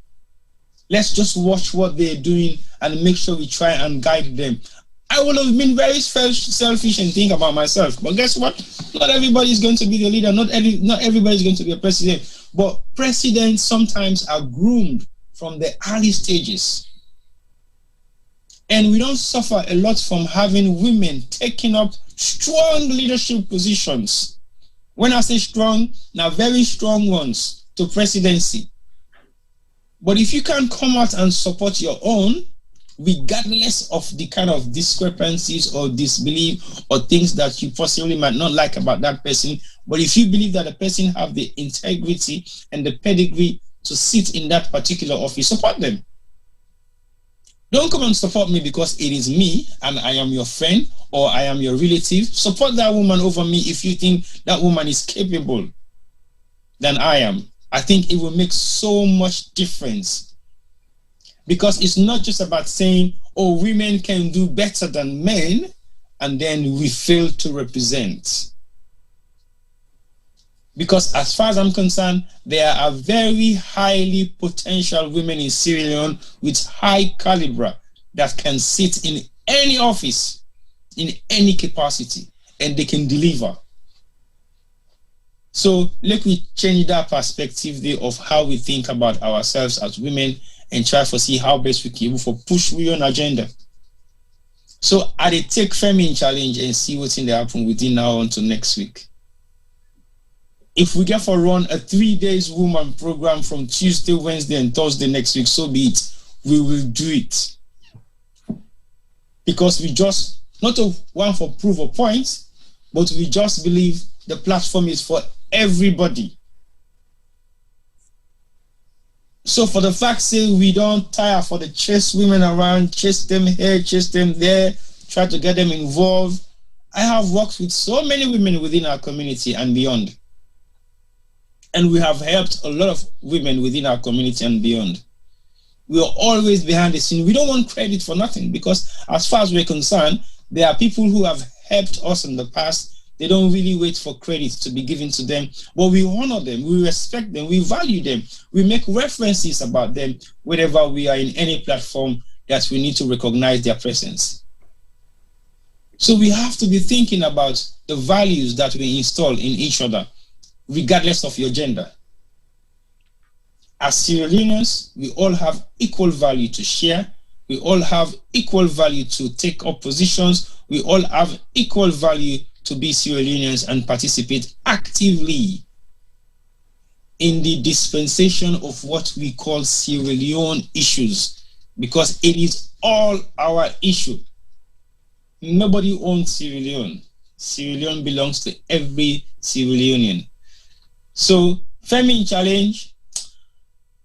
Let's just watch what they're doing and make sure we try and guide them. I would have been very selfish and think about myself, but guess what? Not everybody is going to be the leader. Not everybody is going to be a president. But presidents sometimes are groomed from the early stages. And we don't suffer a lot from having women taking up strong leadership positions. When I say strong, now very strong ones to presidency. But if you can't come out and support your own, regardless of the kind of discrepancies or disbelief or things that you possibly might not like about that person, but if you believe that the person have the integrity and the pedigree to sit in that particular office, support them. Don't come and support me because it is me and I am your friend or I am your relative. Support that woman over me if you think that woman is capable than I am. I think it will make so much difference. Because it's not just about saying, oh, women can do better than men, and then we fail to represent. Because as far as I'm concerned, there are very highly potential women in Sierra Leone with high caliber that can sit in any office, in any capacity, and they can deliver. So let me change that perspective there of how we think about ourselves as women and try to see how best we can push we on agenda. So I take Femi challenge and see what's in the happen within now until next week. If we get for run a 3 days woman program from Tuesday, Wednesday, and Thursday next week, so be it. We will do it. Because we just, not one for proof of points, but we just believe the platform is for everybody. So for the fact say we don't tire for the chase women around, chase them here, chase them there, try to get them involved. I have worked with so many women within our community and beyond. And we have helped a lot of women within our community and beyond. We are always behind the scene. We don't want credit for nothing because as far as we're concerned, there are people who have helped us in the past. They don't really wait for credit to be given to them, but we honor them, we respect them, we value them. We make references about them whenever we are in any platform that we need to recognize their presence. So we have to be thinking about the values that we install in each other, regardless of your gender. as Sierra Leoneans, we all have equal value to share. We all have equal value to take up positions. We all have equal value to be Sierra Leoneans and participate actively in the dispensation of what we call Sierra Leone issues, because it is all our issue. Nobody owns Sierra Leone. Sierra Leone belongs to every Sierra Leonean. So, Femi challenge,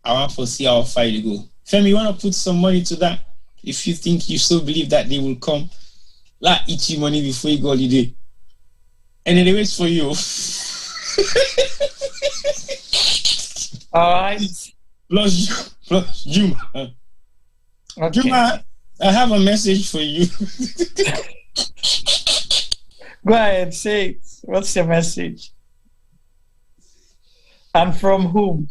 I want to see how far you go. Femi, you want to put some money to that? If you think you still believe that they will come, like eat you money before you go holiday. And then they wait for you. All right. Plus Juma. Okay. Juma, I have a message for you. Go ahead, say it. What's your message? And from whom?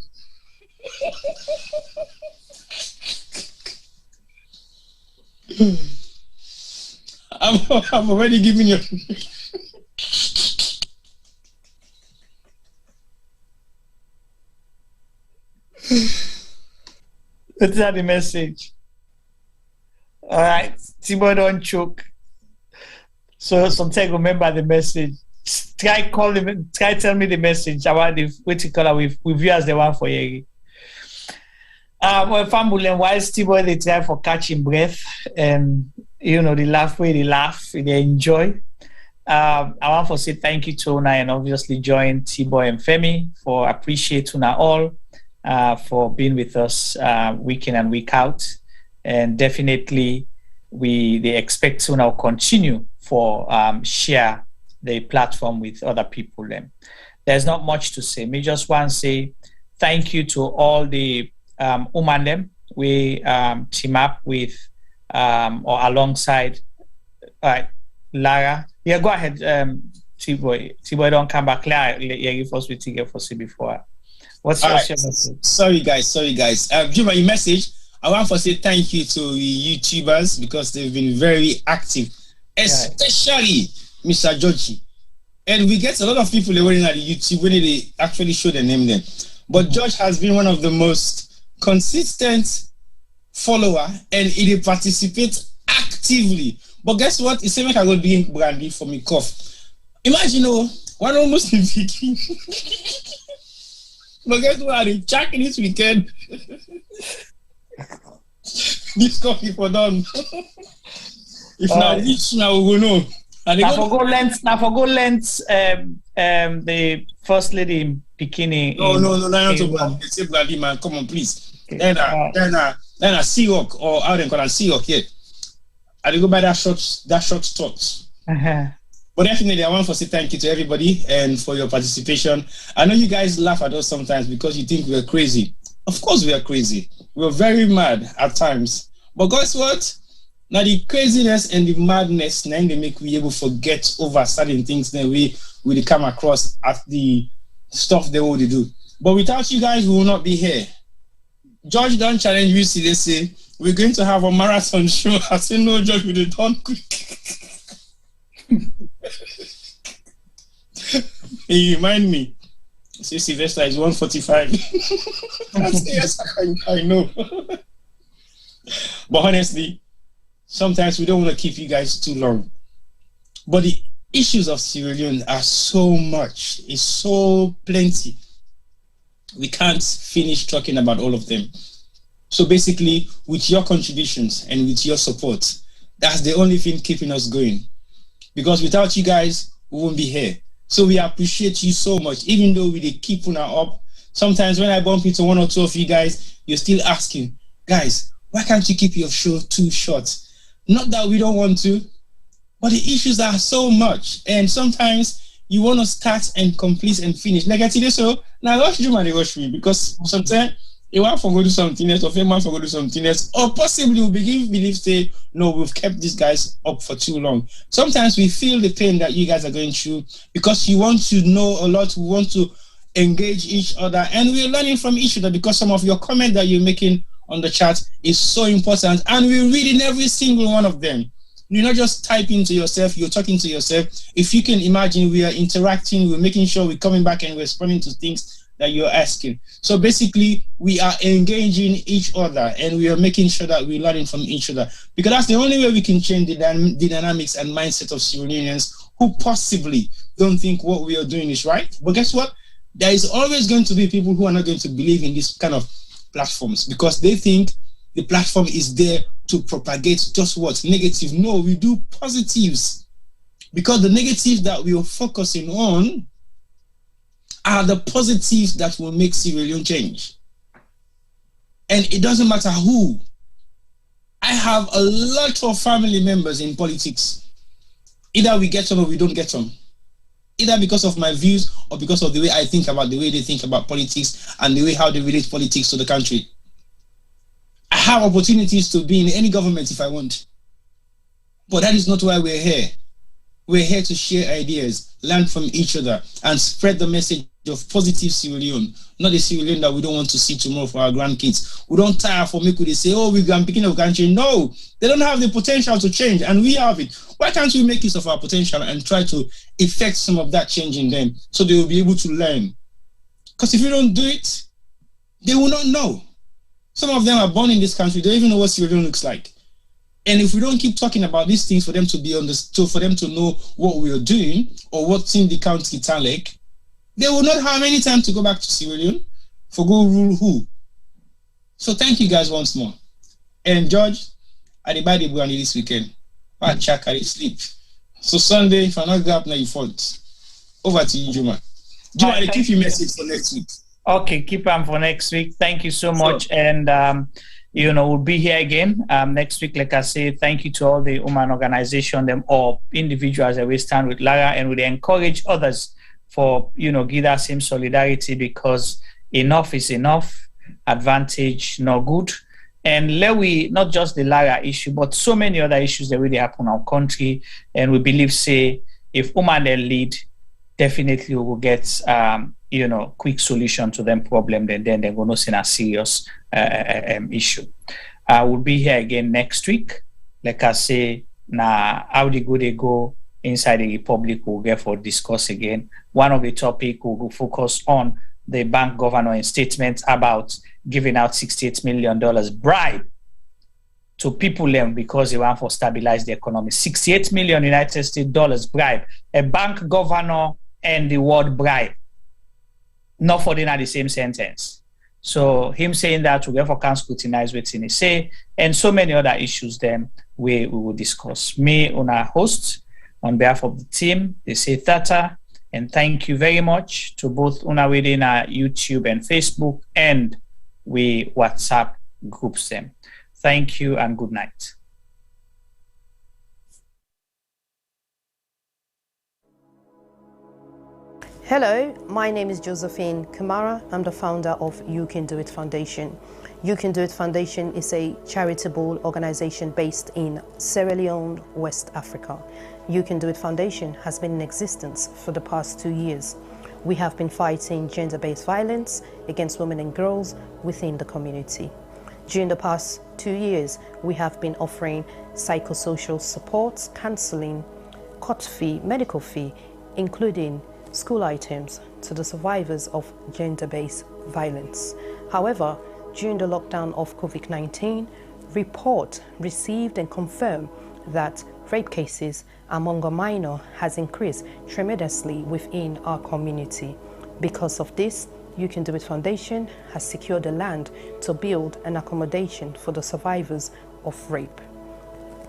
I'm already giving you. What's that the message? All right, Tibo don't choke. So sometimes remember the message. Try tell me the message about the what you call it with you as the one for you. Well, family, while Tibo they try for catching breath and you know, they laugh, they enjoy. I want to say thank you to Una and obviously join T-Boy and Femi for appreciate Una all for being with us week in and week out. And definitely they expect Una to continue for share the platform with other people. Then there's not much to say. Me just want to say thank you to all the women them. We team up with or alongside Lara. Yeah, go ahead, T-Boy. T-Boy, don't come back. Lara, yeah, you first with T-Boy for see before. What's your message? Sorry, guys. Juma, your message. I want to say thank you to the YouTubers because they've been very active, especially Mr. Georgie. And we get a lot of people waiting at the YouTube when they actually show their name there. But George has been one of the most consistent follower and he participates actively. But guess what? It's like I go doing brandy for me cough. Imagine, one almost in speaking. But guess what? I'm checking this weekend. This coffee for done. If not reach now, we will know. Now for go length, the first lady in bikini. No, not to brandy. Say brandy, man. Come on, please. Okay. Then a Seahawk or how they call a Seahawk here. I did go by that short thoughts. But definitely, I want to say thank you to everybody and for your participation. I know you guys laugh at us sometimes because you think we're crazy. Of course, we are crazy. We're very mad at times. But guess what? Now the craziness and the madness, now they make we able to forget over certain things that we come across at the stuff they already do. But without you guys, we will not be here. George don't challenge you, see, they say, we're going to have a marathon show. I say, no, George, we did done quick. You remind me. See, Sylvester is 145. I say, yes, I know. But honestly, sometimes we don't want to keep you guys too long. But the issues of Sierra Leone are so much. It's so plenty. We can't finish talking about all of them. So basically, with your contributions and with your support, that's the only thing keeping us going. Because without you guys, we won't be here. So we appreciate you so much, even though we keep Una up. Sometimes when I bump into one or two of you guys, you're still asking, guys, why can't you keep your show too short? Not that we don't want to, but the issues are so much. And sometimes you want to start and complete and finish. Like I tell you, so now rush Juma and rush me because sometimes you want to go do something else, or you want to go do something else, or possibly we believe say, no, we've kept these guys up for too long. Sometimes we feel the pain that you guys are going through because you want to know a lot, we want to engage each other, and we're learning from each other because some of your comments that you're making on the chat is so important, and we're reading every single one of them. You're not just typing to yourself, you're talking to yourself. If you can imagine, we are interacting, we're making sure we're coming back and we're responding to things. that you're asking. So basically, we are engaging each other and we are making sure that we're learning from each other, because that's the only way we can change the dynamics and mindset of Sierra Leoneans who possibly don't think what we are doing is right. But guess what? There is always going to be people who are not going to believe in this kind of platforms because they think the platform is there to propagate just what's negative. No, we do positives, because the negatives that we are focusing on are the positives that will make Sierra Leone change. And it doesn't matter who. I have a lot of family members in politics. Either we get on or we don't get on. Either because of my views or because of the way I think about the way they think about politics and the way how they relate politics to the country. I have opportunities to be in any government if I want. But that is not why we're here. We're here to share ideas, learn from each other, and spread the message of positive Sierra Leone, not the Sierra Leone that we don't want to see tomorrow for our grandkids. We don't tire for me could they say, oh, we're picking up country. No, they don't have the potential to change, and we have it. Why can't we make use of our potential and try to effect some of that change in them so they will be able to learn? Because if you don't do it, they will not know. Some of them are born in this country, they don't even know what Sierra Leone looks like. And if we don't keep talking about these things for them to be understood, for them to know what we are doing or what's in the county Talek, they will not have any time to go back to Sierra Leone for go rule who. So thank you guys once more. And George, I did buy the brandy this weekend. I check, I sleep. So Sunday, if I not go up now, you fault. Over to you, Juma. Juma, I keep your message for next week. Okay, keep them for next week. Thank you so much. And we'll be here again next week. Like I say, thank you to all the women organization, them or individuals that we stand with Lara, and we encourage others for give that same solidarity, because enough is enough, advantage no good. And let we not just the Lara issue, but so many other issues that really happen in our country. And we believe, say, if women they lead, definitely we will get quick solution to them problem. Then they're going to see a serious issue. We'll be here again next week. Like I say, how the go they go inside the Republic we'll get for discuss again. One of the topic will focus on the bank governor in statements about giving out $68 million bribe to people because they want to stabilize the economy. $68 million United States dollars bribe. A bank governor and the word bribe. Not for them at the same sentence. So him saying that we therefore can scrutinize what he say, and so many other issues then we will discuss. Me on our host, on behalf of the team, they say Tata, and thank you very much to both Una within our YouTube and Facebook, and we WhatsApp groups them. Thank you and good night. Hello, my name is Josephine Kamara. I'm the founder of You Can Do It Foundation. You Can Do It Foundation is a charitable organization based in Sierra Leone, West Africa. You Can Do It Foundation has been in existence for the past 2 years. We have been fighting gender-based violence against women and girls within the community. During the past 2 years, we have been offering psychosocial support, counseling, court fee, medical fee, including school items to the survivors of gender-based violence. However, during the lockdown of COVID-19, report received and confirmed that rape cases among a minor has increased tremendously within our community. Because of this, You Can Do It Foundation has secured the land to build an accommodation for the survivors of rape.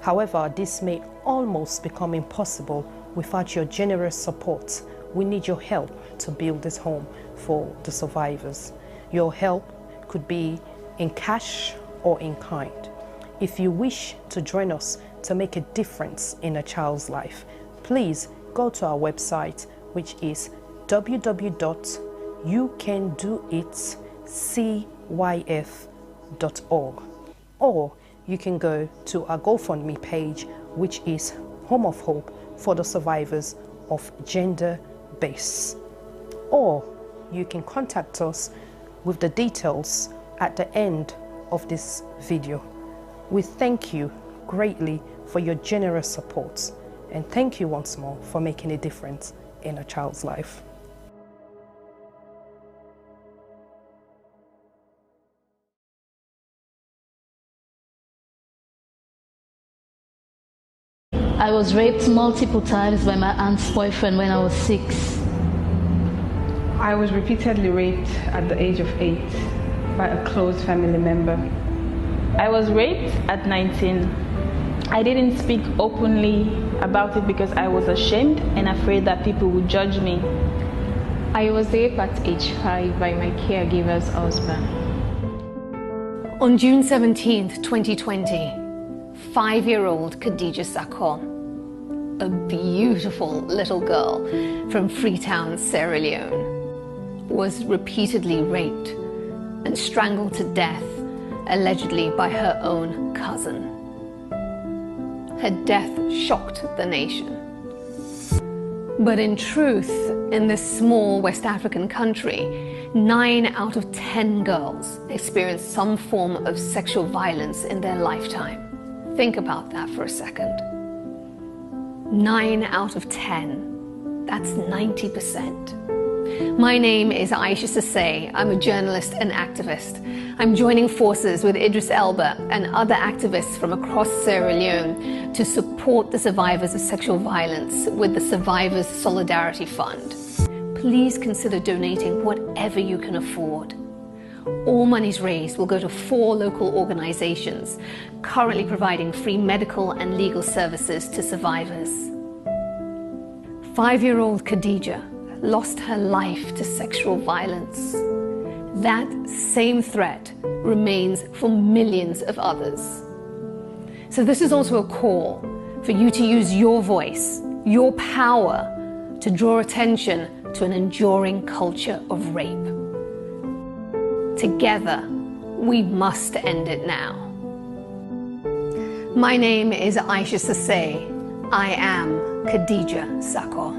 However, this may almost become impossible without your generous support. We need your help to build this home for the survivors. Your help could be in cash or in kind. If you wish to join us to make a difference in a child's life, please go to our website, which is www.youcandoitcyf.org, or you can go to our GoFundMe page, which is Home of Hope for the Survivors of Gender-Based, or you can contact us with the details at the end of this video. We thank you greatly for your generous support, and thank you once more for making a difference in a child's life. I was raped multiple times by my aunt's boyfriend when I was 6. I was repeatedly raped at the age of 8 by a close family member. I was raped at 19. I didn't speak openly about it because I was ashamed and afraid that people would judge me. I was raped at age 5 by my caregiver's husband. On June 17th, 2020, 5-year-old Khadija Sakho, a beautiful little girl from Freetown, Sierra Leone, was repeatedly raped and strangled to death, allegedly by her own cousin. Her death shocked the nation. But in truth, in this small West African country, 9 out of 10 girls experience some form of sexual violence in their lifetime. Think about that for a second. 9 out of 10. That's 90%. My name is Aisha Sase. I'm a journalist and activist. I'm joining forces with Idris Elba and other activists from across Sierra Leone to support the survivors of sexual violence with the Survivors Solidarity Fund. Please consider donating whatever you can afford. All monies raised will go to 4 local organizations currently providing free medical and legal services to survivors. 5-year-old Khadija lost her life to sexual violence. That same threat remains for millions of others. So this is also a call for you to use your voice, your power, to draw attention to an enduring culture of rape. Together, we must end it now. My name is Aisha Sase. I am Khadija Sakho.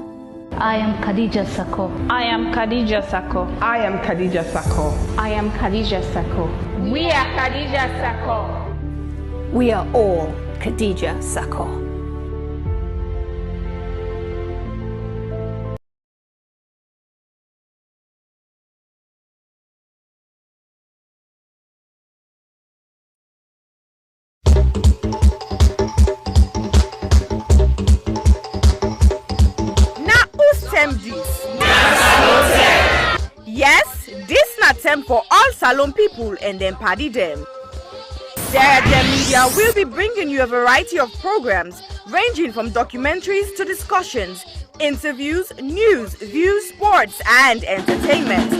I am Khadija Sakho. I am Khadija Sakho. I am Khadija Sakho. I am Khadija Sakho. We are Khadija Sakho. We are all Khadija Sakho. Yes, this na term for all Salon people and them party them. Sierra Leone Media will be bringing you a variety of programs ranging from documentaries to discussions, interviews, news, views, sports and entertainment.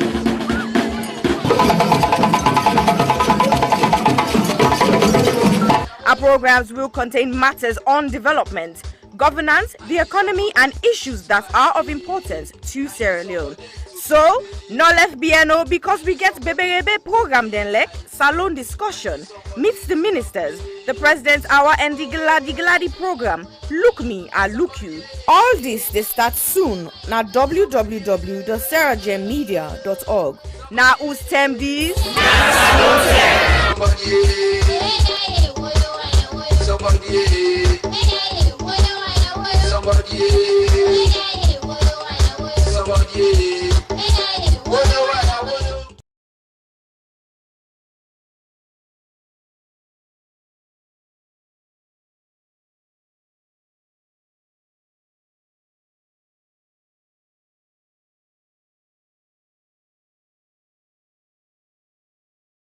Our programs will contain matters on development, governance, the economy and issues that are of importance to Sierra Leone. So, no left BNO because we get Bebe program then like Salon discussion, meets the ministers, the president's hour and the Gladi program, Look Me, I Look You. All this they start soon na www.sierragemedia.org. Now who's term these? Somebody